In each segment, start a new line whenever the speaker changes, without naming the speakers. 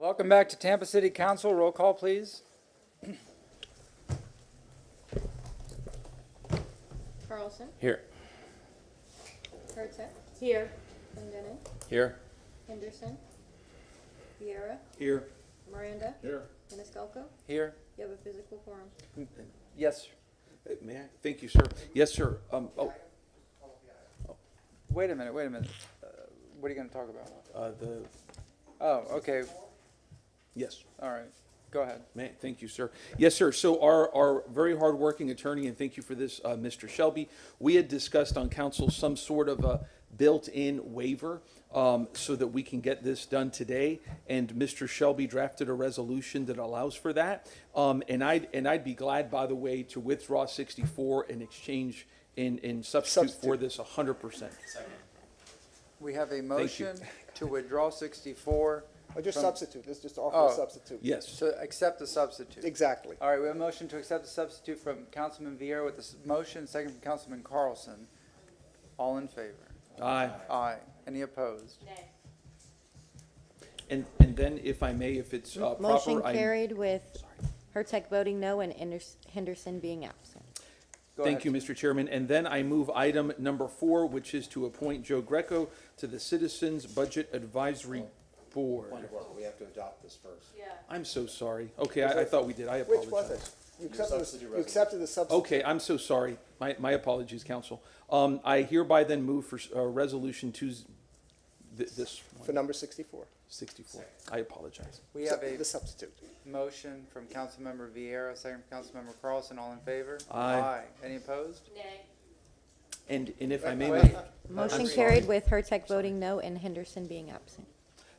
Welcome back to Tampa City Council. Roll call, please.
Carlson.
Here.
Herzog. Here. Clendenin.
Here.
Henderson. Vieira.
Here.
Miranda.
Here.
Maniscalco.
Here.
You have a physical quorum.
Yes.
May I? Thank you, sir. Yes, sir.
Wait a minute. What are you going to talk about?
The
Oh, okay.
yes.
All right. Go ahead.
Thank you, sir. Yes, sir. So our very hardworking attorney, and thank you for this, Mr. Shelby, we had discussed on council some sort of a built-in waiver so that we can get this done today. And Mr. Shelby drafted a resolution that allows for that. And I'd be glad, by the way, to withdraw 64 and exchange in substitute for this 100%.
We have a motion to withdraw 64.
Or just
From-
substitute, let's just offer
Oh.
a substitute.
Yes.
To accept the substitute.
Exactly.
All right, we have a motion to accept the substitute from Councilman Vieira with the motion, second from Councilman Carlson. All in favor?
Aye.
Aye. Any opposed?
And then, if I may, if it's proper,
Motion carried with Herzog voting no and Henderson being absent.
Go
Thank
ahead.
you, Mr. Chairman. And then I move item number 4, which is to appoint Joe Greco to the Citizens Budget Advisory Board.
We have to adopt this first.
I'm so sorry. Okay, I thought we did. I
Which was
apologize.
it? You accepted,
substitute
you accepted the substitute.
Okay, I'm so sorry. My apologies, council. I hereby then move for resolution this
For
one,
number 64.
64. I apologize.
We have a
The substitute.
motion from Councilmember Vieira, second from Councilmember Carlson. All in favor?
Aye.
Any opposed?
And if I may,
Wait.
Motion
sorry.
carried with Herzog voting no and Henderson being absent.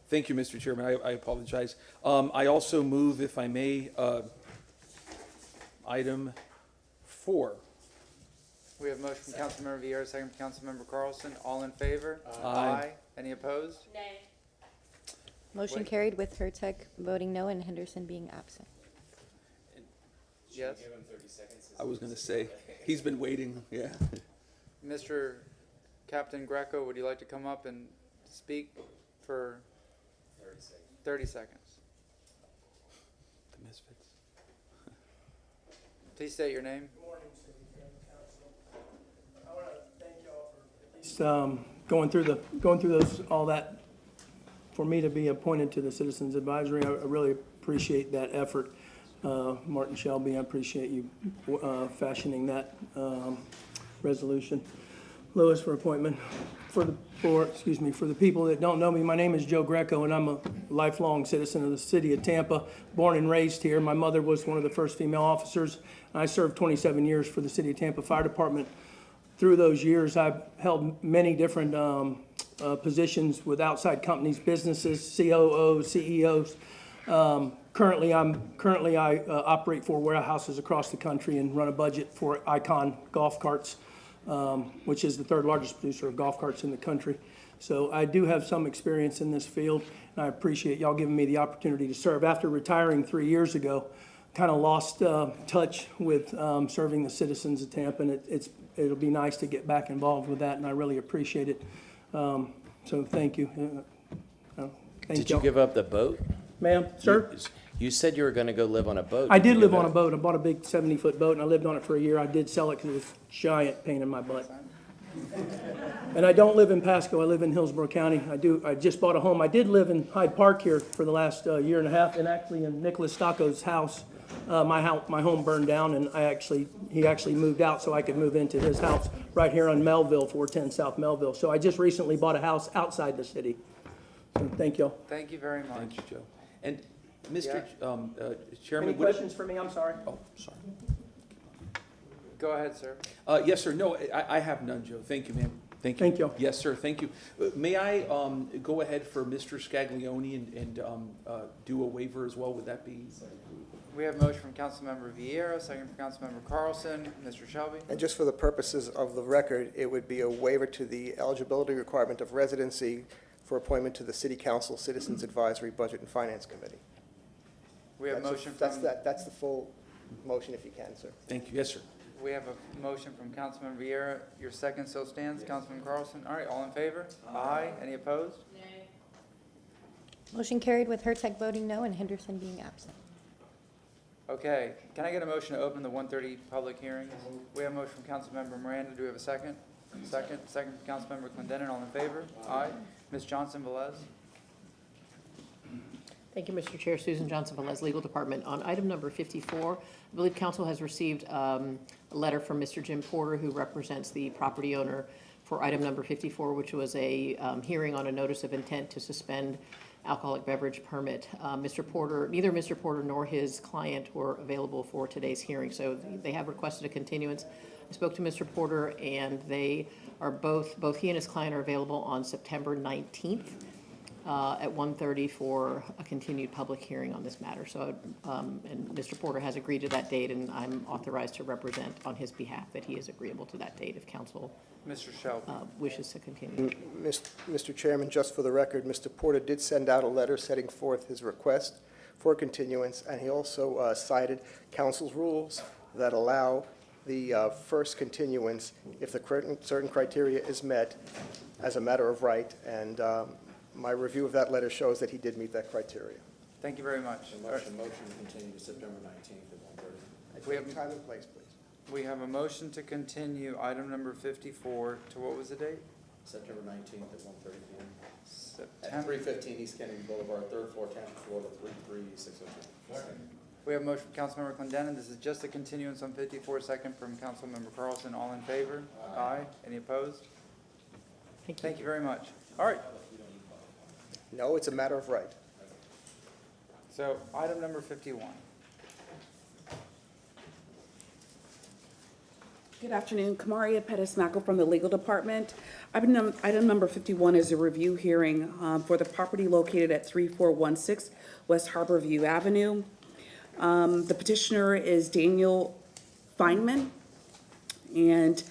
thank you, Mr. Chairman. I apologize. I also move, if I may, item 4.
We have motion from Councilmember Vieira, second from Councilmember Carlson. All in favor?
Aye.
Any opposed?
Motion
Wait.
carried with Herzog voting no and Henderson being absent.
Yes.
I was going to say, he's been waiting, yeah.
Mr. Captain Greco, would you like to come up and speak for 30 seconds?
The misfits.
Please state your name.
Good morning, City Council. I want to thank y'all for at least going through all that for me to be appointed to the Citizens Advisory. I really appreciate that effort. Martin Shelby, I appreciate you fashioning that resolution. Lewis for appointment. For the people that don't know me, my name is Joe Greco, and I'm a lifelong citizen of the city of Tampa, born and raised here. My mother was one of the first female officers. I served 27 years for the city of Tampa Fire Department. Through those years, I've held many different positions with outside companies, businesses, COOs, CEOs. Currently, I operate 4 warehouses across the country and run a budget for Icon Golf Carts, which is the 3rd largest producer of golf carts in the country. So I do have some experience in this field, and I appreciate y'all giving me the opportunity to serve. After retiring 3 years ago, kind of lost touch with serving the citizens of Tampa, and it'll be nice to get back involved with that, and I really appreciate it. So thank you. Thank
Did you
y'all.
give up the boat?
Ma'am, sir?
You said you were going to go live on a boat.
I did
you
live
give
on a
it-
boat. I bought a big 70-foot boat, and I lived on it for a year. I did sell it because it was a giant pain in my butt. And I don't live in Pasco. I live in Hillsborough County. I just bought a home. I did live in Hyde Park here for the last year and a half, and actually in Nicholas Stocco's house. My home burned down, and he actually moved out so I could move into his house right here on Melville, 410 South Melville. So I just recently bought a house outside the city. So thank y'all.
Thank you very much.
Thank you, Joe. And Mr.
Any
Chairman,
questions for me? I'm sorry.
Oh, sorry.
Go ahead, sir.
Yes, sir. No, I have none, Joe. Thank you, ma'am. Thank you.
Thank you.
Yes, sir. Thank you. May I go ahead for Mr. Scaglione and do a waiver as well? Would that be?
We have motion from Councilmember Vieira, second from Councilmember Carlson. Mr. Shelby?
And just for the purposes of the record, it would be a waiver to the eligibility requirement of residency for appointment to the City Council Citizens Advisory Budget and Finance Committee.
We have
That's-
motion
that's
from,
that- That's the full motion if you can, sir.
Thank you. Yes, sir.
we have a motion from Councilman Vieira. Your second still stands. Councilman Carlson. All right, all in favor? Aye. Any opposed?
Motion carried with Hurtek voting no and Henderson being absent.
Okay, can I get a motion to open the 1:30 public hearings? We have a motion from Councilmember Miranda. Do we have a second? Second from Councilmember Clendenin. All in favor? Aye. Ms. Johnson Velez?
Thank you, Mr. Chair. Susan Johnson, Velez Legal Department. On item number 54, I believe council has received a letter from Mr. Jim Porter, who represents the property owner for item number 54, which was a hearing on a notice of intent to suspend alcoholic beverage permit. Neither Mr. Porter nor his client were available for today's hearing, so they have requested a continuance. I spoke to Mr. Porter, and they are both he and his client are available on September 19th. At 1:30 for a continued public hearing on this matter. So, and Mr. Porter has agreed to that date, and I'm authorized to represent on his behalf that he is agreeable to that date if council
Mr. Shelby?
wishes to continue.
Mr. Chairman, just for the record, Mr. Porter did send out a letter setting forth his request for continuance, and he also cited council's rules that allow the first continuance if the certain criteria is met as a matter of right, and my review of that letter shows that he did meet that criteria.
Thank you very much. All right.
Motion to continue to September 19th at 1:30.
We have-
Time and place, please.
We have a motion to continue item number 54 to what was the date?
September 19th at 1:30 p.m. At
September.
315 East Kennedy Boulevard, third floor, 10th floor to 33602.
We have a motion from Councilmember Clendenin. This is just a continuance on 54, second from Councilmember Carlson. All in favor? Aye. Any opposed? Thank you very much. All right.
No, it's a matter of right.
So item number 51.
Good afternoon, Kamaria Pettis-Mackel from the Legal Department. Item number 51 is a review hearing for the property located at 3416 West Harbor View Avenue. The petitioner is Daniel Feynman, and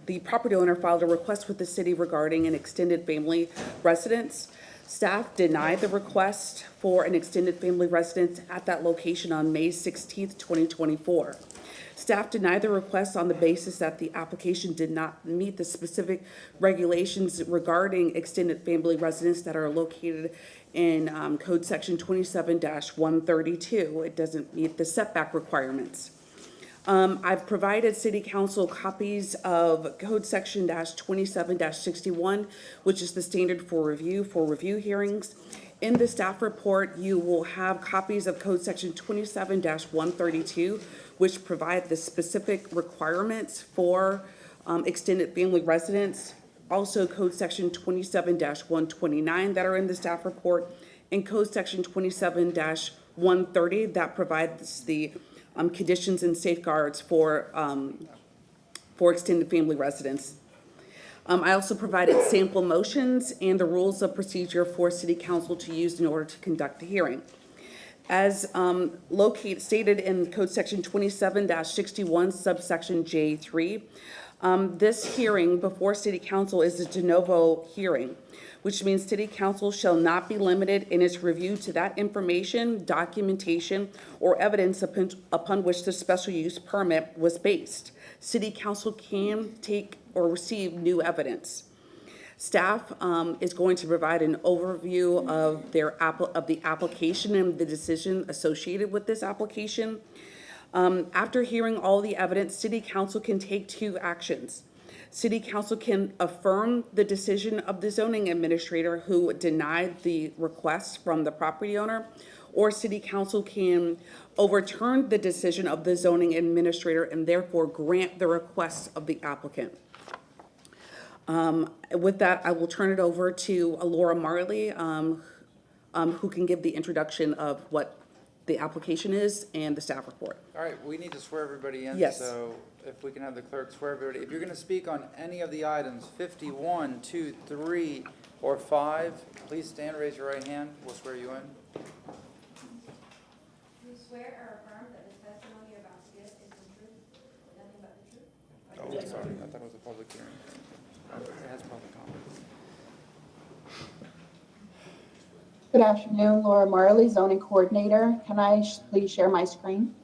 the property owner filed a request with the city regarding an extended family residence. Staff denied the request for an extended family residence at that location on May 16th, 2024. Staff denied the request on the basis that the application did not meet the specific regulations regarding extended family residence that are located in Code Section 27-132. It doesn't meet the setback requirements. I've provided City Council copies of Code Section -27-61, which is the standard for review hearings. In the staff report, you will have copies of Code Section 27-132, which provide the specific requirements for extended family residence. Also, Code Section 27-129 that are in the staff report, and Code Section 27-130 that provides the conditions and safeguards for extended family residence. I also provided sample motions and the rules of procedure for City Council to use in order to conduct the hearing. As stated in Code Section 27-61, subsection J3, this hearing before City Council is a de novo hearing, which means City Council shall not be limited in its review to that information, documentation, or evidence upon which the special use permit was based. City Council can take or receive new evidence. Staff is going to provide an overview of the application and the decision associated with this application. After hearing all the evidence, City Council can take two actions. City Council can affirm the decision of the zoning administrator who denied the request from the property owner, or City Council can overturn the decision of the zoning administrator and therefore grant the request of the applicant. With that, I will turn it over to Laura Marley, who can give the introduction of what the application is and the staff report.
All right, we need to swear everybody in.
Yes.
So if we can have the clerk swear everybody. If you're going to speak on any of the items, 51, 2, 3, or 5, please stand, raise your right hand. We'll swear you in.
Do you swear or affirm that the testimony you're about to give is the truth, nothing but the truth?
Oh, sorry, I thought it was a public hearing. It has public comment.
Good afternoon, Laura Marley, zoning coordinator. Can I please share my screen?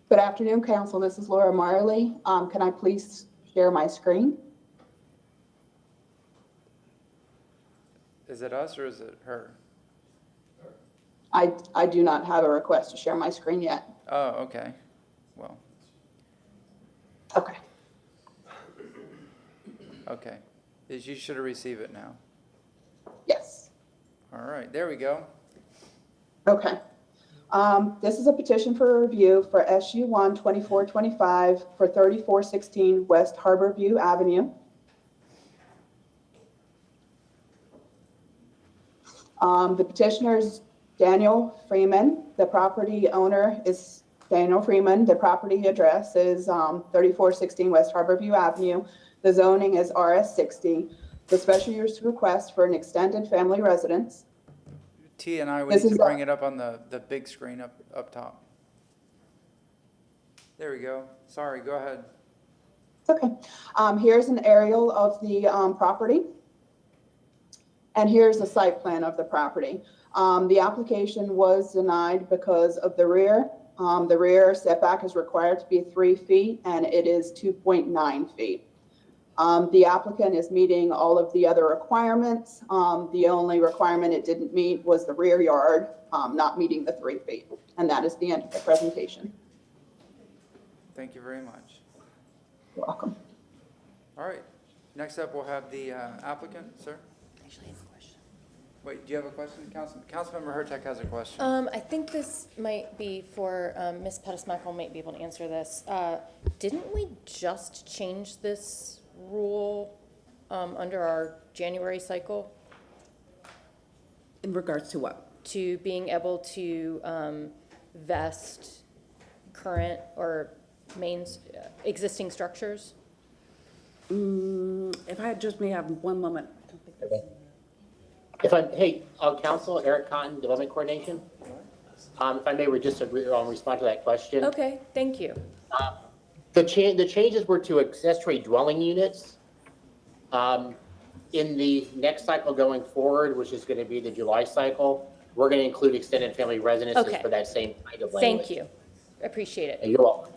Good afternoon, council. This is Laura Marley. Can I please share my screen?
Is it us or is it her?
I do not have a request to share my screen yet.
Oh, okay. Well,
Okay.
okay. You should have received it now.
Yes.
All right, there we go.
Okay. This is a petition for review for SU 1-2425 for 3416 West Harborview Avenue. The petitioner is Daniel Freeman. The property owner is Daniel Freeman. The property address is 3416 West Harborview Avenue. The zoning is RS60. The special use request for an extended family residence.
T and I, we
This
need to
is
bring it up on the big screen up top. There we go. Sorry, go ahead.
Okay. Here's an aerial of the property. And here's a site plan of the property. The application was denied because of the rear. The rear setback is required to be 3 feet and it is 2.9 feet. The applicant is meeting all of the other requirements. The only requirement it didn't meet was the rear yard, not meeting the 3 feet. And that is the end of the presentation.
Thank you very much.
You're welcome.
All right, next up we'll have the applicant, sir.
Actually, I have a question.
Wait, do you have a question? Councilmember Hurtak has a question.
I think this might be for, Ms. Pettismichael might be able to answer this. Didn't we just change this rule, under our January cycle
In regards to what?
to being able to, vest current or existing structures?
If I just may have one moment.
Hey, Council, Eric Cotton, Development Coordination. If I may, respond to that question.
Okay, thank you.
The changes were to accessory dwelling units. In the next cycle going forward, which is going to be the July cycle, we're going to include extended family residences
Okay.
for that same kind of language.
Thank you. Appreciate it.
You're welcome.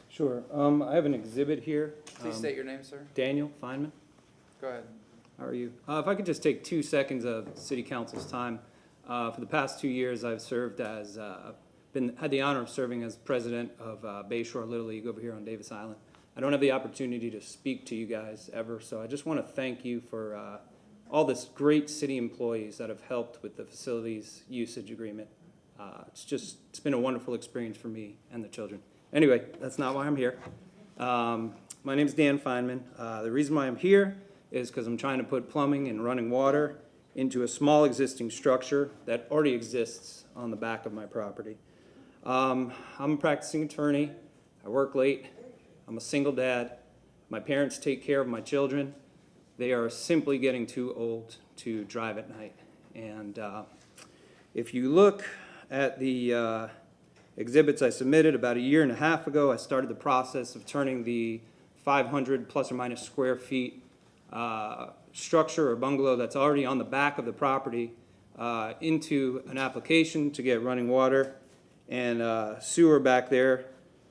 Sure. I have an exhibit here.
Please state your name, sir.
Daniel Feynman.
Go ahead.
How are you? If I could just take 2 seconds of City Council's time. For the past 2 years, I've served as, had the honor of serving as president of Bayshore Little League over here on Davis Island. I don't have the opportunity to speak to you guys ever, so I just want to thank you for all this great city employees that have helped with the facilities usage agreement. It's been a wonderful experience for me and the children. Anyway, that's not why I'm here. My name's Dan Feynman. The reason why I'm here is because I'm trying to put plumbing and running water into a small existing structure that already exists on the back of my property. I'm a practicing attorney. I work late. I'm a single dad. My parents take care of my children. They are simply getting too old to drive at night. And if you look at the exhibits I submitted about 1.5 years ago, I started the process of turning the 500 plus or minus square feet structure or bungalow that's already on the back of the property into an application to get running water and sewer back there.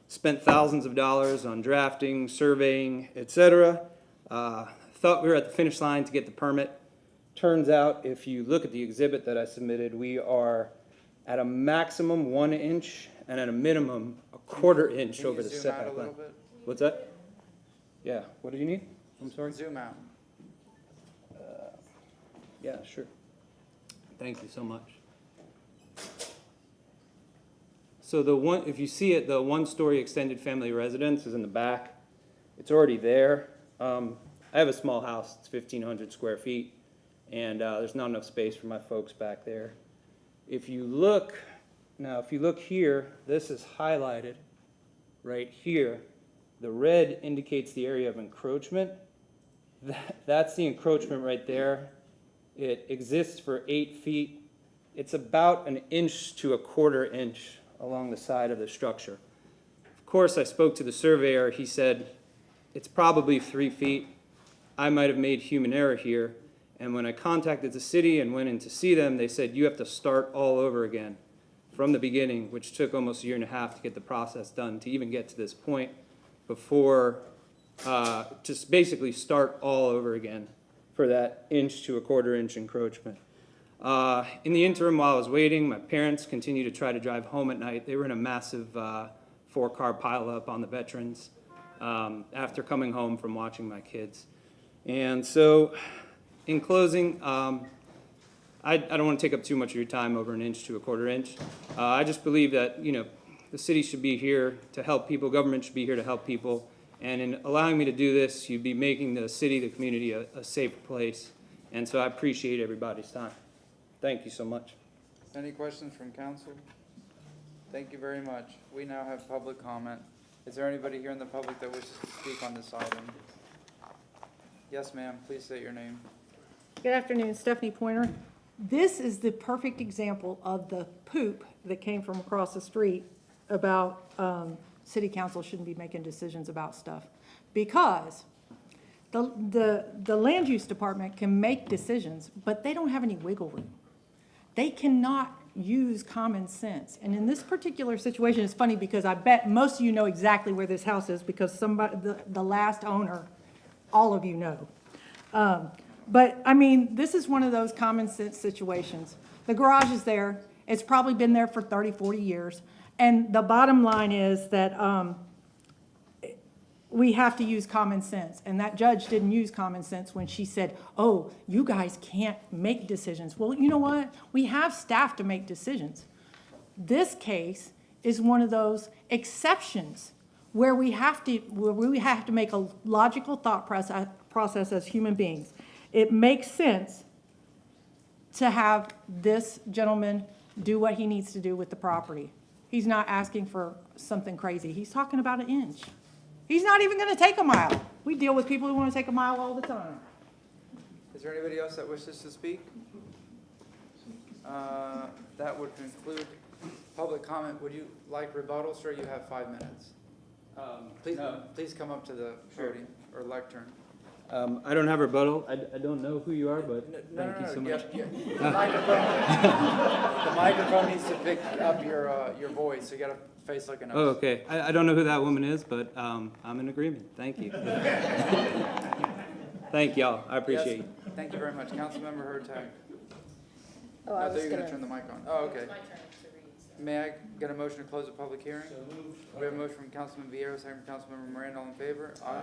Spent thousands of dollars on drafting, surveying, etc. Thought we were at the finish line to get the permit. Turns out, if you look at the exhibit that I submitted, we are at a maximum 1 inch and at a minimum 1/4 inch over the
Can you zoom out a
setback line.
little bit?
What's that? Yeah, what do you need? I'm sorry?
Zoom out.
Yeah, sure. Thank you so much. So if you see it, the 1-story extended family residence is in the back. It's already there. I have a small house, it's 1,500 square feet, and there's not enough space for my folks back there. If you look here, this is highlighted right here. The red indicates the area of encroachment. That's the encroachment right there. It exists for 8 feet. It's about 1 inch to 1/4 inch along the side of the structure. Of course, I spoke to the surveyor. He said it's probably 3 feet. I might have made human error here, And when I contacted the city and went in to see them, they said, you have to start all over again from the beginning, which took almost a year and a half to get the process done to even get to this point before, just basically start all over again for that inch to a quarter inch encroachment. In the interim, while I was waiting, my parents continued to try to drive home at night. They were in a massive 4-car pileup on the Veterans after coming home from watching my kids. And so, in closing, I don't want to take up too much of your time over an inch to a quarter inch. I just believe that, the city should be here to help people, government should be here to help people, and in allowing me to do this, you'd be making the city, the community, a safer place. And so I appreciate everybody's time. Thank you so much.
Any questions from council? Thank you very much. We now have public comment. Is there anybody here in the public that wishes to speak on this item? Yes, ma'am, please state your name.
Good afternoon, Stephanie Pointer. This is the perfect example of the poop that came from across the street about city council shouldn't be making decisions about stuff. Because the land use department can make decisions, but they don't have any wiggle room. They cannot use common sense. And in this particular situation, it's funny because I bet most of you know exactly where this house is because somebody, the last owner, all of you know. But I mean, this is one of those common sense situations. The garage is there. It's probably been there for 30, 40 years. And the bottom line is that we have to use common sense. And that judge didn't use common sense when she said, oh, you guys can't make decisions. Well, you know what? We have staff to make decisions. This case is one of those exceptions where we have to make a logical thought process as human beings. It makes sense to have this gentleman do what he needs to do with the property. He's not asking for something crazy. He's talking about an inch. He's not even going to take a mile. We deal with people who want to take a mile all the time.
Is there anybody else that wishes to speak? That would conclude public comment. Would you like rebuttal, sir? You have 5 minutes. Please come up to the podium or lectern.
I don't have rebuttal. I don't know who you are, but thank you so much.
The microphone needs to pick up your voice. So you got to face like a nose.
Oh, okay. I don't know who that woman is, but I'm in agreement. Thank you. Thank y'all. I appreciate you.
Thank you very much. Councilmember Hurtak.
Oh,
I thought you were going to turn the mic on. Oh, okay. May I get a motion to close the public hearing? We have a motion from Councilman Vieira, second from Councilmember Miranda. All in favor? Aye.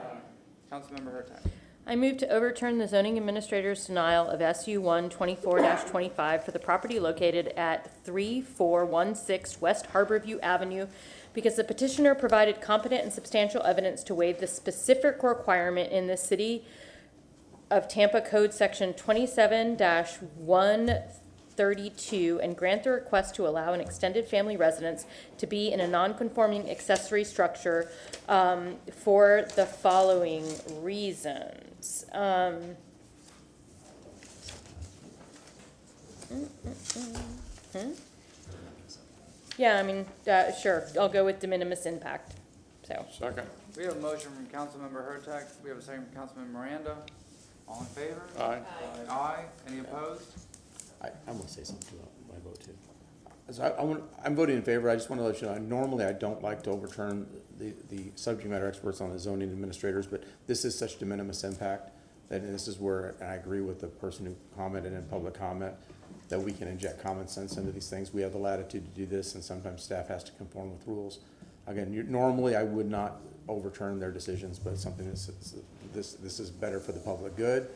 Councilmember Hurtak.
I move to overturn the zoning administrator's denial of SU 124-25 for the property located at 3416 West Harborview Avenue because the petitioner provided competent and substantial evidence to waive the specific requirement in the City of Tampa Code Section 27-132 and grant the request to allow an extended family residence to be in a non-conforming accessory structure for the following reasons. Yeah, I mean, sure, I'll go with de minimis impact, so.
Second.
We have a motion from Councilmember Hurtak. We have a second from Councilmember Miranda. All in favor?
Aye.
Aye. Any opposed?
I'm going to say something about my vote too. So I'm voting in favor. I just want to let you know, normally I don't like to overturn the subject matter experts on the zoning administrators, but this is such de minimis impact that this is where, and I agree with the person who commented in public comment, that we can inject common sense into these things. We have the latitude to do this, and sometimes staff has to conform with rules. Again, normally I would not overturn their decisions, but something this is better for the public good.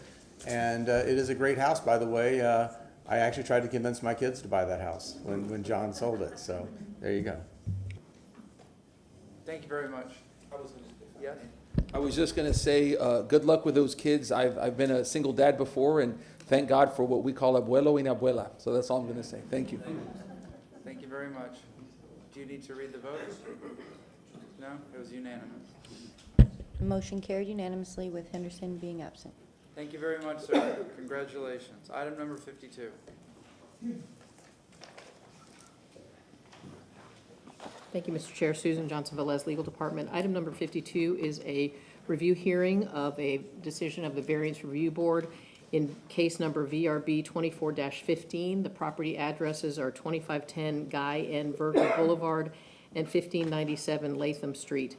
And it is a great house, by the way. I actually tried to convince my kids to buy that house when John sold it, so there you go.
Thank you very much. Yes?
I was just going to say, good luck with those kids. I've been a single dad before, and thank God for what we call abuelo y abuela. So that's all I'm going to say. Thank you.
Thank you very much. Do you need to read the vote? No? It was unanimous.
Motion carried unanimously with Henderson being absent.
Thank you very much, sir. Congratulations. Item number 52.
Thank you, Mr. Chair. Susan Johnson Velez, Legal Department. Item number 52 is a review hearing of a decision of the Variance Review Board In case number VRB 24-15, the property addresses are 2510 Guy and Verger Boulevard and 1597 Latham Street.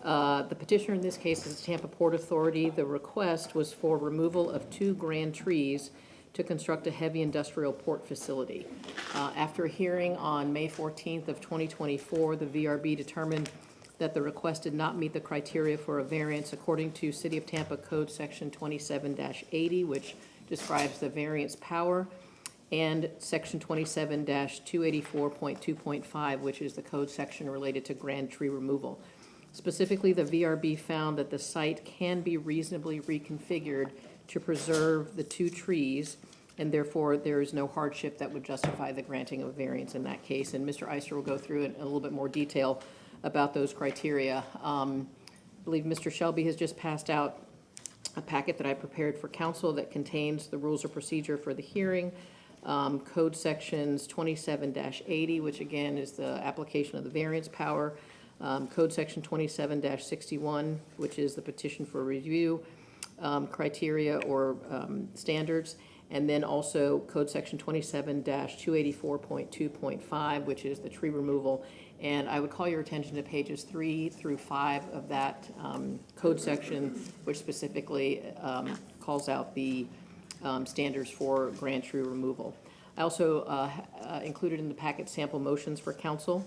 The petitioner in this case is Tampa Port Authority. The request was for removal of 2 grand trees to construct a heavy industrial port facility. After a hearing on May 14th of 2024, the VRB determined that the request did not meet the criteria for a variance according to City of Tampa Code Section 27-80, which describes the variance power, and Section 27-284.2.5, which is the code section related to grand tree removal. Specifically, the VRB found that the site can be reasonably reconfigured to preserve the 2 trees, and therefore there is no hardship that would justify the granting of a variance in that case. And Mr. Eister will go through in a little bit more detail about those criteria. I believe Mr. Shelby has just passed out a packet that I prepared for council that contains the rules of procedure for the hearing, code sections 27-80, which again is the application of the variance power, code section 27-61, which is the petition for review, criteria or standards, and then also code section 27-284.2.5, which is the tree removal. And I would call your attention to pages 3 through 5 of that code section, which specifically calls out the standards for grand tree removal. I also included in the packet sample motions for council.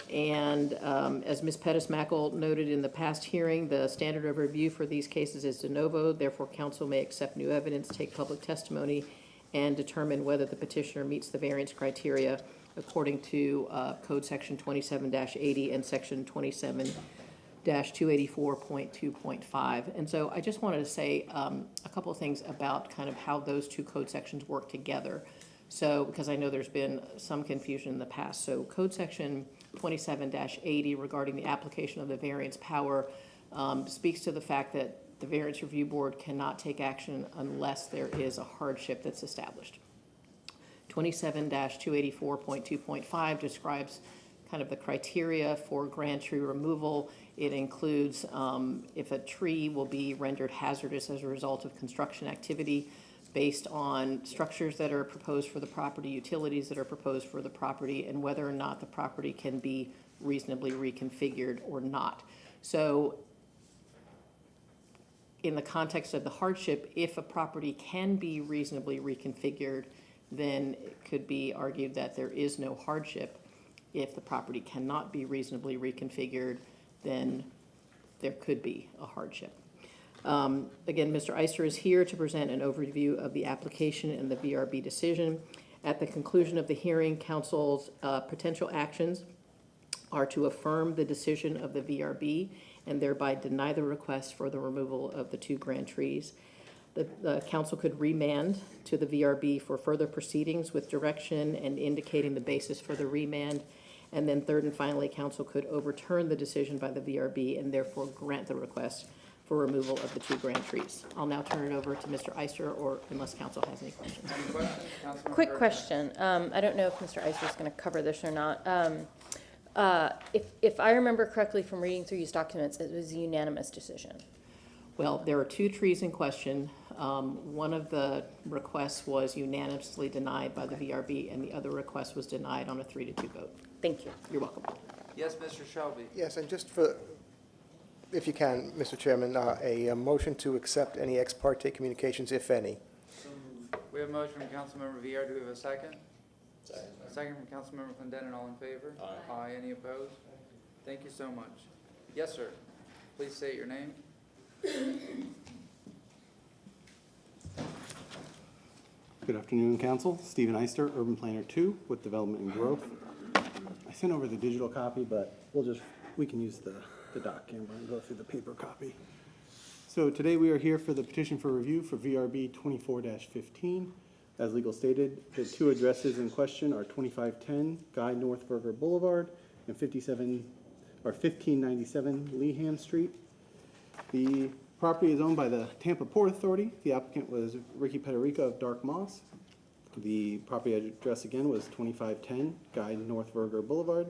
And as Ms. Pettis-Mackle noted in the past hearing, the standard of review for these cases is de novo. Therefore, council may accept new evidence, take public testimony, and determine whether the petitioner meets the variance criteria according to Code Section 27-80 and Section 27-284.2.5. And so I just wanted to say a couple of things about kind of how those 2 code sections work together. So, because I know there's been some confusion in the past. So Code Section 27-80 regarding the application of the variance power speaks to the fact that the Variance Review Board cannot take action unless there is a hardship that's established. 27-284.2.5 describes kind of the criteria for grand tree removal. It includes if a tree will be rendered hazardous as a result of construction activity based on structures that are proposed for the property, utilities that are proposed for the property, and whether or not the property can be reasonably reconfigured or not. So in the context of the hardship, if a property can be reasonably reconfigured, then it could be argued that there is no hardship. If the property cannot be reasonably reconfigured, then there could be a hardship. Again, Mr. Eister is here to present an overview of the application and the VRB decision. At the conclusion of the hearing, council's potential actions are to affirm the decision of the VRB and thereby deny the request for the removal of the 2 grand trees. The council could remand to the VRB for further proceedings with direction and indicating the basis for the remand. And then third and finally, council could overturn the decision by the VRB and therefore grant the request for removal of the 2 grand trees. I'll now turn it over to Mr. Eister, or unless council has any questions.
Any questions? Councilmember
Quick
Verger.
question. I don't know if Mr. Eiser is going to cover this or not. If I remember correctly from reading through these documents, it was a unanimous decision.
Well, there are 2 trees in question. One of the requests was unanimously denied by the VRB, and the other request was denied on a 3-2 vote.
Thank you.
You're welcome.
Yes, Mr. Shelby.
Yes, and just for, if you can, Mr. Chairman, a motion to accept any ex parte communications, if any.
We have a motion from Councilmember Verger. Do we have a second? Second from Councilmember Clendenin. All in favor? Aye. Any opposed? Thank you so much. Yes, sir. Please state your name.
Good afternoon, Council. Stephen Eister, Urban Planner 2 with Development and Growth. I sent over the digital copy, but we can use the doc camera and go through the paper copy. So today we are here for the petition for review for VRB 24-15. As legal stated, the 2 addresses in question are 2510 Guy North Verger Boulevard and 1597 Leham Street. The property is owned by the Tampa Port Authority. The applicant was Ricky Pederica of Dark Moss. The property address again was 2510 Guy North Verger Boulevard.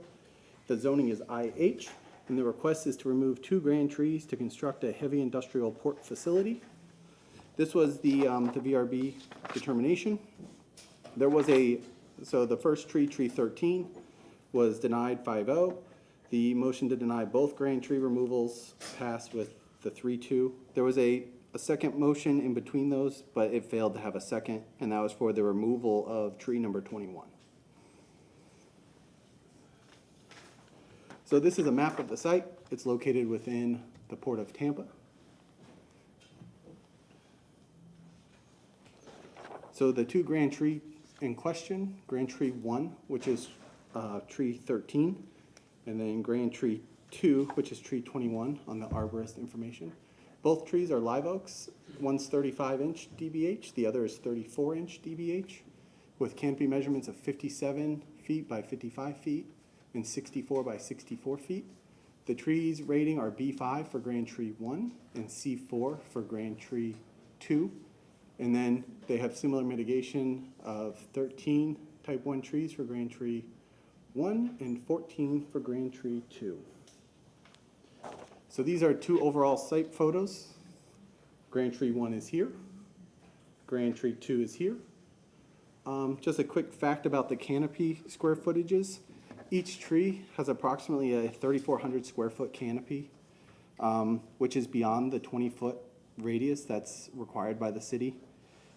The zoning is IH, and the request is to remove 2 grand trees to construct a heavy industrial port facility. This was the VRB determination. There was so the first tree 13, was denied 5-0. The motion to deny both grand tree removals passed with the 3-2. There was a second motion in between those, but it failed to have a second, and that was for the removal of tree number 21. So this is a map of the site. It's located within the Port of Tampa. So the two grand tree in question, grand tree 1, which is tree 13, and then grand tree 2, which is tree 21 on the arborist information. Both trees are live oaks. One's 35-inch DBH, the other is 34-inch DBH, with canopy measurements of 57 feet by 55 feet and 64 by 64 feet. The trees rating are B5 for grand tree 1 and C4 for grand tree 2. And then they have similar mitigation of 13 type 1 trees for grand tree 1 and 14 for grand tree 2. So these are two overall site photos. Grand tree 1 is here. Grand tree 2 is here. Just a quick fact about the canopy square footages. Each tree has approximately a 3,400 square foot canopy, which is beyond the 20-foot radius that's required by the city.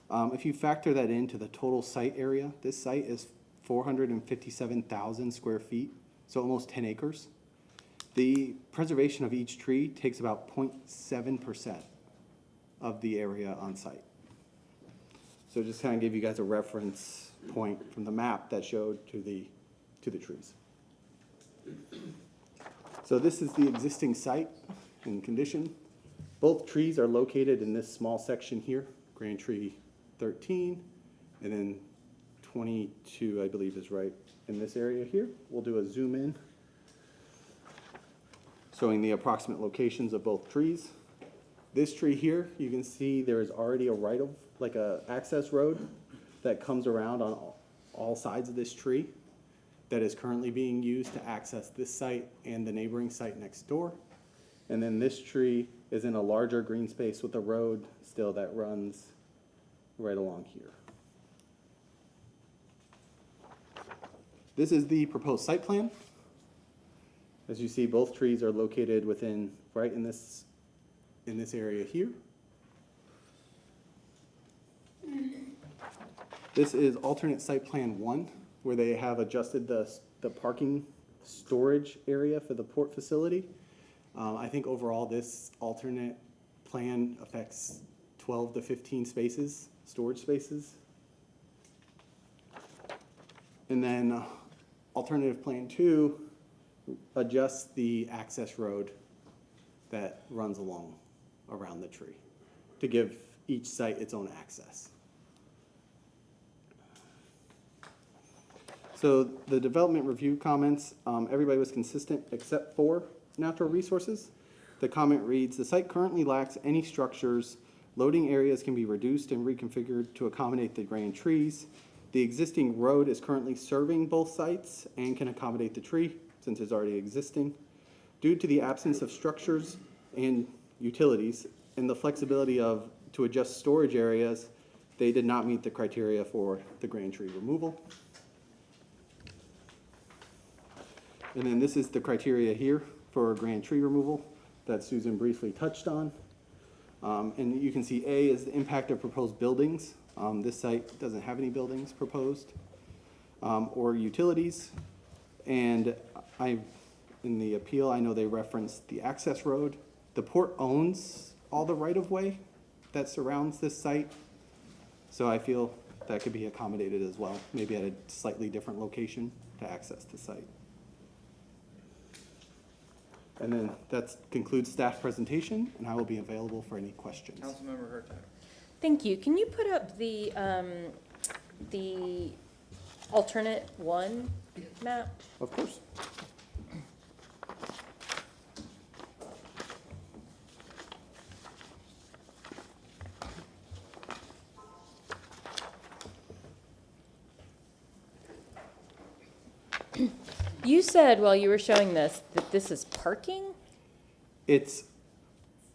If you factor that into the total site area, this site is 457,000 square feet, so almost 10 acres. The preservation of each tree takes about 0.7% of the area on site. So just kind of give you guys a reference point from the map that showed to the trees. So this is the existing site and condition. Both trees are located in this small section here, grand tree 13, and then 22, I believe, is right in this area here. We'll do a zoom in, showing the approximate locations of both trees. This tree here, you can see there is already a access road that comes around on all sides of this tree that is currently being used to access this site and the neighboring site next door. And then this tree is in a larger green space with a road still that runs right along here. This is the proposed site plan. As you see, both trees are located within, right in this area here. This is alternate site plan 1, where they have adjusted the parking storage area for the port facility. I think overall this alternate plan affects 12 to 15 spaces, storage spaces. And then alternative plan 2 adjusts the access road that runs around the tree to give each site its own access. So the development review comments, everybody was consistent except for natural resources. The comment reads, the site currently lacks any structures. Loading areas can be reduced and reconfigured to accommodate the grand trees. The existing road is currently serving both sites and can accommodate the tree since it's already existing. Due to the absence of structures and utilities and the flexibility to adjust storage areas, they did not meet the criteria for the grand tree removal. And then this is the criteria here for grand tree removal that Susan briefly touched on. And you can see A is the impact of proposed buildings. This site doesn't have any buildings proposed or utilities. And in the appeal, I know they referenced the access road. The port owns all the right-of-way that surrounds this site. So I feel that could be accommodated as well, maybe at a slightly different location to access the site. And then that concludes staff presentation, and I will be available for any questions.
Councilmember Hurtak.
Thank you. Can you put up the alternate 1 map?
Of course.
You said while you were showing this that this is parking?
It's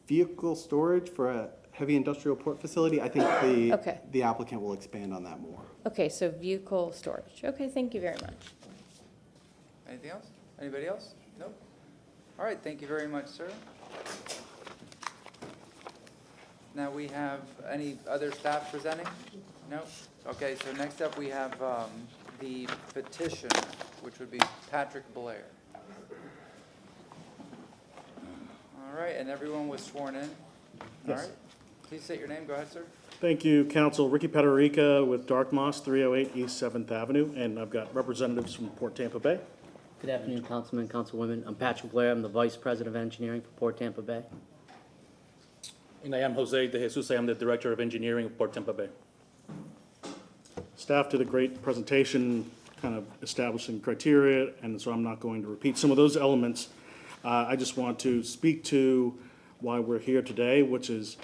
vehicle storage for a heavy industrial port facility. I think
Okay.
the applicant will expand on that more.
Okay, so vehicle storage. Okay, thank you very much.
Anything else? Anybody else? Nope. All right, thank you very much, sir. Now we have any other staff presenting? No? Okay, so next up we have the petitioner, which would be Patrick Blair. All right, and everyone was sworn in? All
Yes.
right. Please state your name. Go ahead, sir.
Thank you, Council. Ricky Paterica with Dark Moss, 308 East 7th Avenue, and I've got representatives from Port Tampa Bay.
Good afternoon, Councilman, Councilwomen. I'm Patrick Blair. I'm the Vice President of Engineering for Port Tampa Bay.
And I am Jose De Jesus. I am the Director of Engineering of Port Tampa Bay. Staff did a great presentation, kind of establishing criteria, and so I'm not going to repeat some of those elements. I just want to speak to why we're here today, which is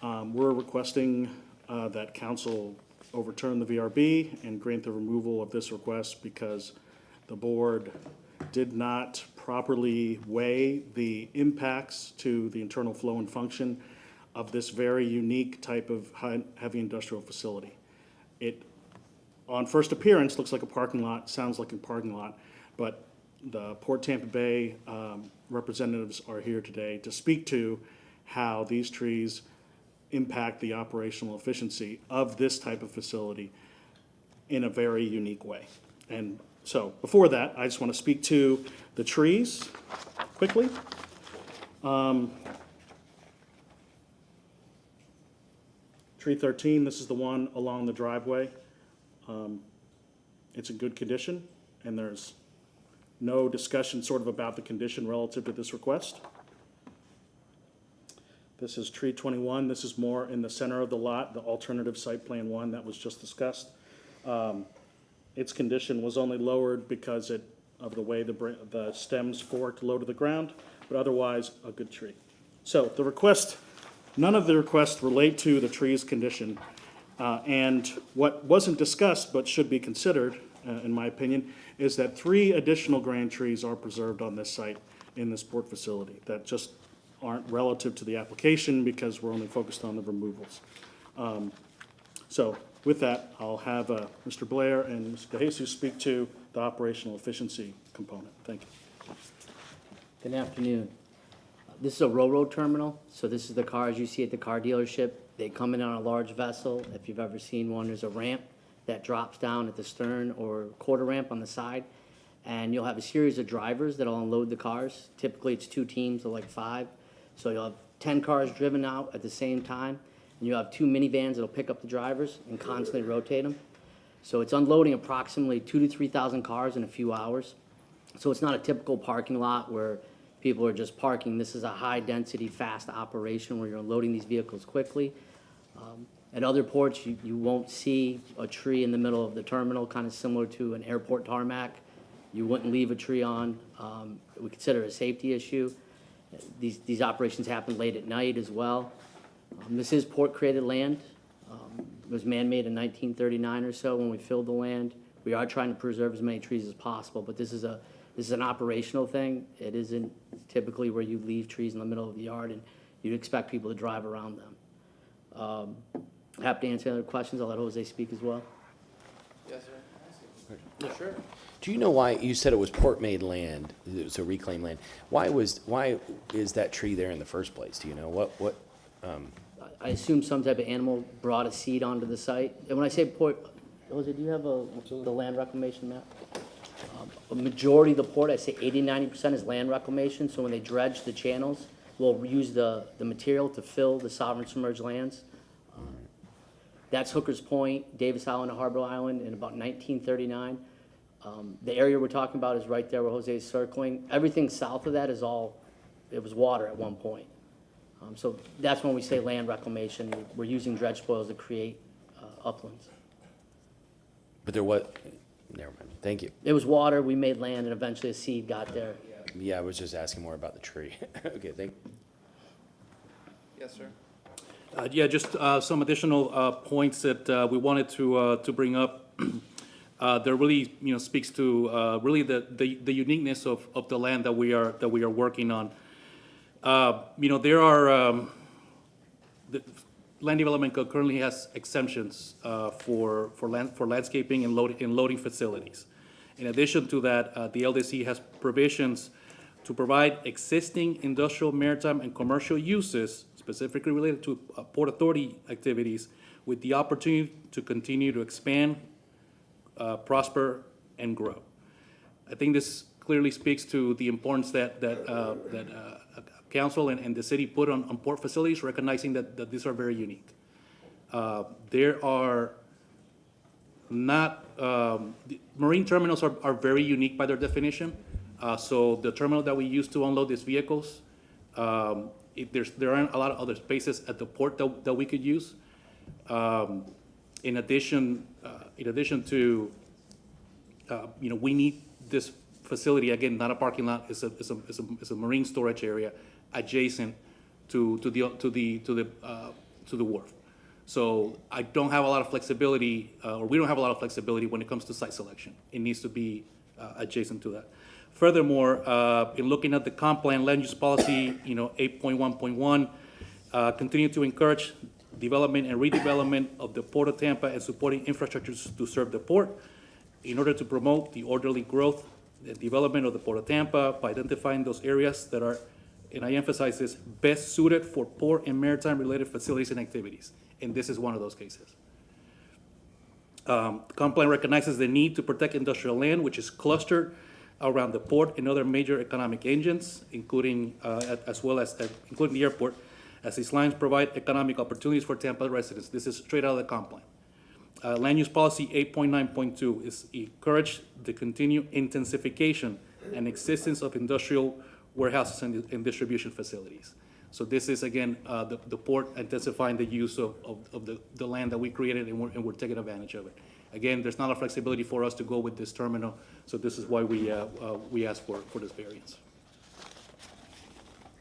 we're requesting that council overturn the VRB and grant the removal of this request because the board did not properly weigh the impacts to the internal flow and function of this very unique type of heavy industrial facility. It, on first appearance, looks like a parking lot, sounds like a parking lot, but the Port Tampa Bay representatives are here today to speak to how these trees impact the operational efficiency of this type of facility in a very unique way. And so before that, I just want to speak to the trees quickly. Tree 13, this is the one along the driveway. It's in good condition, and there's no discussion sort of about the condition relative to this request. This is tree 21. This is more in the center of the lot, the alternative site plan 1 that was just discussed. Its condition was only lowered because of the way the stems forked low to the ground, but otherwise a good tree. So the request, none of the requests relate to the tree's condition. And what wasn't discussed but should be considered, in my opinion, is that 3 additional grand trees are preserved on this site in this port facility that just aren't relative to the application because we're only focused on the removals. So with that, I'll have Mr. Blair and Mr. De Jesus speak to the operational efficiency component. Thank you.
Good afternoon. This is a railroad terminal, so this is the cars you see at the car dealership. They come in on a large vessel. If you've ever seen one, there's a ramp that drops down at the stern or quarter ramp on the side, and you'll have a series of drivers that'll unload the cars. Typically, it's 2 teams of like 5. So you'll have 10 cars driven out at the same time, and you'll have 2 minivans that'll pick up the drivers and constantly rotate them. So it's unloading approximately 2,000 to 3,000 cars in a few hours. So it's not a typical parking lot where people are just parking. This is a high-density, fast operation where you're unloading these vehicles quickly. At other ports, you won't see a tree in the middle of the terminal, kind of similar to an airport tarmac. You wouldn't leave a tree on. We consider it a safety issue. These operations happen late at night as well. This is port-created land. It was man-made in 1939 or so when we filled the land. We are trying to preserve as many trees as possible, but this is an operational thing. It isn't typically where you leave trees in the middle of the yard and you'd expect people to drive around them. Happy to answer other questions. I'll let Jose speak as well.
Yes, sir. Sure.
Do you know why, you said it was port-made land, it was a reclaimed land. Why is that tree there in the first place? Do you know
I assume some type of animal brought a seed onto the site. And when I say port, Jose, do you have the land reclamation map? A majority of the port, I say 80–90% is land reclamation. So when they dredge the channels, we'll use the material to fill the sovereign submerged lands. That's Hooker's Point, Davis Island, and Harbor Island in about 1939. The area we're talking about is right there where Jose is circling. Everything south of that it was water at one point. So that's when we say land reclamation. We're using dredge spoils to create uplands.
But there was, never mind, thank you.
It was water, we made land, and eventually a seed got there.
Yeah, I was just asking more about the tree. Okay, thank you.
Yes, sir.
Yeah, just some additional points that we wanted to bring up. That really, speaks to really the uniqueness of the land that we are working on. There are land development code currently has exemptions for landscaping and loading facilities. In addition to that, the LDC has provisions to provide existing industrial, maritime, and commercial uses specifically related to Port Authority activities with the opportunity to continue to expand, prosper, and grow. I think this clearly speaks to the importance that council and the city put on port facilities, recognizing that these are very unique. There are not, marine terminals are very unique by their definition. So the terminal that we use to unload these vehicles, there aren't a lot of other spaces at the port that we could use. In addition to, we need this facility, again, not a parking lot, it's a marine storage area adjacent to the wharf. So I don't have a lot of flexibility, or we don't have a lot of flexibility when it comes to site selection. It needs to be adjacent to that. Furthermore, in looking at the comp plan land use policy, 8.1.1, continue to encourage development and redevelopment of the Port of Tampa and supporting infrastructures to serve the port in order to promote the orderly growth and development of the Port of Tampa by identifying those areas that are, and I emphasize this, best suited for port and maritime related facilities and activities. And this is one of those cases. The comp plan recognizes the need to protect industrial land, which is clustered around the port and other major economic engines, including as well as including the airport, as these lines provide economic opportunities for Tampa residents. This is straight out of the comp plan. Land use policy 8.9.2 is encourage the continued intensification and existence of industrial warehouses and distribution facilities. So this is, again, the port intensifying the use of the land that we created, and we're taking advantage of it. Again, there's not a flexibility for us to go with this terminal, so this is why we asked for this variance.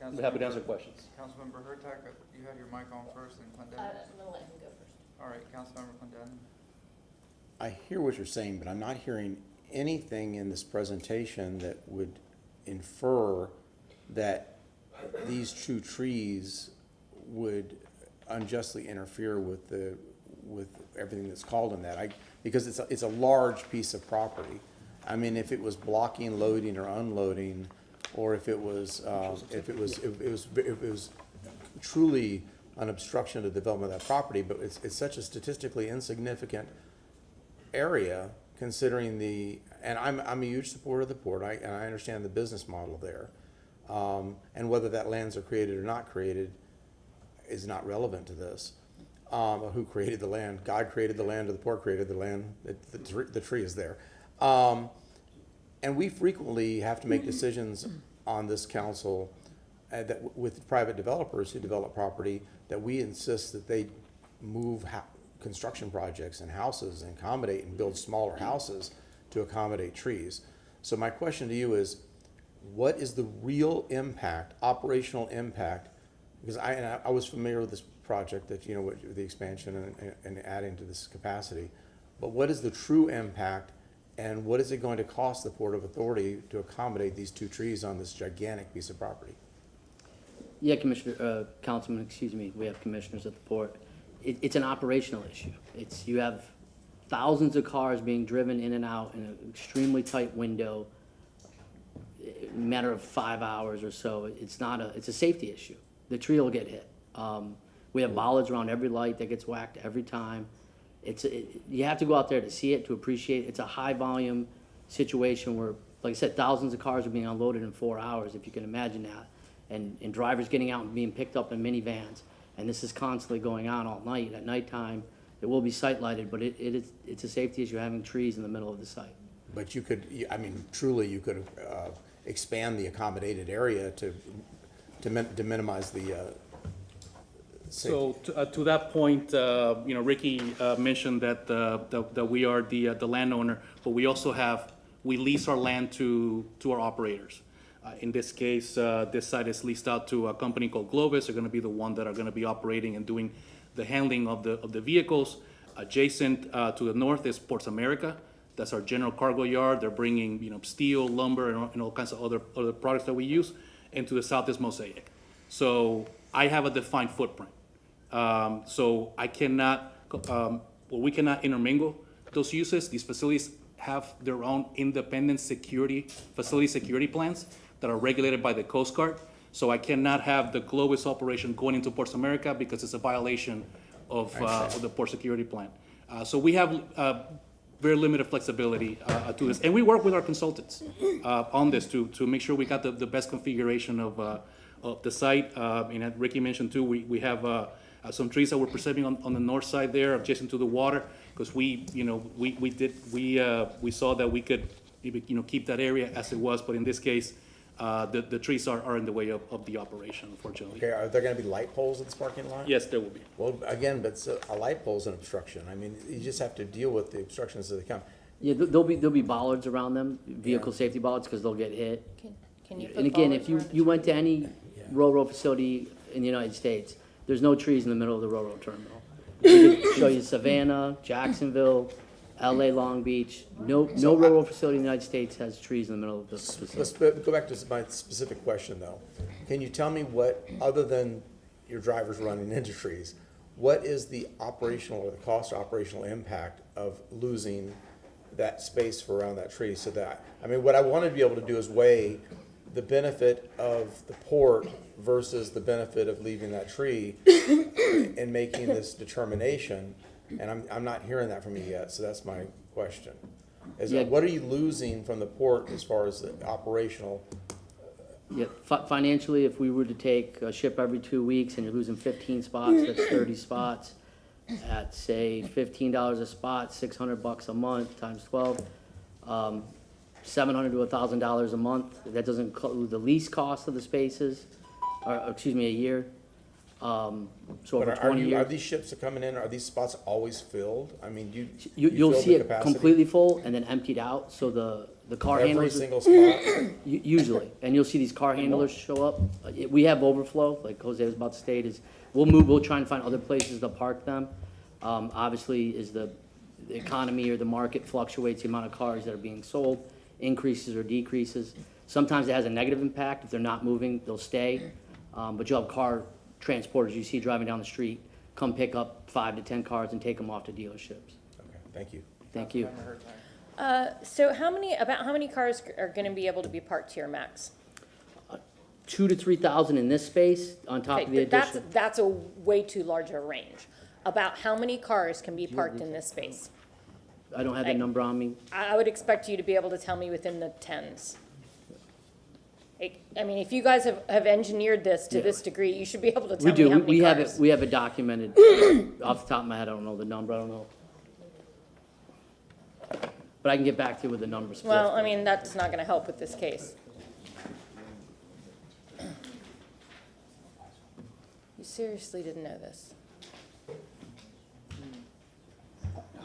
I'm happy to answer questions.
Councilmember Hurtak, you had your mic on first, and Clendenin.
I'm gonna let him go first.
All right, Councilmember Clendenin.
I hear what you're saying, but I'm not hearing anything in this presentation that would infer that these two trees would unjustly interfere with everything that's called in that. Because it's a large piece of property. I mean, if it was blocking loading or unloading, or if it was truly an obstruction to the development of that property, but it's such a statistically insignificant area considering and I'm a huge supporter of the port, and I understand the business model there. And whether that lands are created or not created is not relevant to this. Who created the land? God created the land, or the port created the land. The tree is there. And we frequently have to make decisions on this council with private developers who develop property, that we insist that they move construction projects and houses and accommodate and build smaller houses to accommodate trees. So my question to you is, what is the real impact, operational impact? Because I was familiar with this project, that with the expansion and adding to this capacity, but what is the true impact, and what is it going to cost the Port of Authority to accommodate these two trees on this gigantic piece of property?
Yeah, Councilman, excuse me, we have commissioners at the port. It's an operational issue. You have thousands of cars being driven in and out in an extremely tight window, a matter of 5 hours or so. It's a safety issue. The tree will get hit. We have bollards around every light that gets whacked every time. You have to go out there to see it, to appreciate it. It's a high volume situation where, like I said, thousands of cars are being unloaded in 4 hours, if you can imagine that. And drivers getting out and being picked up in minivans. And this is constantly going on all night. At nighttime, it will be site lighted, but it's a safety issue having trees in the middle of the site.
But you could, truly you could expand the accommodated area to minimize the safety.
So to that point, Ricky mentioned that we are the landowner, but we lease our land to our operators. In this case, this site is leased out to a company called Globus. They're going to be the one that are going to be operating and doing the handling of the vehicles. Adjacent to the north is Ports America. That's our general cargo yard. They're bringing steel, lumber, and all kinds of other products that we use. And to the south is Mosaic. So I have a defined footprint. So I cannot, we cannot intermingle those uses. These facilities have their own independent facility security plans that are regulated by the Coast Guard. So I cannot have the Globus operation going into Ports America because it's a violation of the port security plan. So we have very limited flexibility to this. And we work with our consultants on this to make sure we got the best configuration of the site. And Ricky mentioned too, we have some trees that we're preserving on the north side there, adjacent to the water, because we saw that we could keep that area as it was, but in this case, the trees are in the way of the operation, unfortunately.
Okay, are there gonna be light poles in this parking lot?
Yes, there will be.
Well, again, but a light pole's an obstruction. I mean, you just have to deal with the obstructions as they come.
Yeah, there'll be bollards around them, vehicle safety bollards, because they'll get hit.
Can you put
And again,
bollards
if you,
around the
you went to any railroad facility in the United States, there's no trees in the middle of the railroad terminal. We could show you Savannah, Jacksonville, LA, Long Beach. No railroad facility in the United States has trees in the middle of the facility.
Let's go back to my specific question, though. Can you tell me what, other than your drivers running into trees, what is the operational or the cost or operational impact of losing that space for around that tree? So that, I mean, what I want to be able to do is weigh the benefit of the port versus the benefit of leaving that tree and making this determination. And I'm not hearing that from you yet, so that's my question. What are you losing from the port as far as the operational?
Yeah, financially, if we were to take a ship every 2 weeks and you're losing 15 spots, that's 30 spots at, say, $15 a spot, $600 a month times 12, $700 to $1,000 a month. That doesn't include the lease cost of the spaces, or excuse me, a year. So over 20 years.
Are these ships that are coming in, are these spots always filled? I mean,
You'll
fill
see
the
it
capacity?
completely full and then emptied out, so the car
Every
handlers.
single spot?
Usually, and you'll see these car handlers show up. We have overflow, like Jose was about to state, we'll try and find other places to park them. Obviously, as the economy or the market fluctuates, the amount of cars that are being sold increases or decreases. Sometimes it has a negative impact. If they're not moving, they'll stay. But you'll have car transporters you see driving down the street, come pick up 5 to 10 cars and take them off to dealerships.
Okay, thank you.
Thank you.
So how many cars are gonna be able to be parked here, max?
2,000 to 3,000 in this space on top of the
Okay, but
addition.
that's a way too large a range. About how many cars can be parked in this space?
I don't have that number on me.
I would expect you to be able to tell me within the tens. I mean, if you guys have engineered this to this degree, you should be able to tell
We
me
do.
how many
We have
cars.
it. We have it documented. Off the top of my head, I don't know the number. I don't know. But I can get back to you with the numbers.
Well, I mean, that's not gonna help with this case. You seriously didn't know this?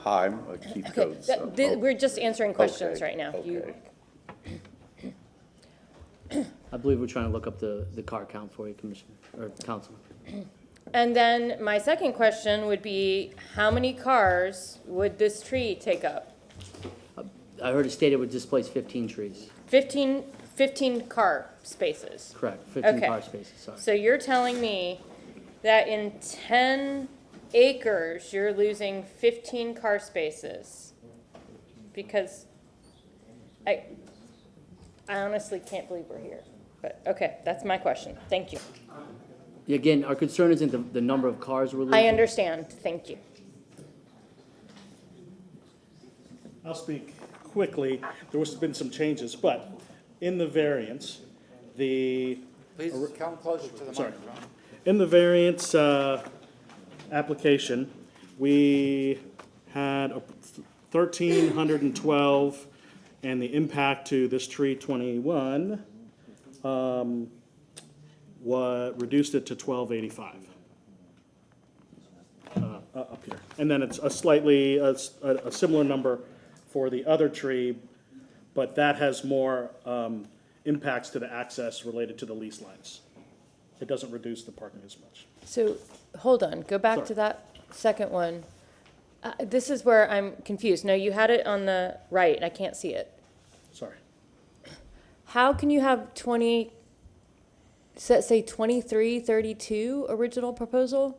Hi, I'm Keith
Okay,
Coates.
we're just answering questions
Okay,
right now. You-
okay.
I believe we're trying to look up the car count for you, Commissioner, or Councilman.
And then my second question would be, how many cars would this tree take up?
I heard it stated it would displace 15 trees.
15 car spaces.
Correct, 15
Okay.
car spaces, sorry.
So you're telling me that in 10 acres, you're losing 15 car spaces? Because I honestly can't believe we're here. But, okay, that's my question. Thank you.
Again, our concern isn't the number of cars we're losing.
I understand. Thank you.
I'll speak quickly. There has been some changes, but in the variance,
Please come closer to the
Sorry.
microphone.
In the variance application, we had 1,312, and the impact to this tree 21 reduced it to 1,285 up here. And then it's a slightly, a similar number for the other tree, but that has more impacts to the access related to the lease lines. It doesn't reduce the parking as much.
So, hold on, go back to that second one. This is where I'm confused. No, you had it on the right, and I can't see it.
Sorry.
How can you have say 2332 original proposal?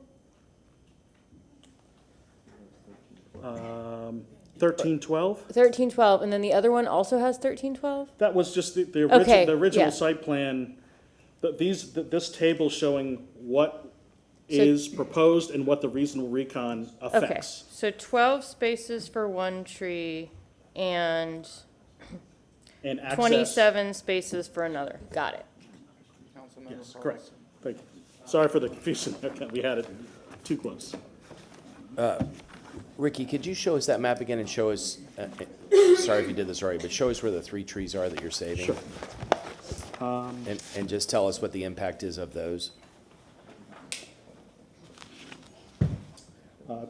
1312.
1312, and then the other one also has 1312?
That was just the
Okay,
original
yeah.
site plan. This table showing what is proposed and what the reasonable recon
Okay,
affects.
so 12 spaces for one tree and
And access.
27 spaces for another. Got it.
Councilmember
Yes, correct.
Carlson.
Thank you. Sorry for the confusion. Okay, we had it too close.
Ricky, could you show us that map again and show us, sorry if you did this already, but show us where the 3 trees are that you're saving?
Sure.
And just tell us what the impact is of those.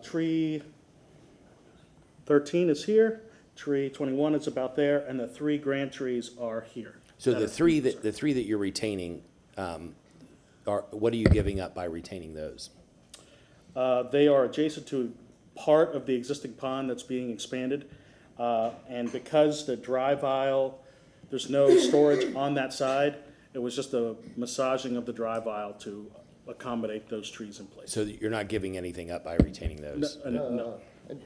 Tree 13 is here, tree 21 is about there, and the 3 grand trees are here.
So the three that you're retaining, what are you giving up by retaining those?
They are adjacent to part of the existing pond that's being expanded. And because the drive aisle, there's no storage on that side, it was just a massaging of the drive aisle to accommodate those trees in place.
So that you're not giving anything up by retaining those?
No.
And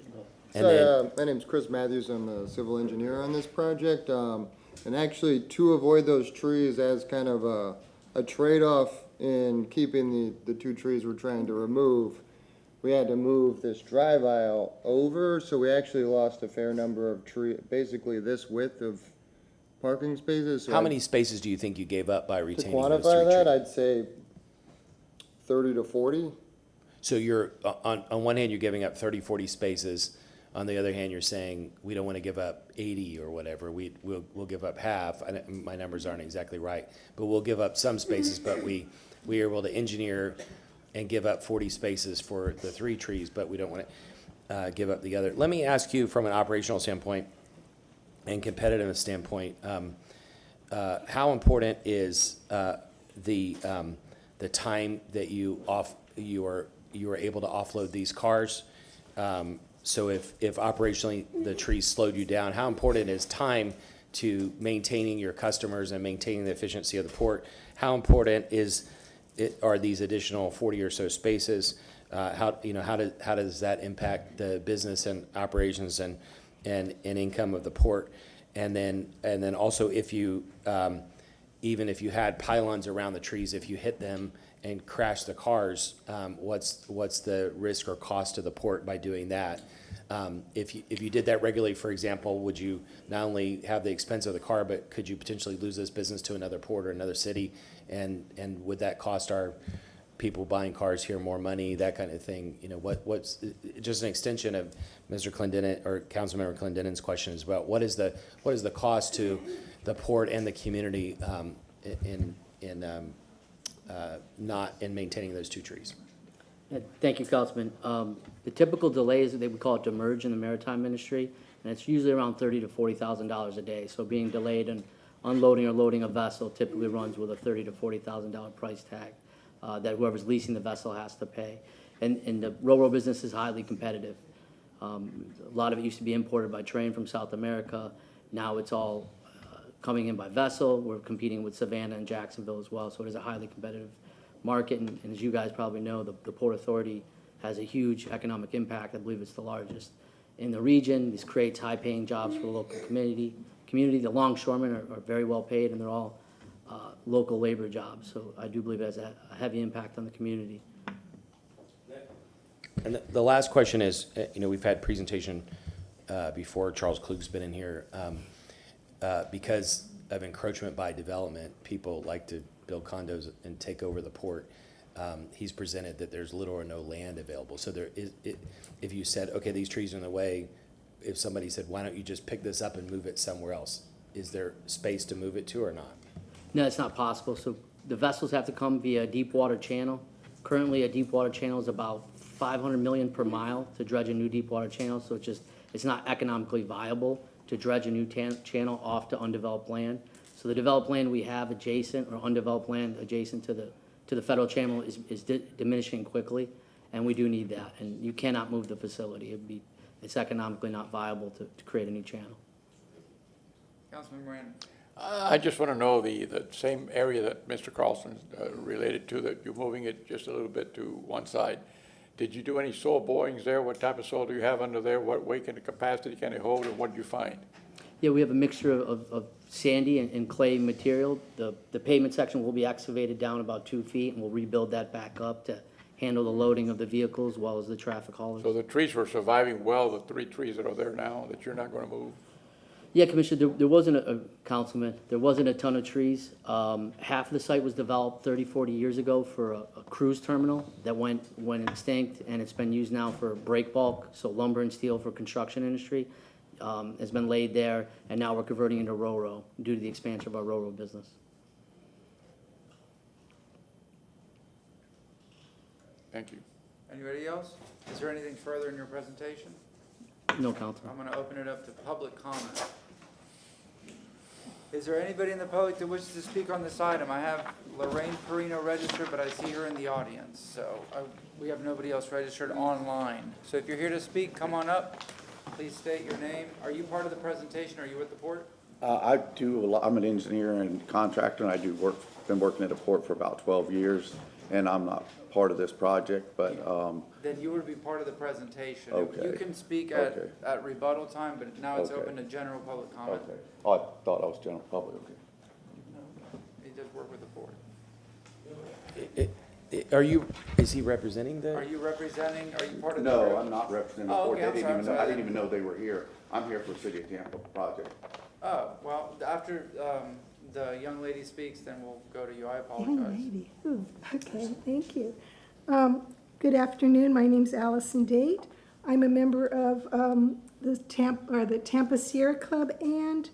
Sorry,
then-
my name's Chris Matthews. I'm the civil engineer on this project. And actually, to avoid those trees as kind of a trade-off in keeping the 2 trees we're trying to remove, we had to move this drive aisle over, so we actually lost a fair number of basically this width of parking spaces. So
How many spaces do you think you gave up by
To
retaining those 3
quantify
trees?
that, I'd say 30 to 40.
So you're, on one hand, you're giving up 30, 40 spaces. On the other hand, you're saying, we don't want to give up 80 or whatever. We'll give up half. My numbers aren't exactly right. But we'll give up some spaces, but we are able to engineer and give up 40 spaces for the 3 trees, but we don't want to give up the other. Let me ask you from an operational standpoint and competitive standpoint, how important is the time that you are able to offload these cars? So if operationally the trees slowed you down, how important is time to maintaining your customers and maintaining the efficiency of the port? How important are these additional 40 or so spaces? How does that impact the business and operations and income of the port? And then also, if you even if you had pylons around the trees, if you hit them and crash the cars, what's the risk or cost to the port by doing that? If you did that regularly, for example, would you not only have the expense of the car, but could you potentially lose this business to another port or another city? And would that cost our people buying cars here more money, that kind of thing? You know, what's just an extension of Mr. Clendenin or Councilmember Clendenin's question as well. What is the cost to the port and the community not in maintaining those 2 trees?
Thank you, Councilman. The typical delays, they would call it demurrage in the maritime industry, and it's usually around $30,000 to $40,000 a day. So being delayed in unloading or loading a vessel typically runs with a $30,000 to $40,000 price tag that whoever's leasing the vessel has to pay. And the railroad business is highly competitive. A lot of it used to be imported by train from South America. Now it's all coming in by vessel. We're competing with Savannah and Jacksonville as well, so it is a highly competitive market. And as you guys probably know, the Port Authority has a huge economic impact. I believe it's the largest in the region. This creates high-paying jobs for the local community. The longshoremen are very well paid, and they're all local labor jobs. So I do believe it has a heavy impact on the community.
And the last question is, we've had presentation before. Charles Klug's been in here. Because of encroachment by development, people like to build condos and take over the port. He's presented that there's little or no land available. So if you said, okay, these trees are in the way, if somebody said, why don't you just pick this up and move it somewhere else? Is there space to move it to or not?
No, it's not possible. So the vessels have to come via a deep water channel. Currently, a deep water channel is about $500 million per mile to dredge a new deep water channel. So it's not economically viable to dredge a new channel off to undeveloped land. So the developed land we have adjacent or undeveloped land adjacent to the federal channel is diminishing quickly, and we do need that. And you cannot move the facility. It's economically not viable to create a new channel.
Councilman Moran.
I just want to know the same area that Mr. Carlson related to, that you're moving it just a little bit to one side. Did you do any soil borings there? What type of soil do you have under there? What weight and capacity can it hold, and what did you find?
Yeah, we have a mixture of sandy and clay material. The pavement section will be excavated down about 2 feet, and we'll rebuild that back up to handle the loading of the vehicles as well as the traffic haulers.
So the trees were surviving well, the 3 trees that are there now that you're not gonna move?
Yeah, Commissioner, there wasn't Councilman, there wasn't a ton of trees. Half of the site was developed 30, 40 years ago for a cruise terminal that went extinct, and it's been used now for break bulk, so lumber and steel for construction industry. Has been laid there, and now we're converting into Ro-Ro due to the expansion of our Ro-Ro business.
Thank you.
Anybody else? Is there anything further in your presentation?
No, Councilman.
I'm going to open it up to public comment. Is there anybody in the public that wishes to speak on this item? I have Lorraine Perino registered, but I see her in the audience, so we have nobody else registered online. So if you're here to speak, come on up. Please state your name. Are you part of the presentation? Are you with the port?
I do, I'm an engineer and contractor, and I been working at a port for about 12 years, and I'm not part of this project, but,
Then you would be part of the presentation.
Okay.
You can speak
Okay.
at rebuttal time, but now it's
Okay.
open to general public comment.
okay. Oh, I thought I was general public, okay.
You just work with the board.
Is he representing
Are
the?
you representing, are you part of the?
No,
group?
I'm not representing the
Oh,
port.
okay,
They
I'm sorry,
I didn't even know they were here. I'm here for the City of Tampa project.
Oh, well, after the young lady speaks, then we'll go to you. I
Young
apologize.
lady, ooh, okay, thank you. Good afternoon, my name's Allison Date. I'm a member of the Tampa Sierra Club and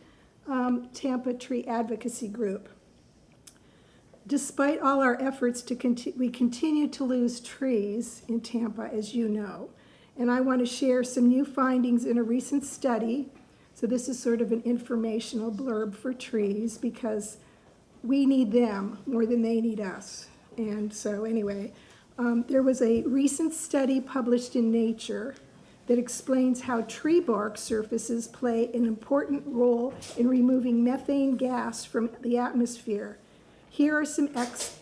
Tampa Tree Advocacy Group. Despite all our efforts we continue to lose trees in Tampa, as you know. And I want to share some new findings in a recent study. So this is sort of an informational blurb for trees because we need them more than they need us. And so anyway, there was a recent study published in Nature that explains how tree bark surfaces play an important role in removing methane gas from the atmosphere. Here are some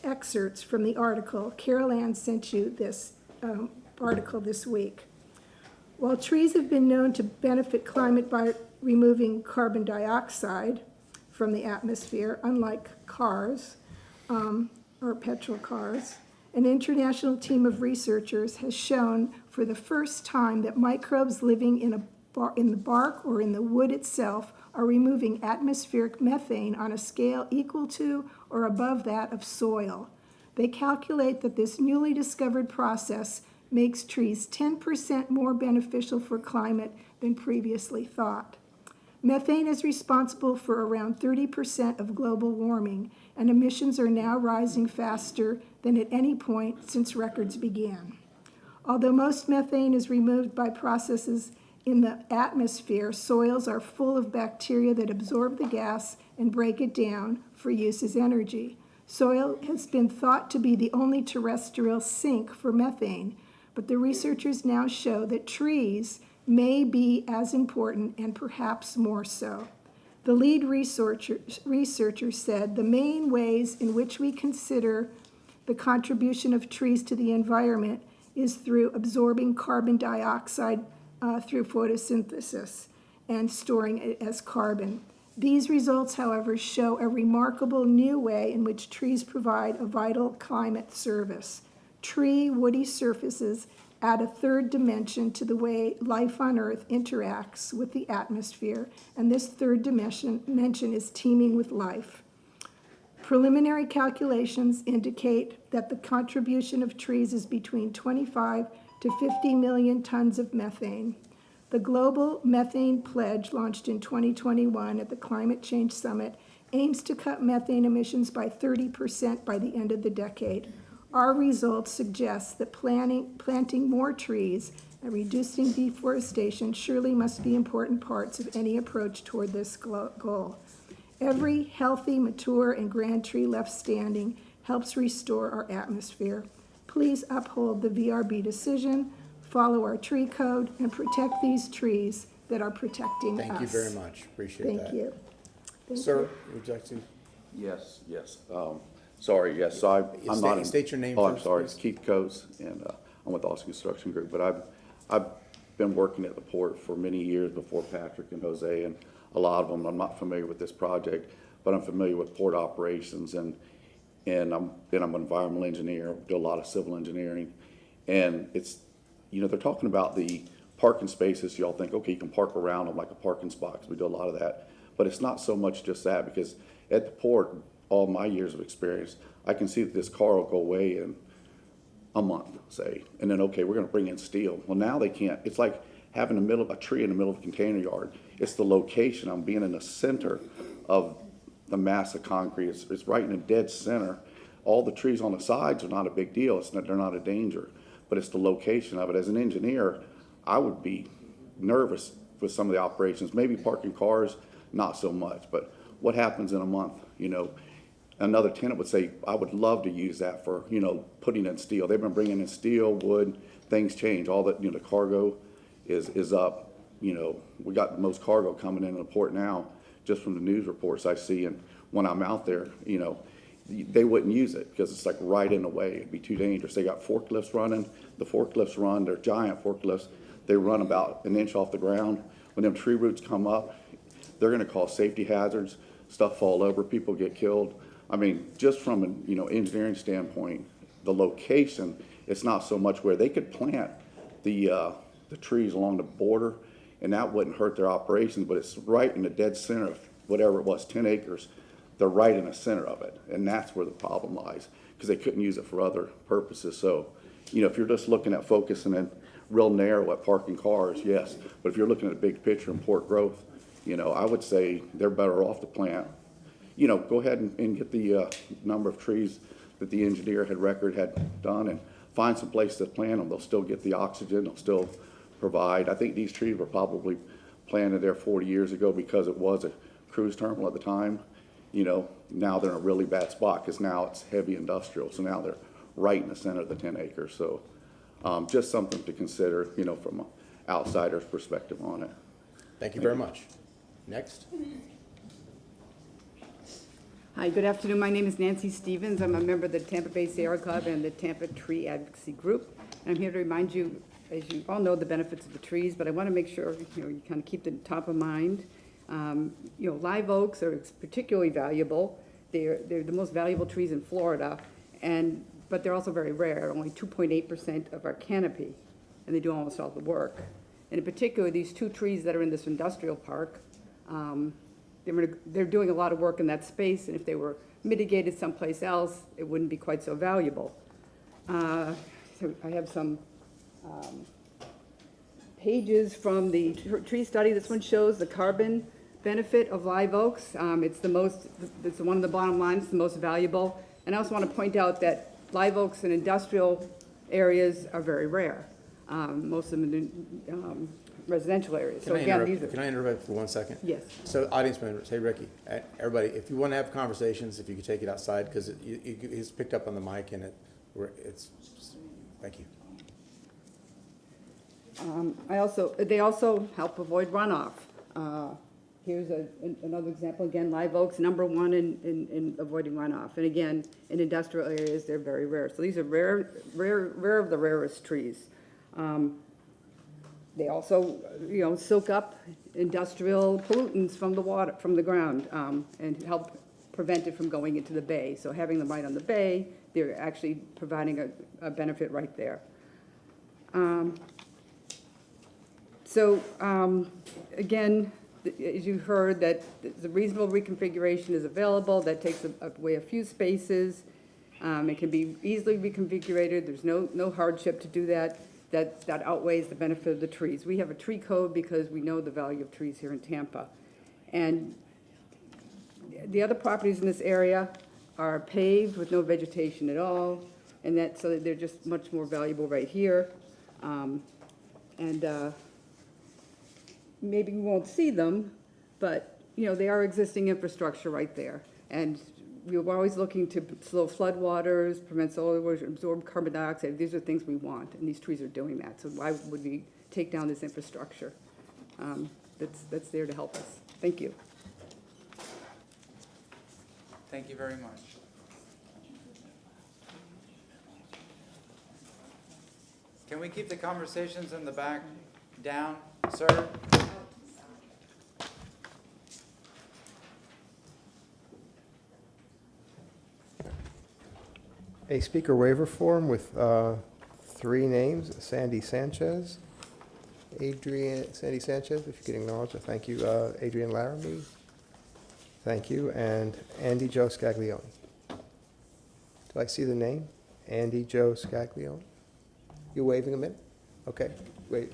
excerpts from the article. Carol Ann sent you this article this week. While trees have been known to benefit climate by removing carbon dioxide from the atmosphere, unlike cars or petrol cars, an international team of researchers has shown for the first time that microbes living in the bark or in the wood itself are removing atmospheric methane on a scale equal to or above that of soil. They calculate that this newly discovered process makes trees 10% more beneficial for climate than previously thought. Methane is responsible for around 30% of global warming, and emissions are now rising faster than at any point since records began. Although most methane is removed by processes in the atmosphere, soils are full of bacteria that absorb the gas and break it down for use as energy. Soil has been thought to be the only terrestrial sink for methane, but the researchers now show that trees may be as important and perhaps more so. The lead researcher said the main ways in which we consider the contribution of trees to the environment is through absorbing carbon dioxide through photosynthesis and storing it as carbon. These results, however, show a remarkable new way in which trees provide a vital climate service. Tree woody surfaces add a third dimension to the way life on Earth interacts with the atmosphere, and this third dimension is teeming with life. Preliminary calculations indicate that the contribution of trees is between 25 to 50 million tons of methane. The Global Methane Pledge, launched in 2021 at the Climate Change Summit, aims to cut methane emissions by 30% by the end of the decade. Our results suggest that planting more trees and reducing deforestation surely must be important parts of any approach toward this goal. Every healthy, mature, and grand tree left standing helps restore our atmosphere. Please uphold the VRB decision, follow our tree code, and protect these trees that are protecting us.
Thank you very much. Appreciate that.
Thank you.
Sir, would you like to?
Yes. Sorry, yes, so I'm not.
State your name
Oh, I'm
first,
sorry,
please.
Keith Coates, and I'm with Austin Construction Group, but I've been working at the port for many years before Patrick and Jose, and a lot of them, I'm not familiar with this project, but I'm familiar with port operations, and I'm an environmental engineer, do a lot of civil engineering, and it's, you know, they're talking about the parking spaces. Y'all think, okay, you can park around them like a parking spot, 'cause we do a lot of that, but it's not so much just that, because at the port, all my years of experience, I can see that this car will go away in a month, say, and then, okay, we're gonna bring in steel. Well, now they can't. It's like having a tree in the middle of a container yard. It's the location. I'm being in the center of the mass of concrete. It's right in the dead center. All the trees on the sides are not a big deal. They're not a danger, but it's the location of it. As an engineer, I would be nervous with some of the operations. Maybe parking cars, not so much, but what happens in a month, you know? Another tenant would say, I would love to use that for, you know, putting in steel. They've been bringing in steel, wood, things change. All that, you know, the cargo is up. You know, we got the most cargo coming in the port now, just from the news reports I see. And when I'm out there, you know, they wouldn't use it because it's like right in the way. It'd be too dangerous. They got forklifts running. The forklifts run, they're giant forklifts. They run about an inch off the ground. When them tree roots come up, they're gonna cause safety hazards, stuff fall over, people get killed. I mean, just from an, you know, engineering standpoint, the location, it's not so much where they could plant the trees along the border and that wouldn't hurt their operations, but it's right in the dead center of whatever it was, 10 acres. They're right in the center of it, and that's where the problem lies, because they couldn't use it for other purposes. So, you know, if you're just looking at focusing in real narrow at parking cars, yes, but if you're looking at a big picture and port growth, you know, I would say they're better off to plant. You know, go ahead and get the number of trees that the engineer had done and find some place to plant them. They'll still get the oxygen, they'll still provide. I think these trees were probably planted there 40 years ago because it was a cruise terminal at the time. You know, now they're in a really bad spot because now it's heavy industrial. So now they're right in the center of the 10 acres. So just something to consider, you know, from an outsider's perspective on it.
Thank you very much. Next.
Hi, good afternoon. My name is Nancy Stevens. I'm a member of the Tampa Bay Sierra Club and the Tampa Tree Advocacy Group. I'm here to remind you, as you all know, the benefits of the trees, but I want to make sure, you know, you kind of keep them top of mind. You know, live oaks are particularly valuable. They're the most valuable trees in Florida, but they're also very rare, only 2.8% of our canopy, and they do almost all the work. And in particular, these two trees that are in this industrial park, they're doing a lot of work in that space, and if they were mitigated someplace else, it wouldn't be quite so valuable. So I have some pages from the tree study. This one shows the carbon benefit of live oaks. It's one of the bottom lines, the most valuable. And I also want to point out that live oaks in industrial areas are very rare. Most of them in residential areas. So again, these are.
Can I interrupt for 1 second?
Yes.
So audience members, hey Ricky, everybody, if you want to have conversations, if you could take it outside, because he's picked up on the mic and thank you.
They also help avoid runoff. Here's another example. Again, live oaks, number one in avoiding runoff. And again, in industrial areas, they're very rare. So these are rare of the rarest trees. They also, you know, soak up industrial pollutants from the water, from the ground, and help prevent it from going into the bay. So having them right on the bay, they're actually providing a benefit right there. Again, as you heard, that the reasonable reconfiguration is available. That takes away a few spaces. It can be easily reconfigured. There's no hardship to do that. That outweighs the benefit of the trees. We have a tree code because we know the value of trees here in Tampa. And the other properties in this area are paved with no vegetation at all, and so they're just much more valuable right here. Maybe we won't see them, but you know, they are existing infrastructure right there. And we're always looking to slow floodwaters, prevent soil erosion, absorb carbon dioxide. These are things we want, and these trees are doing that. So why would we take down this infrastructure that's there to help us? Thank you.
Thank you very much. Can we keep the conversations in the back down, sir?
A speaker waiver form with 3 names: Sandy Sanchez, Sandy Sanchez, if you could acknowledge it, thank you, Adrian Laramie, thank you, and Andy Joe Scaglione. Do I see the name? Andy Joe Scaglione? You waving a minute? Okay, wait.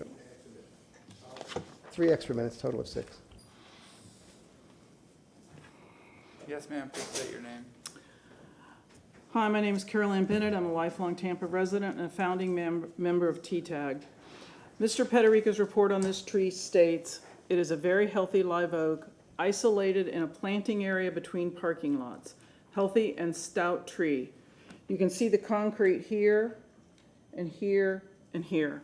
3 extra minutes, total of 6.
Yes, ma'am, please state your name.
Hi, my name is Carol Ann Bennett. I'm a lifelong Tampa resident and a founding member of TTAG. Mr. Pederica's report on this tree states, it is a very healthy live oak, isolated in a planting area between parking lots. Healthy and stout tree. You can see the concrete here and here and here.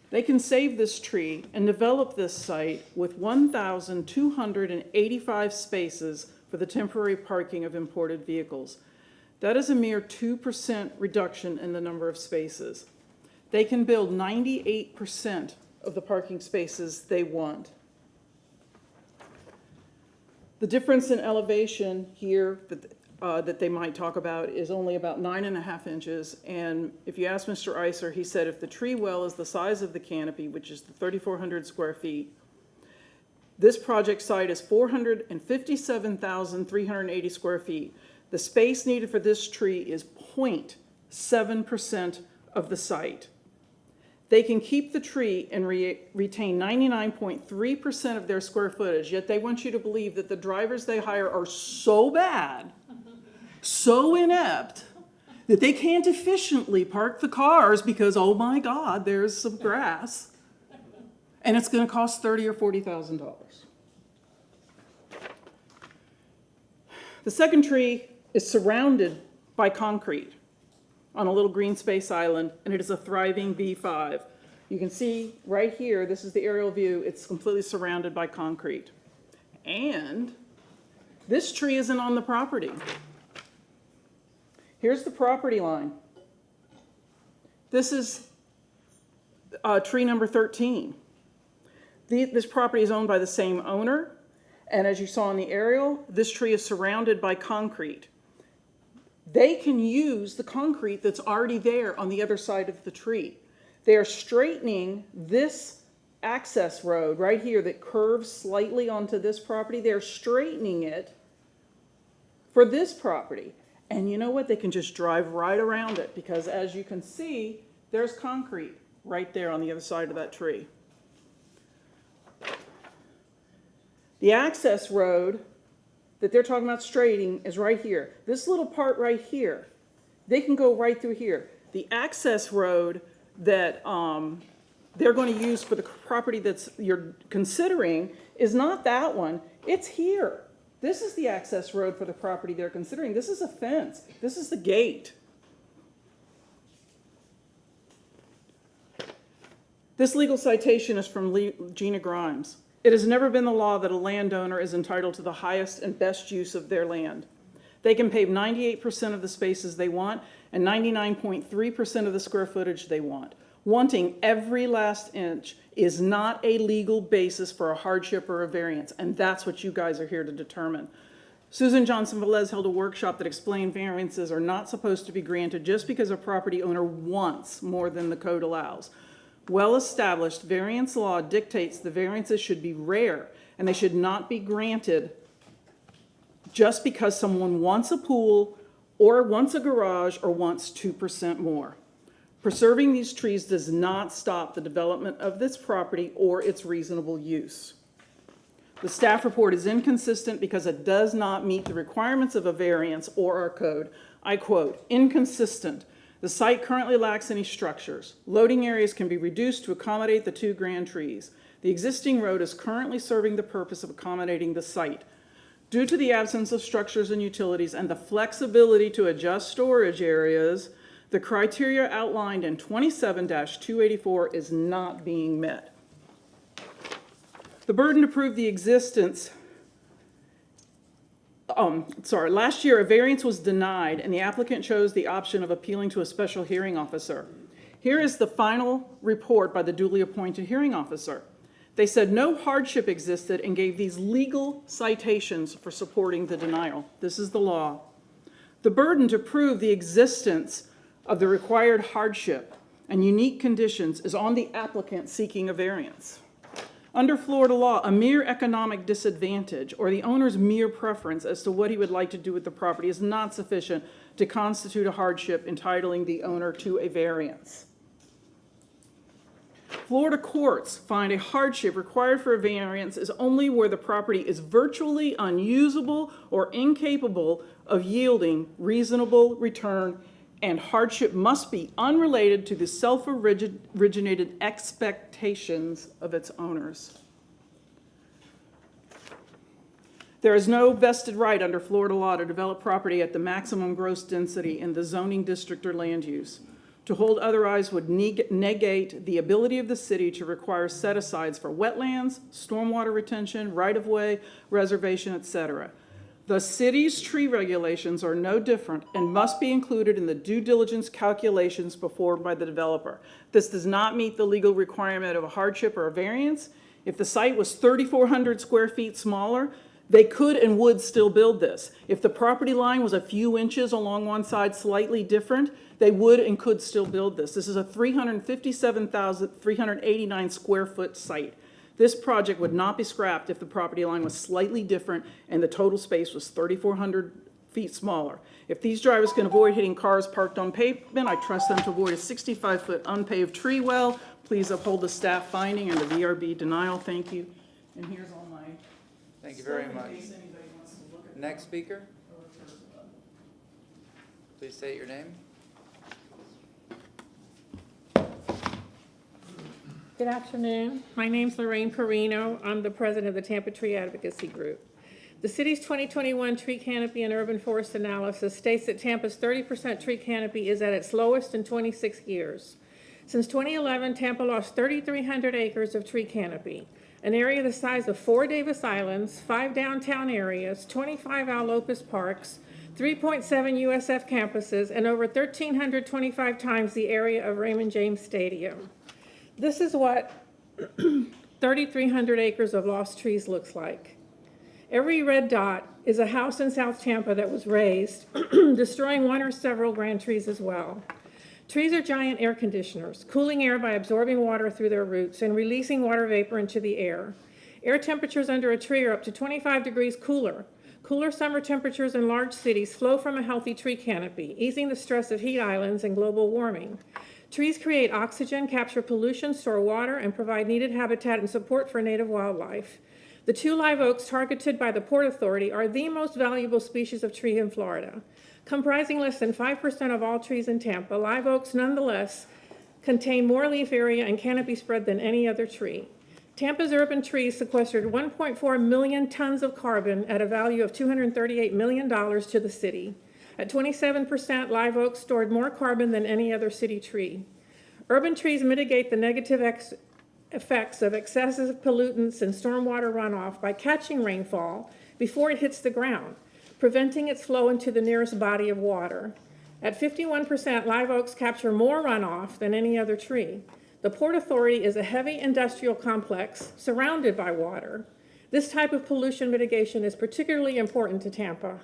They can save this tree and develop this site with 1,285 spaces for the temporary parking of imported vehicles. That is a mere 2% reduction in the number of spaces. They can build 98% of the parking spaces they want. The difference in elevation here that they might talk about is only about 9.5 inches. And if you ask Mr. Iser, he said if the tree well is the size of the canopy, which is the 3,400 square feet, this project site is 457,380 square feet. The space needed for this tree is 0.7% of the site. They can keep the tree and retain 99.3% of their square footage, yet they want you to believe that the drivers they hire are so bad, so inept, that they can't efficiently park the cars because, oh my God, there's some grass. And it's going to cost $30,000 or $40,000. The second tree is surrounded by concrete on a little green space island, and it is a thriving B5. You can see right here, this is the aerial view, it's completely surrounded by concrete. And this tree isn't on the property. Here's the property line. This is tree number 13. This property is owned by the same owner, and as you saw in the aerial, this tree is surrounded by concrete. They can use the concrete that's already there on the other side of the tree. They are straightening this access road right here that curves slightly onto this property. They're straightening it for this property. And you know what? They can just drive right around it because as you can see, there's concrete right there on the other side of that tree. The access road that they're talking about straightening is right here. This little part right here, they can go right through here. The access road that they're going to use for the property you're considering is not that one, it's here. This is the access road for the property they're considering. This is a fence. This is the gate. This legal citation is from Gina Grimes. It has never been the law that a landowner is entitled to the highest and best use of their land. They can pave 98% of the spaces they want and 99.3% of the square footage they want. Wanting every last inch is not a legal basis for a hardship or a variance, and that's what you guys are here to determine. Susan Johnson-Velez held a workshop that explained variances are not supposed to be granted just because a property owner wants more than the code allows. Well-established variance law dictates the variances should be rare and they should not be granted just because someone wants a pool or wants a garage or wants 2% more. Preserving these trees does not stop the development of this property or its reasonable use. The staff report is inconsistent because it does not meet the requirements of a variance or our code. I quote, inconsistent. The site currently lacks any structures. Loading areas can be reduced to accommodate the 2 grand trees. The existing road is currently serving the purpose of accommodating the site. Due to the absence of structures and utilities and the flexibility to adjust storage areas, the criteria outlined in 27-284 is not being met. The burden to prove the existence last year, a variance was denied, and the applicant chose the option of appealing to a special hearing officer. Here is the final report by the duly appointed hearing officer. They said no hardship existed and gave these legal citations for supporting the denial. This is the law. The burden to prove the existence of the required hardship and unique conditions is on the applicant seeking a variance. Under Florida law, a mere economic disadvantage or the owner's mere preference as to what he would like to do with the property is not sufficient to constitute a hardship entitling the owner to a variance. Florida courts find a hardship required for a variance is only where the property is virtually unusable or incapable of yielding reasonable return, and hardship must be unrelated to the self-originated expectations of its owners. There is no vested right under Florida law to develop property at the maximum gross density in the zoning district or land use. To hold otherwise would negate the ability of the city to require set-asides for wetlands, stormwater retention, right-of-way, reservation, etc. The city's tree regulations are no different and must be included in the due diligence calculations performed by the developer. This does not meet the legal requirement of a hardship or a variance. If the site was 3,400 square feet smaller, they could and would still build this. If the property line was a few inches along one side slightly different, they would and could still build this. This is a 357,389 square foot site. This project would not be scrapped if the property line was slightly different and the total space was 3,400 feet smaller. If these drivers can avoid hitting cars parked on pavement, I trust them to avoid a 65-foot unpaved tree well. Please uphold the staff finding and the VRB denial. Thank you. And here's all my
Thank you very
stuff in
much.
case anybody wants to look at it.
Next speaker. Please state your name.
Good afternoon. My name's Lorraine Perino. I'm the president of the Tampa Tree Advocacy Group. The city's 2021 tree canopy and urban forest analysis states that Tampa's 30% tree canopy is at its lowest in 26 years. Since 2011, Tampa lost 3,300 acres of tree canopy, an area the size of 4 Davis Islands, 5 downtown areas, 25 Alopus parks, 3.7 USF campuses, and over 1,325 times the area of Raymond James Stadium. This is what 3,300 acres of lost trees looks like. Every red dot is a house in South Tampa that was razed, destroying one or several grand trees as well. Trees are giant air conditioners, cooling air by absorbing water through their roots and releasing water vapor into the air. Air temperatures under a tree are up to 25 degrees cooler. Cooler summer temperatures in large cities flow from a healthy tree canopy, easing the stress of heat islands and global warming. Trees create oxygen, capture pollution, store water, and provide needed habitat and support for native wildlife. The 2 live oaks targeted by the Port Authority are the most valuable species of tree in Florida. Comprising less than 5% of all trees in Tampa, live oaks nonetheless contain more leaf area and canopy spread than any other tree. Tampa's urban trees sequestered 1.4 million tons of carbon at a value of $238 million to the city. At 27%, live oaks stored more carbon than any other city tree. Urban trees mitigate the negative effects of excessive pollutants and stormwater runoff by catching rainfall before it hits the ground, preventing its flow into the nearest body of water. At 51%, live oaks capture more runoff than any other tree. The Port Authority is a heavy industrial complex surrounded by water. This type of pollution mitigation is particularly important to Tampa.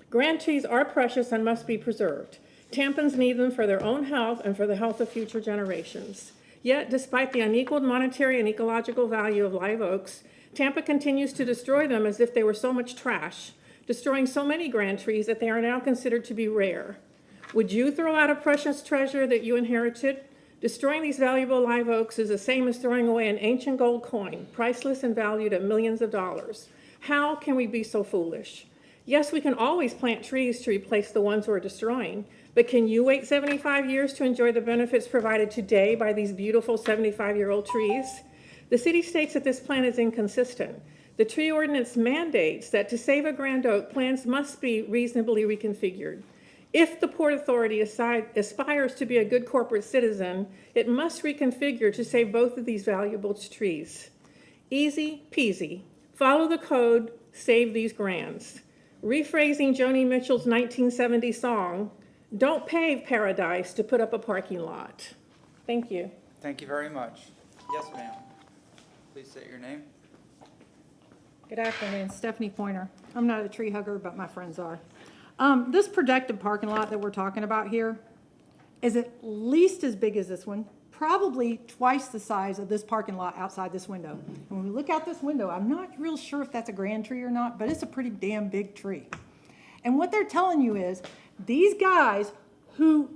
Grand trees are precious and must be preserved. Tampans need them for their own health and for the health of future generations. Yet, despite the unequaled monetary and ecological value of live oaks, Tampa continues to destroy them as if they were so much trash, destroying so many grand trees that they are now considered to be rare. Would you throw out a precious treasure that you inherited? Destroying these valuable live oaks is the same as throwing away an ancient gold coin, priceless and valued at millions of dollars. How can we be so foolish? Yes, we can always plant trees to replace the ones we're destroying, but can you wait 75 years to enjoy the benefits provided today by these beautiful 75-year-old trees? The city states that this plan is inconsistent. The tree ordinance mandates that to save a grand oak, plans must be reasonably reconfigured. If the Port Authority aspires to be a good corporate citizen, it must reconfigure to save both of these valuable trees. Easy peasy. Follow the code, save these grands. rephrasing Joni Mitchell's 1970 song, don't pave paradise to put up a parking lot. Thank you.
Thank you very much. Yes, ma'am. Please state your name.
Good afternoon, Stephanie Pointer. I'm not a tree hugger, but my friends are. This projected parking lot that we're talking about here is at least as big as this one, probably twice the size of this parking lot outside this window. And when we look out this window, I'm not real sure if that's a grand tree or not, but it's a pretty damn big tree. And what they're telling you is these guys who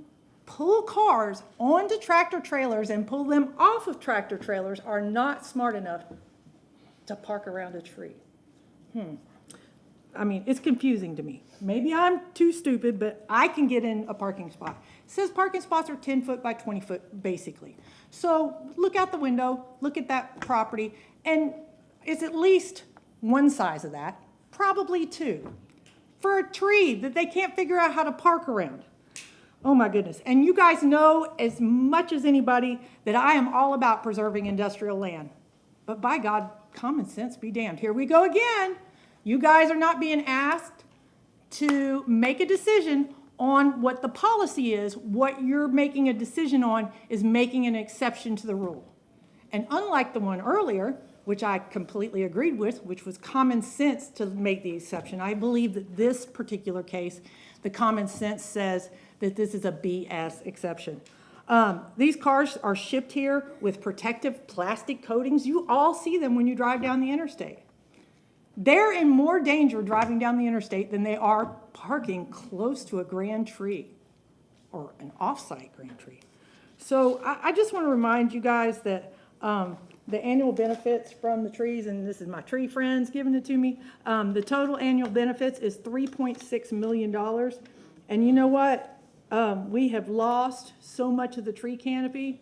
pull cars onto tractor trailers and pull them off of tractor trailers are not smart enough to park around a tree. I mean, it's confusing to me. Maybe I'm too stupid, but I can get in a parking spot. It says parking spots are 10 foot by 20 foot, basically. So look out the window, look at that property, and it's at least one size of that, probably two, for a tree that they can't figure out how to park around. Oh my goodness. And you guys know as much as anybody that I am all about preserving industrial land. But by God, common sense be damned. Here we go again. You guys are not being asked to make a decision on what the policy is. What you're making a decision on is making an exception to the rule. And unlike the one earlier, which I completely agreed with, which was common sense to make the exception, I believe that this particular case, the common sense says that this is a BS exception. These cars are shipped here with protective plastic coatings. You all see them when you drive down the interstate. They're in more danger driving down the interstate than they are parking close to a grand tree or an off-site grand tree. So I just want to remind you guys that the annual benefits from the trees, and this is my tree friends giving it to me, the total annual benefits is $3.6 million. And you know what? We have lost so much of the tree canopy,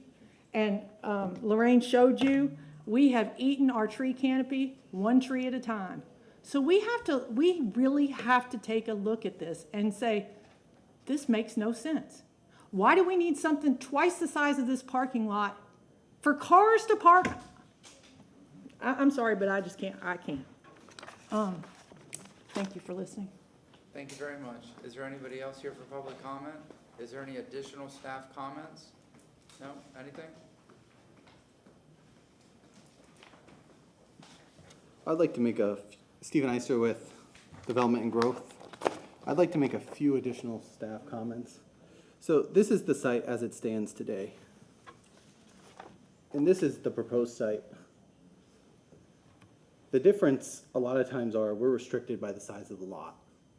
and Lorraine showed you, we have eaten our tree canopy one tree at a time. So we really have to take a look at this and say, this makes no sense. Why do we need something twice the size of this parking lot for cars to park? I'm sorry, but I just can't, I can't. Thank you for listening.
Thank you very much. Is there anybody else here for public comment? Is there any additional staff comments? No? Anything?
I'd like to make Stephen Eister with Development and Growth. I'd like to make a few additional staff comments. So this is the site as it stands today. And this is the proposed site. The difference a lot of times are we're restricted by the size of the lot,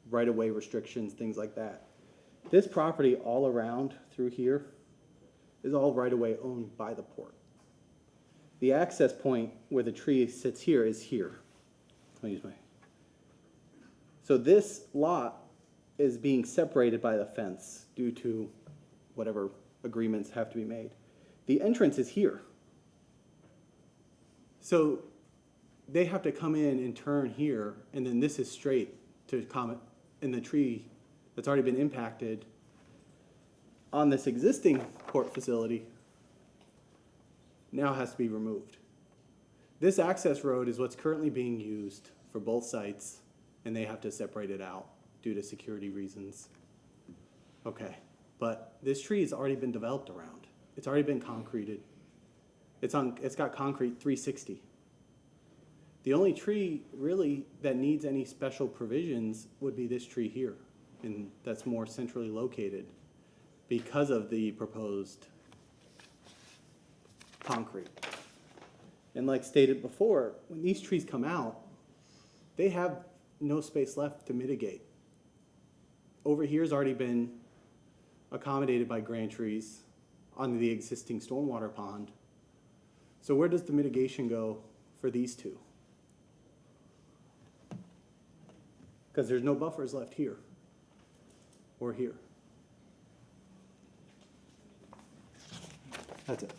right-of-way restrictions, things like that. This property all around through here is all right-of-way owned by the port. The access point where the tree sits here is here. Let me use my. So this lot is being separated by the fence due to whatever agreements have to be made. The entrance is here. So they have to come in and turn here, and then this is straight to come in the tree that's already been impacted on this existing port facility now has to be removed. This access road is what's currently being used for both sites, and they have to separate it out due to security reasons. Okay, but this tree has already been developed around. It's already been concreted. It's got concrete 360. The only tree really that needs any special provisions would be this tree here, and that's more centrally located because of the proposed concrete. And like stated before, when these trees come out, they have no space left to mitigate. Over here has already been accommodated by grand trees on the existing stormwater pond. So where does the mitigation go for these two? Because there's no buffers left here or here. That's it.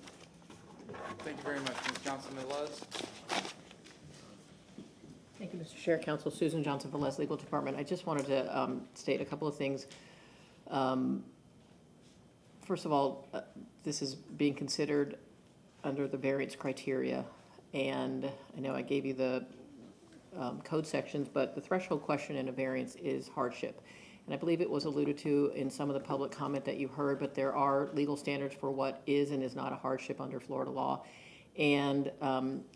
Thank you very much, Ms. Johnson-Velez.
Thank you, Mr. Chair. Counsel Susan Johnson-Velez, Legal Department. I just wanted to state a couple of things. First of all, this is being considered under the variance criteria, and I know I gave you the code sections, but the threshold question in a variance is hardship. And I believe it was alluded to in some of the public comment that you heard, but there are legal standards for what is and is not a hardship under Florida law. And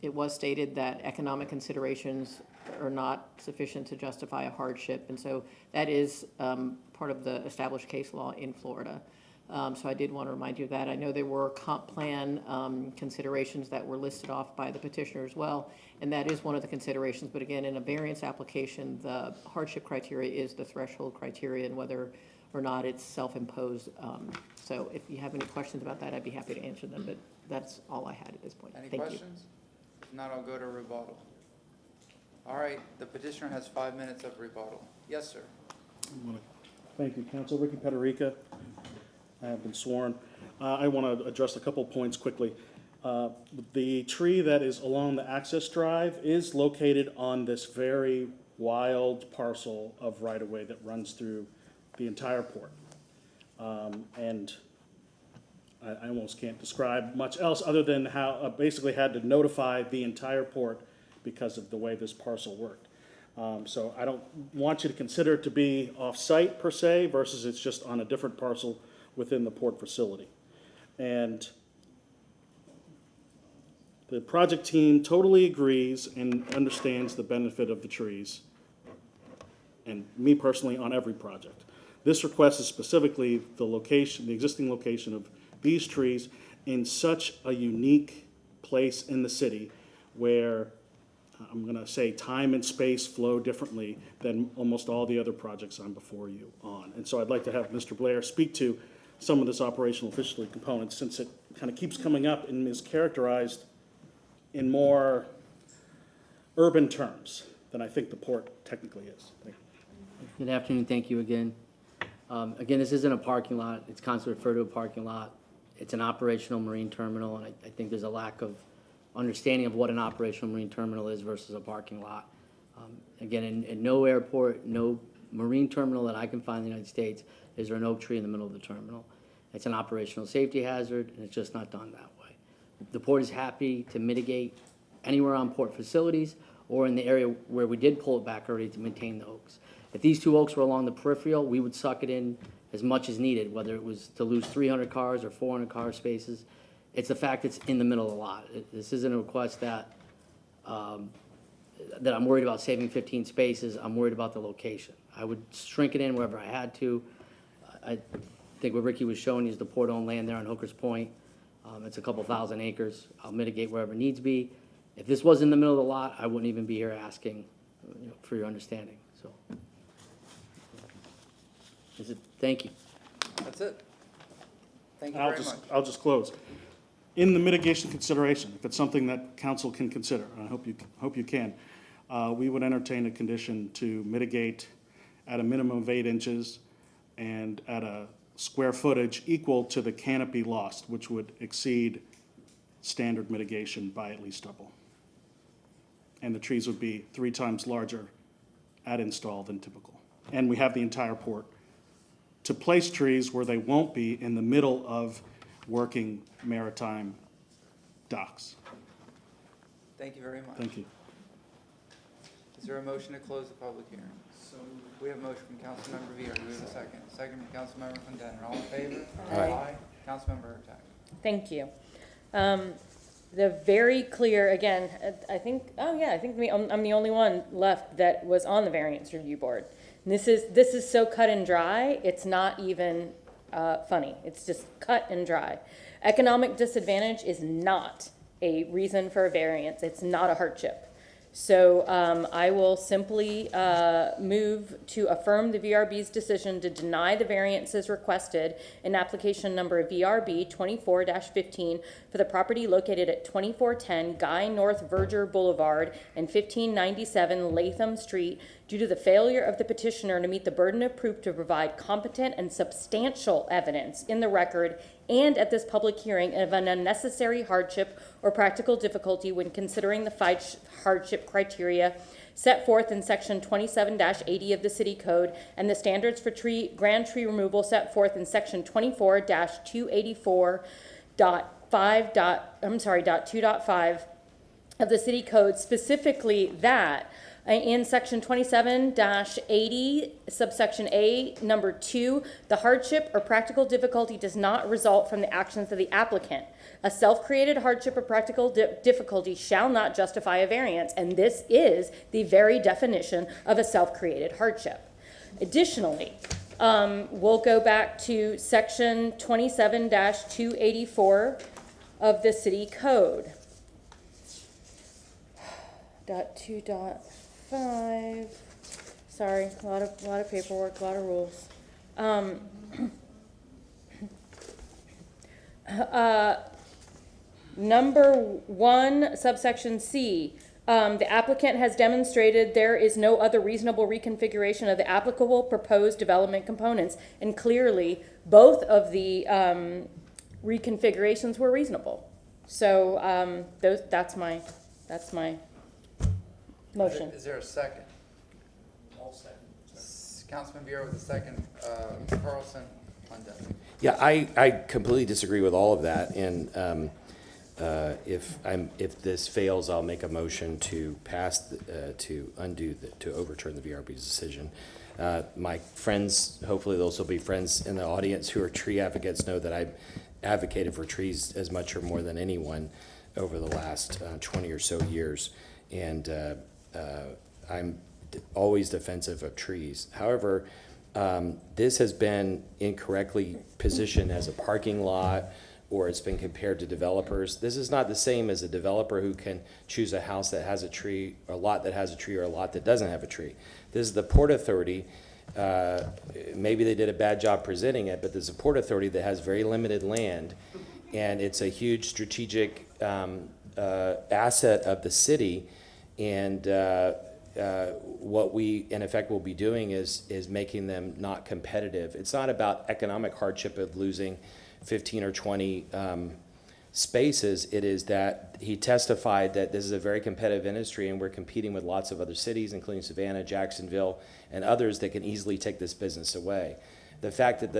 it was stated that economic considerations are not sufficient to justify a hardship. And so that is part of the established case law in Florida. So I did want to remind you of that. I know there were comp plan considerations that were listed off by the petitioner as well, and that is one of the considerations. But again, in a variance application, the hardship criteria is the threshold criteria and whether or not it's self-imposed. So if you have any questions about that, I'd be happy to answer them, but that's all I had at this point.
Any
Thank you.
questions? If not, I'll go to rebuttal. All right, the petitioner has 5 minutes of rebuttal. Yes, sir.
Thank you, Counsel. Ricky Pederica. I have been sworn. I want to address a couple points quickly. The tree that is along the access drive is located on this very wild parcel of right-of-way that runs through the entire port. And I almost can't describe much else other than how I basically had to notify the entire port because of the way this parcel worked. So I don't want you to consider it to be off-site per se versus it's just on a different parcel within the port facility. And the project team totally agrees and understands the benefit of the trees, and me personally on every project. This request is specifically the location, the existing location of these trees in such a unique place in the city where I'm going to say time and space flow differently than almost all the other projects I'm before you on. And so I'd like to have Mr. Blair speak to some of this operational efficiency component since it kind of keeps coming up and is characterized in more urban terms than I think the port technically is. Thank you.
Good afternoon, thank you again. Again, this isn't a parking lot, it's constantly referred to a parking lot. It's an operational marine terminal, and I think there's a lack of understanding of what an operational marine terminal is versus a parking lot. Again, in no airport, no marine terminal that I can find in the United States is there an oak tree in the middle of the terminal. It's an operational safety hazard, and it's just not done that way. The port is happy to mitigate anywhere on port facilities or in the area where we did pull it back already to maintain the oaks. If these two oaks were along the peripheral, we would suck it in as much as needed, whether it was to lose 300 cars or 400 car spaces. It's the fact it's in the middle of the lot. This isn't a request that that I'm worried about saving 15 spaces. I'm worried about the location. I would shrink it in wherever I had to. I think what Ricky was showing you is the port-owned land there on Hooker's Point. It's a couple thousand acres. I'll mitigate wherever it needs be. If this was in the middle of the lot, I wouldn't even be here asking for your understanding. So, thank you.
That's it. Thank you very much.
I'll just close. In the mitigation consideration, if it's something that council can consider, and I hope you can, we would entertain a condition to mitigate at a minimum of 8 inches and at a square footage equal to the canopy lost, which would exceed standard mitigation by at least double. And the trees would be 3 times larger at install than typical. And we have the entire port to place trees where they won't be in the middle of working maritime docks.
Thank you very much.
Thank you.
Is there a motion to close the public hearing? We have a motion from Councilmember Verger. Do we have a second? Second from Councilmember Clendenin. All in favor?
Aye.
Councilmember Hurtak.
Thank you. The very clear, again, I think I'm the only one left that was on the variance review board. And this is so cut and dry, it's not even funny. It's just cut and dry. Economic disadvantage is not a reason for a variance. It's not a hardship. So I will simply move to affirm the VRB's decision to deny the variances requested in application number VRB 24-15 for the property located at 2410 Guy North Verger Boulevard and 1597 Latham Street due to the failure of the petitioner to meet the burden of proof to provide competent and substantial evidence in the record and at this public hearing of an unnecessary hardship or practical difficulty when considering the 5 hardship criteria set forth in section 27-80 of the city code and the standards for grand tree removal set forth in section 24-284.2.5 of the city code, specifically that In section 27-80, subsection A, number 2, the hardship or practical difficulty does not result from the actions of the applicant. A self-created hardship or practical difficulty shall not justify a variance, and this is the very definition of a self-created hardship. Additionally, we'll go back to section 27-284 of the city code. .2.5. Sorry, a lot of paperwork, a lot of rules. Number 1, subsection C. The applicant has demonstrated there is no other reasonable reconfiguration of the applicable proposed development components, and clearly both of the reconfigurations were reasonable. So that's my motion.
Is there a second? All second. Councilman Bureau with a second. Carlson, London.
Yeah, I completely disagree with all of that, and if this fails, I'll make a motion to pass, to overturn the VRB's decision. My friends, hopefully those will be friends in the audience who are tree advocates, know that I've advocated for trees as much or more than anyone over the last 20 or so years, and I'm always defensive of trees. However, this has been incorrectly positioned as a parking lot, or it's been compared to developers. This is not the same as a developer who can choose a house that has a tree, or a lot that has a tree, or a lot that doesn't have a tree. This is the Port Authority. Maybe they did a bad job presenting it, but there's a Port Authority that has very limited land, and it's a huge strategic asset of the city. And what we, in effect, will be doing is making them not competitive. It's not about economic hardship of losing 15 or 20 spaces. It is that he testified that this is a very competitive industry, and we're competing with lots of other cities, including Savannah, Jacksonville, and others that can easily take this business away. The fact that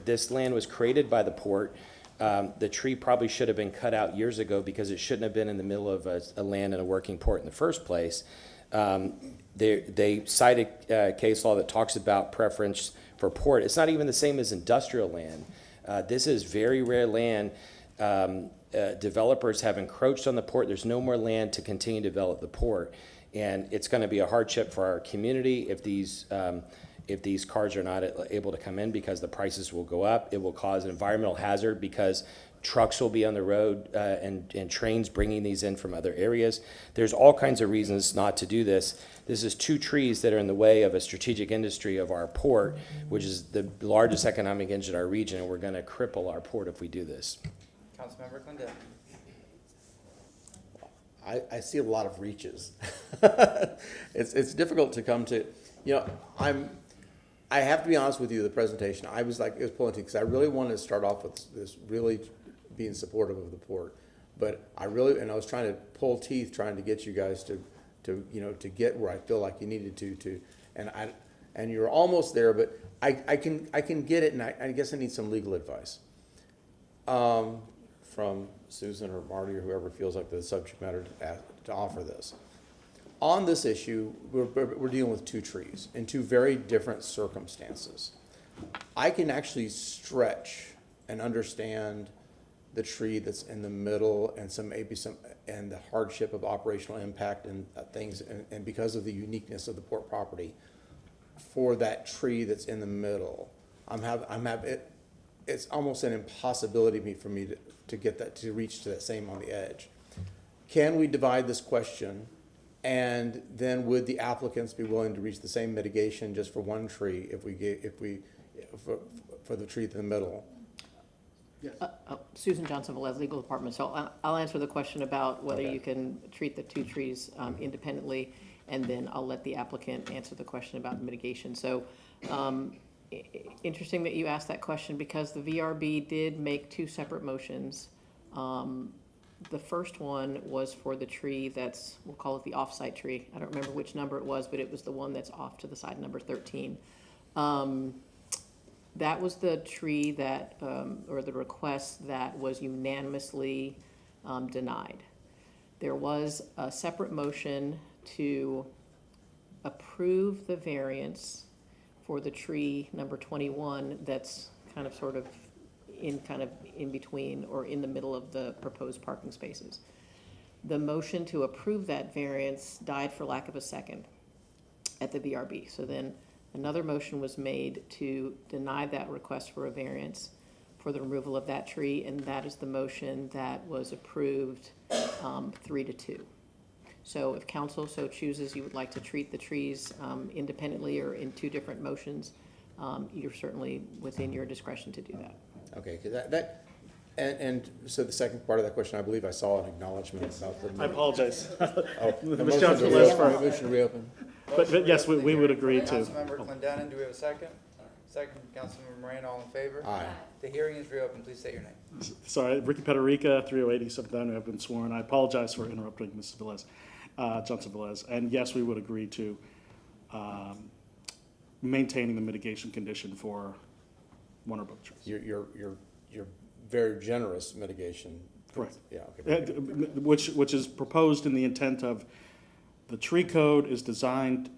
this land was created by the port, the tree probably should have been cut out years ago because it shouldn't have been in the middle of a land and a working port in the first place. They cite a case law that talks about preference for port. It's not even the same as industrial land. This is very rare land. Developers have encroached on the port. There's no more land to continue to develop the port. And it's going to be a hardship for our community if these cars are not able to come in, because the prices will go up. It will cause an environmental hazard because trucks will be on the road and trains bringing these in from other areas. There's all kinds of reasons not to do this. This is 2 trees that are in the way of a strategic industry of our port, which is the largest economic engine in our region, and we're going to cripple our port if we do this.
Councilmember Clinton.
I see a lot of reaches. It's difficult to come to, I have to be honest with you, the presentation, I was like, it was pulling teeth, because I really wanted to start off with this really being supportive of the port. But I was trying to pull teeth, trying to get you guys to get where I feel like you needed to, and you're almost there, but I can get it, and I guess I need some legal advice from Susan or Marty or whoever feels like the subject matter to offer this. On this issue, we're dealing with 2 trees in 2 very different circumstances. I can actually stretch and understand the tree that's in the middle and and the hardship of operational impact and things, and because of the uniqueness of the port property, for that tree that's in the middle, it's almost an impossibility for me to get that, to reach to that same on the edge. Can we divide this question? And then would the applicants be willing to reach the same mitigation just for one tree for the tree in the middle?
Yes. Susan Johnson, Velez Legal Department. So I'll answer the question about whether you can treat the 2 trees independently, and then I'll let the applicant answer the question about mitigation. So interesting that you asked that question, because the VRB did make 2 separate motions. The first one was for the tree that's, we'll call it the off-site tree. I don't remember which number it was, but it was the one that's off to the side, number 13. That was the tree that, or the request that was unanimously denied. There was a separate motion to approve the variance for the tree number 21 that's kind of sort of in between or in the middle of the proposed parking spaces. The motion to approve that variance died for lack of a second at the VRB. So then another motion was made to deny that request for a variance for the removal of that tree, and that is the motion that was approved 3-2. So if council so chooses you would like to treat the trees independently or in two different motions, you're certainly within your discretion to do that.
Okay, 'cause and so the second part of that question, I believe I saw an acknowledgement about the.
I apologize.
Oh,
Ms. Johnson,
motion to reopen.
But yes, we would agree to.
Councilmember Clendenin, do we have a second? Second, Councilmember Moran, all in favor?
Aye.
The hearing is reopened. Please state your name.
Sorry, Ricky Pederica, 308 East 7th Avenue, have been sworn. I apologize for interrupting Mrs. Velez, Johnson Velez. And yes, we would agree to maintaining the mitigation condition for one or both trees.
You're very generous mitigation.
Correct.
Yeah, okay.
Which is proposed in the intent of the tree code is designed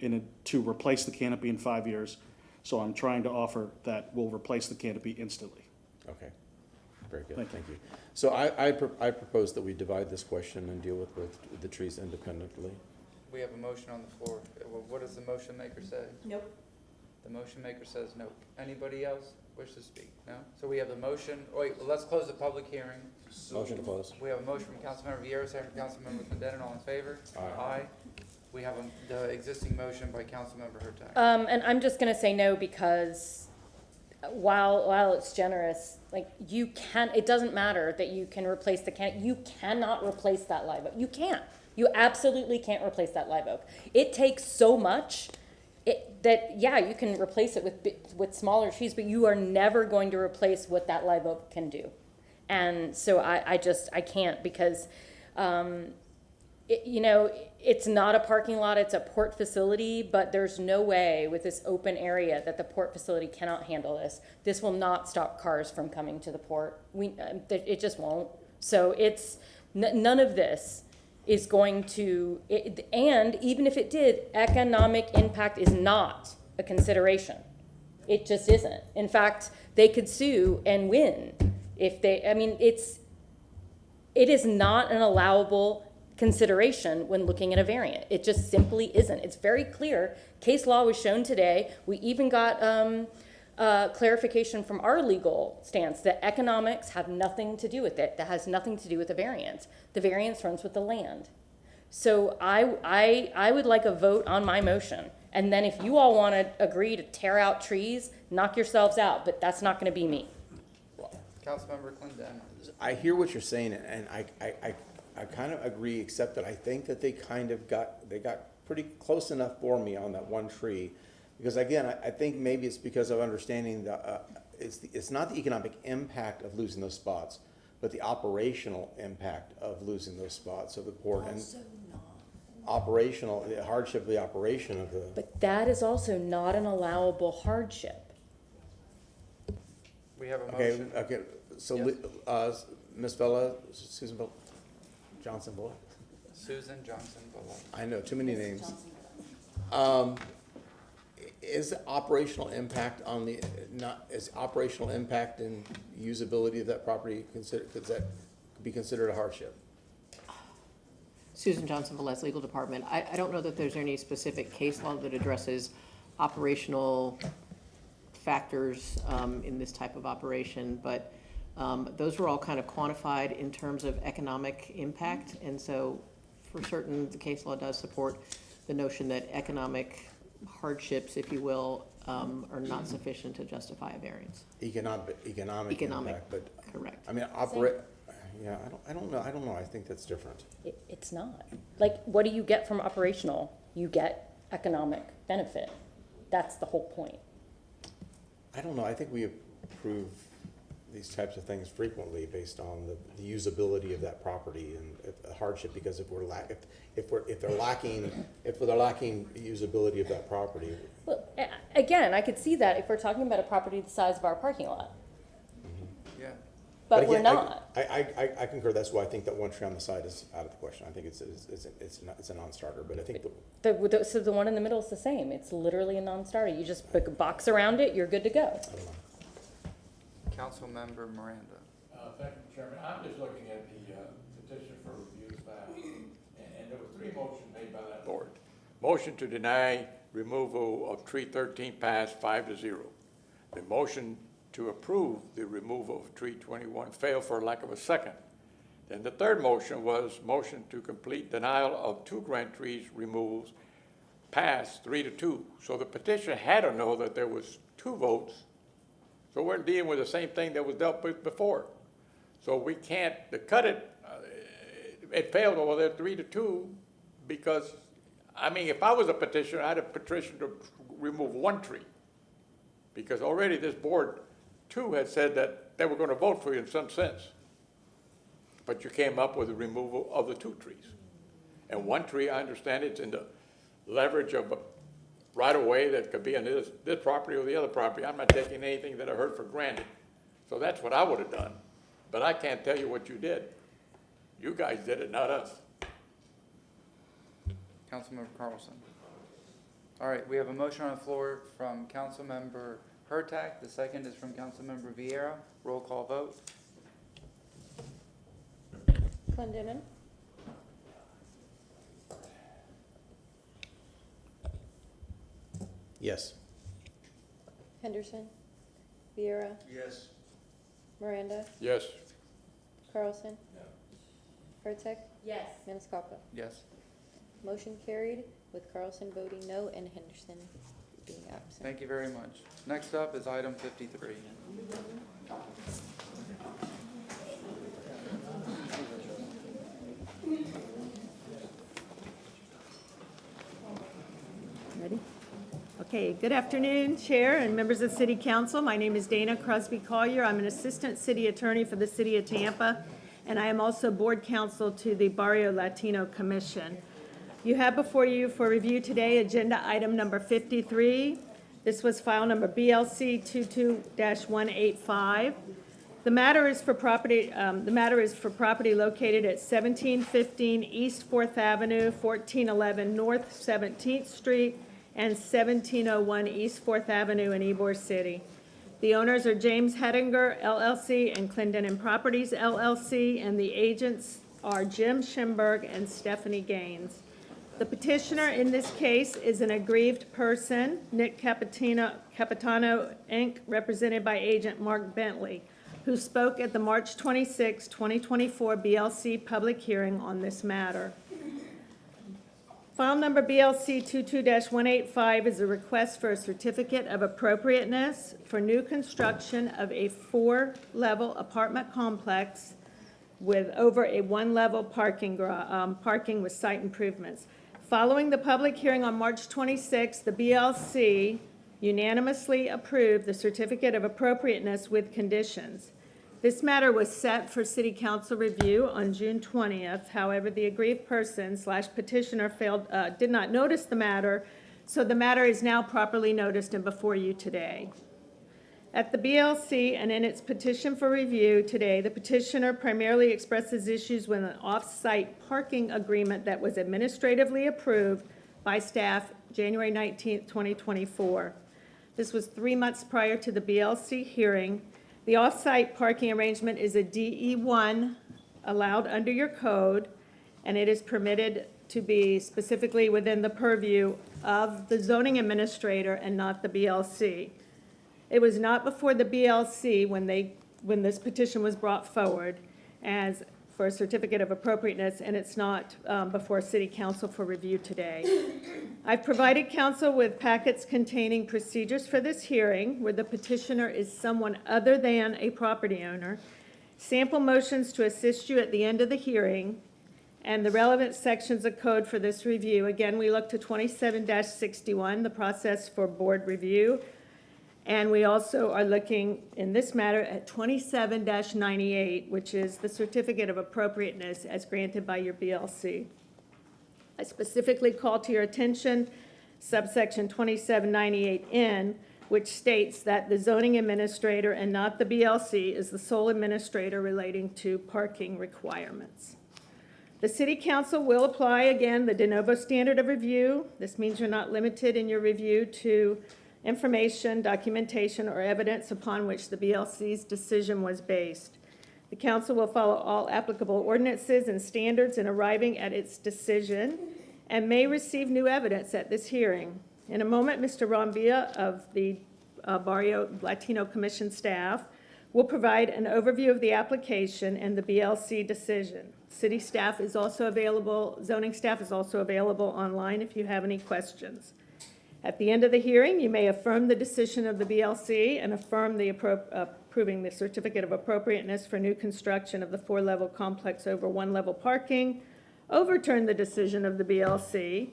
to replace the canopy in 5 years. So I'm trying to offer that we'll replace the canopy instantly.
Okay, very good, thank you. So I propose that we divide this question and deal with the trees independently.
We have a motion on the floor. What does the motion maker say?
Nope.
The motion maker says nope. Anybody else wish to speak? No? So we have the motion, let's close the public hearing.
Motion to close.
We have a motion from Councilmember Vieira, second from Councilmember Clendenin, all in favor?
Aye.
We have the existing motion by Councilmember Hurtak.
And I'm just gonna say no because while it's generous, like it doesn't matter that you can replace you cannot replace that live oak. You can't. You absolutely can't replace that live oak. It takes so much you can replace it with smaller trees, but you are never going to replace what that live oak can do. And so I can't because, it's not a parking lot, it's a port facility, but there's no way with this open area that the port facility cannot handle this. This will not stop cars from coming to the port. It just won't. So it's, none of this is going to, and even if it did, economic impact is not a consideration. It just isn't. In fact, they could sue and win if it is not an allowable consideration when looking at a variant. It just simply isn't. It's very clear. Case law was shown today. We even got clarification from our legal stance that economics have nothing to do with it. That has nothing to do with the variance. The variance runs with the land. So I would like a vote on my motion. And then if you all want to agree to tear out trees, knock yourselves out. But that's not going to be me.
Councilmember Clendenin.
I hear what you're saying, and I kind of agree, except that I think that they got pretty close enough for me on that one tree, because again, I think maybe it's because of understanding it's not the economic impact of losing those spots, but the operational impact of losing those spots of the port and the hardship of the operation of the.
But that is also not an allowable hardship.
We have a motion.
Okay. So,
Yes.
Ms. Vela, Susan Johnson Vela.
Susan Johnson Vela.
I know too many names. Is the operational impact is operational impact and usability of that property could that be considered a hardship?
Susan Johnson Velez, Legal Department. I don't know that there's any specific case law that addresses operational factors in this type of operation, but those were all kind of quantified in terms of economic impact, and so for certain, the case law does support the notion that economic hardships, if you will, are not sufficient to justify a variance.
Economic impact, but
correct.
I mean, yeah, I don't know. I think that's different.
It's not. Like, what do you get from operational? You get economic benefit. That's the whole point.
I don't know. I think we approve these types of things frequently based on the usability of that property and the hardship, because if they're lacking usability of that property.
Well, again, I could see that if we're talking about a property the size of our parking lot.
Yeah.
But we're
again,
not.
I concur, that's why I think that one tree on the side is out of the question. I think it's a non-starter, but I think
So the one in the middle is the same. It's literally a non-starter. You just put a box around it, you're good to go.
Councilmember Miranda.
Thank you, Chairman. I'm just looking at the petition for review file, and there were 3 motions made by that board. Motion to deny removal of tree 13 passed 5-0. The motion to approve the removal of tree 21 failed for lack of a second. Then the third motion was motion to complete denial of 2 grant trees removals passed 3-2. So the petitioner had to know that there was 2 votes. So we're dealing with the same thing that was dealt with before. So we can't, to cut it, it failed over there 3-2 because, I mean, if I was a petitioner, I'd have petitioned to remove 1 tree. Because already this board, 2 had said that they were going to vote for you in some sense. But you came up with the removal of the 2 trees. And 1 tree, I understand it's in the leverage of a right-of-way that could be on this property or the other property. I'm not taking anything that I heard for granted. So that's what I would have done. But I can't tell you what you did. You guys did it, not us.
Councilmember Carlson. All right, we have a motion on the floor from Councilmember Hurtak. The second is from Councilmember Vieira. Roll call vote.
Clendenin?
yes.
Henderson, Vieira,
Yes.
Miranda,
Yes.
Carlson. Hurtak,
Yes.
Maniscalco.
Yes.
Motion carried with Carlson voting no and Henderson being absent.
Thank you very much. Next up is item 53.
Ready? Okay, good afternoon, Chair and members of City Council. My name is Dana Crosby Collier. I'm an Assistant City Attorney for the City of Tampa, and I am also Board Counsel to the Barrio Latino Commission. You have before you for review today Agenda Item Number 53. This was file number BLC 22-185. The matter is for property located at 1715 East 4th Avenue, 1411 North 17th Street, and 1701 East 4th Avenue in Ybor City. The owners are James Hettinger, LLC, and Clendenin Properties, LLC, and the agents are Jim Schimberg and Stephanie Gaines. The petitioner in this case is an aggrieved person, Nick Capitano, Inc., represented by agent Mark Bentley, who spoke at the March 26, 2024 BLC public hearing on this matter. File number BLC 22-185 is a request for a certificate of appropriateness for new construction of a 4-level apartment complex with over a 1-level parking with site improvements. Following the public hearing on March 26, the BLC unanimously approved the certificate of appropriateness with conditions. This matter was set for City Council review on June 20th. However, the aggrieved person / petitioner did not notice the matter, so the matter is now properly noticed and before you today. At the BLC and in its petition for review today, the petitioner primarily expresses issues with an off-site parking agreement that was administratively approved by staff January 19th, 2024. This was 3 months prior to the BLC hearing. The off-site parking arrangement is a DE1 allowed under your code, and it is permitted to be specifically within the purview of the zoning administrator and not the BLC. It was not before the BLC when this petition was brought forward as for a certificate of appropriateness, and it's not before City Council for review today. I've provided council with packets containing procedures for this hearing where the petitioner is someone other than a property owner, sample motions to assist you at the end of the hearing, and the relevant sections of code for this review. Again, we look to 27-61, the process for board review. And we also are looking, in this matter, at 27-98, which is the certificate of appropriateness as granted by your BLC. I specifically call to your attention subsection 2798N,
which states that the zoning administrator and not the BLC is the sole administrator relating to parking requirements. The City Council will apply, again, the de novo standard of review. This means you're not limited in your review to information, documentation, or evidence upon which the BLC's decision was based. The council will follow all applicable ordinances and standards in arriving at its decision and may receive new evidence at this hearing. In a moment, Mr. Ron Villa of the Barrio Latino Commission staff will provide an overview of the application and the BLC decision. City staff is also available, zoning staff is also available online if you have any questions. At the end of the hearing, you may affirm the decision of the BLC and affirm the approving the certificate of appropriateness for new construction of the 4-level complex over 1-level parking, overturn the decision of the BLC,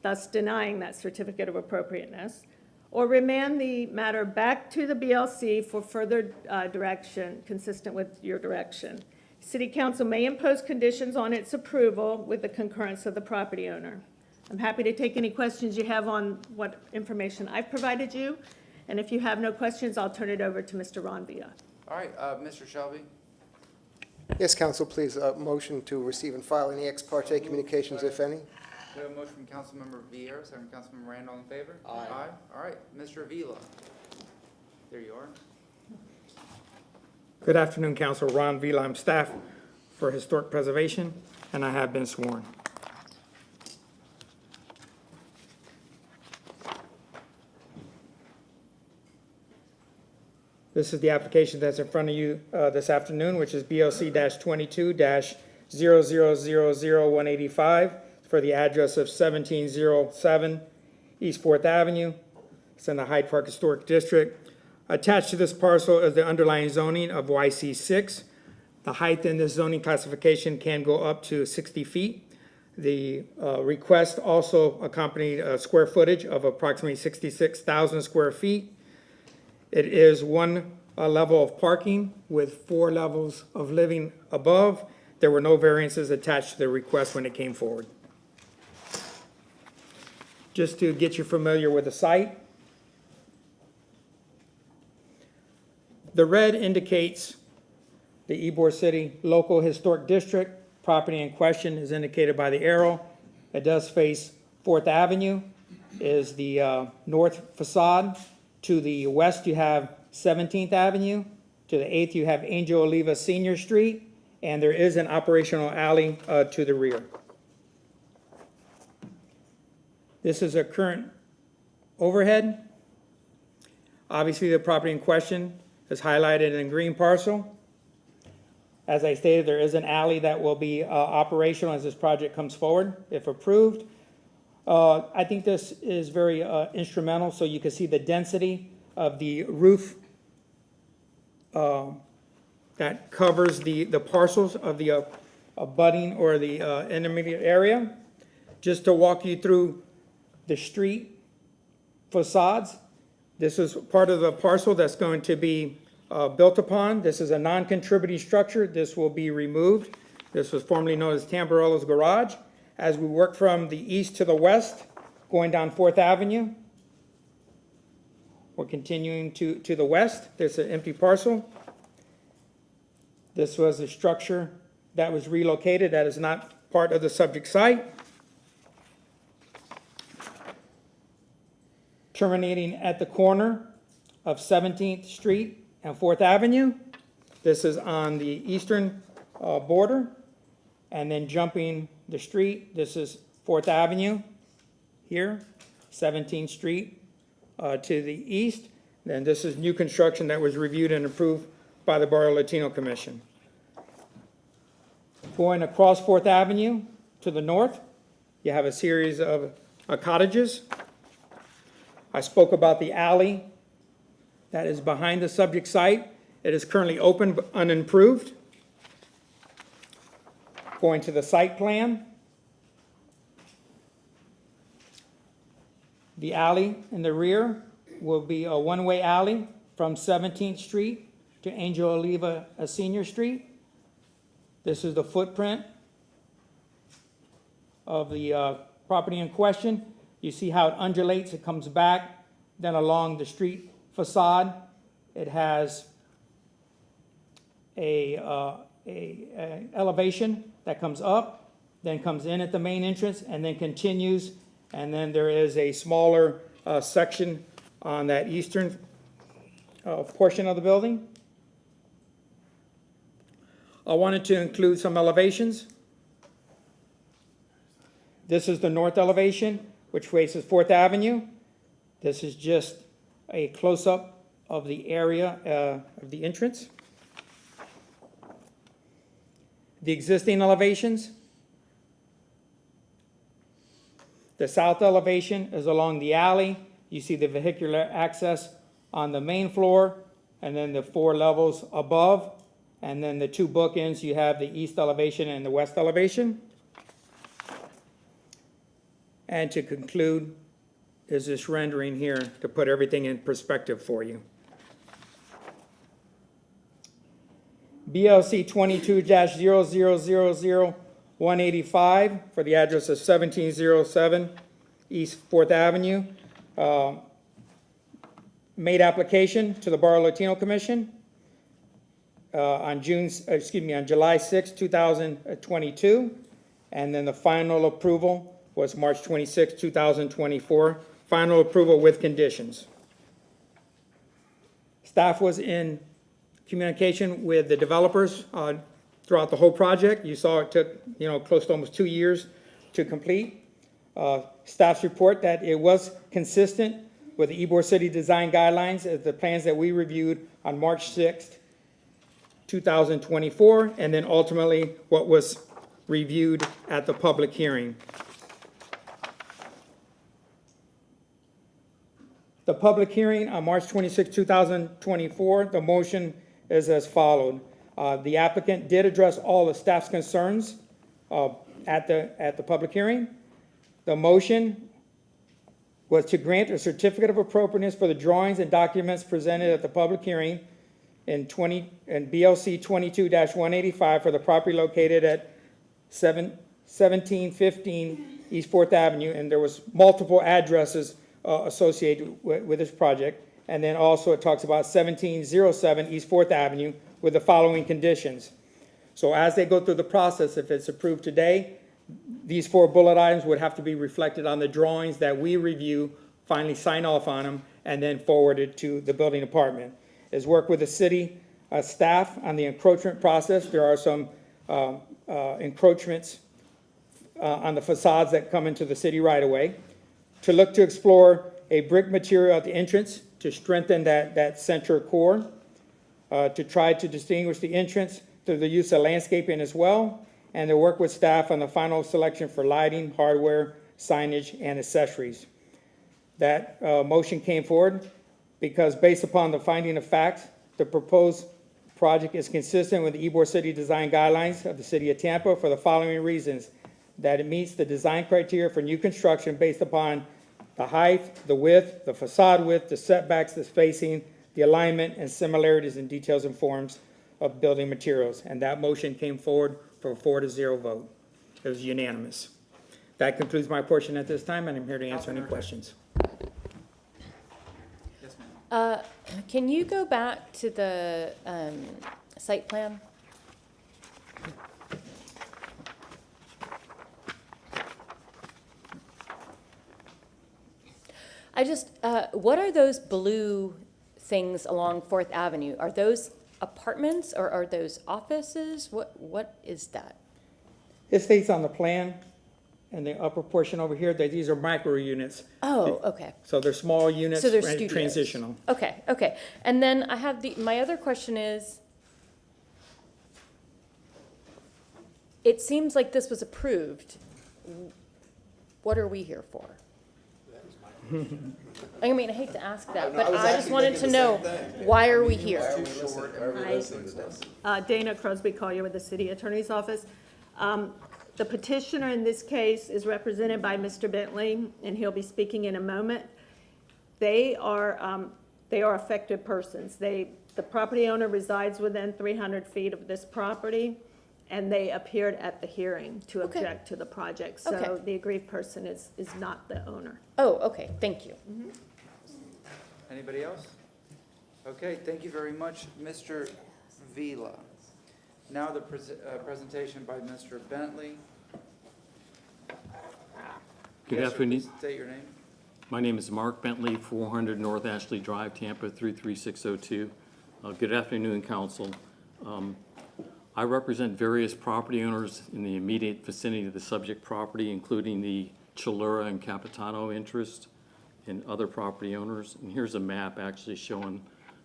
thus denying that certificate of appropriateness, or remand the matter back to the BLC for further direction consistent with your direction. City Council may impose conditions on its approval with the concurrence of the property owner. I'm happy to take any questions you have on what information I've provided you, and if you have no questions, I'll turn it over to Mr. Ron Villa.
All right, Mr. Shelby?
Yes, council, please, motion to receive and file any ex parte communications, if any.
We have a motion from Councilmember Vieira, second from Councilmember Rand, all in favor? Aye. All right, Mr. Avila. There you are.
Good afternoon, Council. Ron Vila, I'm staff for Historic Preservation, and I have been sworn. This is the application that's in front of you this afternoon, which is BLC-22-0000185 for the address of 1707 East 4th Avenue. It's in the Hyde Park Historic District. Attached to this parcel is the underlying zoning of YC6. The height in this zoning classification can go up to 60 feet. The request also accompanied a square footage of approximately 66,000 square feet. It is one level of parking with 4 levels of living above. There were no variances attached to the request when it came forward. Just to get you familiar with the site, the red indicates the Ybor City Local Historic District. Property in question is indicated by the arrow. It does face 4th Avenue, is the north facade. To the west, you have 17th Avenue. To the 8th, you have Angel Oliva Senior Street, and there is an operational alley to the rear. This is a current overhead. Obviously, the property in question is highlighted in green parcel. As I stated, there is an alley that will be operational as this project comes forward, if approved. I think this is very instrumental, so you can see the density of the roof that covers the parcels of the abutting or the intermediate area. Just to walk you through the street facades, this is part of the parcel that's going to be built upon. This is a non-contributing structure. This will be removed. This was formerly known as Tamburello's Garage. As we work from the east to the west, going down 4th Avenue, we're continuing to the west. There's an empty parcel. This was a structure that was relocated that is not part of the subject site. Terminating at the corner of 17th Street and 4th Avenue. This is on the eastern border. And then jumping the street, this is 4th Avenue here, 17th Street to the east. Then this is new construction that was reviewed and approved by the Barrio Latino Commission. Going across 4th Avenue to the north, you have a series of cottages. I spoke about the alley that is behind the subject site. It is currently open but unimproved. Going to the site plan, the alley in the rear will be a one-way alley from 17th Street to Angel Oliva Senior Street. This is the footprint of the property in question. You see how it undulates, it comes back, then along the street facade. It has a elevation that comes up, then comes in at the main entrance, and then continues. And then there is a smaller section on that eastern portion of the building. I wanted to include some elevations. This is the north elevation, which faces 4th Avenue. This is just a close-up of the area of the entrance. The existing elevations. The south elevation is along the alley. You see the vehicular access on the main floor, and then the 4 levels above. And then the 2 bookends, you have the east elevation and the west elevation. And to conclude is this rendering here to put everything in perspective for you. BLC 22-0000-185 for the address of 1707 East 4th Avenue. Made application to the Bar Latino Commission on July 6, 2022. And then the final approval was March 26, 2024. Final approval with conditions. Staff was in communication with the developers throughout the whole project. You saw it took, close to almost 2 years to complete. Staff's report that it was consistent with the Ybor City Design Guidelines as the plans that we reviewed on March 6th, 2024, and then ultimately what was reviewed at the public hearing. The public hearing on March 26, 2024, the motion is as followed. The applicant did address all the staff's concerns at the public hearing. The motion was to grant a certificate of appropriateness for the drawings and documents presented at the public hearing in BLC 22-185 for the property located at 1715 East 4th Avenue, and there was multiple addresses associated with this project. And then also it talks about 1707 East 4th Avenue with the following conditions. So as they go through the process, if it's approved today, these 4 bullet items would have to be reflected on the drawings that we review, finally sign off on them, and then forwarded to the building department. Is work with the city staff on the encroachment process. There are some encroachments on the facades that come into the city right away. To look to explore a brick material at the entrance to strengthen that center core. To try to distinguish the entrance through the use of landscaping as well. And to work with staff on the final selection for lighting, hardware, signage, and accessories. That motion came forward because based upon the finding of facts, the proposed project is consistent with the Ybor City Design Guidelines of the City of Tampa for the following reasons. That it meets the design criteria for new construction based upon the height, the width, the facade width, the setbacks, the spacing, the alignment, and similarities in details and forms of building materials. And that motion came forward for a 4-0 vote. It was unanimous. That concludes my portion at this time, and I'm here to answer any questions.
Yes, ma'am.
Can you go back to the site plan? What are those blue things along 4th Avenue? Are those apartments or are those offices? What is that?
It states on the plan in the upper portion over here that these are micro units.
Oh, okay.
So they're small units,
So they're studios.
transitional.
Okay. And then I have my other question is, it seems like this was approved. What are we here for? I mean, I hate to ask that, but I just wanted to know, why are we here?
Dana Crosby Collier with the City Attorney's Office. The petitioner in this case is represented by Mr. Bentley, and he'll be speaking in a moment. They are affected persons. The property owner resides within 300 feet of this property, and they appeared at the hearing to object to the project. So the aggrieved person is not the owner.
Oh, okay, thank you.
Anybody else? Okay, thank you very much, Mr. Vila. Now the presentation by Mr. Bentley.
Good
Yes, sir,
afternoon.
please state your name.
My name is Mark Bentley, 400 North Ashley Drive, Tampa, 33602. Good afternoon, council. I represent various property owners in the immediate vicinity of the subject property, including the Chalura and Capitano interest and other property owners. And here's a map actually showing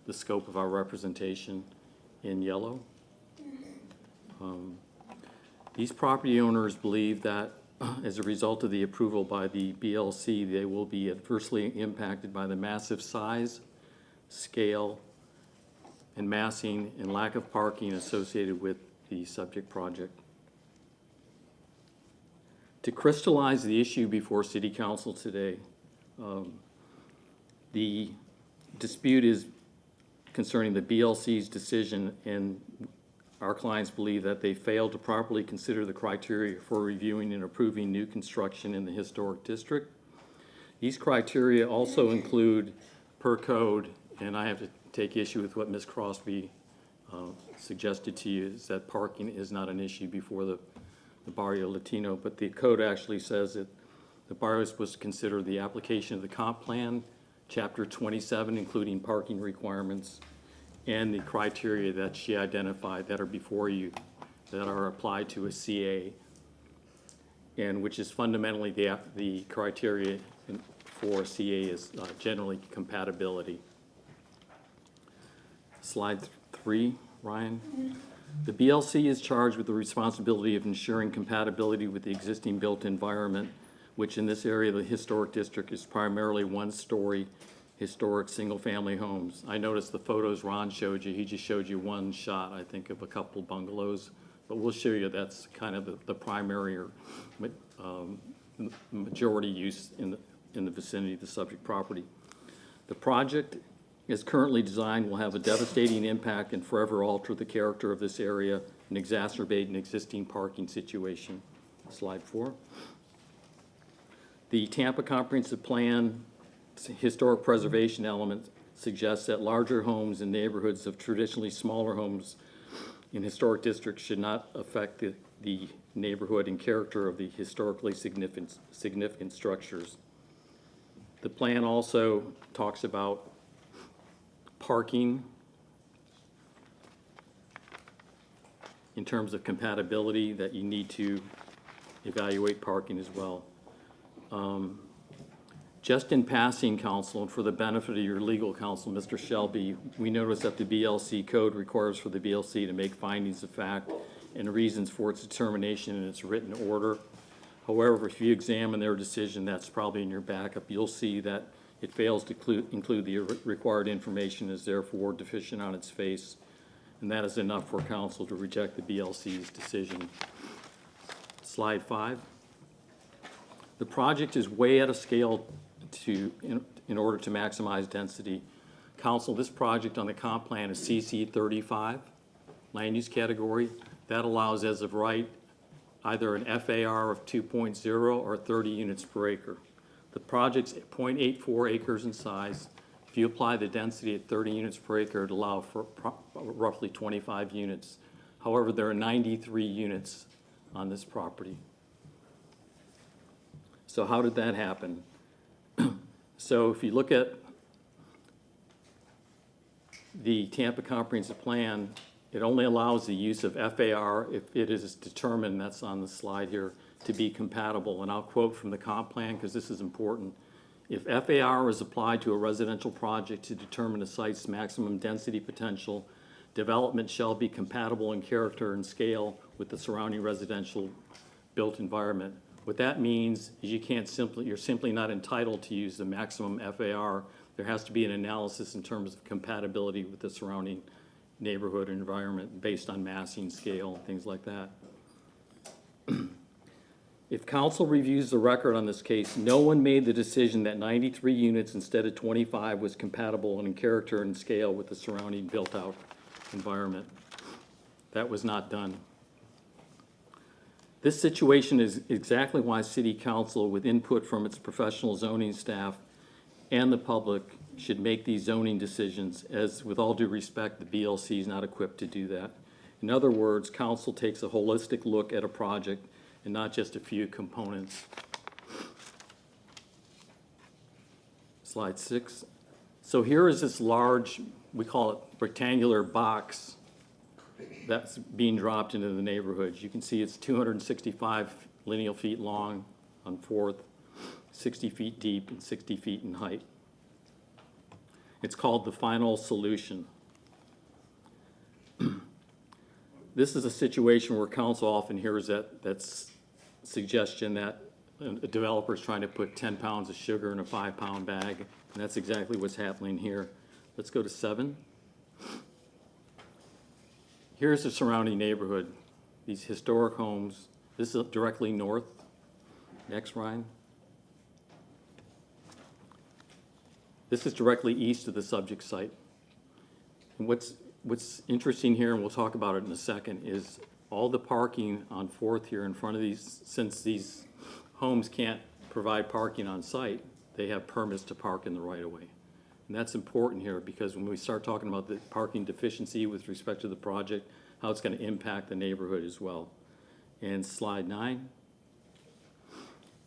the scope of our representation in yellow. These property owners believe that as a result of the approval by the BLC, they will be adversely impacted by the massive size, scale, and massing and lack of parking associated with the subject project. To crystallize the issue before City Council today, the dispute is concerning the BLC's decision, and our clients believe that they failed to properly consider the criteria for reviewing and approving new construction in the historic district. These criteria also include, per code, and I have to take issue with what Ms. Crosby suggested to you, is that parking is not an issue before the Barrio Latino, but the code actually says that the barrio is supposed to consider the application of the comp plan, chapter 27, including parking requirements, and the criteria that she identified that are before you that are applied to a CA, and which is fundamentally the criteria for a CA is generally compatibility. Slide 3, Ryan. The BLC is charged with the responsibility of ensuring compatibility with the existing built environment, which in this area of the historic district is primarily one-story historic single-family homes. I noticed the photos Ron showed you. He just showed you one shot, I think, of a couple bungalows, but we'll show you that's kind of the primary or majority use in the vicinity of the subject property. The project, as currently designed, will have a devastating impact and forever alter the character of this area and exacerbate an existing parking situation. Slide 4. The Tampa Comprehensive Plan historic preservation element suggests that larger homes in neighborhoods of traditionally smaller homes in historic districts should not affect the neighborhood and character of the historically significant structures. The plan also talks about parking in terms of compatibility, that you need to evaluate parking as well. Just in passing, council, and for the benefit of your legal counsel, Mr. Shelby, we notice that the BLC code requires for the BLC to make findings of fact and reasons for its determination in its written order. However, if you examine their decision, that's probably in your backup, you'll see that it fails to include the required information, is therefore deficient on its face, and that is enough for council to reject the BLC's decision. Slide 5. The project is way out of scale in order to maximize density. Council, this project on the comp plan is CC 35, land use category. That allows, as of right, either an FAR of 2.0 or 30 units per acre. The project's 0.84 acres in size. If you apply the density at 30 units per acre, it allows for roughly 25 units. However, there are 93 units on this property. So how did that happen? So if you look at the Tampa Comprehensive Plan, it only allows the use of FAR if it is determined, that's on the slide here, to be compatible. And I'll quote from the comp plan because this is important. If FAR is applied to a residential project to determine a site's maximum density potential, development shall be compatible in character and scale with the surrounding residential built environment. What that means is you're simply not entitled to use the maximum FAR. There has to be an analysis in terms of compatibility with the surrounding neighborhood and environment based on massing, scale, things like that. If council reviews the record on this case, no one made the decision that 93 units instead of 25 was compatible and in character and scale with the surrounding built-out environment. That was not done. This situation is exactly why City Council, with input from its professional zoning staff and the public, should make these zoning decisions, as with all due respect, the BLC is not equipped to do that. In other words, council takes a holistic look at a project and not just a few components. Slide 6. So here is this large, we call it rectangular box that's being dropped into the neighborhoods. You can see it's 265 lineal feet long on 4th, 60 feet deep and 60 feet in height. It's called the final solution. This is a situation where council often hears that suggestion that a developer is trying to put 10 pounds of sugar in a 5-pound bag, and that's exactly what's happening here. Let's go to 7. Here's the surrounding neighborhood, these historic homes. This is directly north. Next, Ryan. This is directly east of the subject site. And what's interesting here, and we'll talk about it in a second, is all the parking on 4th here in front of these, since these homes can't provide parking on site, they have permits to park in the right-of-way. And that's important here because when we start talking about the parking deficiency with respect to the project, how it's going to impact the neighborhood as well. And slide 9.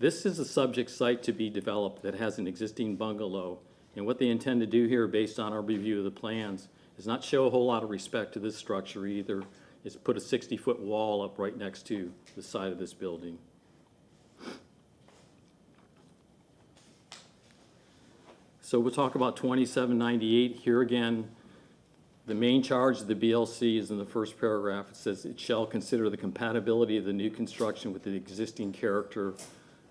This is a subject site to be developed that has an existing bungalow. And what they intend to do here, based on our review of the plans, is not show a whole lot of respect to this structure either. It's put a 60-foot wall up right next to the side of this building. So we'll talk about 2798. Here again, the main charge of the BLC is in the first paragraph. It says it shall consider the compatibility of the new construction with the existing character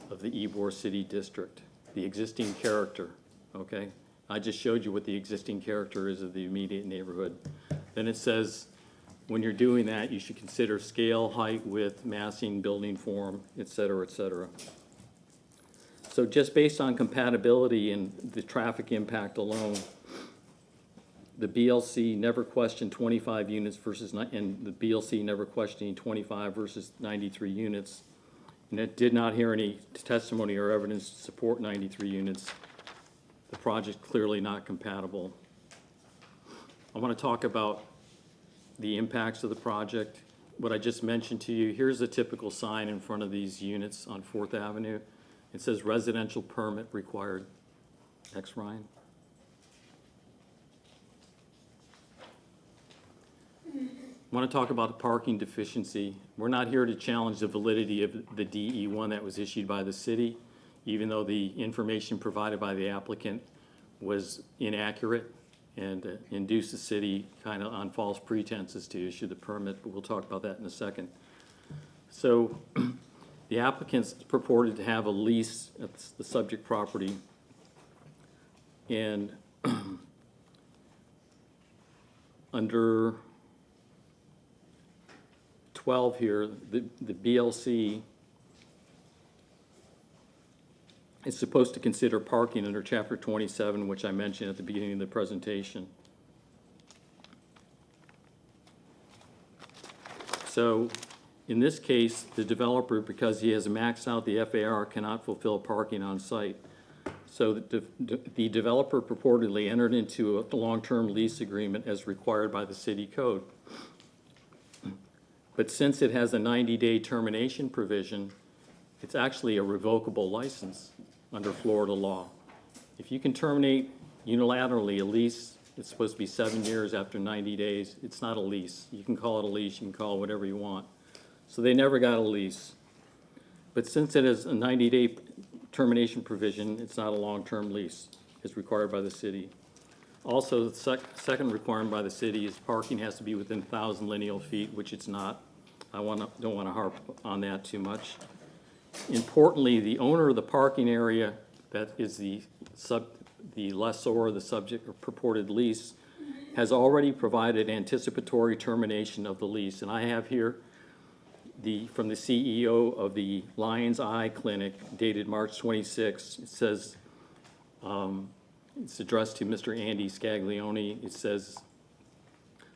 of the Ybor City District. The existing character, okay? I just showed you what the existing character is of the immediate neighborhood. Then it says, when you're doing that, you should consider scale, height, width, massing, building form, et cetera, et cetera. So just based on compatibility and the traffic impact alone, the BLC never questioned 25 units versus, and the BLC never questioning 25 versus 93 units. And it did not hear any testimony or evidence to support 93 units. The project clearly not compatible. I want to talk about the impacts of the project. What I just mentioned to you, here's a typical sign in front of these units on 4th Avenue. It says residential permit required. Next, Ryan. I want to talk about the parking deficiency. We're not here to challenge the validity of the DE1 that was issued by the city, even though the information provided by the applicant was inaccurate and induced the city kind of on false pretenses to issue the permit, but we'll talk about that in a second. So the applicants purported to have a lease at the subject property, and under 12 here, the BLC is supposed to consider parking under Chapter 27, which I mentioned at the beginning of the presentation. So in this case, the developer, because he has maxed out the FAR, cannot fulfill parking on site. So the developer purportedly entered into a long-term lease agreement as required by the city code. But since it has a 90-day termination provision, it's actually a revocable license under Florida law. If you can terminate unilaterally a lease, it's supposed to be 7 years after 90 days. It's not a lease. You can call it a lease, you can call it whatever you want. So they never got a lease. But since it has a 90-day termination provision, it's not a long-term lease. It's required by the city. Also, the second requirement by the city is parking has to be within 1,000 lineal feet, which it's not. I don't want to harp on that too much. Importantly, the owner of the parking area that is the lessor of the subject or purported lease has already provided anticipatory termination of the lease. And I have here from the CEO of the Lion's Eye Clinic dated March 26. It says, it's addressed to Mr. Andy Scaglione. It says,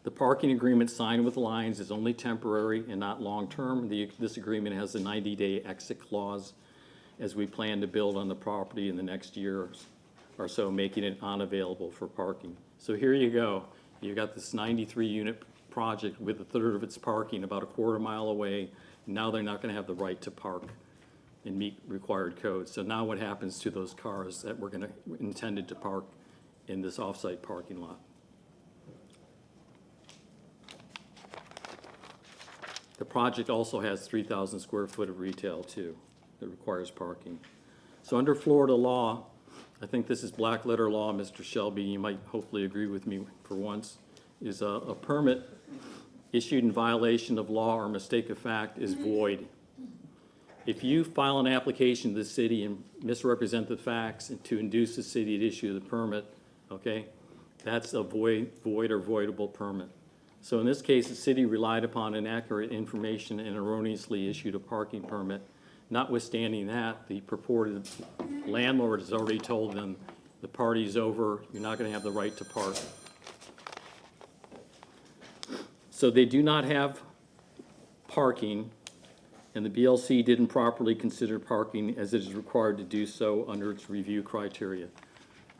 the parking agreement signed with Lions is only temporary and not long-term. This agreement has a 90-day exit clause as we plan to build on the property in the next year or so, making it unavailable for parking. So here you go. You got this 93-unit project with a third of its parking about a quarter mile away. Now they're not going to have the right to park and meet required codes. So now what happens to those cars that were intended to park in this off-site parking lot? The project also has 3,000 square foot of retail too, that requires parking. So under Florida law, I think this is black letter law, Mr. Shelby, you might hopefully agree with me for once, is a permit issued in violation of law or mistake of fact is void. If you file an application to the city and misrepresent the facts and to induce the city to issue the permit, okay, that's a void or voidable permit. So in this case, the city relied upon inaccurate information and erroneously issued a parking permit. Notwithstanding that, the purported landlord has already told them the party's over, you're not going to have the right to park. So they do not have parking, and the BLC didn't properly consider parking as it is required to do so under its review criteria.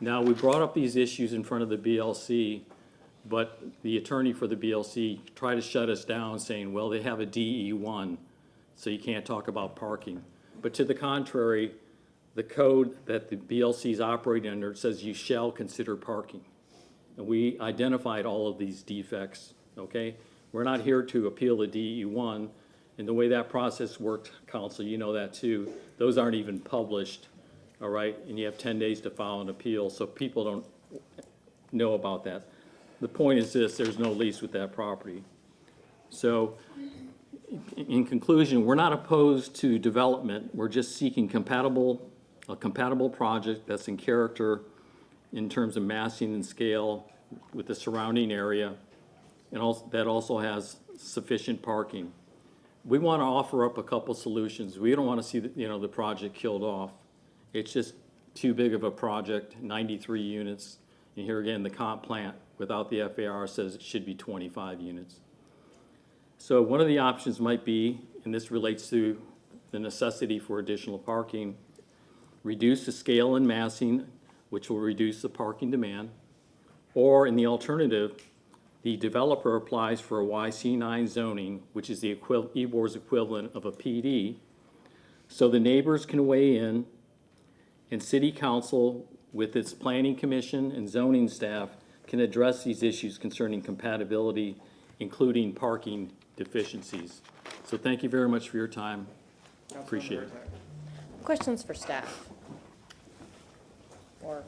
Now, we brought up these issues in front of the BLC, but the attorney for the BLC tried to shut us down saying, well, they have a DE1, so you can't talk about parking. But to the contrary, the code that the BLC is operating under says you shall consider parking. And we identified all of these defects, okay? We're not here to appeal the DE1, and the way that process worked, counsel, you know that too, those aren't even published, all right? And you have 10 days to file an appeal, so people don't know about that. The point is this, there's no lease with that property. So in conclusion, we're not opposed to development. We're just seeking a compatible project that's in character in terms of massing and scale with the surrounding area, and also, that also has sufficient parking. We want to offer up a couple solutions. We don't want to see the project killed off. It's just too big of a project, 93 units. And here again, the comp plant without the FAR says it should be 25 units. So one of the options might be, and this relates to the necessity for additional parking, reduce the scale and massing, which will reduce the parking demand. Or in the alternative, the developer applies for a YC9 zoning, which is the EBOR's equivalent of a PD, so the neighbors can weigh in, and city council with its planning commission and zoning staff can address these issues concerning compatibility, including parking deficiencies. So thank you very much for your time. Appreciate it.
Questions for staff? Or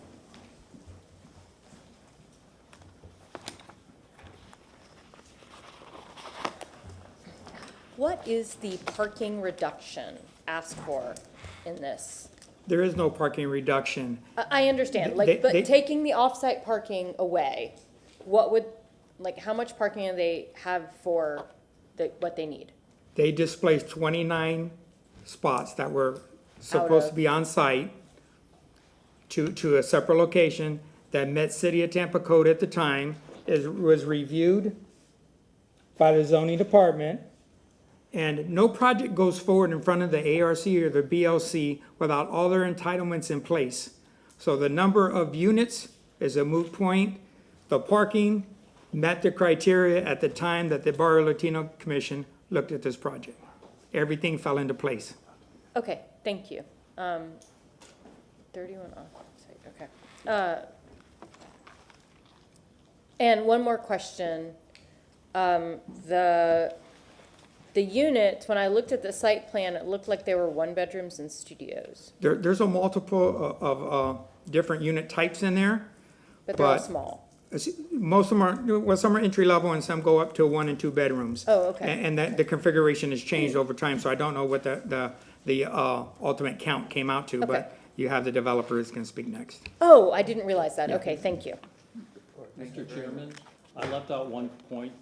what is the parking reduction asked for in this?
There is no parking reduction.
I understand, but taking the off-site parking away, what would, how much parking do they have for what they need?
They displaced 29 spots that were supposed to be on site to a separate location that met City of Tampa code at the time, was reviewed by the zoning department, and no project goes forward in front of the ARC or the BLC without all their entitlements in place. So the number of units is a moot point. The parking met the criteria at the time that the Barrio Latino Commission looked at this project. Everything fell into place.
Okay, thank you. 31 off-site, okay. And one more question. The units, when I looked at the site plan, it looked like they were 1-bedrooms and studios.
There's a multiple of different unit types in there.
But they're all small.
Most of them are, well, some are entry level and some go up to 1 and 2 bedrooms.
Oh, okay.
And that the configuration has changed over time, so I don't know what the ultimate count came out to,
Okay.
but you have the developers can speak next.
Oh, I didn't realize that. Okay, thank you.
Mr. Chairman, I left out one point.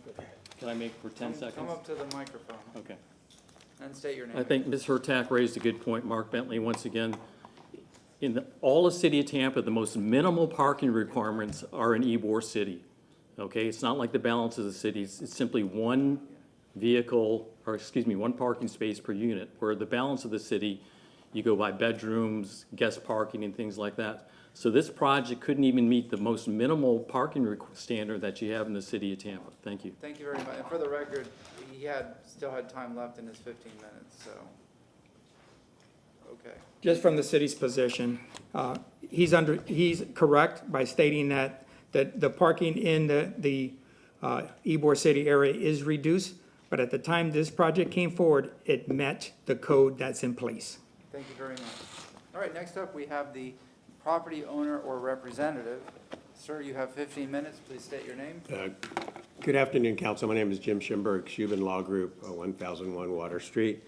Can I make for 10 seconds?
Come up to the microphone
Okay.
and state your name.
I think Ms. Hurtak raised a good point. Mark Bentley, once again. In all of City of Tampa, the most minimal parking requirements are in Ybor City. Okay, it's not like the balance of the cities. It's simply one one parking space per unit, where the balance of the city, you go by bedrooms, guest parking, and things like that. So this project couldn't even meet the most minimal parking standard that you have in the city of Tampa. Thank you.
Thank you very much. And for the record, he still had time left in his 15 minutes, so. Okay.
Just from the city's position, he's correct by stating that the parking in the Ybor City area is reduced, but at the time this project came forward, it met the code that's in place.
Thank you very much. All right, next up, we have the property owner or representative. Sir, you have 15 minutes. Please state your name.
Good afternoon, Council. My name is Jim Schimberg, Shubin Law Group, 1001 Water Street.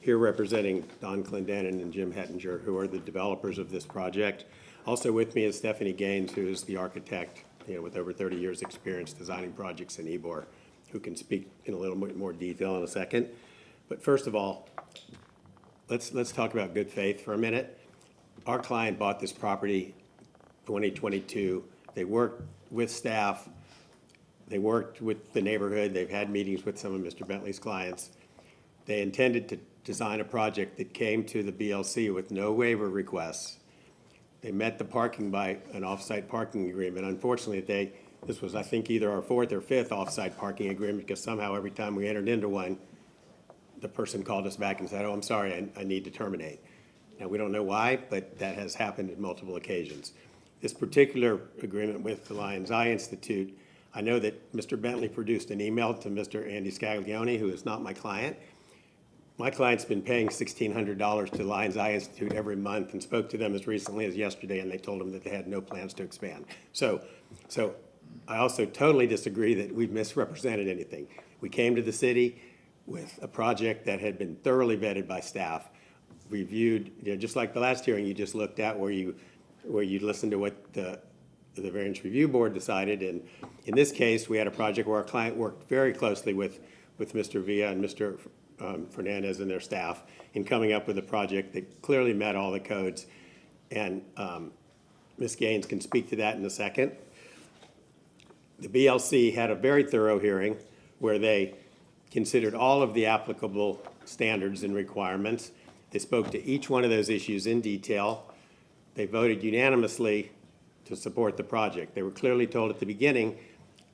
Here representing Don Clendenin and Jim Hettinger, who are the developers of this project. Also with me is Stephanie Gaines, who is the architect, with over 30 years' experience designing projects in Ybor, who can speak in a little bit more detail in a second. But first of all, let's talk about good faith for a minute. Our client bought this property 2022. They worked with staff. They worked with the neighborhood. They've had meetings with some of Mr. Bentley's clients. They intended to design a project that came to the BLC with no waiver requests. They met the parking by an off-site parking agreement. Unfortunately, this was, I think, either our fourth or fifth off-site parking agreement, because somehow every time we entered into one, the person called us back and said, oh, I'm sorry, I need to terminate. Now, we don't know why, but that has happened on multiple occasions. This particular agreement with the Lion's Eye Institute, I know that Mr. Bentley produced an email to Mr. Andy Scaglione, who is not my client. My client's been paying $1,600 to Lion's Eye Institute every month and spoke to them as recently as yesterday, and they told him that they had no plans to expand. So I also totally disagree that we've misrepresented anything. We came to the city with a project that had been thoroughly vetted by staff, reviewed, just like the last hearing you just looked at, where you listened to what the Variance Review Board decided. And in this case, we had a project where our client worked very closely with Mr. Villa and Mr. Fernandez and their staff in coming up with a project that clearly met all the codes. And Ms. Gaines can speak to that in a second. The BLC had a very thorough hearing where they considered all of the applicable standards and requirements. They spoke to each one of those issues in detail. They voted unanimously to support the project. They were clearly told at the beginning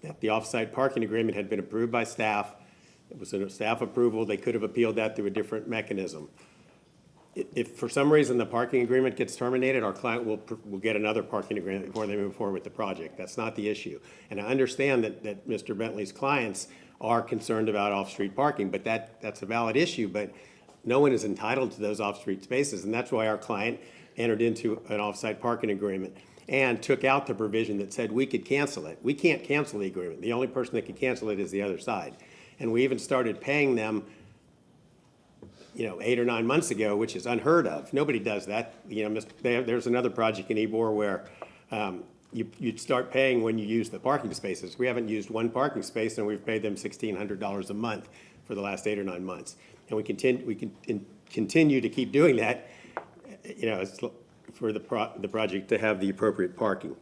that the off-site parking agreement had been approved by staff. It was a staff approval. They could have appealed that through a different mechanism. If for some reason the parking agreement gets terminated, our client will get another parking agreement before they move forward with the project. That's not the issue. And I understand that Mr. Bentley's clients are concerned about off-street parking, but that's a valid issue. But no one is entitled to those off-street spaces, and that's why our client entered into an off-site parking agreement and took out the provision that said we could cancel it. We can't cancel the agreement. The only person that can cancel it is the other side. And we even started paying them 8 or 9 months ago, which is unheard of. Nobody does that. There's another project in Ybor where you'd start paying when you use the parking spaces. We haven't used one parking space, and we've paid them $1,600 a month for the last 8 or 9 months. And we continue to keep doing that, for the project to have the appropriate parking.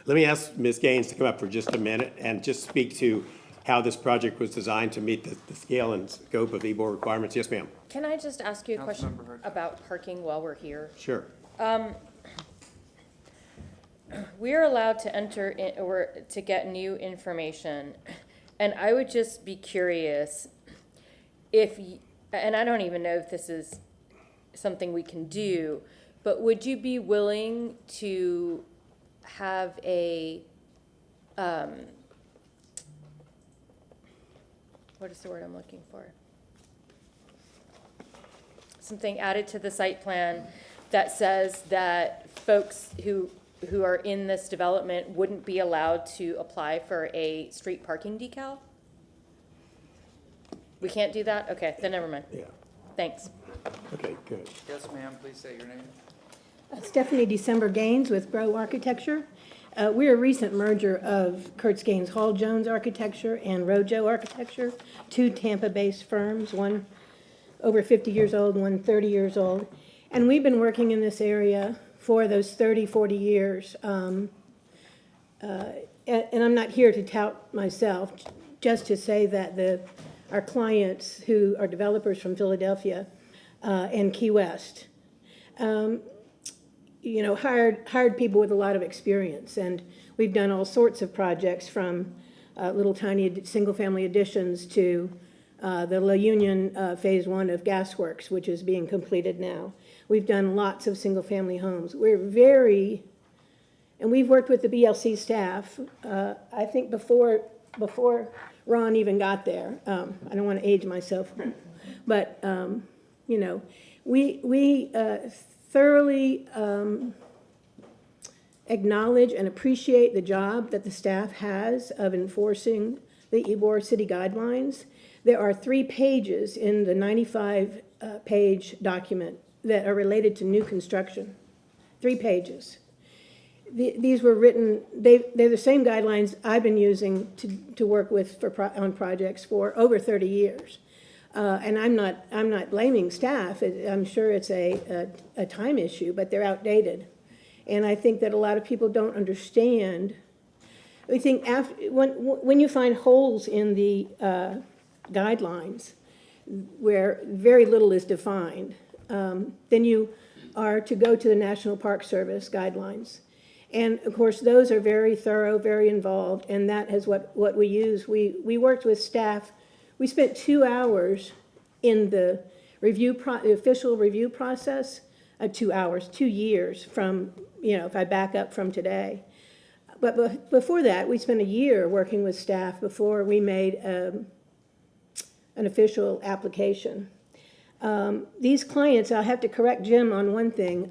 Let me ask Ms. Gaines to come up for just a minute and just speak to how this project was designed to meet the scale and scope of Ybor requirements. Yes, ma'am.
Can I just ask you a question about parking while we're here?
Sure.
We're allowed to enter in, or to get new information, and I would just be curious and I don't even know if this is something we can do, but would you be willing to have a, what is the word I'm looking for? Something added to the site plan that says that folks who are in this development wouldn't be allowed to apply for a street parking decal? We can't do that? Okay, then never mind.
Yeah.
Thanks.
Okay, good.
Yes, ma'am. Please say your name.
Stephanie December Gaines with Bro Architecture. We're a recent merger of Kurtz Gaines Hall Jones Architecture and Rojo Architecture, two Tampa-based firms, one over 50 years old, one 30 years old. And we've been working in this area for those 30, 40 years. And I'm not here to tout myself, just to say that our clients who are developers from Philadelphia and Key West
you know, hired people with a lot of experience. And we've done all sorts of projects from little tiny single-family additions to the La Union Phase 1 of Gasworks, which is being completed now. We've done lots of single-family homes. And we've worked with the BLC staff, I think before Ron even got there. I don't want to age myself, but, you know, we thoroughly acknowledge and appreciate the job that the staff has of enforcing the Ybor City guidelines. There are 3 pages in the 95-page document that are related to new construction. 3 pages. These were written, they're the same guidelines I've been using to work with on projects for over 30 years. And I'm not blaming staff. I'm sure it's a time issue, but they're outdated. And I think that a lot of people don't understand. I think when you find holes in the guidelines where very little is defined, then you are to go to the National Park Service guidelines. And of course, those are very thorough, very involved, and that is what we use. We worked with staff. We spent 2 hours in the official review process, 2 hours, 2 years from, you know, if I back up from today. But before that, we spent a year working with staff before we made an official application. These clients, I'll have to correct Jim on one thing.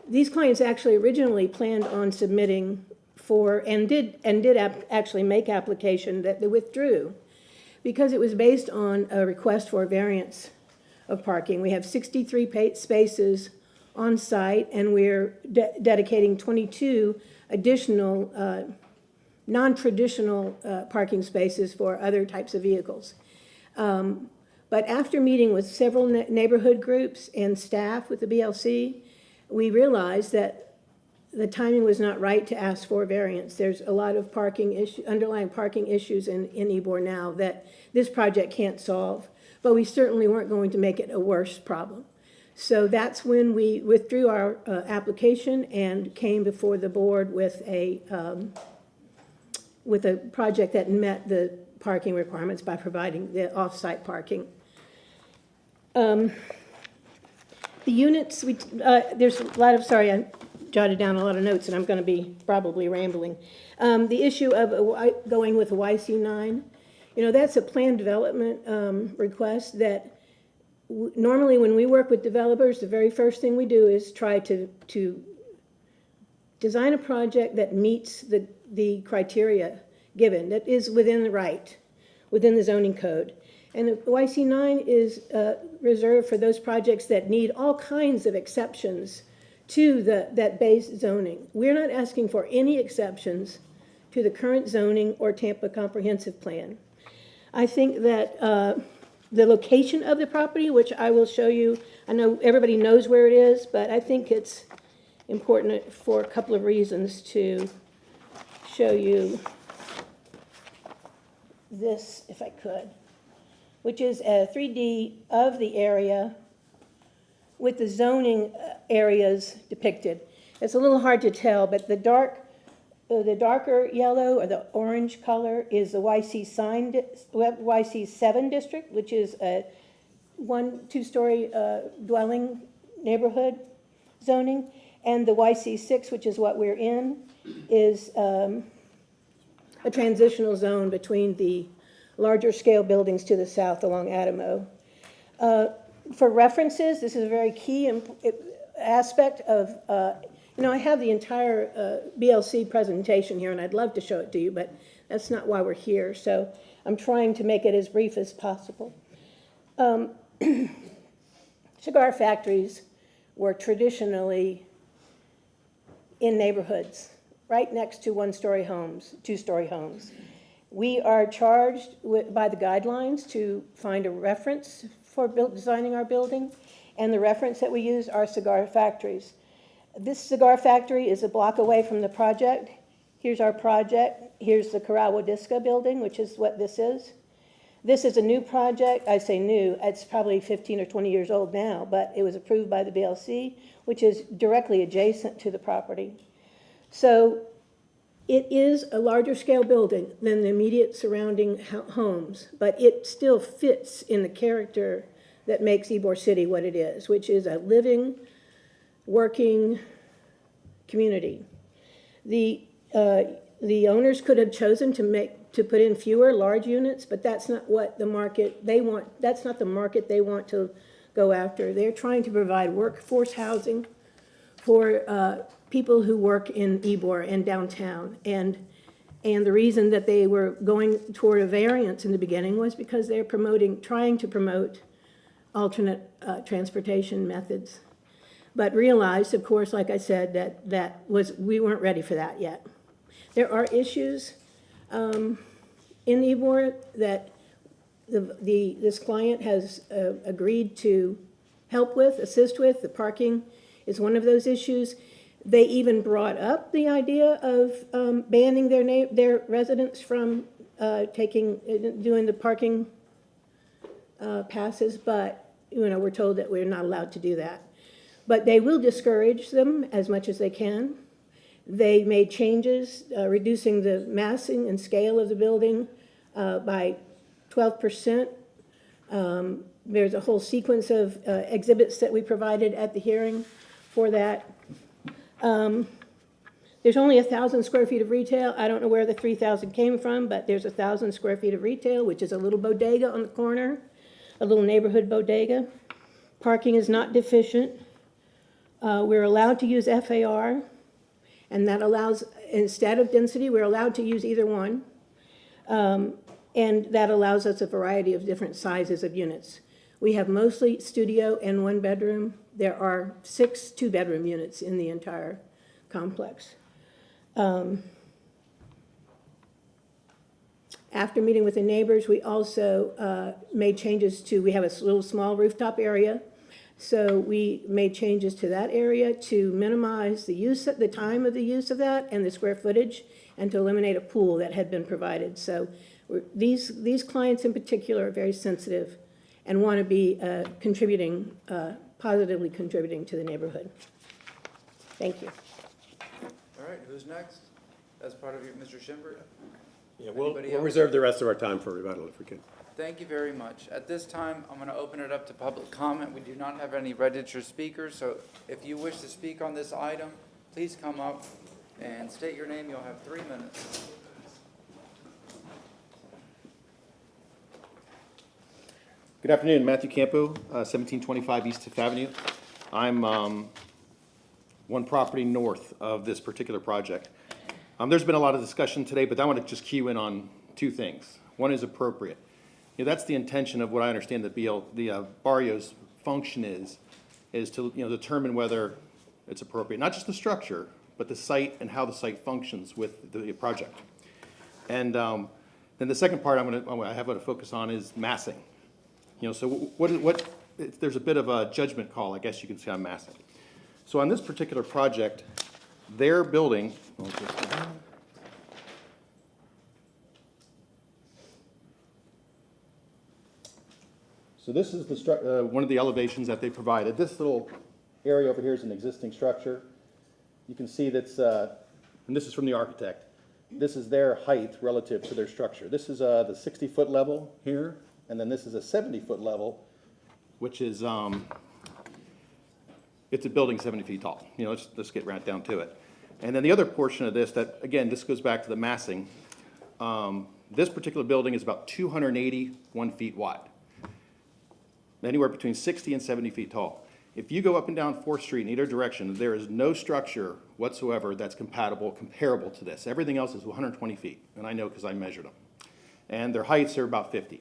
These clients actually originally planned on submitting and did actually make application that they withdrew because it was based on a request for a variance of parking. We have 63 spaces on site, and we're dedicating 22 additional non-traditional parking spaces for other types of vehicles. But after meeting with several neighborhood groups and staff with the BLC, we realized that the timing was not right to ask for variance. There's a lot of underlying parking issues in Ybor now that this project can't solve, but we certainly weren't going to make it a worse problem. So that's when we withdrew our application and came before the board with a project that met the parking requirements by providing the off-site parking. The units, there's a lot of, sorry, I jotted down a lot of notes and I'm going to be probably rambling. The issue of going with a YC9, you know, that's a planned development request that normally when we work with developers, the very first thing we do is try to design a project that meets the criteria given, that is within the zoning code. And the YC9 is reserved for those projects that need all kinds of exceptions to that base zoning. We're not asking for any exceptions to the current zoning or Tampa comprehensive plan. I think that the location of the property, which I will show you, I know everybody knows where it is, but I think it's important for a couple of reasons to show you this, if I could, which is a 3D of the area with the zoning areas depicted. It's a little hard to tell, but the darker yellow or the orange color is the YC7 district, which is a 2-story dwelling neighborhood zoning. And the YC6, which is what we're in, is a transitional zone between the larger scale buildings to the south along Adamo. For references, this is a very key aspect of, you know, I have the entire BLC presentation here and I'd love to show it to you, but that's not why we're here. So I'm trying to make it as brief as possible. Cigar factories were traditionally in neighborhoods right next to 1-story homes, 2-story homes. We are charged by the guidelines to find a reference for designing our building, and the reference that we use are cigar factories. This cigar factory is a block away from the project. Here's our project. Here's the Corral Wadisca building, which is what this is. This is a new project. I say new, it's probably 15 or 20 years old now, but it was approved by the BLC, which is directly adjacent to the property. So it is a larger scale building than the immediate surrounding homes, but it still fits in the character that makes Ybor City what it is, which is a living, working community. The owners could have chosen to put in fewer large units, but that's not what the market they want. That's not the market they want to go after. They're trying to provide workforce housing for people who work in Ybor and downtown. And the reason that they were going toward a variance in the beginning was because they're trying to promote alternate transportation methods. But realized, of course, like I said, we weren't ready for that yet. There are issues in Ybor that this client has agreed to help with, assist with. The parking is one of those issues. They even brought up the idea of banning their residents from doing the parking passes, but we're told that we're not allowed to do that. But they will discourage them as much as they can. They made changes, reducing the massing and scale of the building by 12%. There's a whole sequence of exhibits that we provided at the hearing for that. There's only 1,000 square feet of retail. I don't know where the 3,000 came from, but there's 1,000 square feet of retail, which is a little bodega on the corner, a little neighborhood bodega. Parking is not deficient. We're allowed to use FAR, and that allows, instead of density, we're allowed to use either one. And that allows us a variety of different sizes of units. We have mostly studio and one bedroom. There are 6 two-bedroom units in the entire complex. After meeting with the neighbors, we also made changes we have a little small rooftop area. So we made changes to that area to minimize the time of the use of that and the square footage, and to eliminate a pool that had been provided. So these clients in particular are very sensitive and want to be positively contributing to the neighborhood. Thank you.
All right, who's next? As part of your, Mr. Schimber?
Yeah, we'll
Anybody else?
reserve the rest of our time for rebuttal if we could.
Thank you very much. At this time, I'm going to open it up to public comment. We do not have any registered speakers, so if you wish to speak on this item, please come up and state your name. You'll have 3 minutes.
Good afternoon, Matthew Campbell, 1725 East Fifth Avenue. I'm one property north of this particular project. There's been a lot of discussion today, but I want to just cue in on 2 things. One is appropriate. That's the intention of what I understand the barrio's function is to determine whether it's appropriate, not just the structure, but the site and how the site functions with the project. And then the second part I have to focus on is massing. So there's a bit of a judgment call, I guess you could say, on massing. So on this particular project, their building, so this is one of the elevations that they provided. This little area over here is an existing structure. You can see that's, and this is from the architect, this is their height relative to their structure. This is the 60-foot level here, and then this is a 70-foot level, which is, it's a building 70 feet tall. Let's get right down to it. And then the other portion of this, that again, this goes back to the massing. This particular building is about 281 feet wide, anywhere between 60 and 70 feet tall. If you go up and down 4th Street in either direction, there is no structure whatsoever that's comparable to this. Everything else is 120 feet, and I know because I measured them. And their heights are about 50.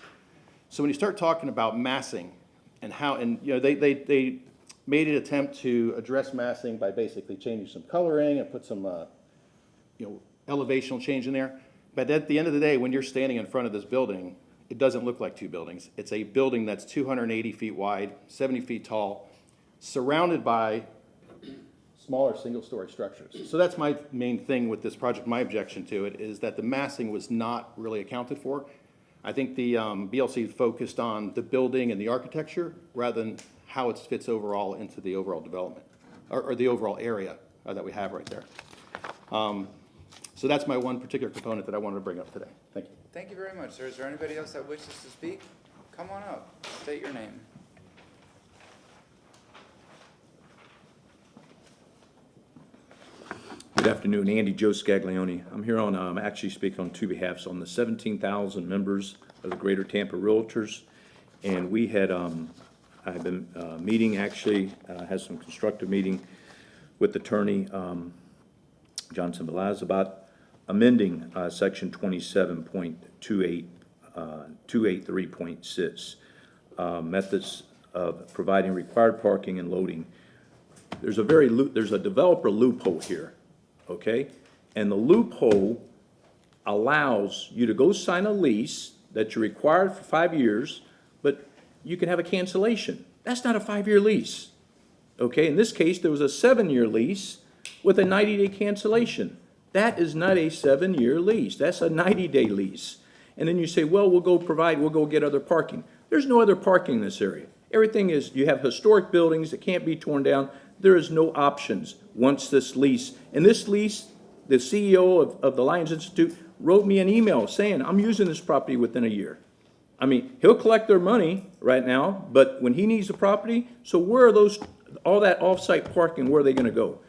So when you start talking about massing and how, they made an attempt to address massing by basically changing some coloring and put some, elevational change in there. But at the end of the day, when you're standing in front of this building, it doesn't look like 2 buildings. It's a building that's 280 feet wide, 70 feet tall, surrounded by smaller single-story structures. So that's my main thing with this project. My objection to it is that the massing was not really accounted for. I think the BLC focused on the building and the architecture rather than how it fits overall into the overall development, or the overall area that we have right there. So that's my one particular component that I wanted to bring up today. Thank you.
Thank you very much, sir. Is there anybody else that wishes to speak? Come on up, state your name.
Good afternoon, Andy Joe Scaglione. I'm here on, actually speaking on two behalfs, on the 17,000 members of the Greater Tampa Realtors. And we had, I've been meeting, actually, had some constructive meeting with Attorney Johnson Velaz about amending Section 27.28, 283.6, methods of providing required parking and loading. There's a developer loophole here. Okay? And the loophole allows you to go sign a lease that you're required for 5 years, but you can have a cancellation. That's not a 5-year lease. Okay? In this case, there was a 7-year lease with a 90-day cancellation. That is not a 7-year lease. That's a 90-day lease. And then you say, well, we'll go get other parking. There's no other parking in this area. Everything is, you have historic buildings that can't be torn down. There is no options once this lease, and this lease, the CEO of the Lions Institute wrote me an email saying, I'm using this property within a year. I mean, he'll collect their money right now, but when he needs the property, so where are those, all that off-site parking, where are they gonna go?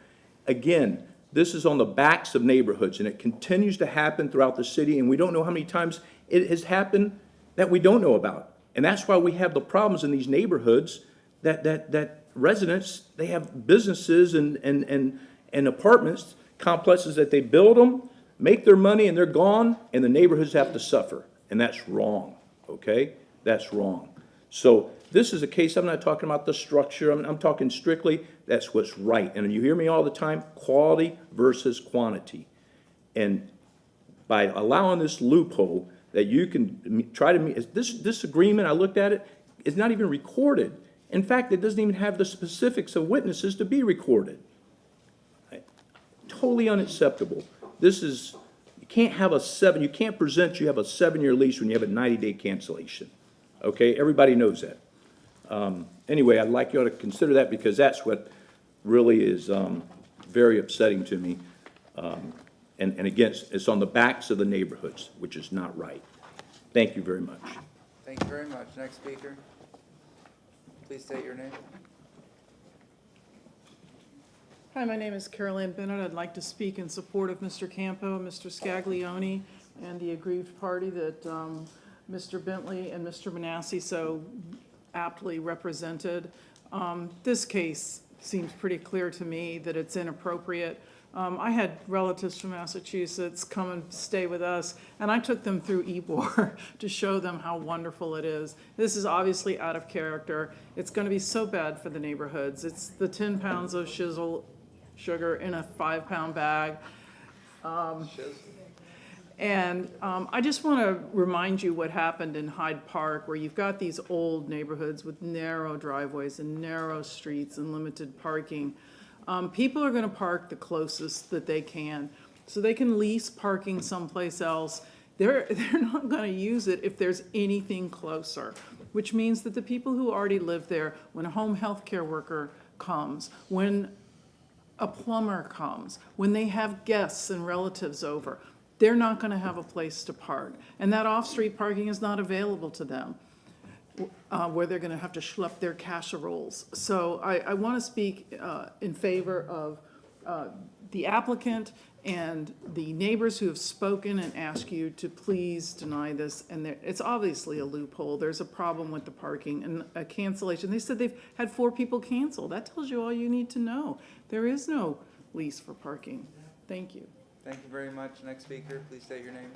Again, this is on the backs of neighborhoods, and it continues to happen throughout the city, and we don't know how many times it has happened that we don't know about. And that's why we have the problems in these neighborhoods that residents, they have businesses and apartments, complexes that they build them, make their money, and they're gone, and the neighborhoods have to suffer. And that's wrong, okay? That's wrong. So this is a case, I'm not talking about the structure, I'm talking strictly, that's what's right. And you hear me all the time, quality versus quantity. And by allowing this loophole that you can try to meet, this agreement, I looked at it, is not even recorded. In fact, it doesn't even have the specifics of witnesses to be recorded. Totally unacceptable. This is, you can't have you can't present you have a 7-year lease when you have a 90-day cancellation. Okay, everybody knows that. Anyway, I'd like you all to consider that because that's what really is very upsetting to me. And again, it's on the backs of the neighborhoods, which is not right. Thank you very much.
Thank you very much. Next speaker. Please state your name.
Hi, my name is Carol Ann Bennett. I'd like to speak in support of Mr. Campo, Mr. Scaglione, and the aggrieved party that Mr. Bentley and Mr. Manassi so aptly represented. This case seems pretty clear to me that it's inappropriate. I had relatives from Massachusetts come and stay with us, and I took them through Ybor to show them how wonderful it is. This is obviously out of character. It's going to be so bad for the neighborhoods. It's the 10 pounds of sugar in a 5-pound bag. And I just want to remind you what happened in Hyde Park, where you've got these old neighborhoods with narrow driveways and narrow streets and limited parking. People are going to park the closest that they can, so they can lease parking someplace else. They're not going to use it if there's anything closer, which means that the people who already live there, when a home health care worker comes, when a plumber comes, when they have guests and relatives over, they're not going to have a place to park. And that off-street parking is not available to them, where they're going to have to schlep their casseroles. So I want to speak in favor of the applicant and the neighbors who have spoken and ask you to please deny this. And it's obviously a loophole. There's a problem with the parking and a cancellation. They said they've had 4 people cancel. That tells you all you need to know. There is no lease for parking. Thank you.
Thank you very much. Next speaker, please state your name.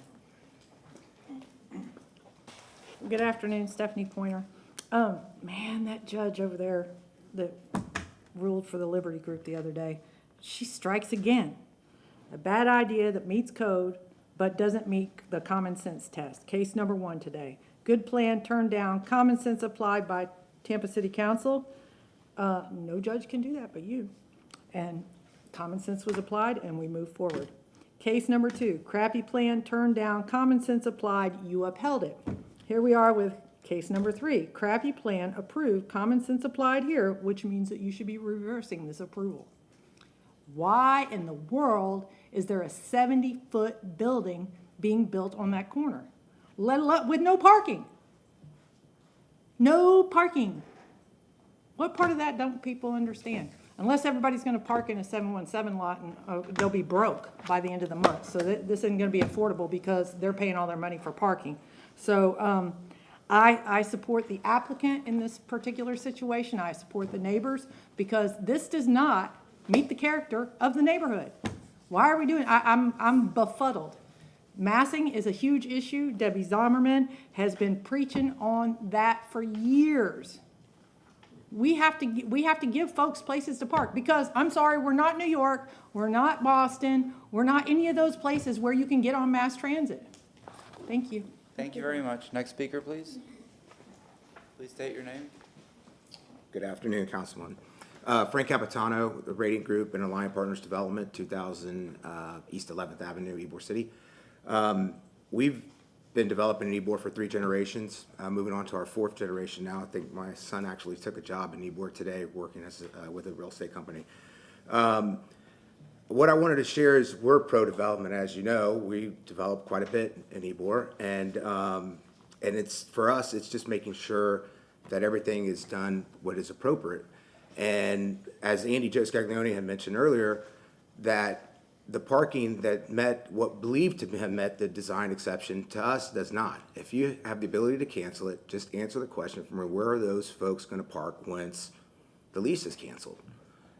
Good afternoon, Stephanie Pointer. Man, that judge over there that ruled for the Liberty Group the other day, she strikes again. A bad idea that meets code but doesn't meet the common sense test. Case number 1 today. Good plan turned down, common sense applied by Tampa City Council. No judge can do that but you. And common sense was applied and we moved forward. Case number 2, crappy plan turned down, common sense applied, you upheld it. here we are with case number 3. Crappy plan approved, common sense applied here, which means that you should be reversing this approval. Why in the world is there a 70-foot building being built on that corner? Let alone with no parking. No parking. What part of that don't people understand? Unless everybody's gonna park in a 717 lot and they'll be broke by the end of the month. So this isn't gonna be affordable because they're paying all their money for parking. So I support the applicant in this particular situation. I support the neighbors because this does not meet the character of the neighborhood. Why are we doing, I'm befuddled. Massing is a huge issue. Debbie Zommerman has been preaching on that for years. We have to give folks places to park because, I'm sorry, we're not New York, we're not Boston, we're not any of those places where you can get on mass transit. Thank you.
Thank you very much. Next speaker, please. Please state your name.
Good afternoon, Councilman. Frank Capitano, the Rating Group and Alliant Partners Development, 2000 East 11th Avenue, Ybor City. We've been developing in Ybor for 3 generations, moving on to our 4th generation now. I think my son actually took a job in Ybor today working as with a real estate company. What I wanted to share is we're pro-development, as you know. We develop quite a bit in Ybor, and it's, for us, it's just making sure that everything is done what is appropriate. And as Andy Joe Scaglione had mentioned earlier, that the parking that met what believed to have met the design exception to us does not. If you have the ability to cancel it, just answer the question from where are those folks going to park once the lease is canceled?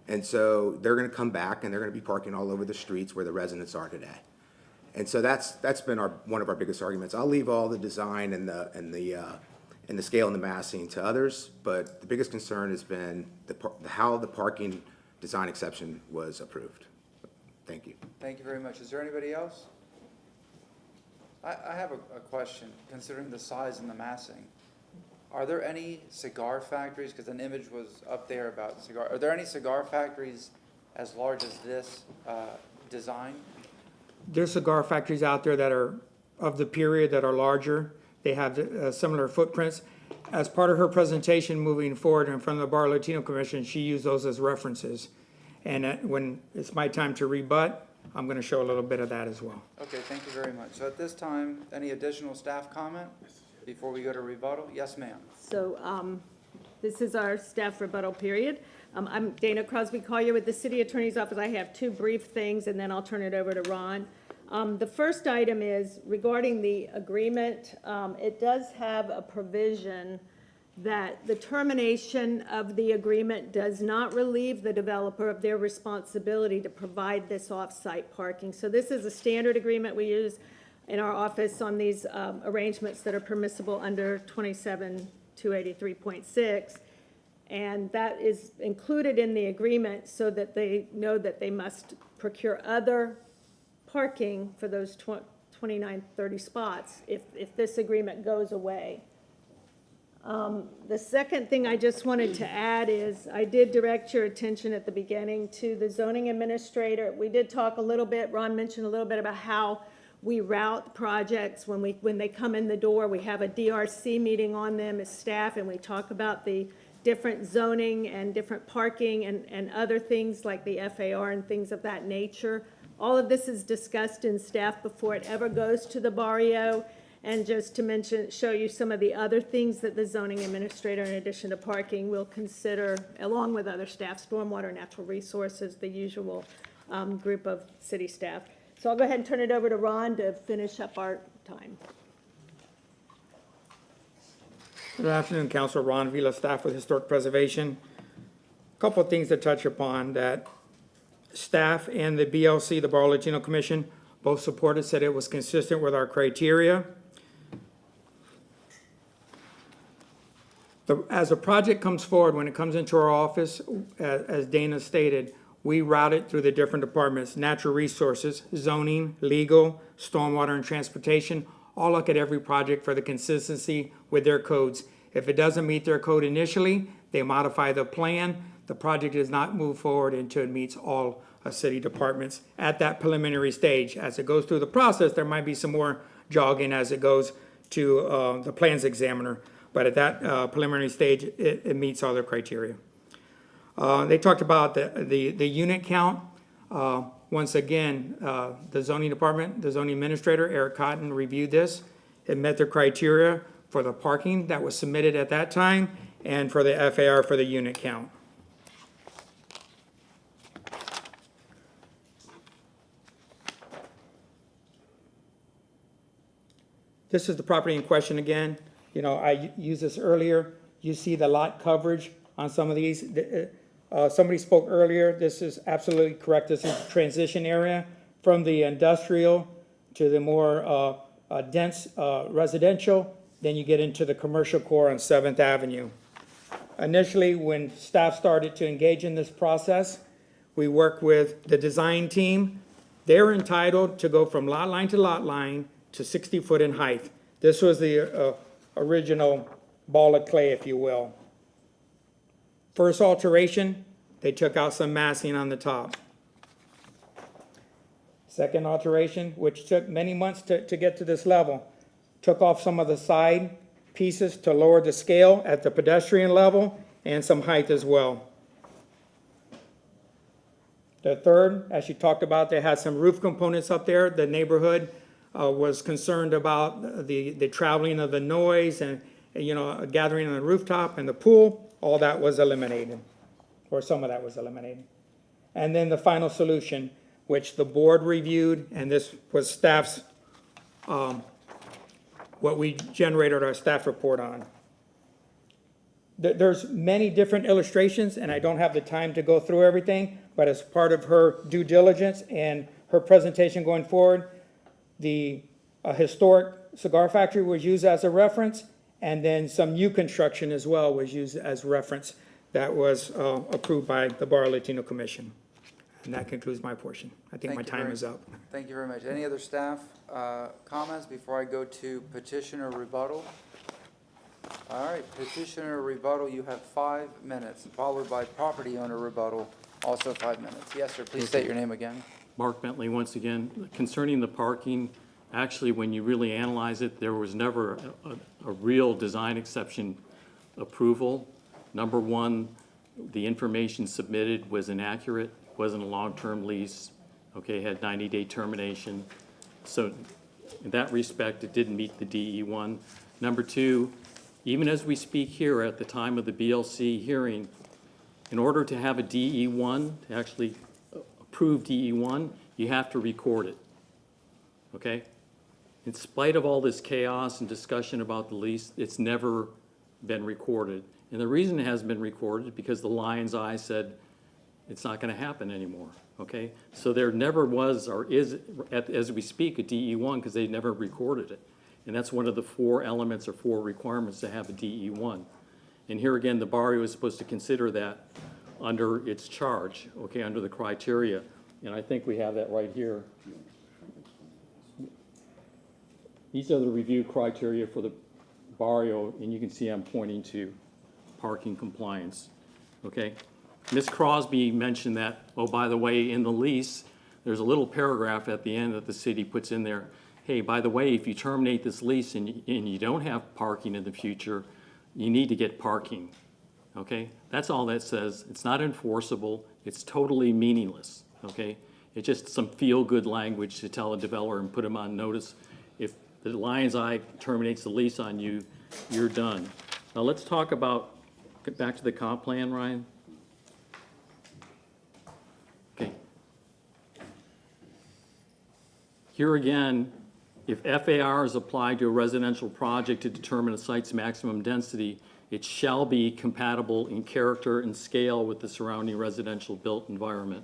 And so they're going to come back and they're going to be parking all over the streets where the residents are today. And so that's been one of our biggest arguments. I'll leave all the design and the scale and the massing to others, but the biggest concern has been how the parking design exception was approved. Thank you.
Thank you very much. Is there anybody else? I have a question, considering the size and the massing. Are there any cigar factories, because an image was up there about cigar, are there any cigar factories as large as this design?
There's cigar factories out there that are of the period that are larger. They have similar footprints. As part of her presentation moving forward in front of the Bar Latino Commission, she used those as references. And when it's my time to rebut, I'm going to show a little bit of that as well.
Okay, thank you very much. So at this time, any additional staff comment before we go to rebuttal? Yes, ma'am.
So this is our staff rebuttal period. I'm Dana Crosby Collier with the City Attorney's Office. I have 2 brief things, and then I'll turn it over to Ron. The first item is regarding the agreement. It does have a provision that the termination of the agreement does not relieve the developer of their responsibility to provide this off-site parking. So this is a standard agreement we use in our office on these arrangements that are permissible under 27-283.6. And that is included in the agreement so that they know that they must procure other parking for those 29, 30 spots if this agreement goes away. The second thing I just wanted to add is I did direct your attention at the beginning to the zoning administrator. We did talk a little bit, Ron mentioned a little bit about how we route projects when they come in the door. We have a DRC meeting on them as staff, and we talk about the different zoning and different parking and other things like the FAR and things of that nature. All of this is discussed in staff before it ever goes to the barrio. And just to show you some of the other things that the zoning administrator, in addition to parking, will consider, along with other staff, stormwater, natural resources, the usual group of city staff. So I'll go ahead and turn it over to Ron to finish up our time.
Good afternoon, Councilor Ron Vila, staff with Historic Preservation. A couple of things to touch upon that staff and the BLC, the Bar Latino Commission, both supported, said it was consistent with our criteria. As a project comes forward, when it comes into our office, as Dana stated, we route it through the different departments: natural resources, zoning, legal, stormwater, and transportation. All look at every project for the consistency with their codes. If it doesn't meet their code initially, they modify the plan. The project does not move forward until it meets all city departments at that preliminary stage. As it goes through the process, there might be some more jogging as it goes. to the plans examiner, but at that preliminary stage, it meets all the criteria. They talked about the unit count. Once again, the zoning department, the zoning administrator, Eric Cotton, reviewed this. It met the criteria for the parking that was submitted at that time and for the FAR for the unit count. This is the property in question again. You know, I used this earlier. You see the lot coverage on some of these. Somebody spoke earlier. This is absolutely correct. This is the transition area from the industrial to the more dense residential. Then you get into the commercial core on 7th Avenue. Initially, when staff started to engage in this process, we worked with the design team. They're entitled to go from lot line to lot line to 60 foot in height. This was the original ball of clay, if you will. First alteration, they took out some massing on the top. Second alteration, which took many months to get to this level, took off some of the side pieces to lower the scale at the pedestrian level and some height as well. The third, as you talked about, they had some roof components up there. The neighborhood was concerned about the traveling of the noise and, you know, gathering on the rooftop and the pool. All that was eliminated, or some of that was eliminated. And then the final solution, which the board reviewed, and this was staff's, what we generated our staff report on. There's many different illustrations, and I don't have the time to go through everything, but as part of her due diligence and her presentation going forward, the historic cigar factory was used as a reference, and then some new construction as well was used as reference that was approved by the Bar Latino Commission. And that concludes my portion. I think my time is up.
Thank you very much. Any other staff comments before I go to petitioner rebuttal? All right, petitioner rebuttal, you have 5 minutes, followed by property owner rebuttal, also 5 minutes. Yes, sir, please state your name again.
Mark Bentley, once again. Concerning the parking, actually, when you really analyze it, there was never a real design exception approval. Number one, the information submitted was inaccurate, wasn't a long-term lease, okay, had 90-day termination. So in that respect, it didn't meet the DE1. Number two, even as we speak here at the time of the BLC hearing, in order to have a DE1, to actually approve DE1, you have to record it, okay? In spite of all this chaos and discussion about the lease, it's never been recorded. And the reason it hasn't been recorded is because the Lion's Eye said it's not gonna happen anymore, okay? So there never was or is, as we speak, a DE1 because they never recorded it. And that's one of the 4 elements or 4 requirements to have a DE1. And here again, the barrio is supposed to consider that under its charge, okay, under the criteria. And I think we have that right here. These are the review criteria for the barrio, and you can see I'm pointing to parking compliance, okay? Ms. Crosby mentioned that, oh, by the way, in the lease, there's a little paragraph at the end that the city puts in there. Hey, by the way, if you terminate this lease and you don't have parking in the future, you need to get parking, okay? That's all that says. It's not enforceable. It's totally meaningless, okay? It's just some feel-good language to tell a developer and put them on notice. If the Lion's Eye terminates the lease on you, you're done. Now let's talk about, get back to the comp plan, Ryan. Okay. Here again, if FAR is applied to a residential project to determine a site's maximum density, it shall be compatible in character and scale with the surrounding residential built environment.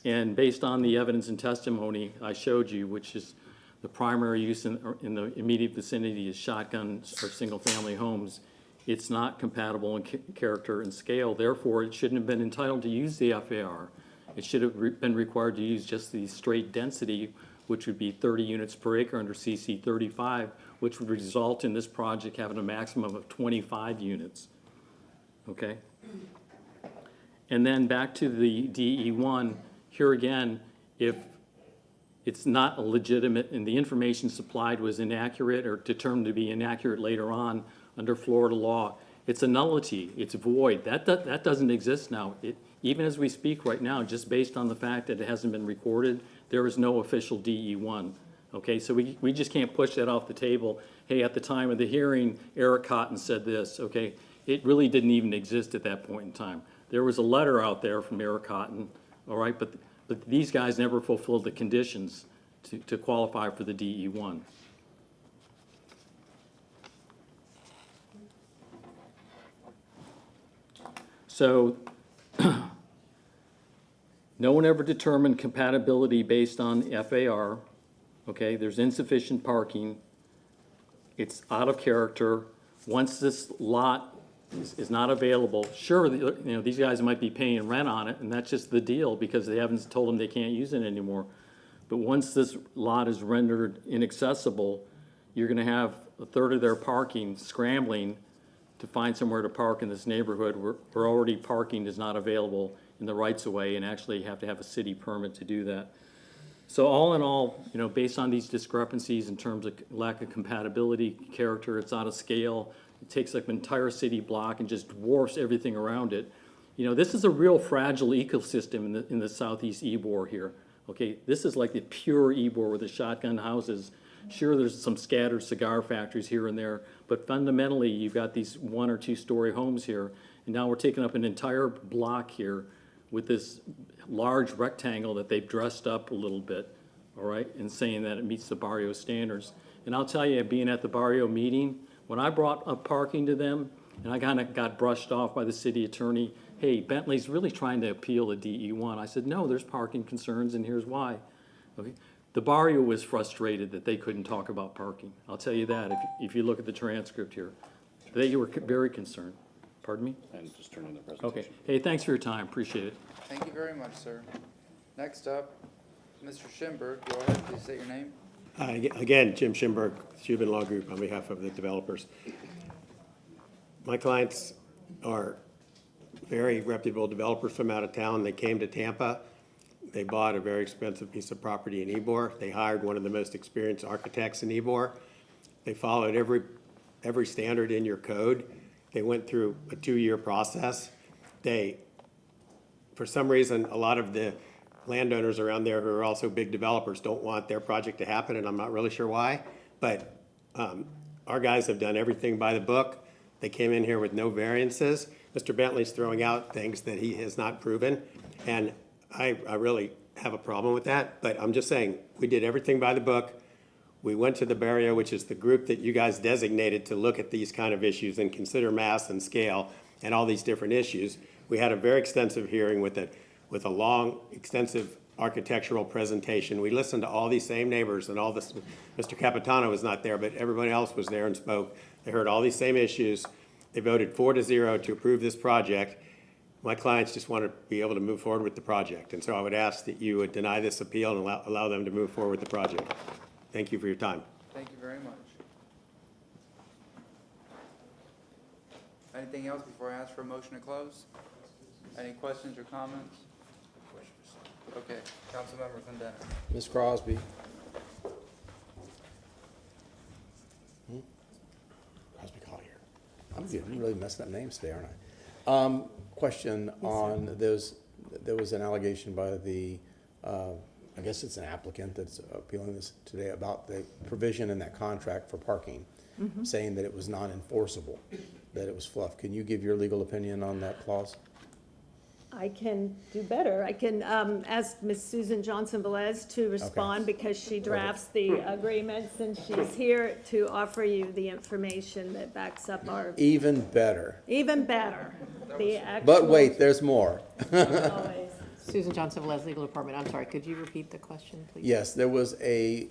And based on the evidence and testimony I showed you, which is the primary use in the immediate vicinity is shotguns or single-family homes, it's not compatible in character and scale. Therefore, it shouldn't have been entitled to use the FAR. It should have been required to use just the straight density, which would be 30 units per acre under CC 35, which would result in this project having a maximum of 25 units, okay? And then back to the DE1, here again, if it's not legitimate, and the information supplied was inaccurate or determined to be inaccurate later on under Florida law, it's a nullity, it's void. That doesn't exist now. Even as we speak right now, just based on the fact that it hasn't been recorded, there is no official DE1. Okay, so we just can't push that off the table. Hey, at the time of the hearing, Eric Cotton said this, okay? It really didn't even exist at that point in time. There was a letter out there from Eric Cotton, all right, but these guys never fulfilled the conditions to qualify for the DE1. So, no one ever determined compatibility based on FAR, okay? There's insufficient parking. It's out of character. Once this lot is not available, sure, you know, these guys might be paying rent on it, and that's just the deal because they haven't told them they can't use it anymore. But once this lot is rendered inaccessible, you're gonna have a third of their parking scrambling to find somewhere to park in this neighborhood where already parking is not available in the rights-of-way, and actually you have to have a city permit to do that. So all in all, you know, based on these discrepancies in terms of lack of compatibility, character, it's out of scale, it takes like an entire city block and just dwarfs everything around it. You know, this is a real fragile ecosystem in the southeast Ybor here. Okay, this is like the pure Ybor with the shotgun houses. Sure, there's some scattered cigar factories here and there, but fundamentally you've got these 1 or 2 story homes here, and now we're taking up an entire block here with this large rectangle that they've dressed up a little bit, all right, and saying that it meets the barrio standards. And I'll tell you, being at the barrio meeting, when I brought up parking to them, and I kind of got brushed off by the city attorney, hey, Bentley's really trying to appeal the DE1. I said, no, there's parking concerns, and here's why. Okay. The barrio was frustrated that they couldn't talk about parking. I'll tell you that if you look at the transcript here. They were very concerned. Pardon me?
And just turn in the presentation.
Okay. Hey, thanks for your time. Appreciate it.
Thank you very much, sir. Next up, Mr. Schimberg, go ahead, please state your name.
Again, Jim Schimberg, Cuban Law Group, on behalf of the developers. My clients are very reputable developers from out of town. They came to Tampa. They bought a very expensive piece of property in Ybor. They hired one of the most experienced architects in Ybor. They followed every standard in your code. They went through a 2-year process. For some reason, a lot of the landowners around there who are also big developers don't want their project to happen, and I'm not really sure why. But our guys have done everything by the book. They came in here with no variances. Mr. Bentley's throwing out things that he has not proven, and I really have a problem with that. But I'm just saying, we did everything by the book. We went to the barrio, which is the group that you guys designated to look at these kind of issues and consider mass and scale and all these different issues. We had a very extensive hearing with a long, extensive architectural presentation. We listened to all these same neighbors and all this. Mr. Capitano was not there, but everybody else was there and spoke. They heard all these same issues. They voted 4-0 to approve this project. My clients just want to be able to move forward with the project. And so I would ask that you would deny this appeal and allow them to move forward with the project. Thank you for your time.
Thank you very much. Anything else before I ask for a motion to close? Any questions or comments? Okay, Councilmember Clendenin.
Ms. Crosby. Crosby Collier. I'm really messing up names today, aren't I? Question on there was an allegation by the, I guess it's an applicant that's appealing this today about the provision in that contract for parking, saying that it was non-enforceable, that it was fluff. Can you give your legal opinion on that clause?
I can do better. I can ask Ms. Susan Johnson-Velez to respond because she drafts the agreements and she's here to offer you the information that backs up our.
Even better.
Even better. The actual.
But wait, there's more.
Always.
Susan Johnson-Velez, Legal Department. I'm sorry, could you repeat the question, please?
Yes, there was a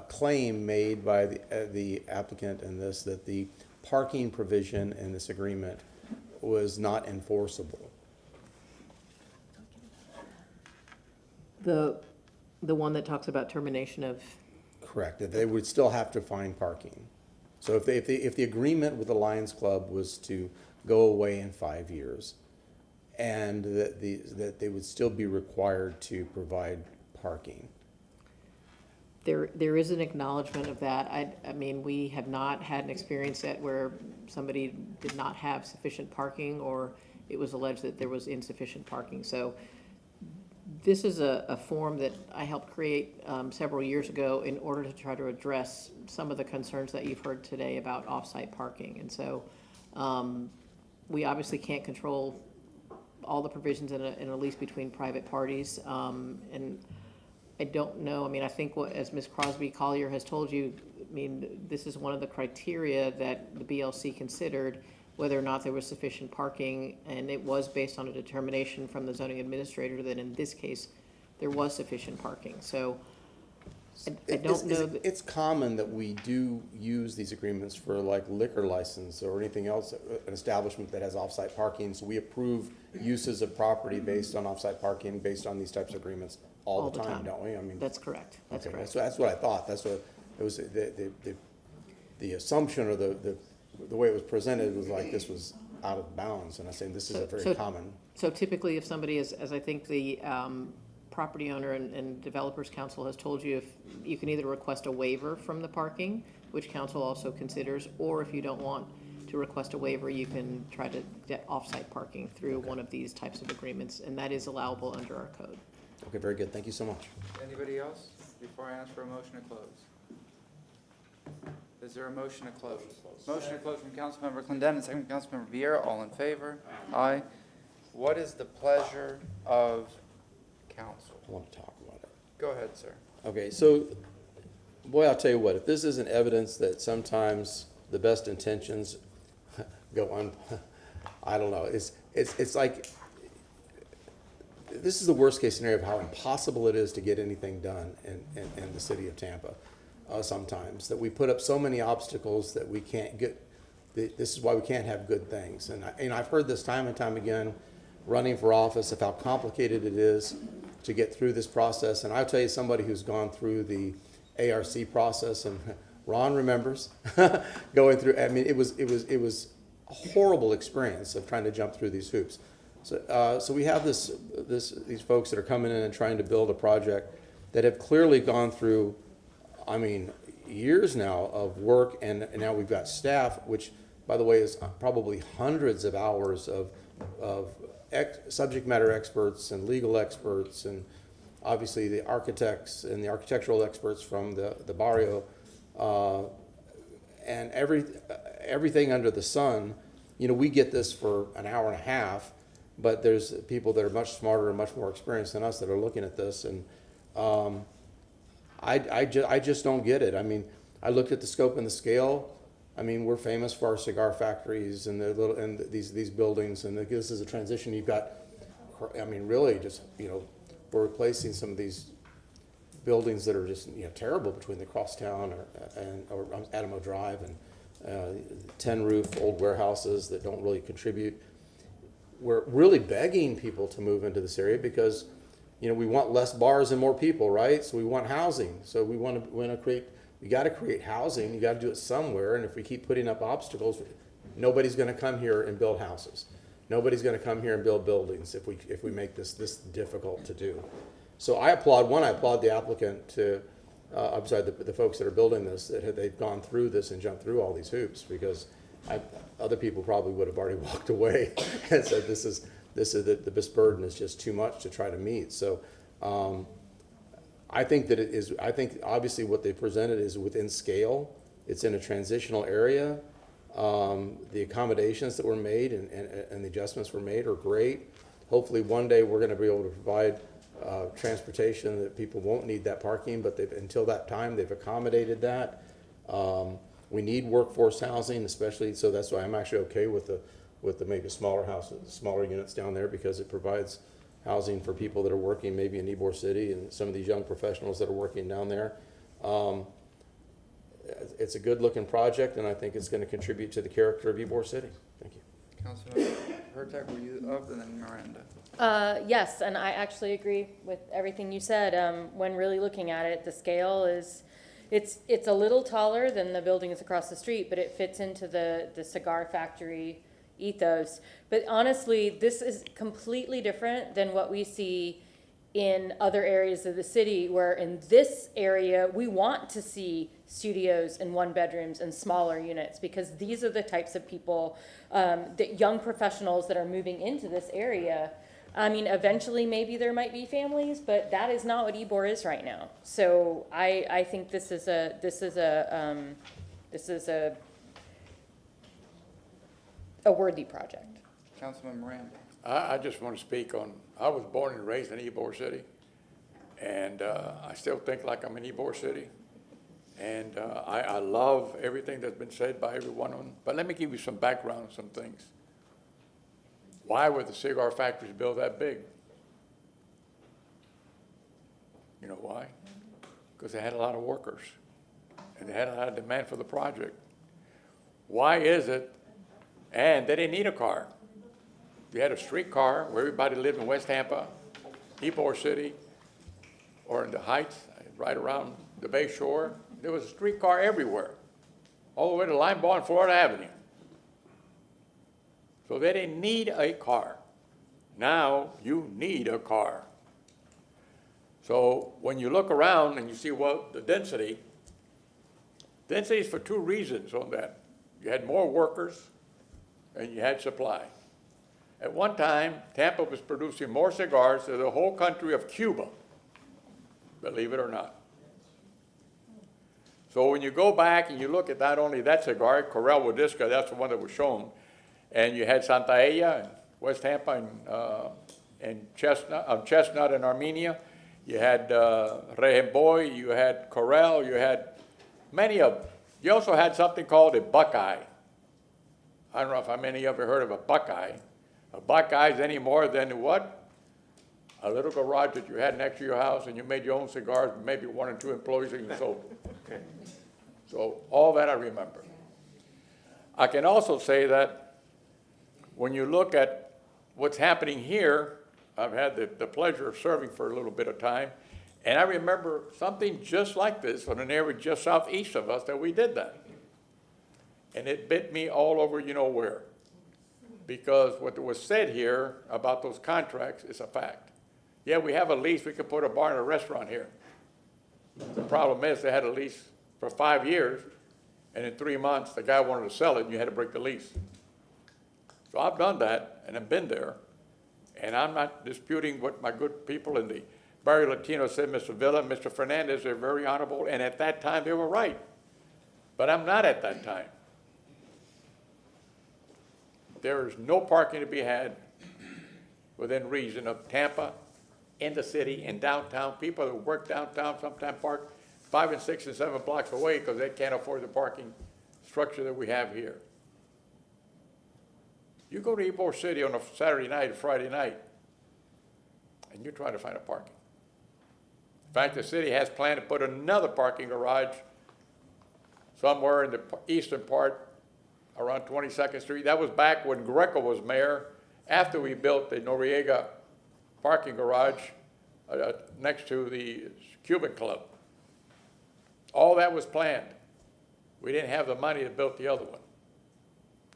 claim made by the applicant in this that the parking provision in this agreement was not enforceable.
The one that talks about termination of.
Correct, that they would still have to find parking. So if the agreement with the Lions Club was to go away in 5 years, and that they would still be required to provide parking,
There is an acknowledgement of that. I mean, we have not had an experience yet where somebody did not have sufficient parking, or it was alleged that there was insufficient parking. So this is a form that I helped create several years ago in order to try to address some of the concerns that you've heard today about off-site parking. And so we obviously can't control all the provisions in a lease between private parties. And I don't know, I mean, I think as Ms. Crosby Collier has told you, I mean, this is one of the criteria that the BLC considered, whether or not there was sufficient parking, and it was based on a determination from the zoning administrator that in this case, there was sufficient parking. So I don't know.
It's common that we do use these agreements for like liquor license or anything else, an establishment that has off-site parking. So we approve uses of property based on off-site parking, based on these types of agreements all the time, don't we? I mean,
that's correct. That's
okay,
correct.
that's what I thought. That's what it was. The assumption or the way it was presented was like this was out of bounds, and I say this is a very common.
So typically, if somebody is, as I think the property owner and developers council has told you, if you can either request a waiver from the parking, which council also considers, or if you don't want to request a waiver, you can try to get off-site parking through one of these types of agreements, and that is allowable under our code.
Okay, very good. Thank you so much.
Anybody else before I ask for a motion to close? Is there a motion to close? Motion to close from Councilmember Clendenin, second from Councilmember Vieira. All in favor? Aye. What is the pleasure of council?
I want to talk about it.
Go ahead, sir.
Okay, so, boy, I'll tell you what, if this isn't evidence that sometimes the best intentions go on, I don't know. It's like, this is the worst case scenario of how impossible it is to get anything done in the city of Tampa. Sometimes, that we put up so many obstacles that we can't get, this is why we can't have good things. And I've heard this time and time again, running for office, of how complicated it is to get through this process. And I'll tell you, somebody who's gone through the ARC process, and Ron remembers going through, I mean, it was a horrible experience of trying to jump through these hoops. So we have these folks that are coming in and trying to build a project that have clearly gone through, I mean, years now of work, and now we've got staff, which, by the way, is probably hundreds of hours of subject matter experts and legal experts, and obviously the architects and the architectural experts from the barrio, and everything under the sun. You know, we get this for an hour and a half, but there's people that are much smarter and much more experienced than us that are looking at this, and I just don't get it. I mean, I looked at the scope and the scale. I mean, we're famous for our cigar factories and these buildings, and this is a transition. You've got, I mean, really just, you know, we're replacing some of these buildings that are just, you know, terrible between the Crosstown or Adamo Drive and 10 roof old warehouses that don't really contribute. We're really begging people to move into this area because, you know, we want less bars and more people, right? So we want housing. So we want to create. You got to create housing. You got to do it somewhere. And if we keep putting up obstacles, nobody's going to come here and build houses. Nobody's going to come here and build buildings if we make this difficult to do. So I applaud the applicant to. I'm sorry, the folks that are building this, that they've gone through this and jumped through all these hoops, because other people probably would have already walked away and said this burden is just too much to try to meet. So I think that it is. I think obviously what they presented is within scale. It's in a transitional area. The accommodations that were made and the adjustments were made are great. Hopefully one day we're going to be able to provide transportation that people won't need that parking, but until that time they've accommodated that. We need workforce housing, especially, so that's why I'm actually okay with the maybe smaller houses, smaller units down there, because it provides housing for people that are working maybe in Ybor City and some of these young professionals that are working down there. It's a good looking project, and I think it's going to contribute to the character of Ybor City. Thank you.
Councilmember Hertek, were you up, and then Miranda?
Yes, and I actually agree with everything you said. When really looking at it, the scale is, it's a little taller than the buildings across the street, but it fits into the cigar factory ethos. But honestly, this is completely different than what we see in other areas of the city, where in this area, we want to see studios and one bedrooms and smaller units, because these are the types of people, that young professionals that are moving into this area. I mean, eventually maybe there might be families, but that is not what Ybor is right now. So I think this is a worthy project.
Councilman Miranda.
I just want to speak on, I was born and raised in Ybor City, and I still think like I'm in Ybor City. And I love everything that's been said by everyone on, but let me give you some background on some things. Why were the cigar factories built that big? You know why? Because they had a lot of workers, and they had a lot of demand for the project. Why is it? And they didn't need a car. You had a streetcar where everybody lived in West Tampa, Ybor City, or in the Heights, right around the Bay Shore. There was a streetcar everywhere, all the way to Limebaugh and Florida Avenue. So they didn't need a car. Now you need a car. So when you look around and you see, well, the density is for two reasons on that. You had more workers and you had supply. At one time, Tampa was producing more cigars than the whole country of Cuba, believe it or not. So when you go back and you look at not only that cigar, Corral Wadisca, that's the one that was shown, and you had Santa Ella and West Tampa and Chestnut in Armenia. You had Rehemboy, you had Corral, you had many of them. You also had something called a Buckeye. I don't know if how many of you heard of a Buckeye. A Buckeye is any more than what? A little garage that you had next to your house, and you made your own cigars, maybe 1 or 2 employees, and you sold them. So all that I remember. I can also say that when you look at what's happening here, I've had the pleasure of serving for a little bit of time, and I remember something just like this on an area just southeast of us that we did that. And it bit me all over you know where. Because what was said here about those contracts is a fact. Yeah, we have a lease, we could put a bar and a restaurant here. The problem is they had a lease for 5 years, and in 3 months, the guy wanted to sell it, and you had to break the lease. So I've done that, and I've been there, and I'm not disputing what my good people in the Barrio Latino said, Mr. Villa, Mr. Fernandez, they're very honorable, and at that time, they were right. But I'm not at that time. There is no parking to be had within reason of Tampa, in the city, in downtown. People that work downtown sometimes park 5 and 6 and 7 blocks away because they can't afford the parking structure that we have here. You go to Ybor City on a Saturday night, Friday night, and you're trying to find a parking. In fact, the city has planned to put another parking garage somewhere in the eastern part around 22nd Street. That was back when Greco was mayor, after we built the Noriega parking garage next to the Cuban Club. All that was planned. We didn't have the money to build the other one,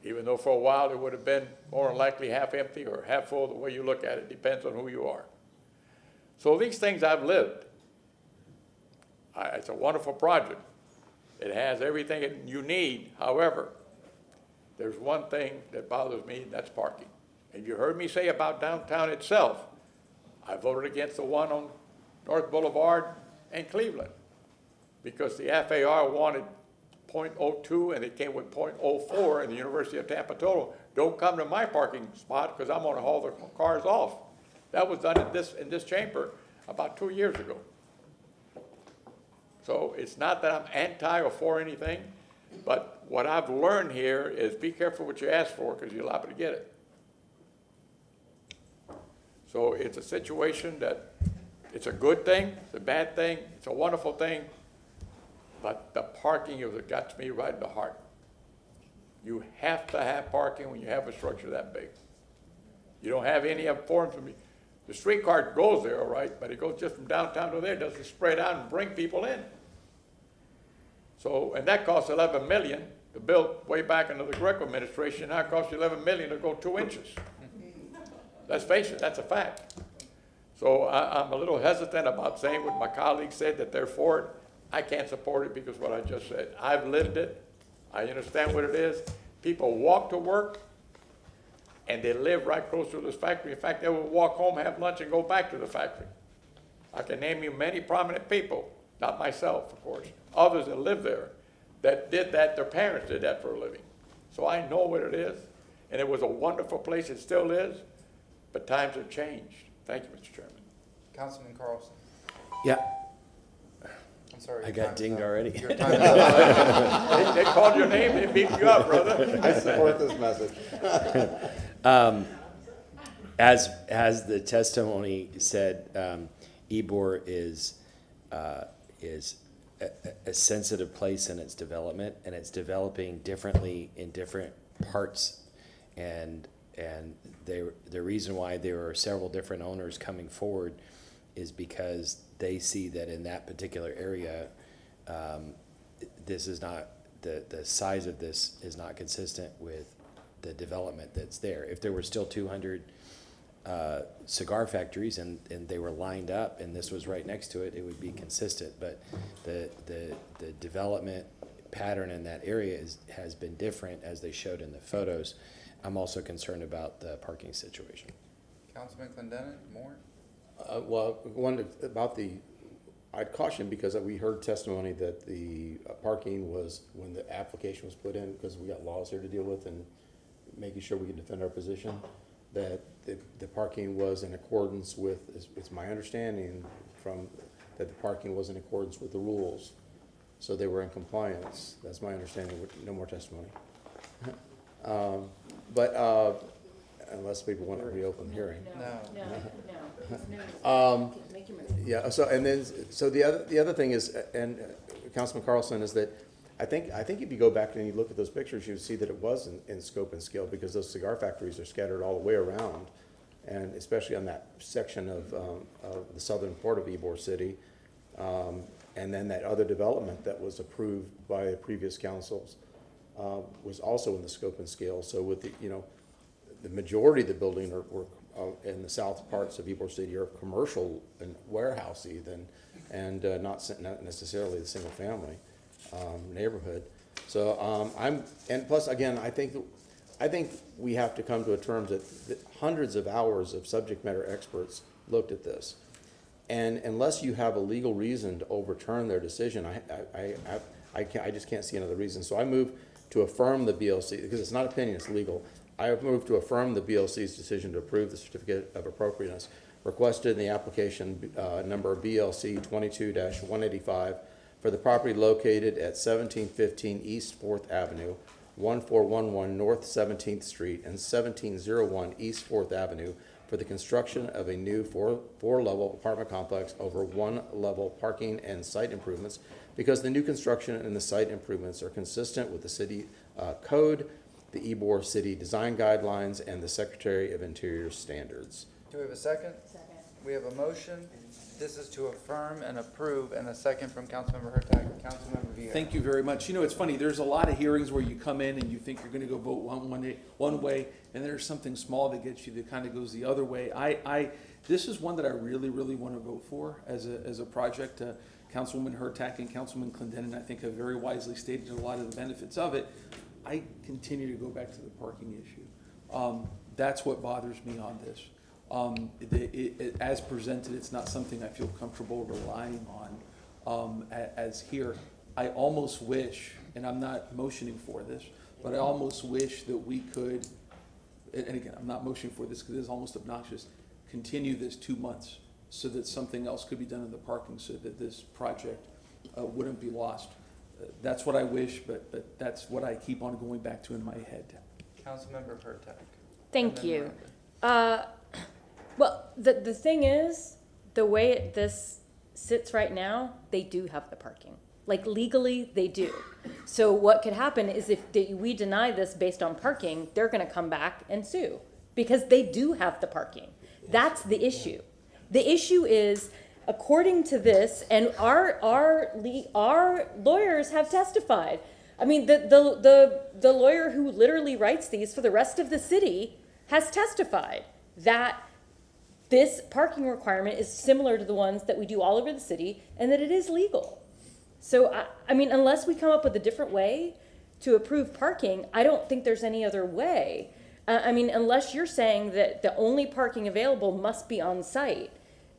even though for a while it would have been more than likely half empty or half full, the way you look at it, depends on who you are. So these things I've lived. It's a wonderful project. It has everything you need. However, there's one thing that bothers me, and that's parking. And you heard me say about downtown itself, I voted against the one on North Boulevard and Cleveland because the FAR wanted 0.02 and it came with 0.04 and the University of Tampa total. Don't come to my parking spot because I'm going to haul the cars off. That was done in this chamber about 2 years ago. So it's not that I'm anti or for anything, but what I've learned here is be careful what you ask for because you're liable to get it. So it's a situation that it's a good thing, it's a bad thing, it's a wonderful thing, but the parking is what got me right in the heart. You have to have parking when you have a structure that big. You don't have any other forms of me. The streetcar goes there, all right, but it goes just from downtown to there, it doesn't spread out and bring people in. So, and that costs $11 million to build way back under the Greco administration. Now it costs $11 million to go 2 inches. Let's face it, that's a fact. So I'm a little hesitant about saying what my colleagues said, that they're for it. I can't support it because what I just said. I've lived it. I understand what it is. People walk to work, and they live right close to this factory. In fact, they will walk home, have lunch, and go back to the factory. I can name you many prominent people, not myself, of course, others that live there, that did that, their parents did that for a living. So I know what it is, and it was a wonderful place, it still is, but times have changed. Thank you, Mr. Chairman.
Councilman Carlson.
Yeah,
I'm sorry.
I
your
got
time is
dinged
up.
already.
Your time is up.
They called your name, they beat you up, brother.
I support this message.
As the testimony said, Ybor is a sensitive place in its development, and it's developing differently in different parts. And the reason why there are several different owners coming forward is because they see that in that particular area, this is not, the size of this is not consistent with the development that's there. If there were still 200 cigar factories and they were lined up and this was right next to it, it would be consistent. But the development pattern in that area has been different, as they showed in the photos. I'm also concerned about the parking situation.
Councilman Clendenin, more?
Well, one about I'd caution, because we heard testimony that the parking was, when the application was put in, because we got laws here to deal with and making sure we can defend our position, that the parking was in accordance with, it's my understanding that the parking was in accordance with the rules. So they were in compliance. That's my understanding. No more testimony. But unless people want to reopen the hearing.
No.
Yeah, so, and then, so the other thing is, and Councilman Carlson, is that I think if you go back and you look at those pictures, you see that it was in scope and scale, because those cigar factories are scattered all the way around, and especially on that section of the southern part of Ybor City, and then that other development that was approved by previous councils was also in the scope and scale. So with the majority of the building were in the south parts of Ybor City are commercial and warehousey and not necessarily the single family neighborhood. So and plus again, I think we have to come to a terms that hundreds of hours of subject matter experts looked at this, and unless you have a legal reason to overturn their decision, I just can't see another reason. So I move to affirm the BLC, because it's not opinion, it's legal. I have moved to affirm the BLC's decision to approve the certificate of appropriateness requested in the application number BLC 22-185 for the property located at 1715 East 4th Avenue, 1411 North 17th Street, and 1701 East 4th Avenue for the construction of a new four-level apartment complex over one-level parking and site improvements, because the new construction and the site improvements are consistent with the city code, the Ybor City Design Guidelines, and the Secretary of Interior standards.
Do we have a second? Second. We have a motion. This is to affirm and approve, and a second from Councilmember Hurtak. Councilmember Vieira.
Thank you very much. You know, it's funny, there's a lot of hearings where you come in and you think you're gonna go vote one way, and there's something small that gets you that kind of goes the other way. This is one that I really, really want to vote for as a project. Councilwoman Hurtak and Councilman Clendenin, I think, have very wisely stated a lot of the benefits of it. I continue to go back to the parking issue. That's what bothers me on this. As presented, it's not something I feel comfortable relying on as here. I almost wish, and I'm not motioning for this, but I almost wish that we could, and again, I'm not motioning for this because it's almost obnoxious, continue this 2 months so that something else could be done in the parking so that this project wouldn't be lost. That's what I wish, but that's what I keep on going back to in my head.
Councilmember Hurtak.
Thank you. Well, the thing is, the way this sits right now, they do have the parking. Like legally, they do. So what could happen is if we deny this based on parking, they're going to come back and sue because they do have the parking. That's the issue. The issue is, according to this, and our lawyers have testified. I mean, the lawyer who literally writes these for the rest of the city has testified that this parking requirement is similar to the ones that we do all over the city, and that it is legal. So, I mean, unless we come up with a different way to approve parking, I don't think there's any other way. I mean, unless you're saying that the only parking available must be on site,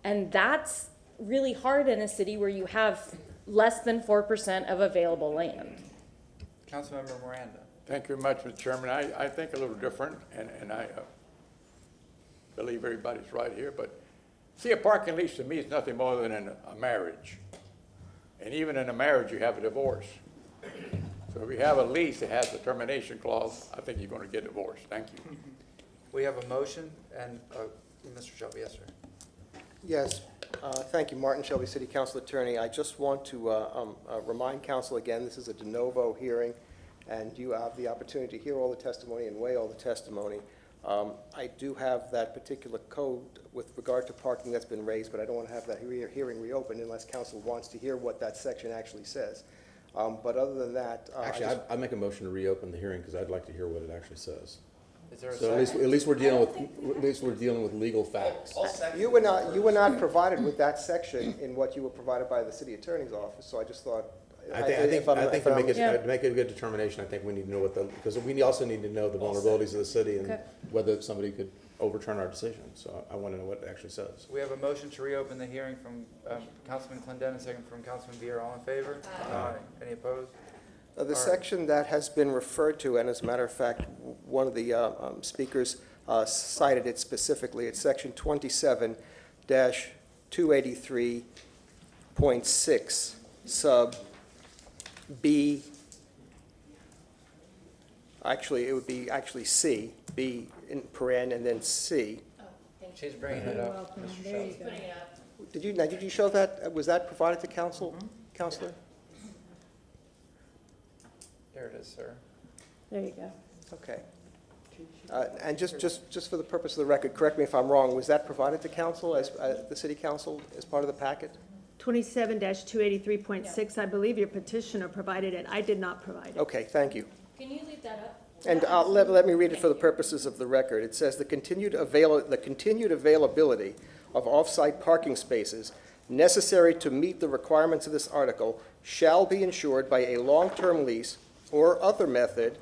and that's really hard in a city where you have less than 4% of available land.
Councilmember Miranda.
Thank you very much, Mr. Chairman. I think a little different, and I believe everybody's right here, but see, a parking lease to me is nothing more than a marriage. And even in a marriage, you have a divorce. So if you have a lease that has a termination clause, I think you're going to get divorced. Thank you.
We have a motion, and Mr. Shelby, yes, sir.
Yes, thank you, Martin Shelby, City Council Attorney. I just want to remind council again, this is a de novo hearing, and you have the opportunity to hear all the testimony and weigh all the testimony. I do have that particular code with regard to parking that's been raised, but I don't want to have that hearing reopened unless council wants to hear what that section actually says. But other than that,
Actually, I'd make a motion to reopen the hearing because I'd like to hear what it actually says.
Is there a
So
second?
at least we're dealing with legal facts.
you were not provided with that section in what you were provided by the city attorney's office, so I just thought.
I think to make it a good determination, I think we need to know because we also need to know the vulnerabilities of the city and whether somebody could overturn our decision. So I want to know what it actually says.
We have a motion to reopen the hearing from Councilman Clendenin, second from Councilman Vieira. All in favor? Aye. Any opposed?
The section that has been referred to, and as a matter of fact, one of the speakers cited it specifically, it's section 27-283.6 sub B. Actually, it would be actually C, B in paren and then C.
She's bringing it up. Mr. Shelby.
Did you show that? Was that provided to council, Counselor?
There it is, sir.
There you go.
Okay. And just for the purpose of the record, correct me if I'm wrong, was that provided to council as, the city council as part of the packet?
27-283.6, I believe your petitioner provided it. I did not provide it.
Okay, thank you.
Can you leave that up?
And let me read it for the purposes of the record. It says, the continued availability of off-site parking spaces necessary to meet the requirements of this article shall be ensured by a long-term lease or other method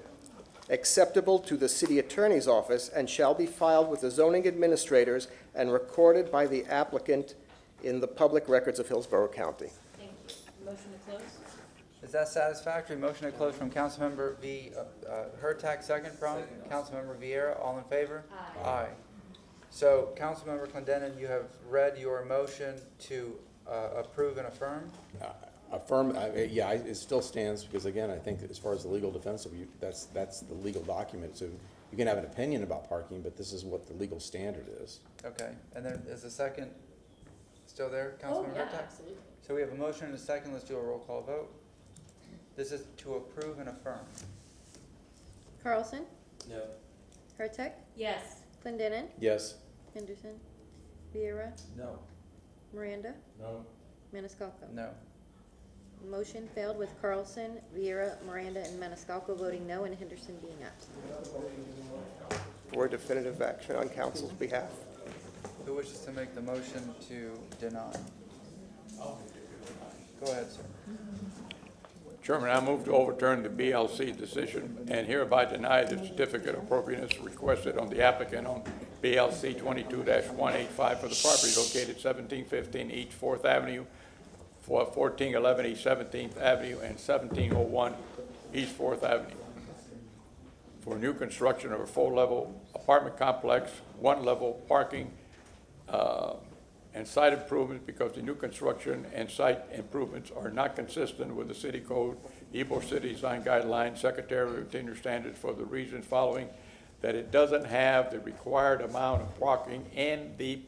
acceptable to the city attorney's office and shall be filed with the zoning administrators and recorded by the applicant in the public records of Hillsborough County.
Thank you. Motion to close?
Is that satisfactory? Motion to close from Councilmember Hurtak, second from Councilmember Vieira. All in favor? Aye. Aye. So, Councilmember Clendenin, you have read your motion to approve and affirm?
Yeah, it still stands because again, I think as far as the legal defense of you, that's the legal document. So you can have an opinion about parking, but this is what the legal standard is.
Okay, and then is the second still there, Councilmember Hurtak?
Absolutely.
So we have a motion and a second. Let's do a roll call vote. This is to approve and affirm.
Carlson?
No.
Hurtak?
Yes.
Clendenin?
Yes.
Henderson? Vieira?
No.
Miranda?
No.
Maniscalco?
No.
Motion failed with Carlson, Vieira, Miranda, and Maniscalco voting no, and Henderson being absent.
For definitive action on council's behalf.
Who wishes to make the motion to deny? Go ahead, sir.
Chairman, I move to overturn the BLC decision and hereby deny the certificate of appropriateness requested on the applicant on BLC 22-185 for the property located 1715 East 4th Avenue, 1411 East 17th Avenue, and 1701 East 4th Avenue for new construction of a 4-level apartment complex, 1-level parking, and site improvements because the new construction and site improvements are not consistent with the city code, Ybor City Design Guidelines, Secretarial Routine Standards for the reasons following, that it doesn't have the required amount of parking in the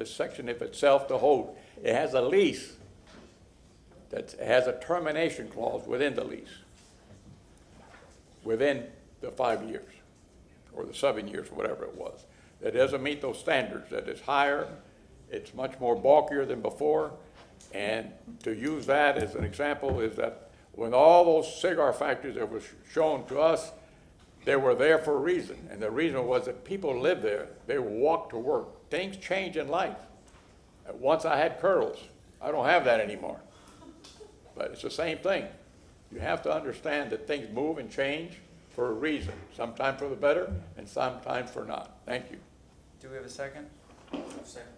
section of itself to hold. It has a lease that has a termination clause within the lease, within the 5 years or the 7 years, whatever it was. That doesn't meet those standards, that is higher, it's much more bulkier than before, and to use that as an example is that when all those cigar factories that were shown to us, They were there for a reason, and the reason was that people live there. They walk to work. Things change in life. Once I had curls. I don't have that anymore. But it's the same thing. You have to understand that things move and change for a reason, sometimes for the better and sometimes for not. Thank you.
Do we have a second?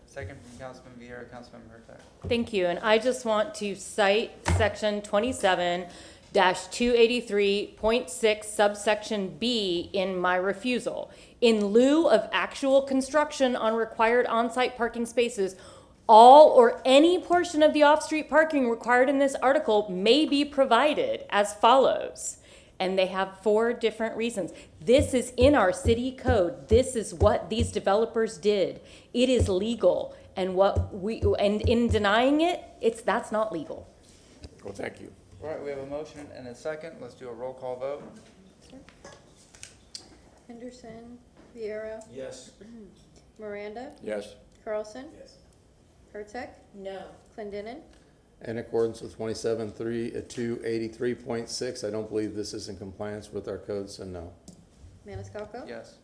Second from Councilman Vieira, Councilmember Hurtak.
Thank you, and I just want to cite section 27-283.6 subsection B in my refusal. In lieu of actual construction on required on-site parking spaces, all or any portion of the off-street parking required in this article may be provided as follows. And they have 4 different reasons. This is in our city code. This is what these developers did. It is legal. And in denying it, that's not legal.
Well, thank you.
All right, we have a motion and a second. Let's do a roll call vote.
Henderson, Vieira,
Yes.
Miranda,
Yes.
Carlson,
Yes.
Hurtak,
No.
Clendenin,
In accordance with 27-283.6, I don't believe this is in compliance with our code, so no.
Maniscalco.
Yes.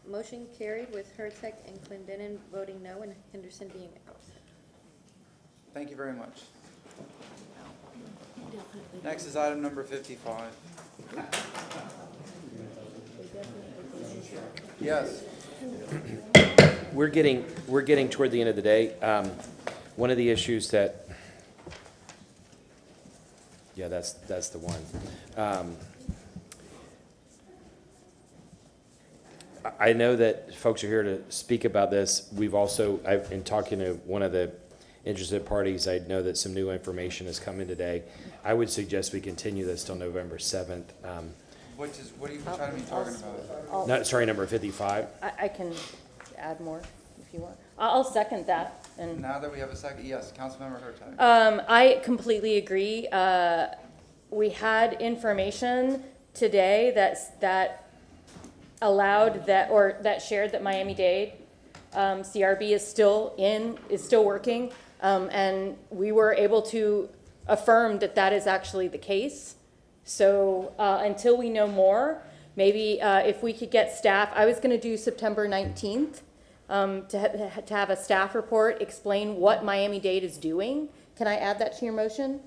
Motion carried with Hurtak and Clendenin voting no and Henderson being absent.
Thank you very much. Next is item number 55. Yes.
We're getting toward the end of the day. One of the issues that, yeah, that's the one. I know that folks are here to speak about this. I've been talking to one of the interested parties. I know that some new information has come in today. I would suggest we continue this till November 7th.
What are you trying to be talking about?
No, sorry, number 55.
I can add more if you want. I'll second that. And
Now that we have a second, yes, Councilmember Hurtak.
I completely agree. We had information today that allowed that shared that Miami-Dade CRB is still working, and we were able to affirm that is actually the case. So until we know more, maybe if we could get staff, I was going to do September 19th to have a staff report explain what Miami-Dade is doing. Can I add that to your motion?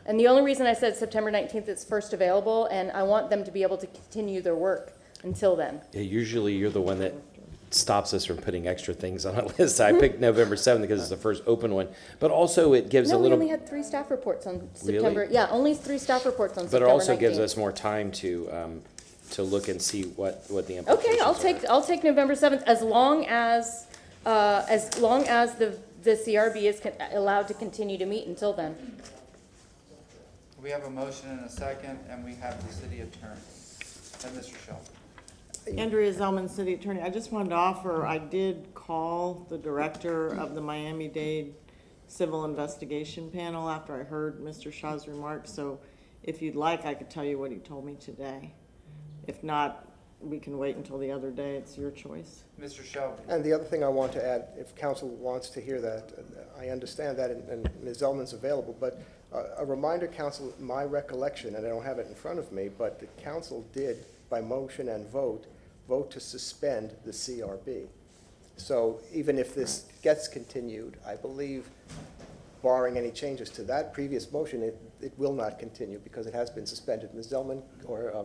And the only reason I said September 19th is first available, and I want them to be able to continue their work until then.
Yeah, usually you're the one that stops us from putting extra things on a list. I picked November 7th because it's the first open one, but also it gives a
We
little.
only had 3 staff reports on
Really?
September. Yeah, only 3 staff reports on
But
September
it also
19th.
gives us more time to look and see what the implications
Okay, I'll take November 7th as long as the CRB is allowed to continue to meet until then.
We have a motion and a second, and we have the city attorney and Mr. Shelby.
Andrea Zellman, City Attorney. I just wanted to offer, I did call the director of the Miami-Dade Civil Investigation Panel after I heard Mr. Shaw's remarks, so if you'd like, I could tell you what he told me today. If not, we can wait until the other day. It's your choice.
Mr. Shelby.
And the other thing I want to add, if council wants to hear that, I understand that, and Ms. Zellman's available, but a reminder, council, my recollection, and I don't have it in front of me, but the council did, by motion and vote to suspend the CRB. So even if this gets continued, I believe, barring any changes to that previous motion, it will not continue because it has been suspended. Ms. Zellman or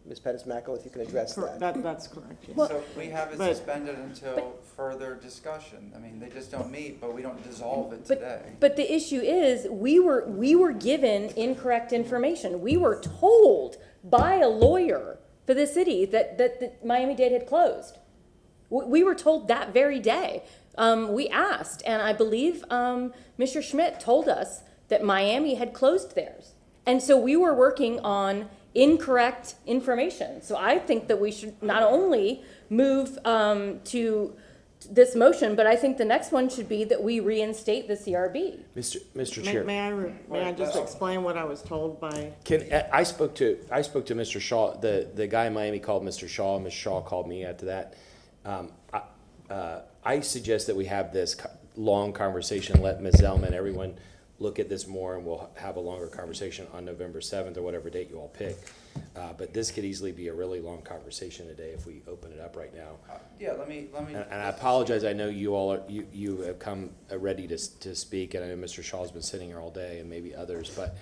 Ms. Pettis-Mackle, if you can address that.
That's correct, yes.
So we have it suspended until further discussion. I mean, they just don't meet, but we don't dissolve it today.
But the issue is, we were given incorrect information. We were told by a lawyer for the city that Miami-Dade had closed. We were told that very day. We asked, and I believe Mr. Schmidt told us that Miami had closed theirs. And so we were working on incorrect information. So I think that we should not only move to this motion, but I think the next one should be that we reinstate the CRB.
Mr. Chair.
May I just explain what I was told by?
I spoke to Mr. Shaw, the guy in Miami called Mr. Shaw, Ms. Shaw called me after that. I suggest that we have this long conversation, let Ms. Zellman, everyone look at this more and we'll have a longer conversation on November 7th or whatever date you all pick. But this could easily be a really long conversation today if we open it up right now.
Yeah, let me.
And I apologize, I know you all are, you have come ready to speak, and I know Mr. Shaw's been sitting here all day and maybe others, but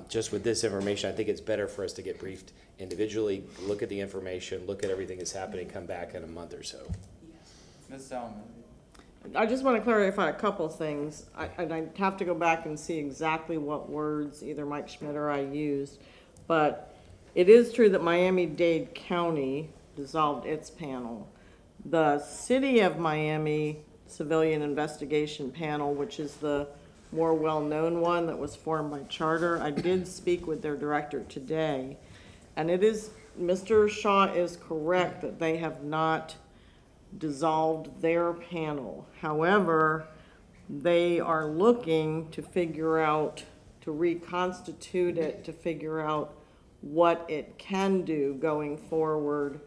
just with this information, I think it's better for us to get briefed individually, look at the information, look at everything that's happening, come back in a month or so.
Ms. Zelman.
I just want to clarify a couple things. I'd have to go back and see exactly what words either Mike Schmidt or I used, but it is true that Miami-Dade County dissolved its panel. The City of Miami Civilian Investigation Panel, which is the more well-known one that was formed by charter, I did speak with their director today, and it is, Mr. Shaw is correct that they have not dissolved their panel. However, they are looking to figure out, to reconstitute it, to figure out what it can do going forward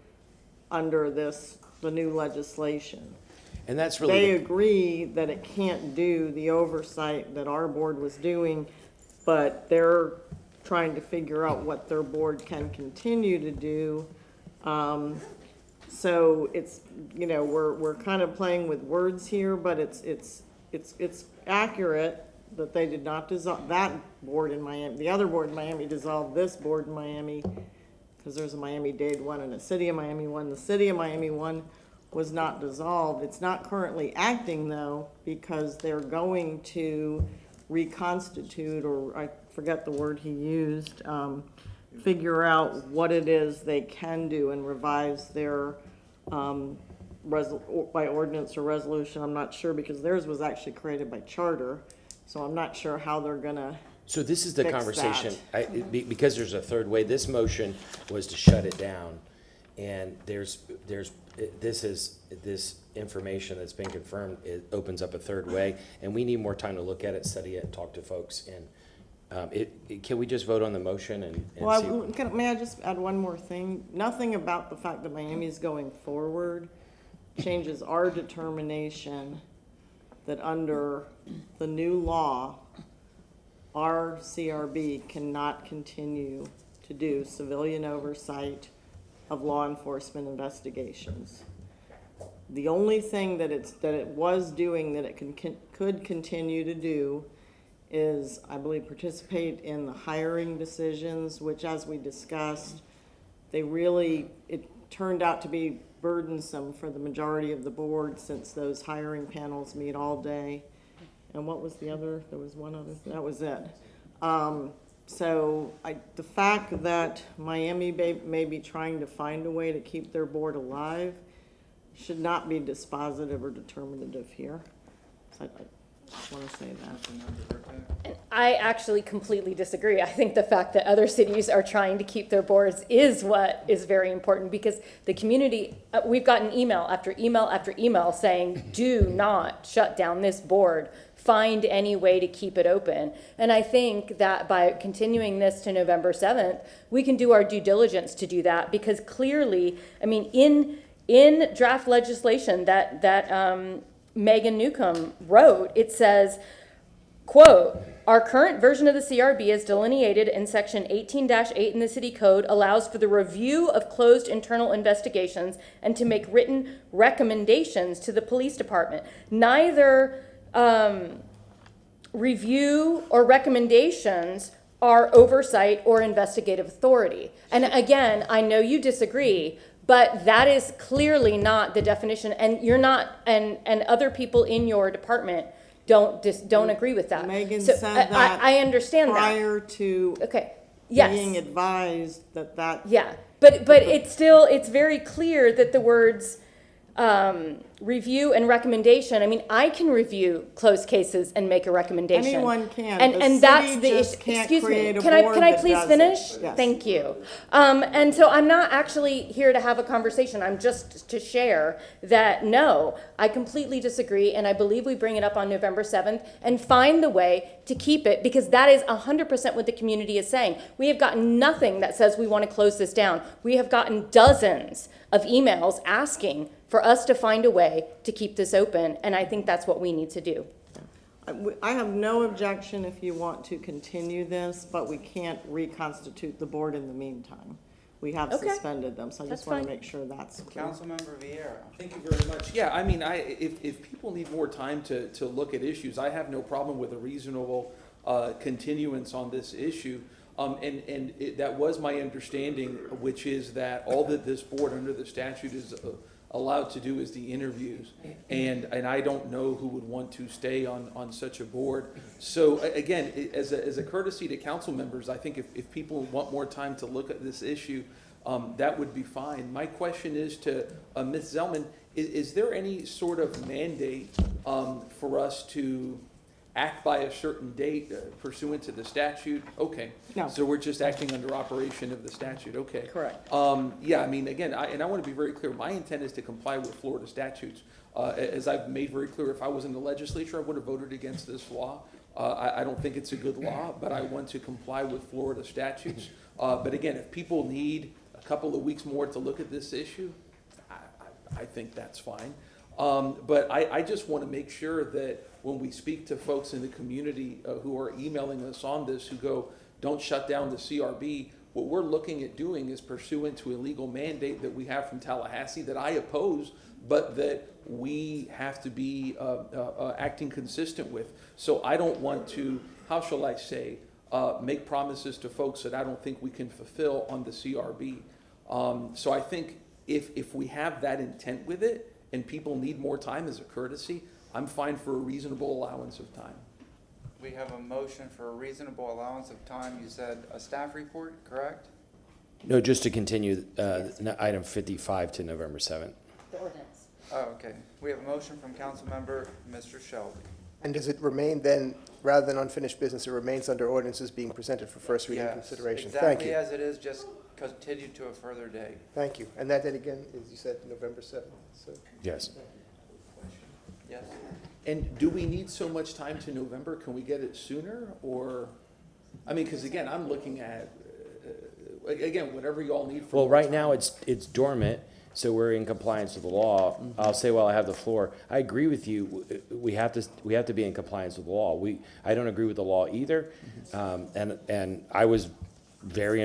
under the new legislation.
And that's really
They agree that it can't do the oversight that our board was doing, but they're trying to figure out what their board can continue to do. So it's, you know, we're kind of playing with words here, but it's accurate that they did not dissolve that board in Miami. The other board in Miami dissolved this board in Miami because there's a Miami-Dade one and a City of Miami one. The City of Miami one was not dissolved. It's not currently acting though because they're going to reconstitute, or I forget the word he used, figure out what it is they can do and revise their by ordinance or resolution. I'm not sure because theirs was actually created by charter, so I'm not sure how they're gonna.
So this is the
fix
conversation,
that.
because there's a third way. This motion was to shut it down, and this information that's been confirmed, it opens up a third way, and we need more time to look at it, study it, and talk to folks. And can we just vote on the motion and
Well,
see?
may I just add one more thing? Nothing about the fact that Miami is going forward changes our determination that under the new law, our CRB cannot continue to do civilian oversight of law enforcement investigations. The only thing that it was doing that it could continue to do is, I believe, participate in the hiring decisions, which, as we discussed, it turned out to be burdensome for the majority of the board since those hiring panels meet all day. And what was the other? There was one other, that was it. So the fact that Miami may be trying to find a way to keep their board alive should not be dispositive or determinative here. So I just want to say that.
I actually completely disagree. I think the fact that other cities are trying to keep their boards is what is very important, because the community, we've gotten email after email after email saying, do not shut down this board. Find any way to keep it open. And I think that by continuing this to November 7th, we can do our due diligence to do that, because clearly, I mean, in draft legislation that Megan Newcomb wrote, it says, quote, our current version of the CRB as delineated in section 18-8 in the city code allows for the review of closed internal investigations and to make written recommendations to the police department. Neither review or recommendations are oversight or investigative authority. And again, I know you disagree, but that is clearly not the definition, and you're not, and other people in your department don't agree with that.
Megan
so
said that
I understand
prior
that.
to
Yes.
being advised that.
Yeah, but it's very clear that the words review and recommendation, I mean, I can review closed cases and make a recommendation.
Anyone can.
And that's the issue. Excuse me. Can I please finish?
Yes.
Thank you. And so I'm not actually here to have a conversation. I'm just to share that, no, I completely disagree, and I believe we bring it up on November 7th and find the way to keep it, because that is 100% what the community is saying. We have gotten nothing that says we want to close this down. We have gotten dozens of emails asking for us to find a way to keep this open, and I think that's what we need to do.
I have no objection if you want to continue this, but we can't reconstitute the board in the meantime. We have
Okay.
suspended them, so I
That's
just want to
fine.
make sure that's clear.
Councilmember Vieira.
Thank you very much. Yeah, I mean, if people need more time to look at issues, I have no problem with a reasonable continuance on this issue. That was my understanding, which is that all that this board under the statute is allowed to do is the interviews. And I don't know who would want to stay on such a board. So again, as a courtesy to council members, I think if people want more time to look at this issue, that would be fine. My question is to Ms. Zellman, is there any sort of mandate for us to act by a certain date pursuant to the statute? Okay.
No.
So we're just acting under operation of the statute, okay.
Correct.
Yeah, I mean, again, I want to be very clear, my intent is to comply with Florida statutes. As I've made very clear, if I was in the legislature, I would have voted against this law. I don't think it's a good law, but I want to comply with Florida statutes. But again, if people need a couple of weeks more to look at this issue, I think that's fine. But I just want to make sure that when we speak to folks in the community who are emailing us on this, who go, don't shut down the CRB, what we're looking at doing is pursuant to a legal mandate that we have from Tallahassee that I oppose, but that we have to be acting consistent with. So I don't want to, how shall I say, make promises to folks that I don't think we can fulfill on the CRB. So I think if we have that intent with it and people need more time as a courtesy, I'm fine for a reasonable allowance of time.
We have a motion for a reasonable allowance of time. You said a staff report, correct?
No, just to continue item 55 to November 7th.
The ordinance.
Oh, okay. We have a motion from Councilmember Mr. Shelby.
And does it remain then, rather than unfinished business, it remains under ordinances being presented for first reading
Yes,
consideration? Thank
exactly
you.
as it is, just continue to a further date.
Thank you. And that date again, as you said, November 7th. So.
Yes.
Yes?
And do we need so much time to November? Can we get it sooner? Or, I mean, because again, I'm looking at, again, whatever y'all need for.
Well, right now it's dormant, so we're in compliance with the law. I'll say while I have the floor, I agree with you. We have to be in compliance with the law. I don't agree with the law either, and I was very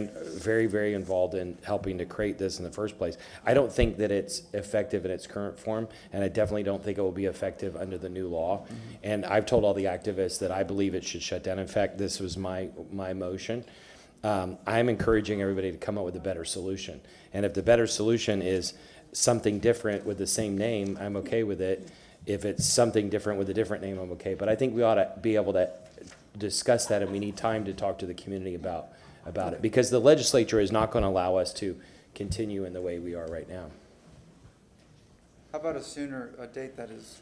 involved in helping to create this in the first place. I don't think that it's effective in its current form, and I definitely don't think it will be effective under the new law. And I've told all the activists that I believe it should shut down. In fact, this was my motion. I'm encouraging everybody to come up with a better solution. And if the better solution is something different with the same name, I'm okay with it. If it's something different with a different name, I'm okay. But I think we ought to be able to discuss that, and we need time to talk to the community about it, because the legislature is not going to allow us to continue in the way we are right now.
How about a date that is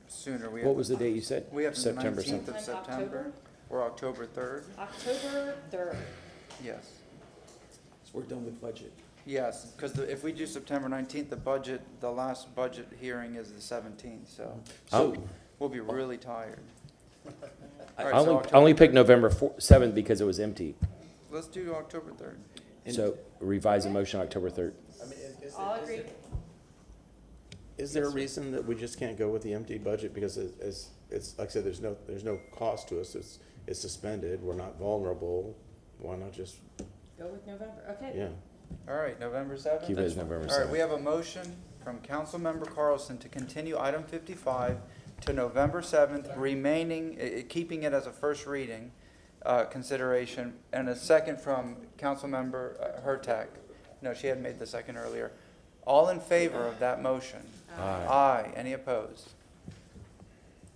sooner?
What was the date you said?
We have the
September
19th of
something.
September or October 3rd.
October 3rd.
Yes.
So we're done with budget.
Yes, because if we do September 19th, the last budget hearing is the 17th, so we'll be really tired. All right,
I
so
only picked November 7th because it was empty.
Let's do October 3rd.
So revise the motion October 3rd.
I mean,
All agree.
Is there a reason that we just can't go with the empty budget? Because it's like I said, there's no cost to us. It's suspended. We're not vulnerable. Why not just?
Go with November, okay.
Yeah.
All right, November 7th?
Keep it as November 7th.
All right, we have a motion from Councilmember Carlson to continue item 55 to November 7th, remaining, keeping it as a first reading consideration, and a second from Councilmember Hurtak. No, she had made the second earlier. All in favor of that motion?
Aye.
Aye. Any opposed?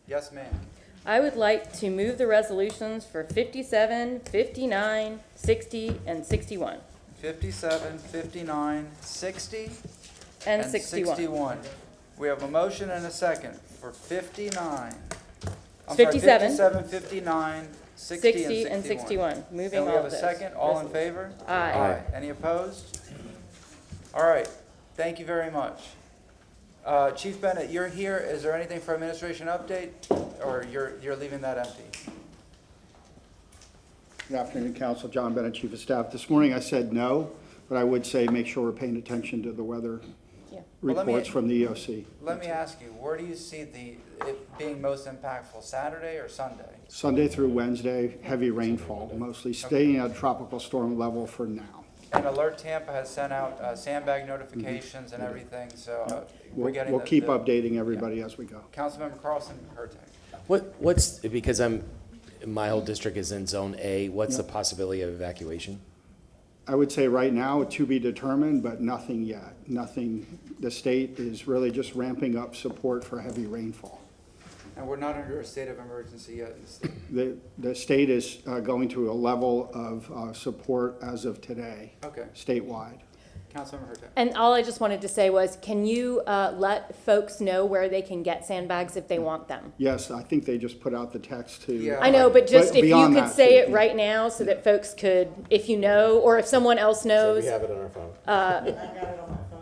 Yes, ma'am.
I would like to move the resolutions for 57, 59, 60, and 61.
57, 59, 60,
And 61.
We have a motion and a second for 59. I'm
57.
Sorry, 57, 59, 60,
and 61. Moving
And we
all
have
of
a
those.
second. All in favor?
Aye.
Any opposed? All right. Thank you very much. Chief Bennett, you're here. Is there anything for administration update, or you're leaving that empty?
Good afternoon, Council. John Bennett, Chief of Staff. This morning I said no, but I would say make sure we're paying attention to the weather
you.
Well, let me-
reports from the EOC.
Let me ask you, where do you see it being most impactful, Saturday or Sunday?
Sunday through Wednesday, heavy rainfall, mostly staying at tropical storm level for now.
And Alert Tampa has sent out sandbag notifications and everything, so we're getting.
We'll keep updating everybody as we go.
Councilmember Carlson, Hurtak.
Because my whole district is in Zone A, what's the possibility of evacuation?
I would say right now, to be determined, but nothing yet. Nothing, the state is really just ramping up support for heavy rainfall.
And we're not under a state of emergency yet in the state.
The state is going to a level of support as of today.
Okay.
Statewide.
Councilmember Hurtak.
And all I just wanted to say was, can you let folks know where they can get sandbags if they want them?
Yes, I think they just put out the text to.
Yeah.
I know, but just if you
beyond
could
that,
say
too.
it right now so that folks could, if you know, or if someone else knows.
We have it on our phone.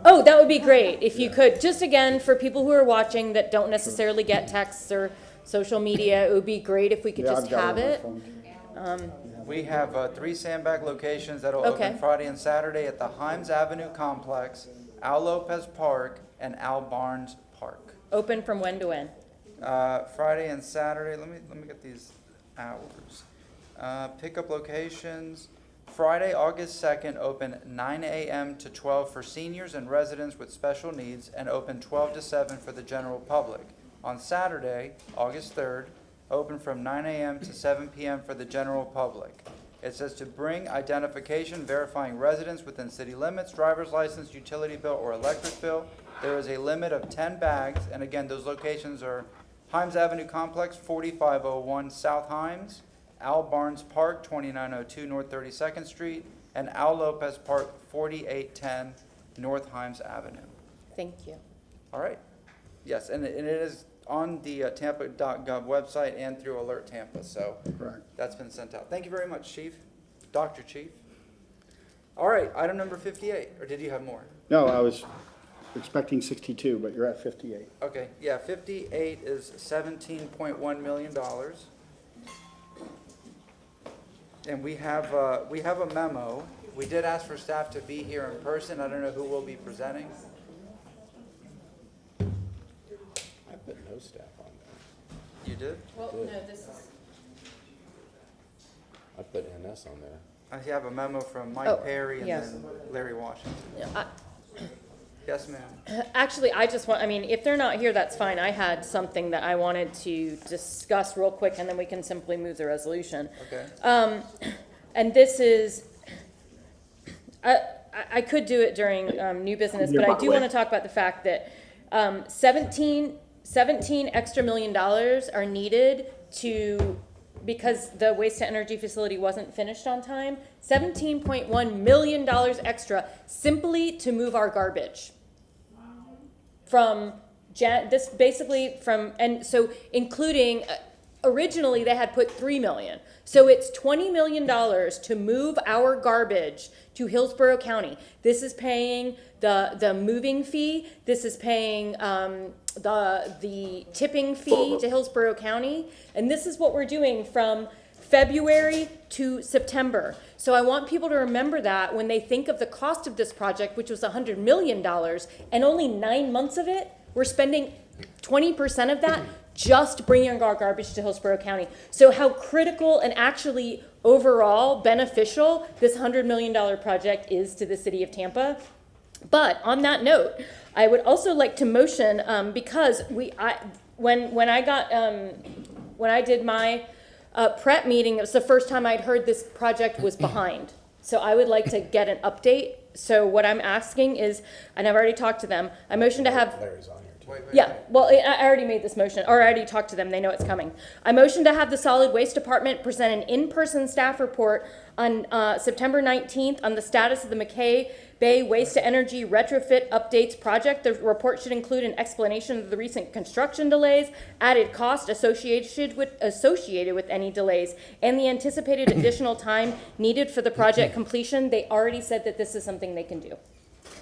Oh, that would be great if you could. Just again, for people who are watching that don't necessarily get texts or social media, it would be great if we could
Yeah,
just
I've got
have
it on my
it.
phone.
We have 3 sandbag locations that'll
Okay.
open Friday and Saturday at the Himes Avenue Complex, Al Lopez Park, and Al Barnes Park.
Open from when to when?
Friday and Saturday, let me get these hours. Pickup locations, Friday, August 2nd, open 9 a.m. to 12 for seniors and residents with special needs, and open 12 to 7 for the general public. On Saturday, August 3rd, open from 9 a.m. to 7 p.m. for the general public. It says to bring identification verifying residence within city limits, driver's license, utility bill, or electric bill. There is a limit of 10 bags, and again, those locations are Himes Avenue Complex, 4501 South Himes, Al Barnes Park, 2902 North 32nd Street, and Al Lopez Park, 4810 North Himes Avenue.
Thank you.
All right. Yes, and it is on the tampa.gov website and through Alert Tampa, so
Correct.
that's been sent out. Thank you very much, Chief. Dr. Chief. All right, item number 58, or did you have more?
No, I was expecting 62, but you're at 58.
Okay, yeah, 58 is $17.1 million. And we have a memo. We did ask for staff to be here in person. I don't know who will be presenting.
I put no staff on there.
You did?
Well, no, this is.
I put NS on there.
I have a memo from Mike
Oh,
Perry and
yes.
then Larry Washington. Yes, ma'am.
Actually, I just want, I mean, if they're not here, that's fine. I had something that I wanted to discuss real quick, and then we can simply move the resolution.
Okay.
And this is, I could do it during new business, but I do want to talk about the fact that 17 extra $1 million are needed to, because the waste-to-energy facility wasn't finished on time, $17.1 million extra simply to move our garbage. From, this basically from, and so including, originally they had put $3 million. So it's $20 million to move our garbage to Hillsborough County. This is paying the moving fee. This is paying the tipping fee to Hillsborough County. And this is what we're doing from February to September. So I want people to remember that when they think of the cost of this project, which was $100 million, and only 9 months of it, we're spending 20% of that just bringing our garbage to Hillsborough County. So how critical and actually overall beneficial this $100 million project is to the city of Tampa. But on that note, I would also like to motion, because when I did my prep meeting, it was the first time I'd heard this project was behind. So I would like to get an update. So what I'm asking is, and I've already talked to them, I motion to have.
Larry's on here too.
Yeah, well, I already made this motion, or I already talked to them, they know it's coming. I motion to have the Solid Waste Department present an in-person staff report on September 19th on the status of the McKay Bay Waste-to-Energy Retrofit Updates project. The report should include an explanation of the recent construction delays, added cost associated with any delays, and the anticipated additional time needed for the project completion. They already said that this is something they can do.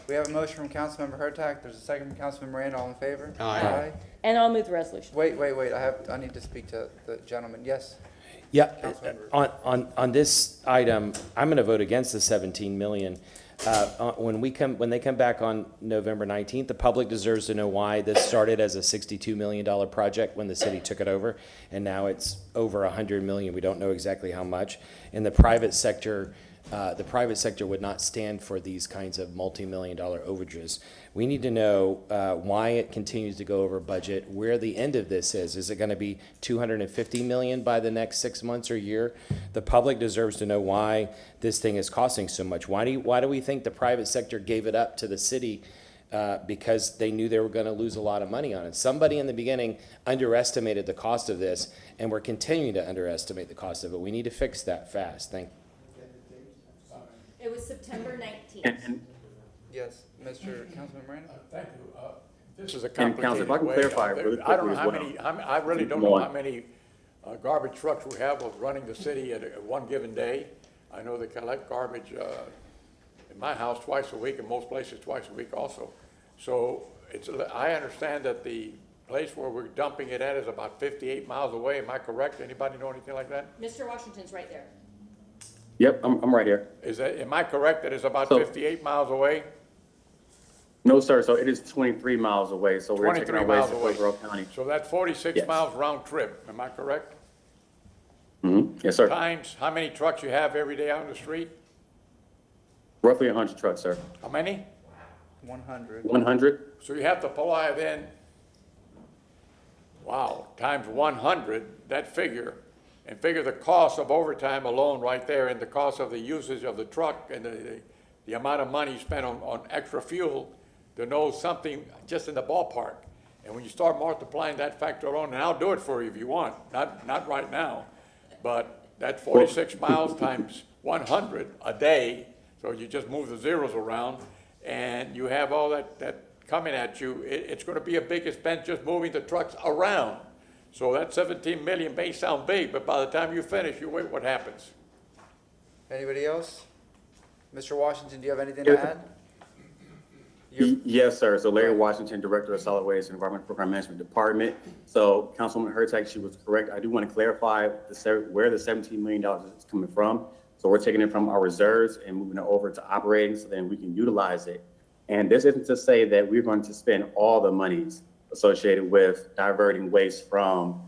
We have a motion from Councilmember Hurtak. There's a second from Councilmember Miranda. All in favor?
Aye.
And I'll move the resolution.
Wait. I need to speak to the gentleman. Yes?
Yeah,
Councilmember.
on this item, I'm gonna vote against the 17 million. When they come back on November 19th, the public deserves to know why this started as a $62 million project when the city took it over, and now it's over $100 million. We don't know exactly how much. And the private sector would not stand for these kinds of multi-million-dollar overages. We need to know why it continues to go over budget, where the end of this is. Is it going to be $250 million by the next 6 months or year? The public deserves to know why this thing is costing so much. Why do we think the private sector gave it up to the city because they knew they were going to lose a lot of money on it? Somebody in the beginning underestimated the cost of this, and we're continuing to underestimate the cost of it. We need to fix that fast. Thank you.
It was September 19th.
Yes, Mr. Councilman Miranda?
Thank you. This is a
And Council,
complicated
if I can
way.
clarify really
I don't
quickly
know
as
how
well.
many, I really don't know how many garbage trucks we have of running the city at one given day. I know they collect garbage in my house twice a week, and most places twice a week also. So I understand that the place where we're dumping it at is about 58 miles away. Am I correct? Anybody know anything like that?
Mr. Washington's right there.
Yep, I'm right here.
Am I correct that it's about
So-
58 miles away?
No, sir, so it is 23 miles away, so we're taking
23
our waste
miles
to
away.
Overall County.
So that's 46
Yes.
miles round trip. Am I correct?
Yes, sir.
Times how many trucks you have every day out on the street?
Roughly 100 trucks, sir.
How many?
100.
100?
So you have to apply then, wow, times 100, that figure, and figure the cost of overtime alone right there, and the cost of the usage of the truck, and the amount of money spent on extra fuel to know something just in the ballpark. And when you start multiplying that factor alone, and I'll do it for you if you want, not right now, but that 46 miles times 100 a day, so you just move the zeros around, and you have all that coming at you, it's gonna be a big expense just moving the trucks around. So that 17 million may sound big, but by the time you finish, you wait, what happens?
Anybody else? Mr. Washington, do you have anything to add?
Yes, sir. So Larry Washington, Director of Solid Waste and Environmental Program Management Department. So Councilwoman Hurtak, she was correct. I do want to clarify where the $17 million is coming from. So we're taking it from our reserves and moving it over to operating so then we can utilize it. And this isn't to say that we're going to spend all the monies associated with diverting waste from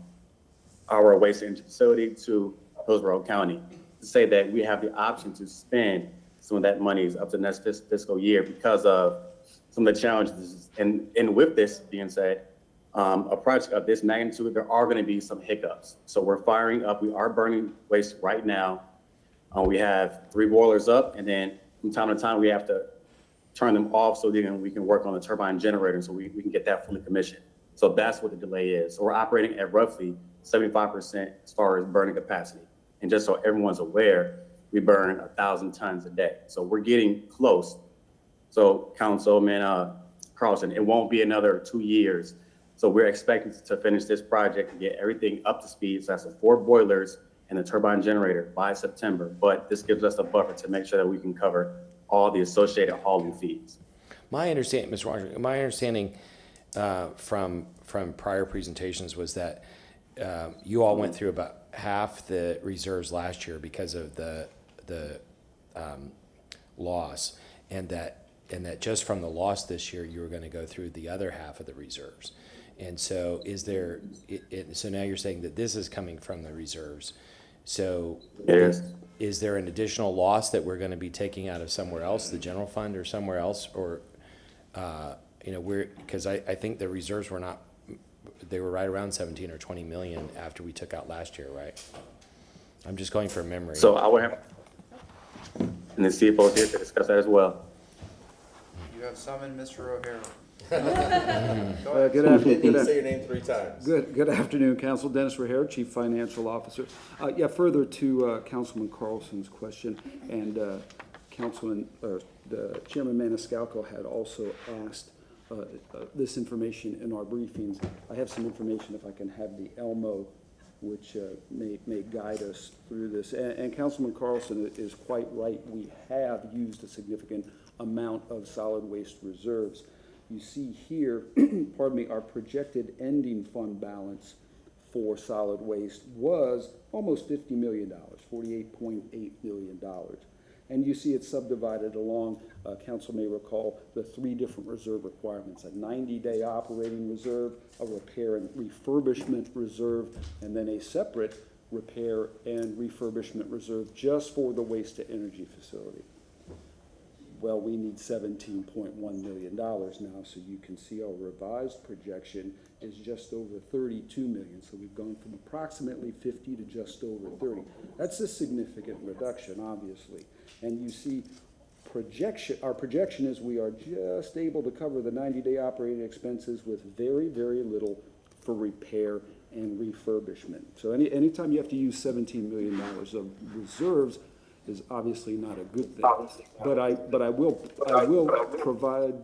our waste energy facility to Hillsborough County. To say that we have the option to spend some of that money up to the next fiscal year because of some of the challenges. And with this being said, a project of this magnitude, there are going to be some hiccups. So we're firing up, we are burning waste right now. We have 3 boilers up, and then from time to time, we have to turn them off so then we can work on the turbine generator so we can get that fully commissioned. So that's what the delay is. So we're operating at roughly 75% as far as burning capacity. And just so everyone's aware, we burn 1,000 tons a day. So we're getting close. So Councilman Carlson, it won't be another 2 years. So we're expecting to finish this project and get everything up to speed. So that's the 4 boilers and the turbine generator by September. But this gives us a buffer to make sure that we can cover all the associated hauling fees.
My understanding, Mr. Washington, my understanding from prior presentations was that you all went through about half the reserves last year because of the loss, and that just from the loss this year, you were going to go through the other half of the reserves. And so so now you're saying that this is coming from the reserves. So
yes.
Is there an additional loss that we're going to be taking out of somewhere else, the general fund or somewhere else? Or, because I think the reserves were not, they were right around 17 or 20 million after we took out last year, right? I'm just going from memory.
So I would have, and the CFO is here to discuss that as well.
You have summoned Mr. O'Hara.
Good afternoon.
Say your name 3 times.
Good afternoon, Council. Dennis Verger, Chief Financial Officer. Further to Councilman Carlson's question, and Chairman Maniscalco had also asked this information in our briefings. I have some information, if I can have the Elmo, which may guide us through this. And Councilman Carlson is quite right. We have used a significant amount of solid waste reserves. You see here, pardon me, our projected ending fund balance for solid waste was almost $50 million, $48.8 million. And you see it subdivided along, council may recall, the 3 different reserve requirements: a 90-day operating reserve, a repair and refurbishment reserve, and then a separate repair and refurbishment reserve just for the waste-to-energy facility. Well, we need $17.1 million now, so you can see our revised projection is just over $32 million. So we've gone from approximately 50 to just over 30. That's a significant reduction, obviously. And you see our projection is we are just able to cover the 90-day operating expenses with very, very little for repair and refurbishment. So anytime you have to use $17 million of reserves is obviously not a good thing. But I will provide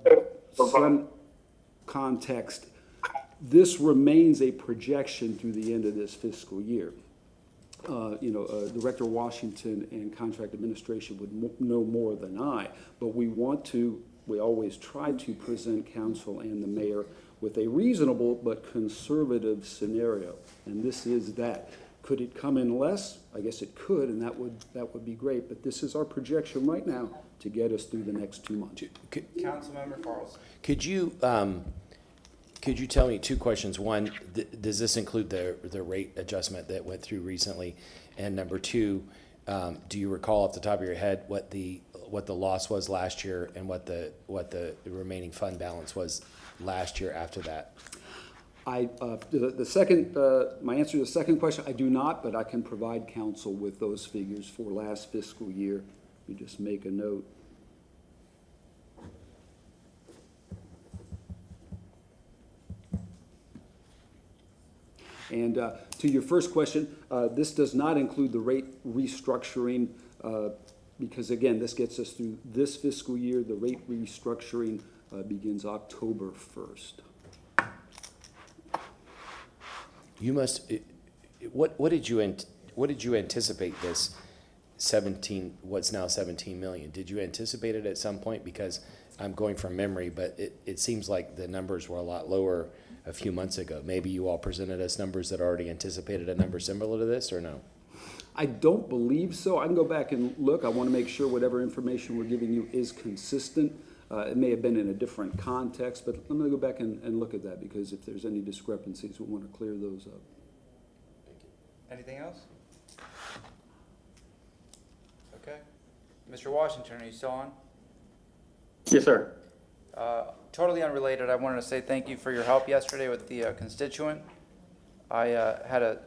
some context. This remains a projection through the end of this fiscal year. Director Washington and contract administration would know more than I, but we always try to present council and the mayor with a reasonable but conservative scenario, and this is that. Could it come in less? I guess it could, and that would be great, but this is our projection right now to get us through the next 2 months.
Councilmember Carlson.
Could you tell me 2 questions? One, does this include the rate adjustment that went through recently? And number 2, do you recall off the top of your head what the loss was last year and what the remaining fund balance was last year after that?
My answer to the second question, I do not, but I can provide council with those figures for last fiscal year. You just make a note. And to your first question, this does not include the rate restructuring because, again, this gets us through this fiscal year. The rate restructuring begins October 1st.
You must. What did you anticipate this 17? What's now 17 million? Did you anticipate it at some point? Because I'm going from memory, but it seems like the numbers were a lot lower a few months ago. Maybe you all presented us numbers that already anticipated a number similar to this, or no?
I don't believe so. I can go back and look. I want to make sure whatever information we're giving you is consistent. It may have been in a different context, but I'm going to go back and look at that, because if there's any discrepancies, we want to clear those up.
Thank you.
Anything else? Okay. Mr. Washington, are you still on?
Yes, sir.
Totally unrelated, I wanted to say thank you for your help yesterday with the constituent. I had a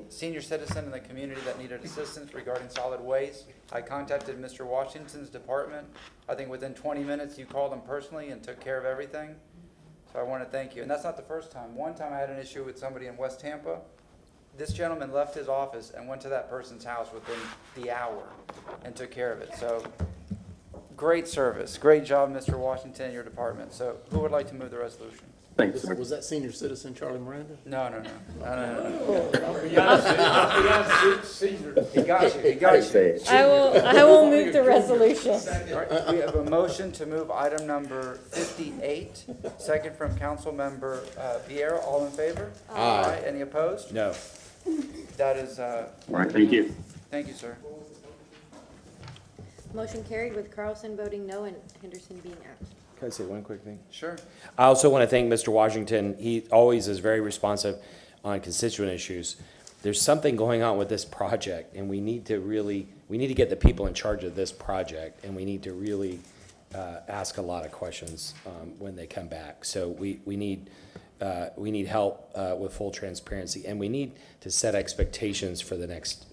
senior citizen in the community that needed assistance regarding solid waste. I contacted Mr. Washington's department. I think within 20 minutes you called him personally and took care of everything. So I want to thank you. And that's not the first time. One time I had an issue with somebody in West Tampa. This gentleman left his office and went to that person's house within the hour and took care of it. So great service. Great job, Mr. Washington and your department. So who would like to move the resolution?
Thanks, sir.
Was that senior citizen Charlie Miranda?
No.
He
got you.
I will move the resolution.
All right, we have a motion to move item number 58, second from Councilmember Vieira. All in favor? Aye. Any opposed?
No.
That is,
All right, thank you.
thank you, sir.
Motion carried with Carlson voting no and Henderson being absent.
Can I say one quick thing?
Sure.
I also want to thank Mr. Washington. He always is very responsive on constituent issues. There's something going on with this project, and we need to get the people in charge of this project, and we need to really ask a lot of questions when they come back. So we need help with full transparency, and we need to set expectations for the next.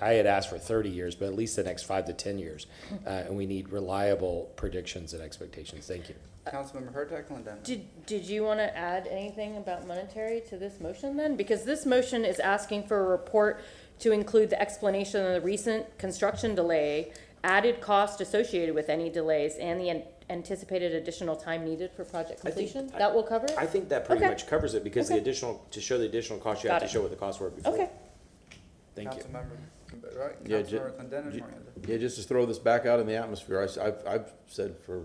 I had asked for 30 years, but at least the next 5 to 10 years, and we need reliable predictions and expectations. Thank you.
Councilmember Hurtak, Clendenin.
Did you want to add anything about monetary to this motion then? Because this motion is asking for a report to include the explanation of the recent construction delay, added cost associated with any delays, and the anticipated additional time needed for project completion. That will cover it?
I think that pretty
Okay.
much covers it, because
Okay.
to show the additional cost, you have to show what the costs were before.
Okay.
Thank you.
Councilmember, right?
Yeah,
Councilmember Clendenin, Miranda.
Yeah, just to throw this back out in the atmosphere, I've said for,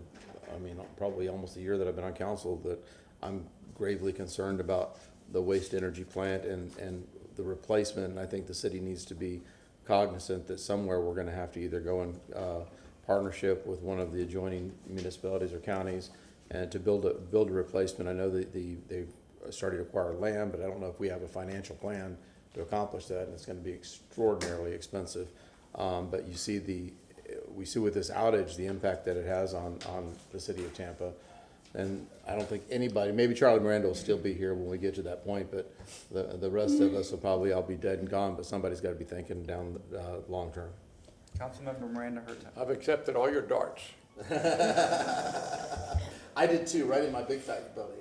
probably almost a year that I've been on council, that I'm gravely concerned about the waste energy plant and the replacement. And I think the city needs to be cognizant that somewhere we're gonna have to either go in, partnership with one of the adjoining municipalities or counties and to build a replacement. I know that they've started to acquire land, but I don't know if we have a financial plan to accomplish that, and it's gonna be extraordinarily expensive. But we see with this outage, the impact that it has on the city of Tampa. And I don't think anybody, maybe Charlie Miranda will still be here when we get to that point, but the rest of us will probably all be dead and gone, but somebody's gotta be thinking down, long term.
Councilmember Miranda Hurtak.
I've accepted all your darts.
I did too, right in my big fat belly.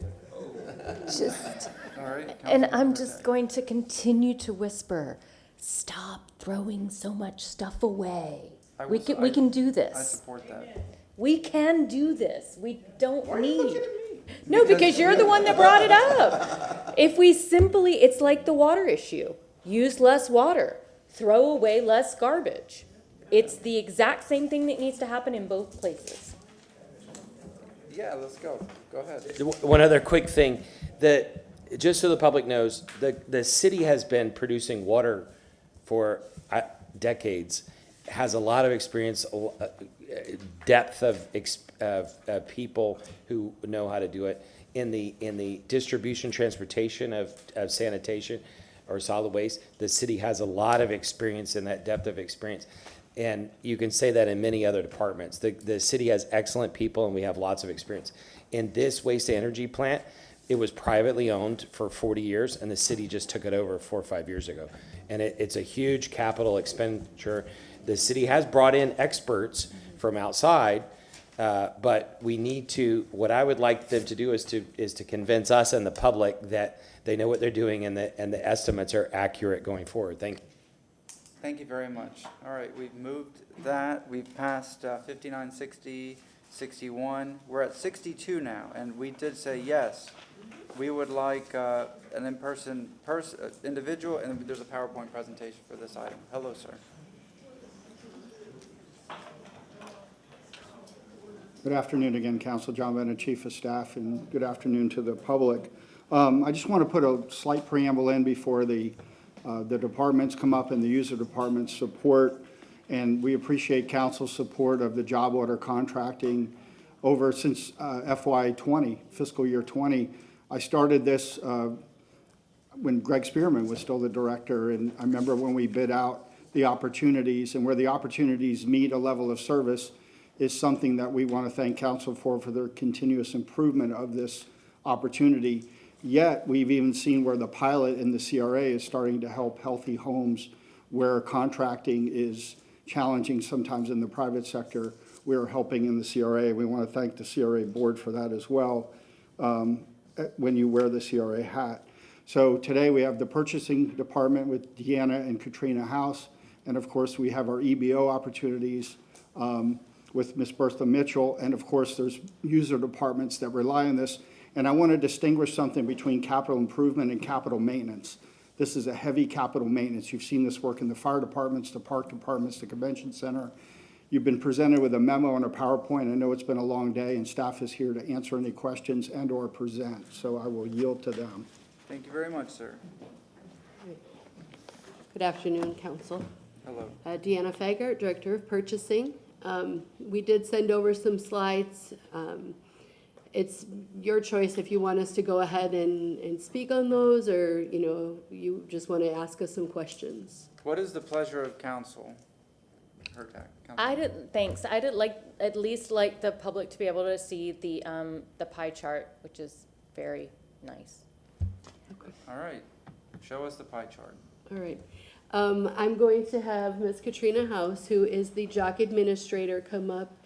All right.
And
Councilmember
I'm
Hurtak.
just going to continue to whisper, stop throwing so much stuff away. We can do
I
this.
support that.
We can do this. We don't need. No, because you're the one that brought it up. If we simply, it's like the water issue. Use less water. Throw away less garbage. It's the exact same thing that needs to happen in both places.
Yeah, let's go. Go ahead.
One other quick thing, just so the public knows, the city has been producing water for decades, has a lot of experience, depth of people who know how to do it in the distribution, transportation of sanitation or solid waste. The city has a lot of experience in that depth of experience. And you can say that in many other departments. The city has excellent people and we have lots of experience. In this waste to energy plant, it was privately owned for 40 years and the city just took it over 4 or 5 years ago. And it's a huge capital expenditure. The city has brought in experts from outside, but we need to, what I would like them to do is to convince us and the public that they know what they're doing and the estimates are accurate going forward. Thank you.
Thank you very much. All right, we've moved that. We've passed 59, 60, 61. We're at 62 now, and we did say yes. We would like an in-person individual, and there's a PowerPoint presentation for this item. Hello, sir.
Good afternoon again, Council. John Bennett, Chief of Staff, and good afternoon to the public. I just want to put a slight preamble in before the departments come up and the user departments support, and we appreciate council's support of the job order contracting over since FY20, fiscal year 20. I started this when Greg Spearman was still the director, and I remember when we bid out the opportunities, and where the opportunities meet a level of service is something that we want to thank council for their continuous improvement of this opportunity. Yet, we've even seen where the pilot in the CRA is starting to help healthy homes where contracting is challenging sometimes in the private sector. We're helping in the CRA. We want to thank the CRA board for that as well when you wear the CRA hat. So today we have the purchasing department with Deanna and Katrina House. And of course, we have our EBO opportunities with Ms. Bertha Mitchell. And of course, there's user departments that rely on this. And I want to distinguish something between capital improvement and capital maintenance. This is a heavy capital maintenance. You've seen this work in the fire departments, the park departments, the convention center. You've been presented with a memo and a PowerPoint. I know it's been a long day, and staff is here to answer any questions and or present. So I will yield to them.
Thank you very much, sir.
Good afternoon, Council.
Hello.
Deanna Verger, Director of Purchasing. We did send over some slides. It's your choice if you want us to go ahead and speak on those, or, you know, you just want to ask us some questions.
What is the pleasure of council? Hurtak.
Thanks. I'd at least like the public to be able to see the pie chart, which is very nice.
Okay.
All right. Show us the pie chart.
All right. I'm going to have Ms. Katrina House, who is the JOC administrator, come up.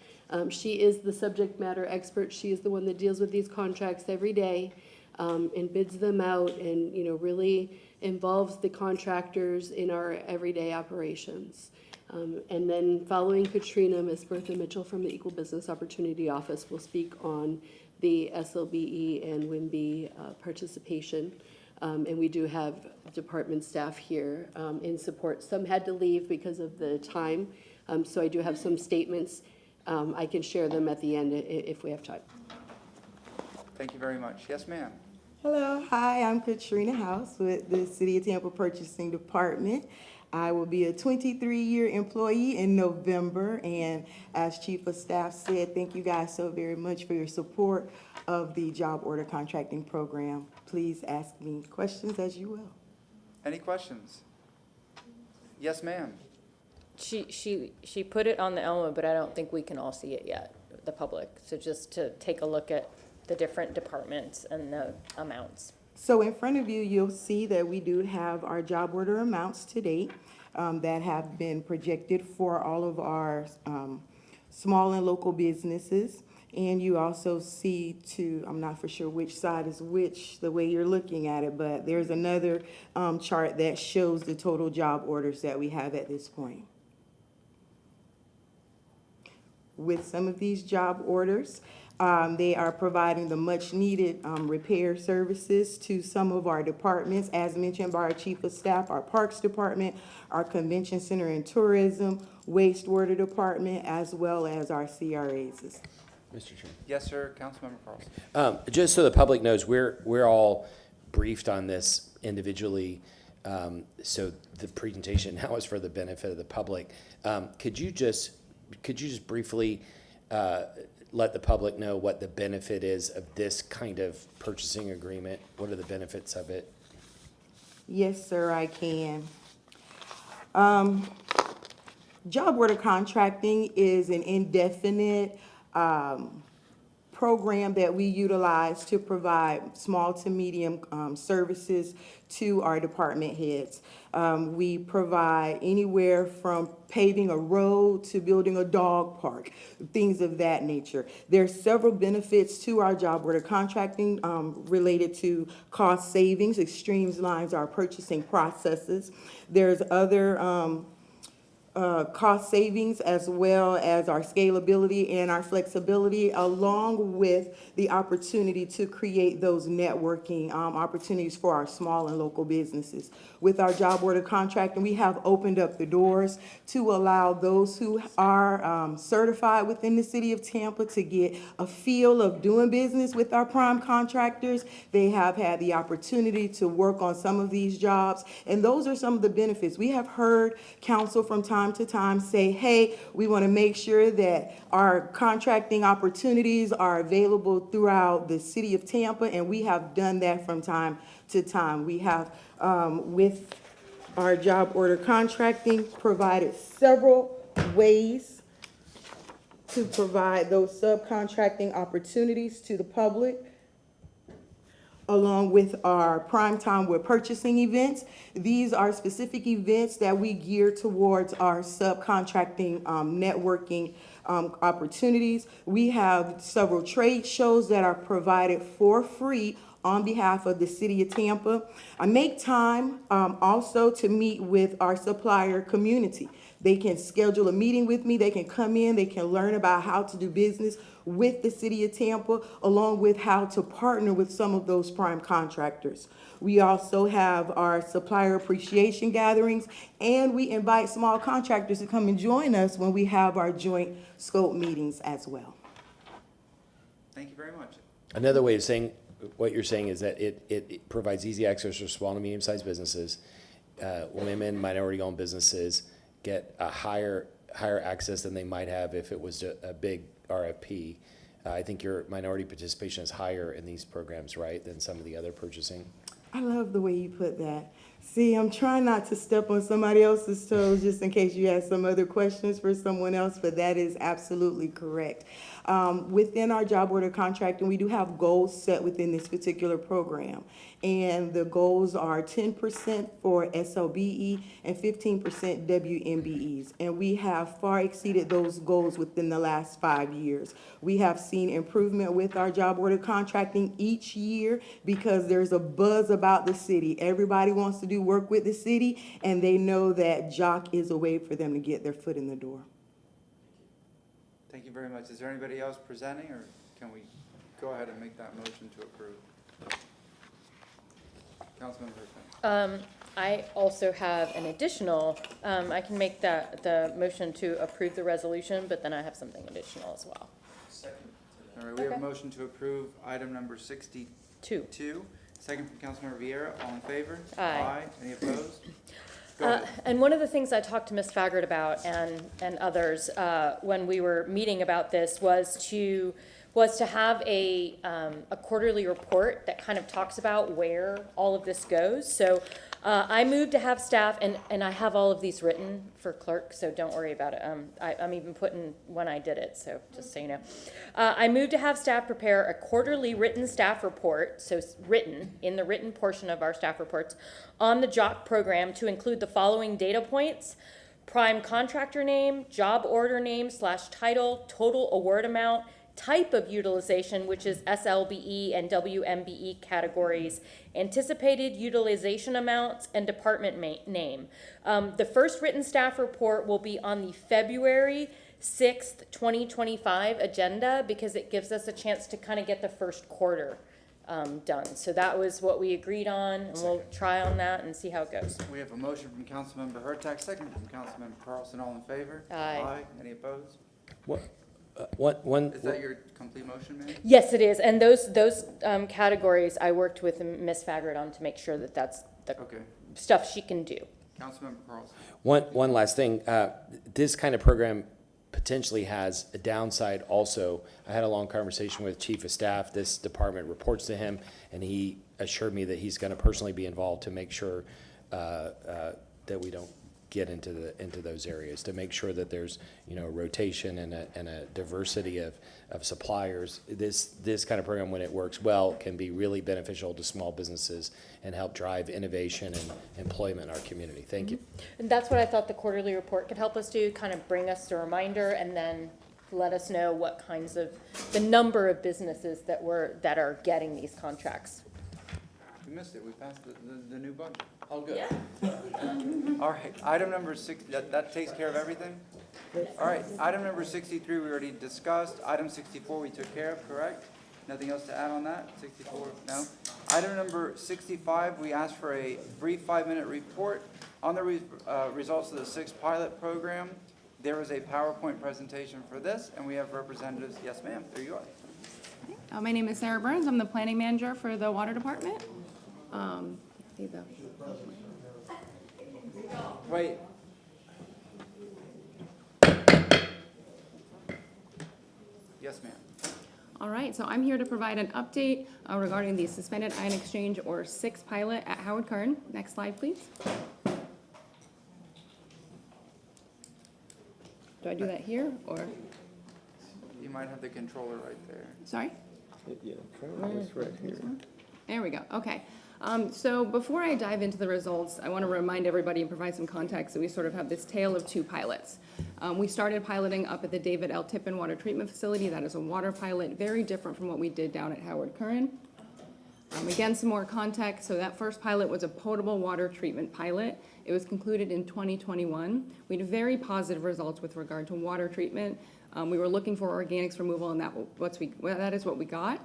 She is the subject matter expert. She is the one that deals with these contracts every day and bids them out and, you know, really involves the contractors in our everyday operations. And then following Katrina, Ms. Bertha Mitchell from the Equal Business Opportunity Office will speak on the SLBE and WIMB participation. And we do have department staff here in support. Some had to leave because of the time, so I do have some statements. I can share them at the end if we have time.
Thank you very much. Yes, ma'am.
Hello, hi, I'm Katrina House with the City of Tampa Purchasing Department.
I will be a 23-year employee in November, and as Chief of Staff said, thank you guys so very much for your support of the job order contracting program. Please ask me questions as you will.
Any questions? Yes, ma'am.
She put it on the Elmo, but I don't think we can all see it yet, the public. So just to take a look at the different departments and the amounts.
So in front of you, you'll see that we do have our job order amounts to date that have been projected for all of our small and local businesses. And you also see I'm not for sure which side is which, the way you're looking at it, but there's another chart that shows the total job orders that we have at this point. With some of these job orders, they are providing the much-needed repair services to some of our departments, as mentioned by our Chief of Staff, our Parks Department, our Convention Center and Tourism, Wastewater Department, as well as our CRAs.
Mr. Chairman.
Yes, sir. Councilmember Carlson.
Just so the public knows, we're all briefed on this individually, so the presentation now is for the benefit of the public. Could you just briefly let the public know what the benefit is of this kind of purchasing agreement? What are the benefits of it?
Yes, sir, I can. Job order contracting is an indefinite program that we utilize to provide small to medium services to our department heads. We provide anywhere from paving a road to building a dog park, things of that nature. There's several benefits to our job order contracting related to cost savings. It streamlines our purchasing processes. There's other cost savings, as well as our scalability and our flexibility, along with the opportunity to create those networking opportunities for our small and local businesses. With our job order contracting, we have opened up the doors to allow those who are certified within the city of Tampa to get a feel of doing business with our prime contractors. They have had the opportunity to work on some of these jobs, and those are some of the benefits. We have heard council from time to time say, hey, we want to make sure that our contracting opportunities are available throughout the city of Tampa, and we have done that from time to time. We have, with our job order contracting, provided several ways to provide those subcontracting opportunities to the public, along with our primetime with purchasing events. These are specific events that we gear towards our subcontracting networking opportunities. We have several trade shows that are provided for free on behalf of the city of Tampa. I make time also to meet with our supplier community. They can schedule a meeting with me. They can come in. They can learn about how to do business with the city of Tampa, along with how to partner with some of those prime contractors. We also have our supplier appreciation gatherings, and we invite small contractors to come and join us when we have our joint scope meetings as well.
Thank you very much.
Another way of saying what you're saying is that it provides easy access for small and medium-sized businesses. Women, minority-owned businesses get a higher access than they might have if it was a big RFP. I think your minority participation is higher in these programs, right, than some of the other purchasing?
I love the way you put that. See, I'm trying not to step on somebody else's toes just in case you have some other questions for someone else, but that is absolutely correct. Within our job order contracting, we do have goals set within this particular program. And the goals are 10% for SLBE and 15% WMBEs. And we have far exceeded those goals within the last 5 years. We have seen improvement with our job order contracting each year because there's a buzz about the city. Everybody wants to do work with the city, and they know that JOC is a way for them to get their foot in the door.
Thank you very much. Is there anybody else presenting, or can we go ahead and make that motion to approve? Councilmember Griffin.
I also have an additional, I can make the motion to approve the resolution, but then I have something additional as well.
All right, we have a motion to approve item number 62. Second from Councilmember Vieira. All in favor?
Aye.
Any opposed?
And one of the things I talked to Ms. Faggard about and others when we were meeting about this was to have a quarterly report that kind of talks about where all of this goes. So I moved to have staff, and I have all of these written for clerk, so don't worry about it. I'm even putting when I did it, so just so you know. I moved to have staff prepare a quarterly written staff report, so written, in the written portion of our staff reports, on the JOC program to include the following data points: prime contractor name, job order name / title, total award amount, type of utilization, which is SLBE and WMBE categories, anticipated utilization amounts, and department name. The first written staff report will be on the February 6th, 2025 agenda because it gives us a chance to kind of get the first quarter done. So that was what we agreed on, and we'll try on that and see how it goes.
We have a motion from Councilmember Hurtak, second from Councilmember Carlson. All in favor?
Aye.
Any opposed?
What,
Is that your complete motion, ma'am?
Yes, it is, and those categories I worked with Ms. Faggard on to make sure that that's the stuff she can do.
Councilmember Carlson.
One last thing, this kind of program potentially has a downside also. I had a long conversation with Chief of Staff. This department reports to him, and he assured me that he's going to personally be involved to make sure that we don't get into those areas, to make sure that there's rotation and a diversity of suppliers. This kind of program, when it works well, can be really beneficial to small businesses and help drive innovation and employment in our community. Thank you.
And that's what I thought the quarterly report could help us do, kind of bring us a reminder and then let us know what kinds of, the number of businesses that are getting these contracts.
We missed it. We passed the new budget. All good. Yeah. All right, item number 6, that takes care of everything? All right, item number 63 we already discussed. Item 64 we took care of, correct? Nothing else to add on that? 64, no? Item number 65, we asked for a brief 5-minute report on the results of the 6 pilot program. There was a PowerPoint presentation for this, and we have representatives. Yes, ma'am, there you are.
My name is Sarah Burns. I'm the planning manager for the water department.
Wait. Yes, ma'am.
All right, so I'm here to provide an update regarding the suspended ion exchange or 6 pilot at Howard Kern. Next slide, please. Do I do that here or?
You might have the controller right there.
Sorry?
Yeah, it's right here.
There we go. Okay. So before I dive into the results, I want to remind everybody and provide some context that we sort of have this tale of 2 pilots. We started piloting up at the David L. Tippin Water Treatment Facility. That is a water pilot, very different from what we did down at Howard Kern. Again, some more context. So that first pilot was a potable water treatment pilot. It was concluded in 2021. We had very positive results with regard to water treatment. We were looking for organics removal, and that is what we got.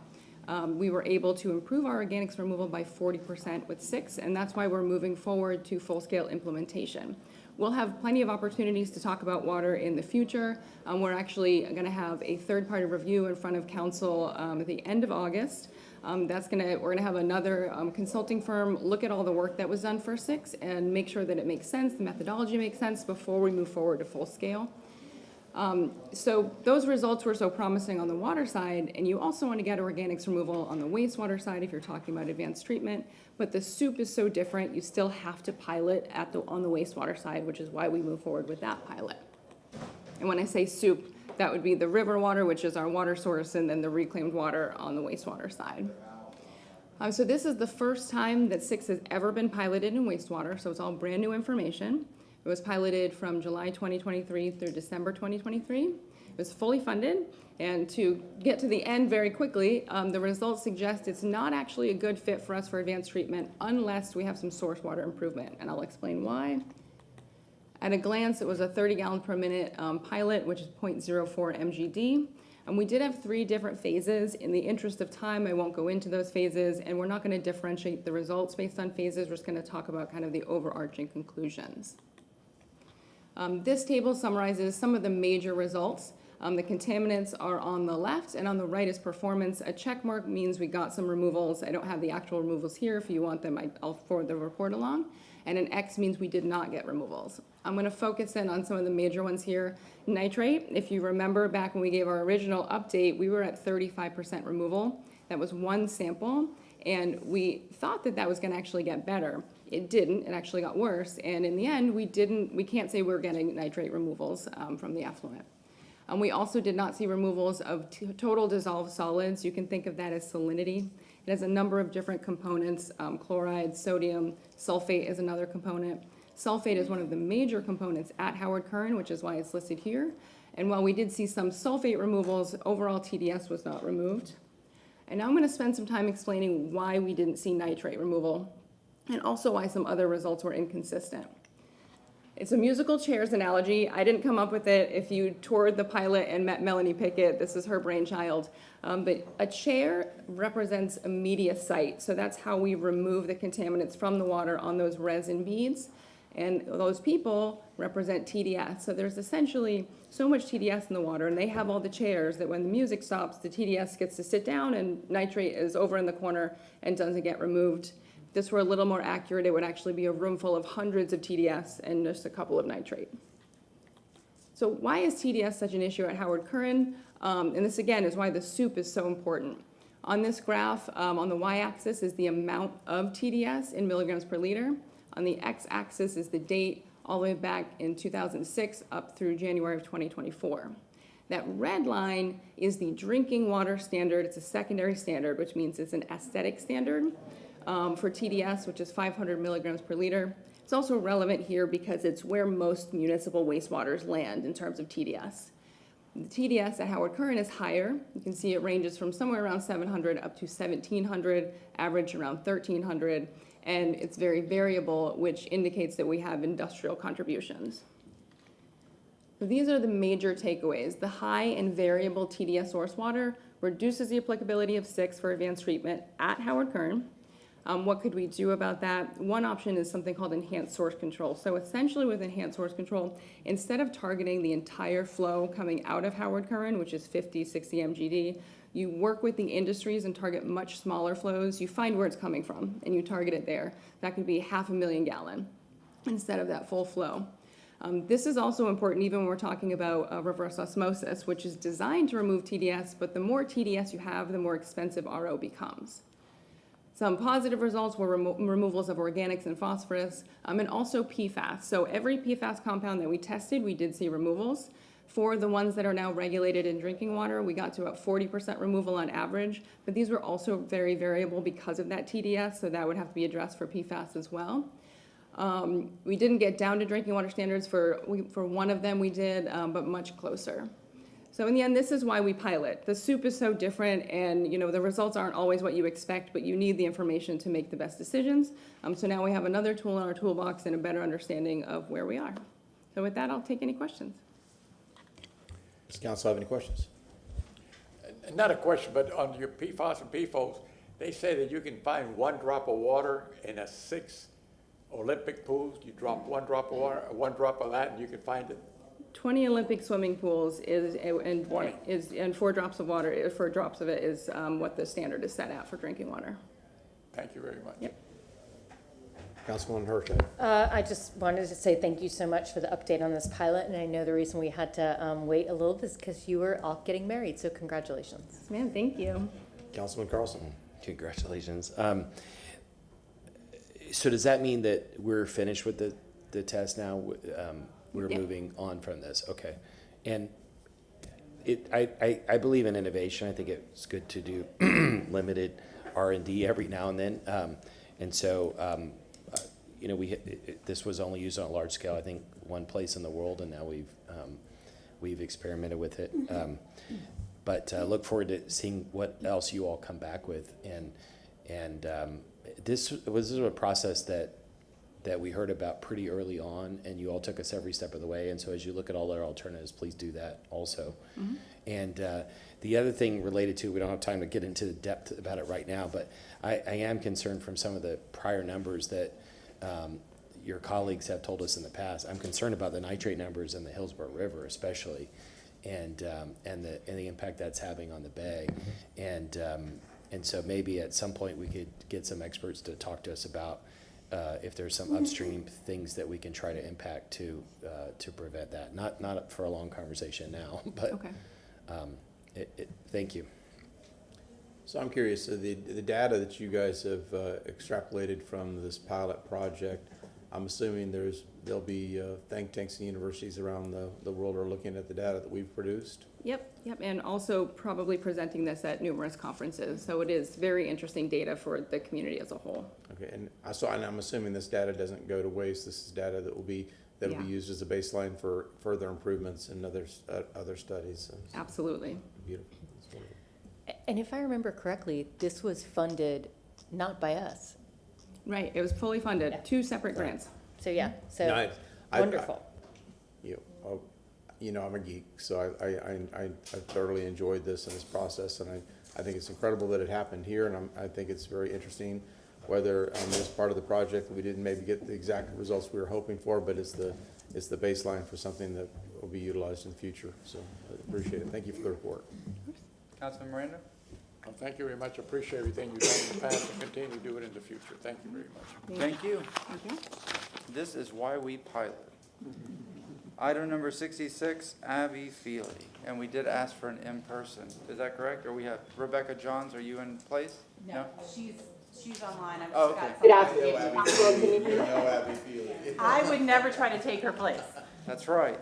We were able to improve our organics removal by 40% with 6, and that's why we're moving forward to full-scale implementation. We'll have plenty of opportunities to talk about water in the future. We're actually going to have a third-party review in front of council at the end of August. We're going to have another consulting firm look at all the work that was done for 6 and make sure that it makes sense, the methodology makes sense before we move forward to full scale. So those results were so promising on the water side, and you also want to get organics removal on the wastewater side if you're talking about advanced treatment, but the soup is so different, you still have to pilot on the wastewater side, which is why we move forward with that pilot. And when I say soup, that would be the river water, which is our water source, and then the reclaimed water on the wastewater side. So this is the first time that 6 has ever been piloted in wastewater, so it's all brand new information. It was piloted from July 2023 through December 2023. It was fully funded, and to get to the end very quickly, the results suggest it's not actually a good fit for us for advanced treatment unless we have some source water improvement, and I'll explain why. At a glance, it was a 30 gallons per minute pilot, which is 0.04 MGD. And we did have 3 different phases. In the interest of time, I won't go into those phases, and we're not going to differentiate the results based on phases. We're just going to talk about kind of the overarching conclusions. This table summarizes some of the major results. The contaminants are on the left, and on the right is performance. A check mark means we got some removals. I don't have the actual removals here. If you want them, I'll forward the report along. and an X means we did not get removals. I'm going to focus in on some of the major ones here. Nitrate, if you remember back when we gave our original update, we were at 35% removal. That was one sample, and we thought that that was going to actually get better. It didn't, it actually got worse, and in the end, we can't say we're getting nitrate removals from the effluent. We also did not see removals of total dissolved solids. You can think of that as salinity. It has a number of different components, chloride, sodium, sulfate is another component. Sulfate is one of the major components at Howard Kern, which is why it's listed here. And while we did see some sulfate removals, overall TDS was not removed. And now I'm going to spend some time explaining why we didn't see nitrate removal, and also why some other results were inconsistent. It's a musical chairs analogy. I didn't come up with it. If you toured the pilot and met Melanie Pickett, this is her brainchild. But a chair represents a media site, so that's how we remove the contaminants from the water on those resin beads. And those people represent TDS. So there's essentially so much TDS in the water, and they have all the chairs that when the music stops, the TDS gets to sit down and nitrate is over in the corner and doesn't get removed. If this were a little more accurate, it would actually be a room full of hundreds of TDS and just a couple of nitrate. So why is TDS such an issue at Howard Kern? And this again is why the soup is so important. On this graph, on the y-axis is the amount of TDS in milligrams per liter. On the x-axis is the date all the way back in 2006 up through January of 2024. That red line is the drinking water standard. It's a secondary standard, which means it's an aesthetic standard for TDS, which is 500 milligrams per liter. It's also relevant here because it's where most municipal wastewaters land in terms of TDS. The TDS at Howard Kern is higher. You can see it ranges from somewhere around 700 up to 1,700, average around 1,300. And it's very variable, which indicates that we have industrial contributions. So these are the major takeaways. The high and variable TDS source water reduces the applicability of 6 for advanced treatment at Howard Kern. What could we do about that? One option is something called enhanced source control. So essentially with enhanced source control, instead of targeting the entire flow coming out of Howard Kern, which is 50, 60 MGD, you work with the industries and target much smaller flows. You find where it's coming from and you target it there. That could be 500,000 gallon instead of that full flow. This is also important even when we're talking about reverse osmosis, which is designed to remove TDS, but the more TDS you have, the more expensive RO becomes. Some positive results were removals of organics and phosphorus, and also PFAS. So every PFAS compound that we tested, we did see removals. For the ones that are now regulated in drinking water, we got to about 40% removal on average, but these were also very variable because of that TDS, so that would have to be addressed for PFAS as well. We didn't get down to drinking water standards for one of them we did, but much closer. So in the end, this is why we pilot. The soup is so different, and the results aren't always what you expect, but you need the information to make the best decisions. So now we have another tool in our toolbox and a better understanding of where we are. So with that, I'll take any questions.
Does council have any questions?
Not a question, but on your PFAS and PFOS, they say that you can find 1 drop of water in a 6 Olympic pools. You drop 1 drop of water, 1 drop of that, and you can find it.
20 Olympic swimming pools and 4 drops of water, 4 drops of it is what the standard is set at for drinking water.
Thank you very much.
Yep.
Councilwoman Verger.
I just wanted to say thank you so much for the update on this pilot, and I know the reason we had to wait a little bit is because you were all getting married, so congratulations.
Yes, ma'am, thank you.
Councilman Carlson.
Congratulations. So does that mean that we're finished with the test now? We're moving on from this, okay. And I believe in innovation. I think it's good to do limited R&D every now and then. And so, this was only used on a large scale, I think, 1 place in the world, and now we've experimented with it. But look forward to seeing what else you all come back with. And this was a process that we heard about pretty early on, and you all took us every step of the way. And so as you look at all our alternatives, please do that also. Mm-hmm. And the other thing related to, we don't have time to get into the depth about it right now, but I am concerned from some of the prior numbers that your colleagues have told us in the past. I'm concerned about the nitrate numbers in the Hillsborough River especially, and the impact that's having on the bay. And so maybe at some point we could get some experts to talk to us about if there's some upstream things that we can try to impact to prevent that. Not for a long conversation now, but
Okay.
Thank you.
So I'm curious, the data that you guys have extrapolated from this pilot project, I'm assuming there'll be think tanks and universities around the world are looking at the data that we've produced?
Yep, and also probably presenting this at numerous conferences. So it is very interesting data for the community as a whole.
Okay, and I'm assuming this data doesn't go to waste. This is data that will be used as a baseline for further improvements in other studies. So
Absolutely.
beautiful. That's wonderful.
And if I remember correctly, this was funded not by us.
Right, it was fully funded, 2 separate grants.
So, yeah, so
No,
wonderful.
I'm a geek, so I thoroughly enjoyed this and this process, and I think it's incredible that it happened here, and I think it's very interesting. Whether as part of the project we didn't maybe get the exact results we were hoping for, but it's the baseline for something that will be utilized in the future. So I appreciate it. Thank you for the report.
Councilman Miranda?
Well, thank you very much. I appreciate everything you've done in the past and continue to do it in the future. Thank you very much.
Thank you. This is why we pilot. Item number 66, Abby Feely, and we did ask for an in-person. Is that correct? Or we have Rebecca Johns, are you in place?
No, she's online. I've
Oh,
just
okay.
got something. I would never try to take her place.
That's right.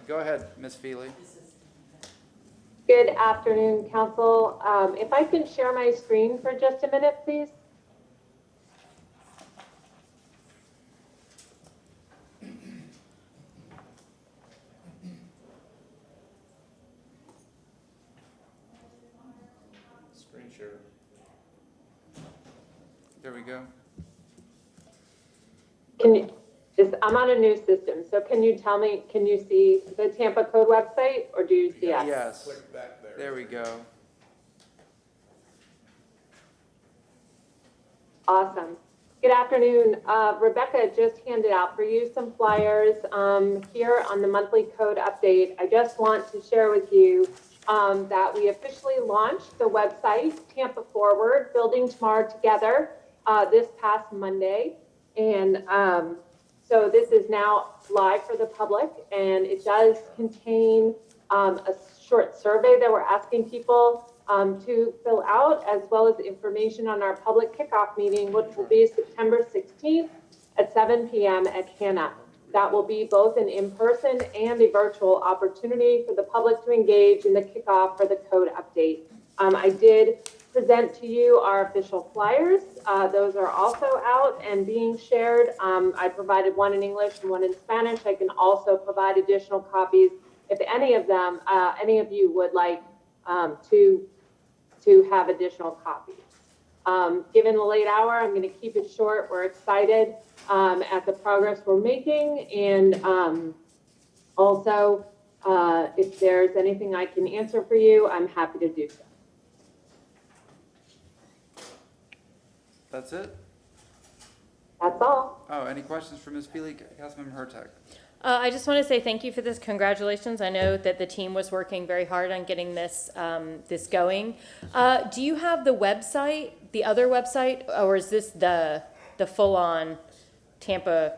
Go ahead, Ms. Feely.
Good afternoon, council. If I can share my screen for just a minute, please.
Screen share. There we go.
I'm on a new system, so can you tell me, can you see the Tampa Code website, or do you see us?
Yes. There we go.
Awesome. Good afternoon. Rebecca just handed out for you some flyers here on the monthly code update. I just want to share with you that we officially launched the website, Tampa Forward, Building Tomorrow Together, this past Monday. And so this is now live for the public, and it does contain a short survey that we're asking people to fill out, as well as information on our public kickoff meeting, which will be September 16th at 7 p.m. at Hannah. That will be both an in-person and a virtual opportunity for the public to engage in the kickoff for the code update. I did present to you our official flyers. Those are also out and being shared. I provided one in English and one in Spanish. I can also provide additional copies if any of you would like to have additional copies. Given the late hour, I'm going to keep it short. We're excited at the progress we're making, and also if there's anything I can answer for you, I'm happy to do so.
That's it?
That's all.
Oh, any questions for Ms. Feely? Councilmember Hurtak?
I just want to say thank you for this. Congratulations. I know that the team was working very hard on getting this this going. Do you have the website, the other website, or is this the full-on Tampa?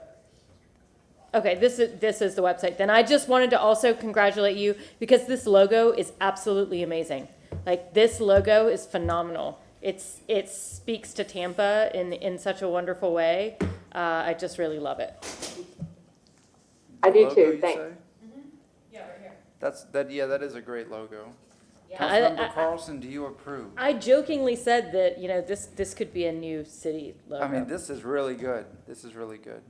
Okay, this is the website. Then I just wanted to also congratulate you because this logo is absolutely amazing. Like, this logo is phenomenal. It speaks to Tampa in such a wonderful way. I just really love it.
I do
Logo,
too.
you
Thanks.
say?
Yeah, right here.
That is a great logo.
Yeah,
Councilmember Carlson, do you approve?
I jokingly said that, this could be a new city logo.
I mean, this is really good. This is really good.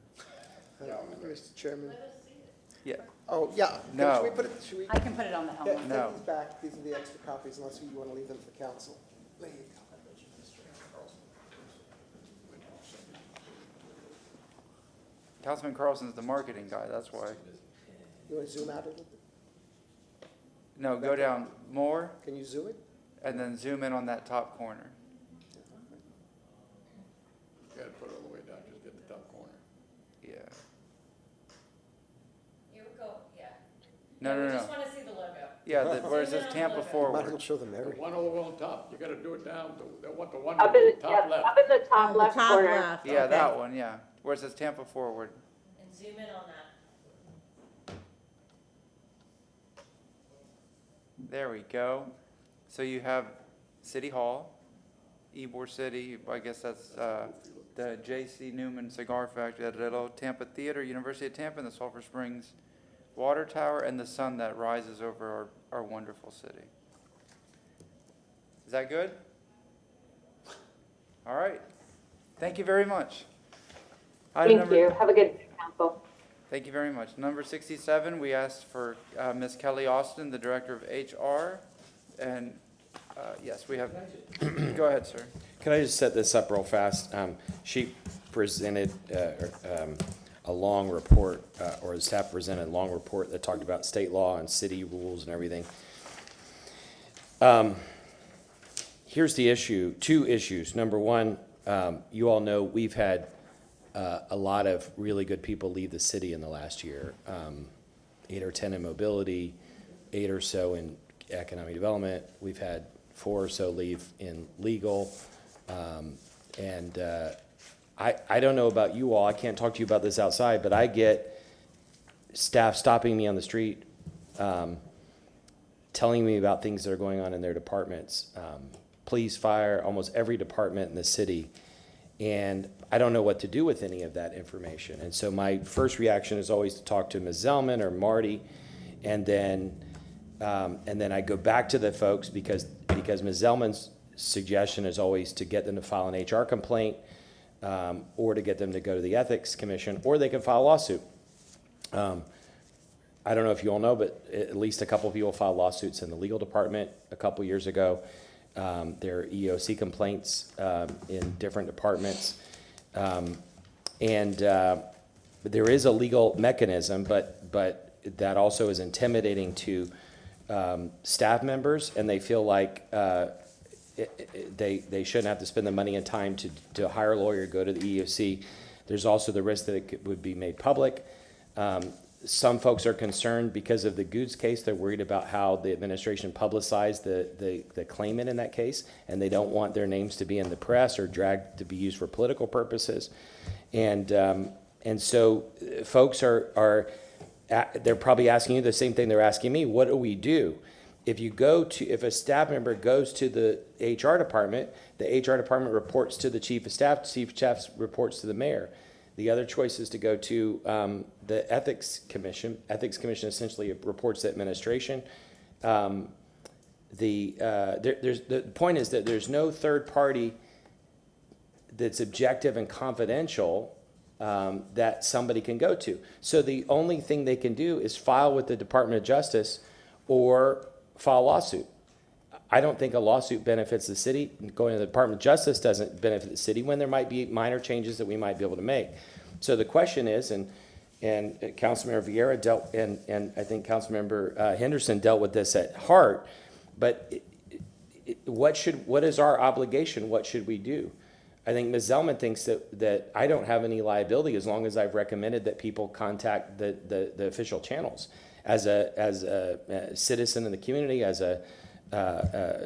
Mr. Chairman?
Yeah.
Oh, yeah.
No.
Should we put it,
I can put it on the helmet.
Take
No.
these back. These are the extra copies, unless you want to leave them for council. There you go.
Councilman Carlson's the marketing guy, that's why.
You want to zoom out a little bit?
No, go down more,
Can you zoom it?
and then zoom in on that top corner.
You gotta put it all the way down, just get the top corner.
Yeah.
Here we go, yeah.
No.
We just want to see the logo.
Yeah, where it says Tampa
Might as
Forward.
well show them
The
everything.
one over on top, you gotta do it down, I want the one
Up
on
in,
the top
yep,
left.
up in the top left corner.
Yeah, that one, yeah. where it says Tampa forward.
And zoom in on that.
There we go. So you have City Hall, Ybor City, I guess that's the J.C. Newman Cigar Factory, Tampa Theater, University of Tampa, and the Sulphur Springs Water Tower, and the sun that rises over our wonderful city. Is that good? All right. Thank you very much.
Thank you. Have a good day, council.
Thank you very much. Number 67, we asked for Ms. Kelly Austin, the Director of HR, and yes, we have, go ahead, sir.
Can I just set this up real fast? She presented a long report, or the staff presented a long report that talked about state law and city rules and everything. Here's the issue, two issues. Number one, you all know we've had a lot of really good people leave the city in the last year. 8 or 10 in mobility, 8 or so in economic development. We've had 4 or so leave in legal. I don't know about you all, I can't talk to you about this outside, but I get staff stopping me on the street, telling me about things that are going on in their departments. Police, fire, almost every department in the city. And I don't know what to do with any of that information. And so my first reaction is always to talk to Ms. Zellman or Marty, and then I go back to the folks because Ms. Zellman's suggestion is always to get them to file an HR complaint, or to get them to go to the Ethics Commission, or they can file a lawsuit. I don't know if you all know, but at least a couple of people filed lawsuits in the legal department a couple years ago. There are EEOC complaints in different departments. There is a legal mechanism, but that also is intimidating to staff members, and they feel like they shouldn't have to spend the money and time to hire a lawyer, go to the EEOC. There's also the risk that it would be made public. Some folks are concerned because of the Goods case. They're worried about how the administration publicized the claimant in that case, and they don't want their names to be in the press or dragged to be used for political purposes. And so folks they're probably asking you the same thing they're asking me. What do we do? If a staff member goes to the HR department, the HR department reports to the chief of staff reports to the mayor. The other choice is to go to the Ethics Commission. Ethics Commission essentially reports to administration. The point is that there's no third party that's objective and confidential that somebody can go to. So the only thing they can do is file with the Department of Justice or file a lawsuit. I don't think a lawsuit benefits the city. Going to the Department of Justice doesn't benefit the city when there might be minor changes that we might be able to make. So the question is, and Councilmember Vieira dealt, and I think Councilmember Henderson dealt with this at heart, but what is our obligation? What should we do? I think Ms. Zellman thinks that I don't have any liability as long as I've recommended that people contact the official channels. As a citizen in the community, as a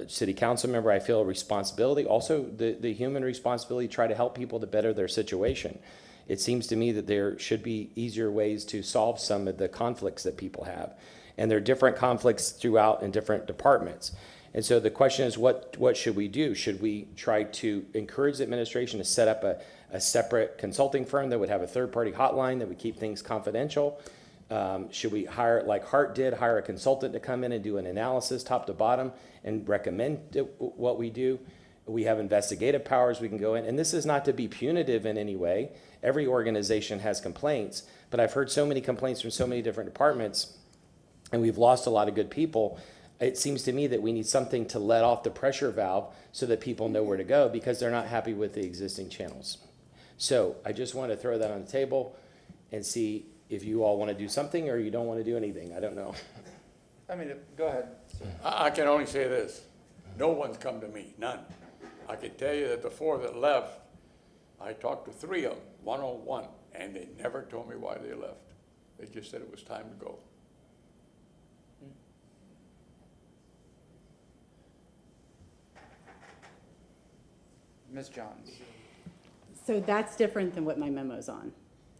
city council member, I feel a responsibility, also the human responsibility to try to help people to better their situation. It seems to me that there should be easier ways to solve some of the conflicts that people have. And there are different conflicts throughout in different departments. And so the question is, what should we do? Should we try to encourage the administration to set up a separate consulting firm that would have a third-party hotline that would keep things confidential? Should we hire, like Hart did, hire a consultant to come in and do an analysis top to bottom and recommend what we do? We have investigative powers, we can go in. And this is not to be punitive in any way. Every organization has complaints, but I've heard so many complaints from so many different departments, and we've lost a lot of good people. It seems to me that we need something to let off the pressure valve so that people know where to go because they're not happy with the existing channels. So I just want to throw that on the table and see if you all want to do something or you don't want to do anything. I don't know.
I mean, go ahead.
I can only say this. No one's come to me, none. I can tell you that the 4 that left, I talked to 3 of them, one-on-one, and they never told me why they left. They just said it was time to go.
Ms. Johns.
So that's different than what my memo's on.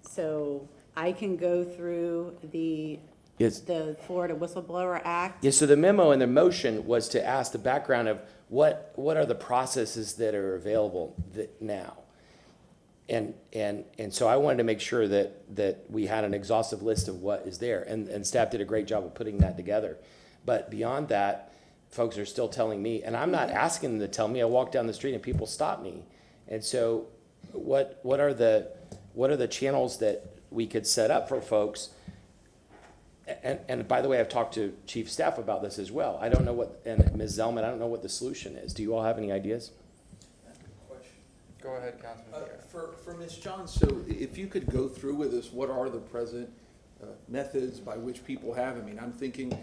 So I can go through the Florida Whistleblower Act.
Yeah, so the memo and the motion was to ask the background of what are the processes that are available now? And so I wanted to make sure that we had an exhaustive list of what is there, and staff did a great job of putting that together. But beyond that, folks are still telling me, and I'm not asking them to tell me, I walk down the street and people stop me. And so what are the channels that we could set up for folks? And by the way, I've talked to Chief Staff about this as well. I don't know and Ms. Zellman, I don't know what the solution is. Do you all have any ideas?
Go ahead, Councilman.
For Ms. Johns, so if you could go through with us, what are the present methods by which people have? I mean, I'm thinking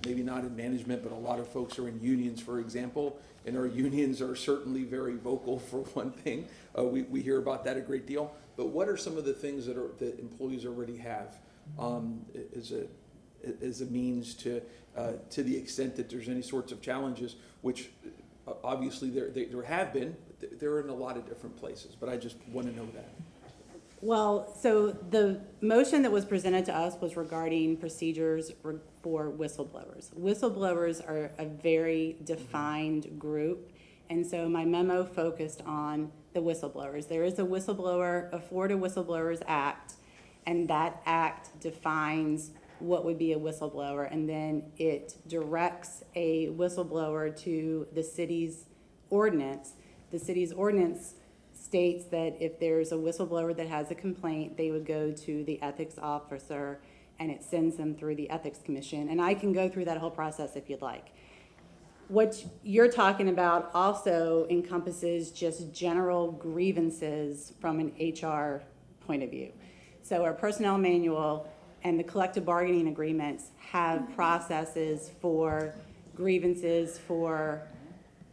maybe not in management, but a lot of folks are in unions, for example, and our unions are certainly very vocal for one thing. We hear about that a great deal. But what are some of the things that employees already have as a means to the extent that there's any sorts of challenges, which obviously there have been. They're in a lot of different places, but I just want to know that.
Well, so the motion that was presented to us was regarding procedures for whistleblowers. Whistleblowers are a very defined group, and so my memo focused on the whistleblowers. There is a Florida Whistleblowers Act, and that act defines what would be a whistleblower, and then it directs a whistleblower to the city's ordinance. The city's ordinance states that if there's a whistleblower that has a complaint, they would go to the ethics officer, and it sends them through the ethics commission. And I can go through that whole process if you'd like. What you're talking about also encompasses just general grievances from an HR point of view. So our personnel manual and the collective bargaining agreements have processes for grievances for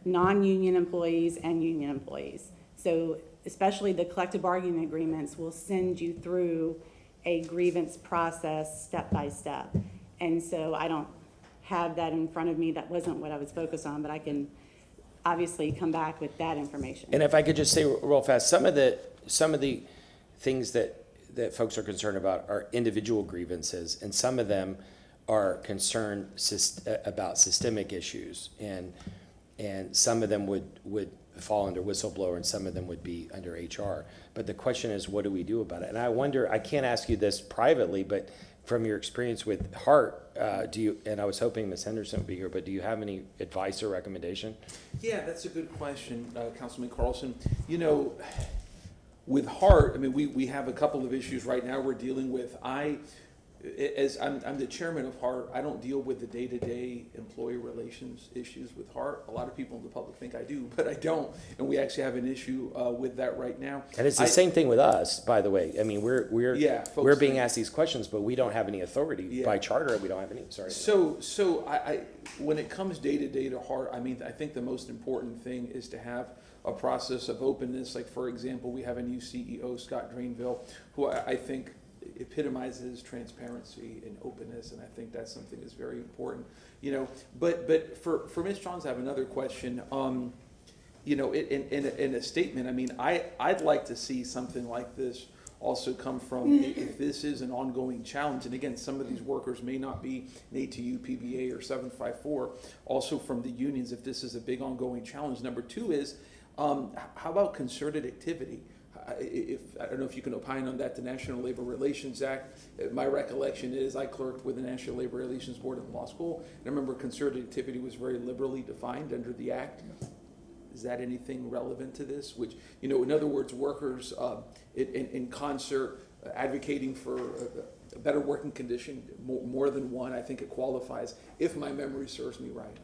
non-union employees and union employees. So especially the collective bargaining agreements will send you through a grievance process step by step. And so I don't have that in front of me. That wasn't what I was focused on, but I can obviously come back with that information.
And if I could just say real fast, some of the things that folks are concerned about are individual grievances, and some of them are concerned about systemic issues, and some of them would fall under whistleblower, and some of them would be under HR. But the question is, what do we do about it? And I wonder, I can't ask you this privately, but from your experience with HART, and I was hoping Ms. Henderson would be here, but do you have any advice or recommendation?
Yeah, that's a good question, Councilman Carlson. You know, with HART, I mean, we have a couple of issues right now we're dealing with. I'm the chairman of HART. I don't deal with the day-to-day employee relations issues with HART. A lot of people in the public think I do, but I don't. And we actually have an issue with that right now.
And it's the same thing with us, by the way. I mean, we're being asked these questions, but we don't have any authority by charter. We don't have any. Sorry.
So I when it comes day-to-day to HART, I mean, I think the most important thing is to have a process of openness. Like, for example, we have a new CEO, Scott Drainville, who I think epitomizes transparency and openness, and I think that's something that's very important. You know, but for Ms. Johns, I have another question. You know, in a statement, I mean, I'd like to see something like this also come from, if this is an ongoing challenge, and again, some of these workers may not be an ATU, PBA, or 754, also from the unions, if this is a big ongoing challenge. Number two is, how about concerted activity? I don't know if you can opine on that, the National Labor Relations Act. My recollection is I clerked with the National Labor Relations Board in law school, and I remember concerted activity was very liberally defined under the act. Is that anything relevant to this? Which, you know, in other words, workers in concert advocating for a better working condition, more than one, I think it qualifies, if my memory serves me right.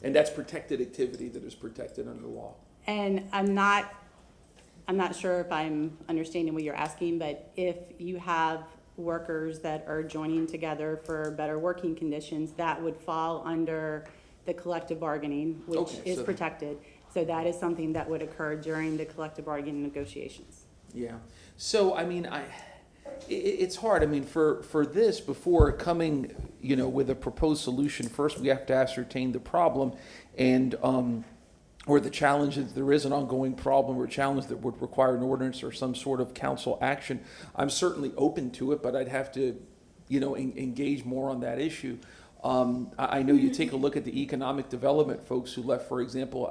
And that's protected activity that is protected under law.
And I'm not sure if I'm understanding what you're asking, but if you have workers that are joining together for better working conditions, that would fall under the collective bargaining, which is protected. So that is something that would occur during the collective bargaining negotiations.
Yeah. So, I mean, it's hard. I mean, for this, before coming, you know, with a proposed solution, first we have to ascertain the problem. And or the challenge that there is an ongoing problem or challenge that would require an ordinance or some sort of council action, I'm certainly open to it, but I'd have to, engage more on that issue. I know you take a look at the economic development folks who left, for example,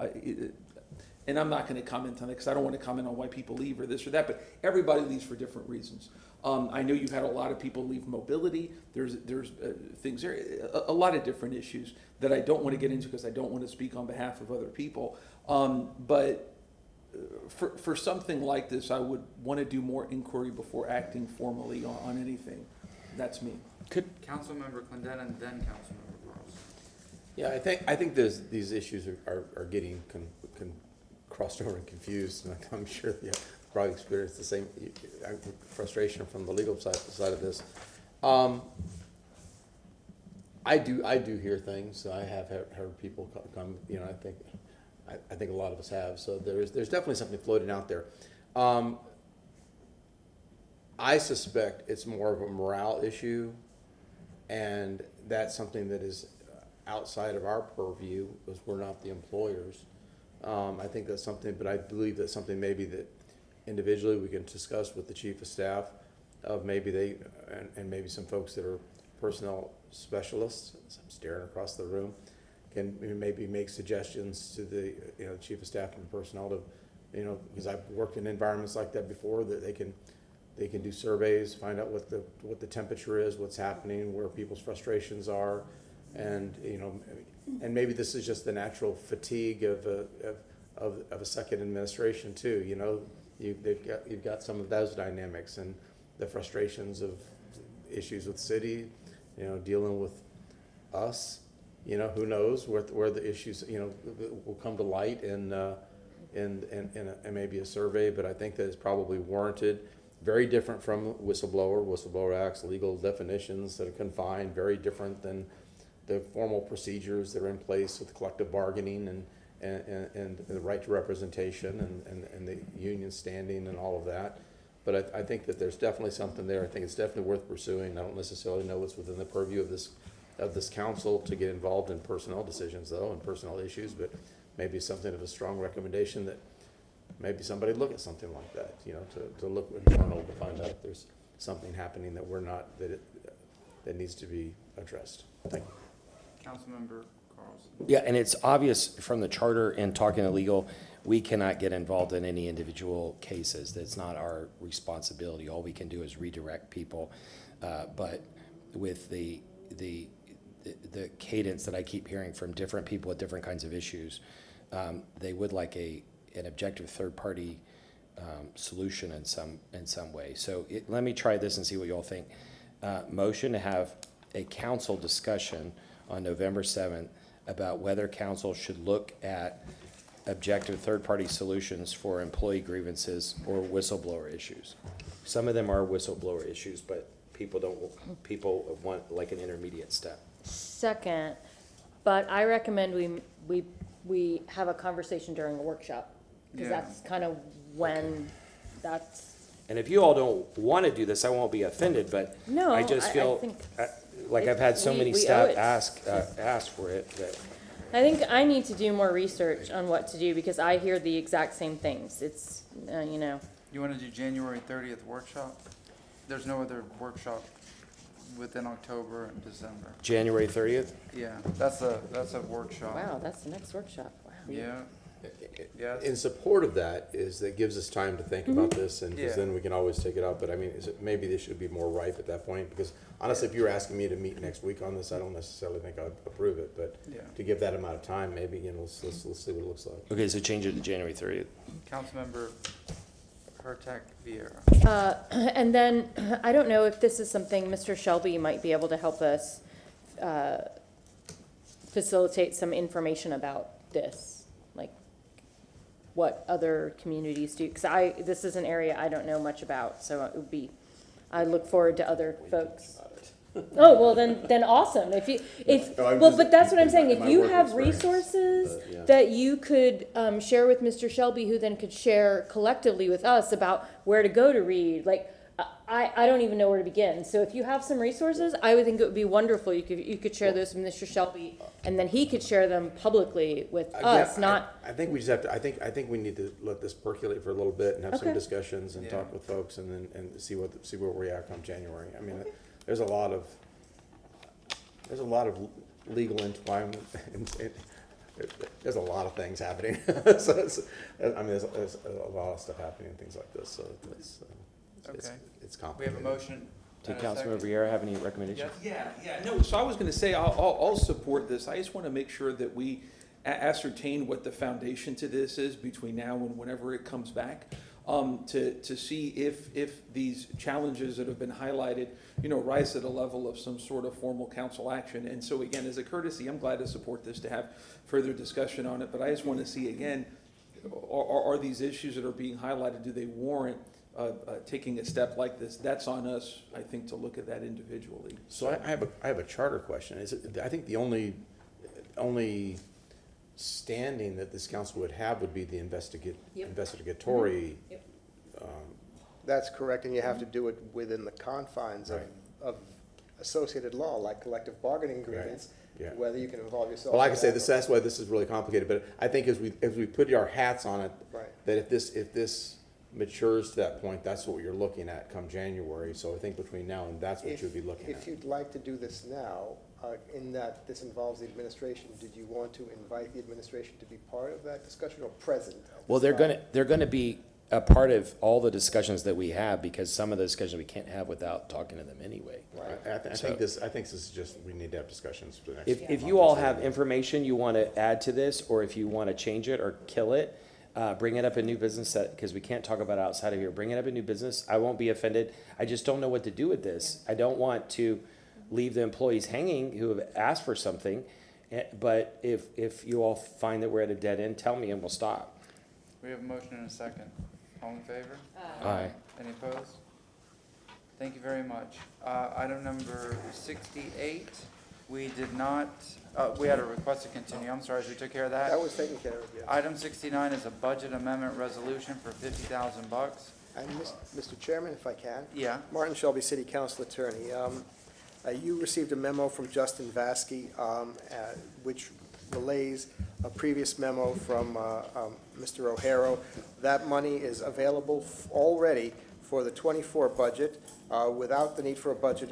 and I'm not going to comment on it because I don't want to comment on why people leave or this or that, but everybody leaves for different reasons. I know you've had a lot of people leave mobility. There's things there, a lot of different issues that I don't want to get into because I don't want to speak on behalf of other people. But for something like this, I would want to do more inquiry before acting formally on anything. That's me.
Councilmember Clendenin, then Councilmember Carlson.
Yeah, I think these issues are getting crossed over and confused, and I'm sure you probably experienced the same frustration from the legal side of this. I do hear things. I have heard people come. I think a lot of us have. So there's definitely something floating out there. I suspect it's more of a morale issue, and that's something that is outside of our purview because we're not the employers. I think that's something, but I believe that's something maybe that individually we can discuss with the chief of staff of maybe and maybe some folks that are personnel specialists. I'm staring across the room. Can maybe make suggestions to the chief of staff and personnel to, because I've worked in environments like that before, that they can do surveys, find out what the temperature is, what's happening, where people's frustrations are, and and maybe this is just the natural fatigue of a second administration too. You've got some of those dynamics and the frustrations of issues with city, dealing with us. Who knows where the issues will come to light in maybe a survey, but I think that it's probably warranted. Very different from Whistleblower Act's legal definitions that are confined, very different than the formal procedures that are in place with collective bargaining and the right to representation and the union standing and all of that. But I think that there's definitely something there. I think it's definitely worth pursuing. I don't necessarily know what's within the purview of this council to get involved in personnel decisions though, and personnel issues, but maybe something of a strong recommendation that maybe somebody look at something like that, to look internal to find out if there's something happening that we're not, that needs to be addressed. Thank you.
Councilmember Carlson.
Yeah, and it's obvious from the charter and talking to legal, we cannot get involved in any individual cases. That's not our responsibility. All we can do is redirect people. But with the cadence that I keep hearing from different people with different kinds of issues, they would like an objective third-party solution in some way. So let me try this and see what you all think. Motion to have a council discussion on November 7th about whether council should look at objective third-party solutions for employee grievances or whistleblower issues. Some of them are whistleblower issues, but people want like an intermediate step.
Second, but I recommend we have a conversation during a workshop, because that's kind of when that's.
And if you all don't want to do this, I won't be offended, but
No,
I just feel
think
like I've had so many
we
staff
owe it.
ask for it that.
I think I need to do more research on what to do, because I hear the exact same things. It's,
You want to do January 30th workshop? There's no other workshop within October and December.
January 30th?
Yeah, that's a workshop.
Wow, that's the next workshop. Wow.
Yeah. Yes.
In support of that is that gives us time to think about this, and because then we can always take it up. But I mean, maybe this should be more ripe at that point, because honestly, if you were asking me to meet next week on this, I don't necessarily think I'd approve it. But to give that amount of time, maybe let's see what it looks like.
Okay, so change it to January 30th.
Councilmember Hurtak Vieira.
And then, I don't know if this is something Mr. Shelby might be able to help us facilitate some information about this, like what other communities do, because this is an area I don't know much about, so I look forward to other folks. Oh, well, then awesome. But that's what I'm saying. If you have resources that you could share with Mr. Shelby, who then could share collectively with us about where to go to read, like, I don't even know where to begin. So if you have some resources, I would think it would be wonderful. You could share those with Mr. Shelby, and then he could share them publicly with us, not.
I think we just have to, I think we need to let this percolate for a little bit and have some
Okay.
discussions and talk with folks and see where we are come January. I mean, there's a lot of legal entwinement and there's a lot of things happening. There's a lot of stuff happening and things like this, so it's
We
complicated.
have a motion.
Did
and a
Councilmember
second.
Verger have any recommendations?
No, so I was gonna say, I'll support this. I just wanna make sure that we ascertain what the foundation to this is between now and whenever it comes back. To see if these challenges that have been highlighted, rise to the level of some sort of formal council action. And so again, as a courtesy, I'm glad to support this, to have further discussion on it, but I just wanna see again, are these issues that are being highlighted, do they warrant taking a step like this? That's on us, I think, to look at that individually.
So I have a charter question. I think the only standing that this council would have would be the investigatory.
That's correct, and you have to do it within the confines of associated law, like collective bargaining agreements,
Yeah.
whether you can involve yourself.
Well, like I
in
say,
that
that's why this is really complicated, but I think as we put our hats on it,
Right.
that if this matures to that point, that's what you're looking at come January. So I think between now and that's what you'll be looking at.
If you'd like to do this now, in that this involves the administration, did you want to invite the administration to be part of that discussion or present? at
Well,
this time?
they're gonna be a part of all the discussions that we have, because some of the discussions we can't have without talking to them anyway.
I think this is just, we need to have discussions for the next.
If you all have information you want to add to this, or if you want to change it or kill it, bring it up in new business, because we can't talk about it outside of here. Bring it up in new business. I won't be offended. I just don't know what to do with this. I don't want to leave the employees hanging who have asked for something. But if you all find that we're at a dead end, tell me and we'll stop.
We have a motion and a second. All in favor?
Aye.
Any opposed? Thank you very much. Item number 68, we did not, we had a request to continue. I'm sorry, we took care of that?
That was taken care of, yes.
Item 69 is a budget amendment resolution for $50,000.
And Mr. Chairman, if I can?
Yeah.
Martin Shelby, City Council Attorney. You received a memo from Justin Vasky, which relays a previous memo from Mr. O'Hara. That money is available already for the '24 budget without the need for a budget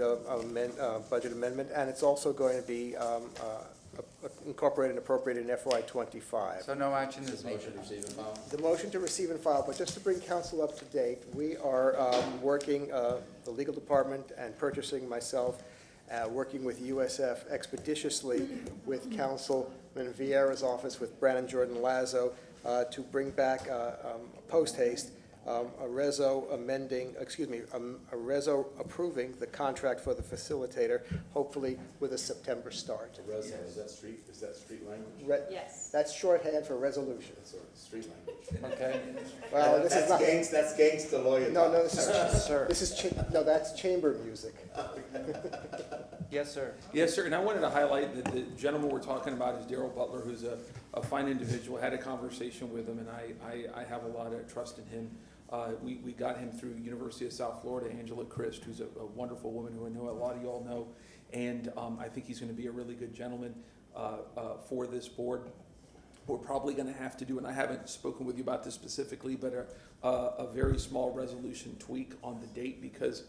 amendment, and it's also going to be incorporated and appropriated in FY '25.
So no action is needed.
The motion to receive and file, but just to bring council up to date, we are working, the legal department and purchasing, myself, working with USF expeditiously with Councilman Vieira's office, with Brandon Jordan Lazo, to bring back post haste a reso approving the contract for the facilitator, hopefully with a September start.
Reso, is that street language?
Yes. That's shorthand for resolution.
Street language.
Okay.
Well, this is not.
That's gangsta lawyer.
No, this is,
Sir.
that's chamber music.
Yes, sir.
Yes, sir, and I wanted to highlight that the gentleman we're talking about is Daryl Butler, who's a fine individual. Had a conversation with him, and I have a lot of trust in him. We got him through University of South Florida, Angela Christ, who's a wonderful woman who I know a lot of you all know. And I think he's gonna be a really good gentleman for this board. We're probably gonna have to do, and I haven't spoken with you about this specifically, but a very small resolution tweak on the date, because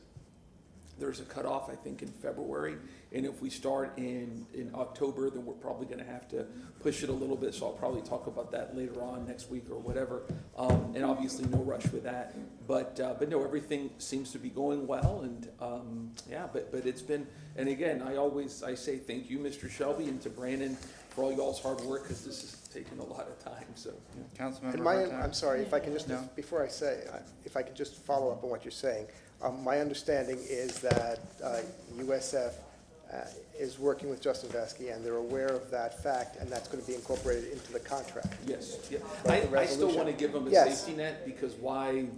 there's a cutoff, I think, in February, and if we start in October, then we're probably gonna have to push it a little bit, so I'll probably talk about that later on next week or whatever. And obviously, no rush with that, but no, everything seems to be going well, and yeah, but it's been, and again, I say thank you, Mr. Shelby, and to Brandon for all y'all's hard work, because this has taken a lot of time, so.
Councilmember.
I'm sorry, if I can just, before I say, if I could just follow up on what you're saying. My understanding is that USF is working with Justin Vasky, and they're aware of that fact, and that's going to be incorporated into the contract.
Yes, yeah.
But the
I still
resolution-
want to give them a
Yes.
safety net, because why,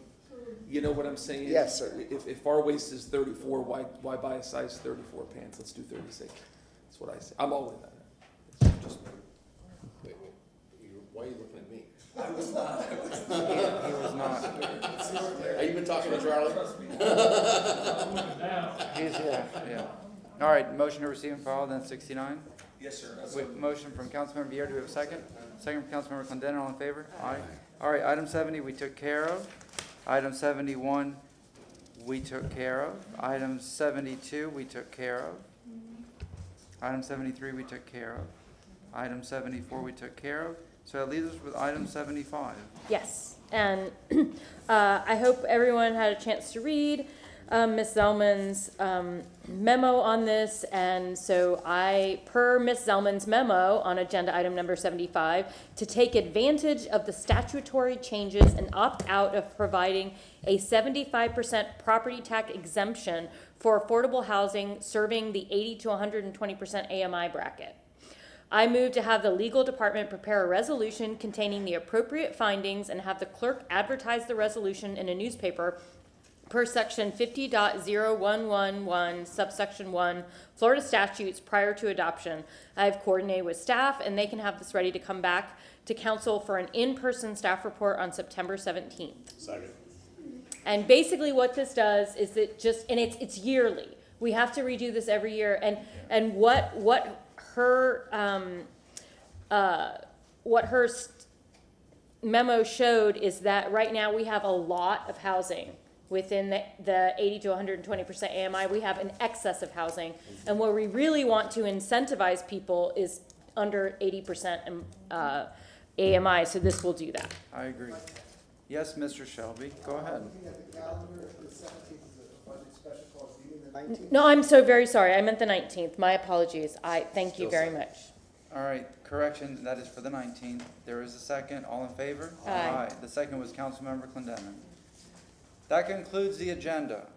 you know what I'm saying?
Yes, sir.
If our waist is 34, why buy a size 34 pants? Let's do 36. That's what I say. I'm all in that. It's just,
Why are you looking at me?
I was not.
He was not.
Are you been talking to Charlie?
Yeah. All right, motion to receive and file, then 69.
Yes, sir.
Wait, motion from Councilmember Verger, do we have a second? Second from Councilmember Clendenin, all in favor? Aye. All right, item 70 we took care of. Item 71 we took care of. Item 72 we took care of. Item 73 we took care of. Item 74 we took care of. So that leaves us with item 75.
Yes, and I hope everyone had a chance to read Ms. Zellman's memo on this, and so per Ms. Zellman's memo on agenda item number 75, to take advantage of the statutory changes and opt out of providing a 75% property tax exemption for affordable housing serving the 80 to 120% AMI bracket. I move to have the legal department prepare a resolution containing the appropriate findings and have the clerk advertise the resolution in a newspaper per section 50.0111 subsection 1 Florida statutes prior to adoption. I have coordinated with staff and they can have this ready to come back to council for an in-person staff report on September 17th.
Second.
And basically what this does is it's yearly. We have to redo this every year, and what her memo showed is that right now we have a lot of housing within the 80 to 120% AMI. We have an excess of housing, and where we really want to incentivize people is under 80% AMI, so this will do that.
I agree. Yes, Mr. Shelby, go ahead.
No, I'm so very sorry. I meant the 19th. My apologies. Thank you very much.
All right, correction, that is for the 19th. There is a second. All in favor?
Aye.
The second was Councilmember Clendenin. That concludes the agenda.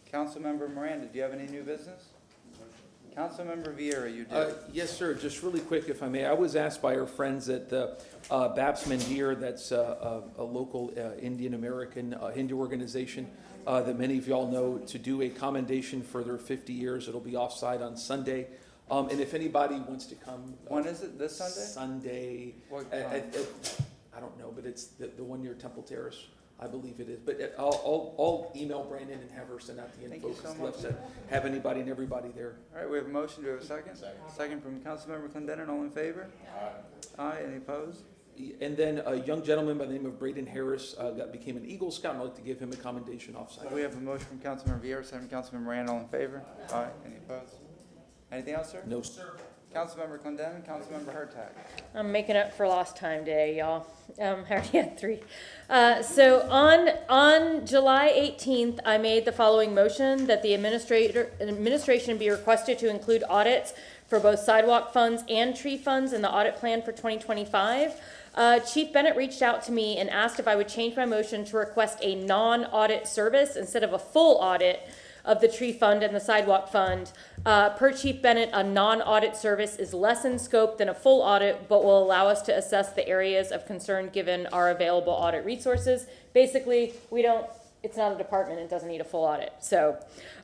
Councilmember Miranda, do you have any new business? Councilmember Vieira, you do.
Yes, sir. Just really quick, if I may. I was asked by our friends at the Babs Mandir, that's a local Indian American Hindu organization that many of y'all know, to do a commendation for their 50 years. It'll be offsite on Sunday. And if anybody wants to come.
When is it? This Sunday?
Sunday.
What
I don't know, but it's the one near Temple Terrace. I believe it is. But I'll email Brandon and have her send out the info.
Thank you so
Left
much.
to have anybody and everybody there.
All right, we have a motion. Do we have a second? Second from Councilmember Clendenin. All in favor? Aye. Any opposed?
And then a young gentleman by the name of Braden Harris became an Eagle Scout, and I'd like to give him a commendation offsite.
We have a motion from Councilmember Vieira, second from Councilmember Miranda. All in favor? Aye. Any opposed? Anything else, sir?
No, sir.
Councilmember Clendenin, Councilmember Hurtak.
I'm making up for lost time today, y'all. I already had 3. So on July 18th, I made the following motion that the administration be requested to include audits for both sidewalk funds and tree funds in the audit plan for 2025. Chief Bennett reached out to me and asked if I would change my motion to request a non-audit service instead of a full audit of the tree fund and the sidewalk fund. Per Chief Bennett, a non-audit service is less in scope than a full audit, but will allow us to assess the areas of concern given our available audit resources. Basically, it's not a department, it doesn't need a full audit. So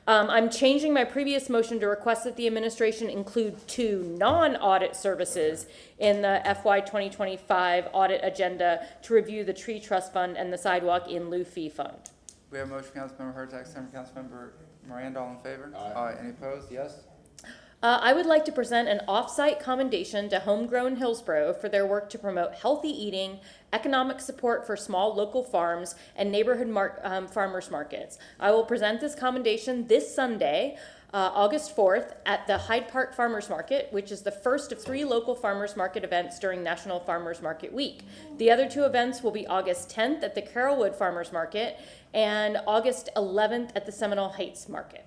I'm changing my previous motion to request that the administration include 2 non-audit services in the FY 2025 audit agenda to review the tree trust fund and the sidewalk in lieu fee fund.
We have a motion from Councilmember Hurtak, second from Councilmember Miranda. All in favor? Aye. Any opposed? Yes?
I would like to present an off-site commendation to Homegrown Hillsborough for their work to promote healthy eating, economic support for small local farms, and neighborhood farmers markets. I will present this commendation this Sunday, August 4th, at the Hyde Park Farmers Market, which is the first of 3 local farmers market events during National Farmers Market Week. The other 2 events will be August 10th at the Carrollwood Farmers Market and August 11th at the Seminole Heights Market.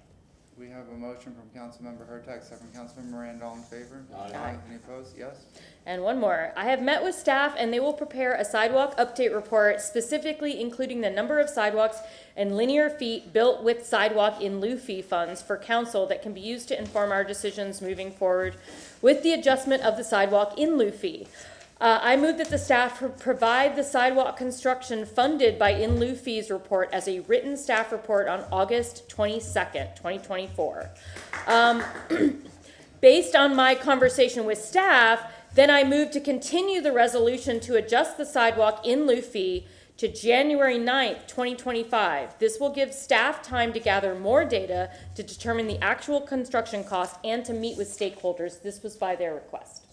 We have a motion from Councilmember Hurtak, second from Councilmember Miranda. All in favor? Aye. Any opposed? Yes?
And one more. I have met with staff and they will prepare a sidewalk update report, specifically including the number of sidewalks and linear feet built with sidewalk in lieu fee funds for council that can be used to inform our decisions moving forward with the adjustment of the sidewalk in lieu fee. I move that the staff provide the sidewalk construction funded by in lieu fees report as a written staff report on August 22nd, 2024. Based on my conversation with staff, then I move to continue the resolution to adjust the sidewalk in lieu fee to January 9th, 2025. This will give staff time to gather more data to determine the actual construction cost and to meet with stakeholders. This was by their request.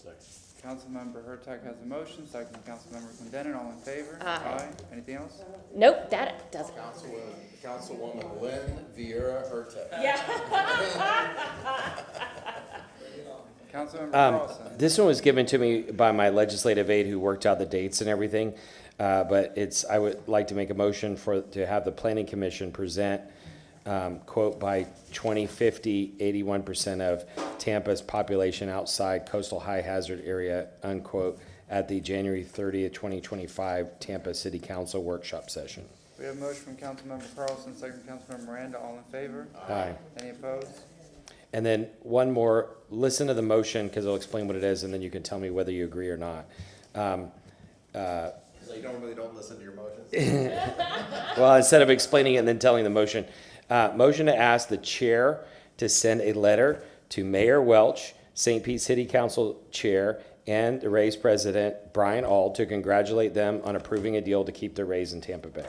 Councilmember Hurtak has a motion, second from Councilmember Clendenin. All in favor?
Aye.
Anything else?
Nope, that doesn't.
Councilwoman Lynn Vieira Hurtak.
Councilmember Carlson.
This one was given to me by my legislative aide who worked out the dates and everything. But I would like to make a motion to have the Planning Commission present, quote, by 2050, 81% of Tampa's population outside coastal high hazard area, unquote, at the January 30th, 2025 Tampa City Council workshop session.
We have a motion from Councilmember Carlson, second from Councilmember Miranda. All in favor?
Aye.
Any opposed?
And then one more, listen to the motion because I'll explain what it is and then you can tell me whether you agree or not.
So you normally don't listen to your motions?
Well, instead of explaining it and then telling the motion, motion to ask the chair to send a letter to Mayor Welch, St. Pete City Council Chair, and the Rays President, Brian Auld, to congratulate them on approving a deal to keep the Rays in Tampa Bay.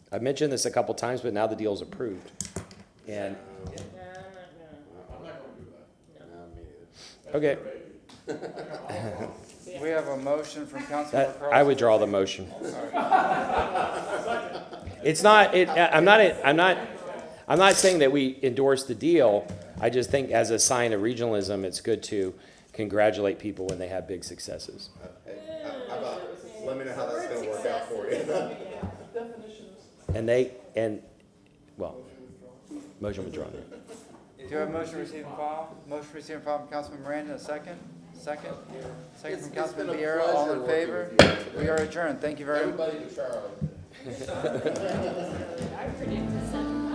I've mentioned this a couple times, but now the deal's approved. And okay.
We have a motion from Councilmember Carlson.
I withdraw the motion. It's not, I'm not saying that we endorse the deal. I just think as a sign of regionalism, it's good to congratulate people when they have big successes.
How about, let me know how that's gonna work out for you.
Motion withdrawn.
Do you have a motion to receive and file? Motion to receive and file from Councilman Miranda, a second? Second? Second from Councilman Vieira, all in favor? We are adjourned, thank you very much.
Everybody to Charlie.
I predicted 7.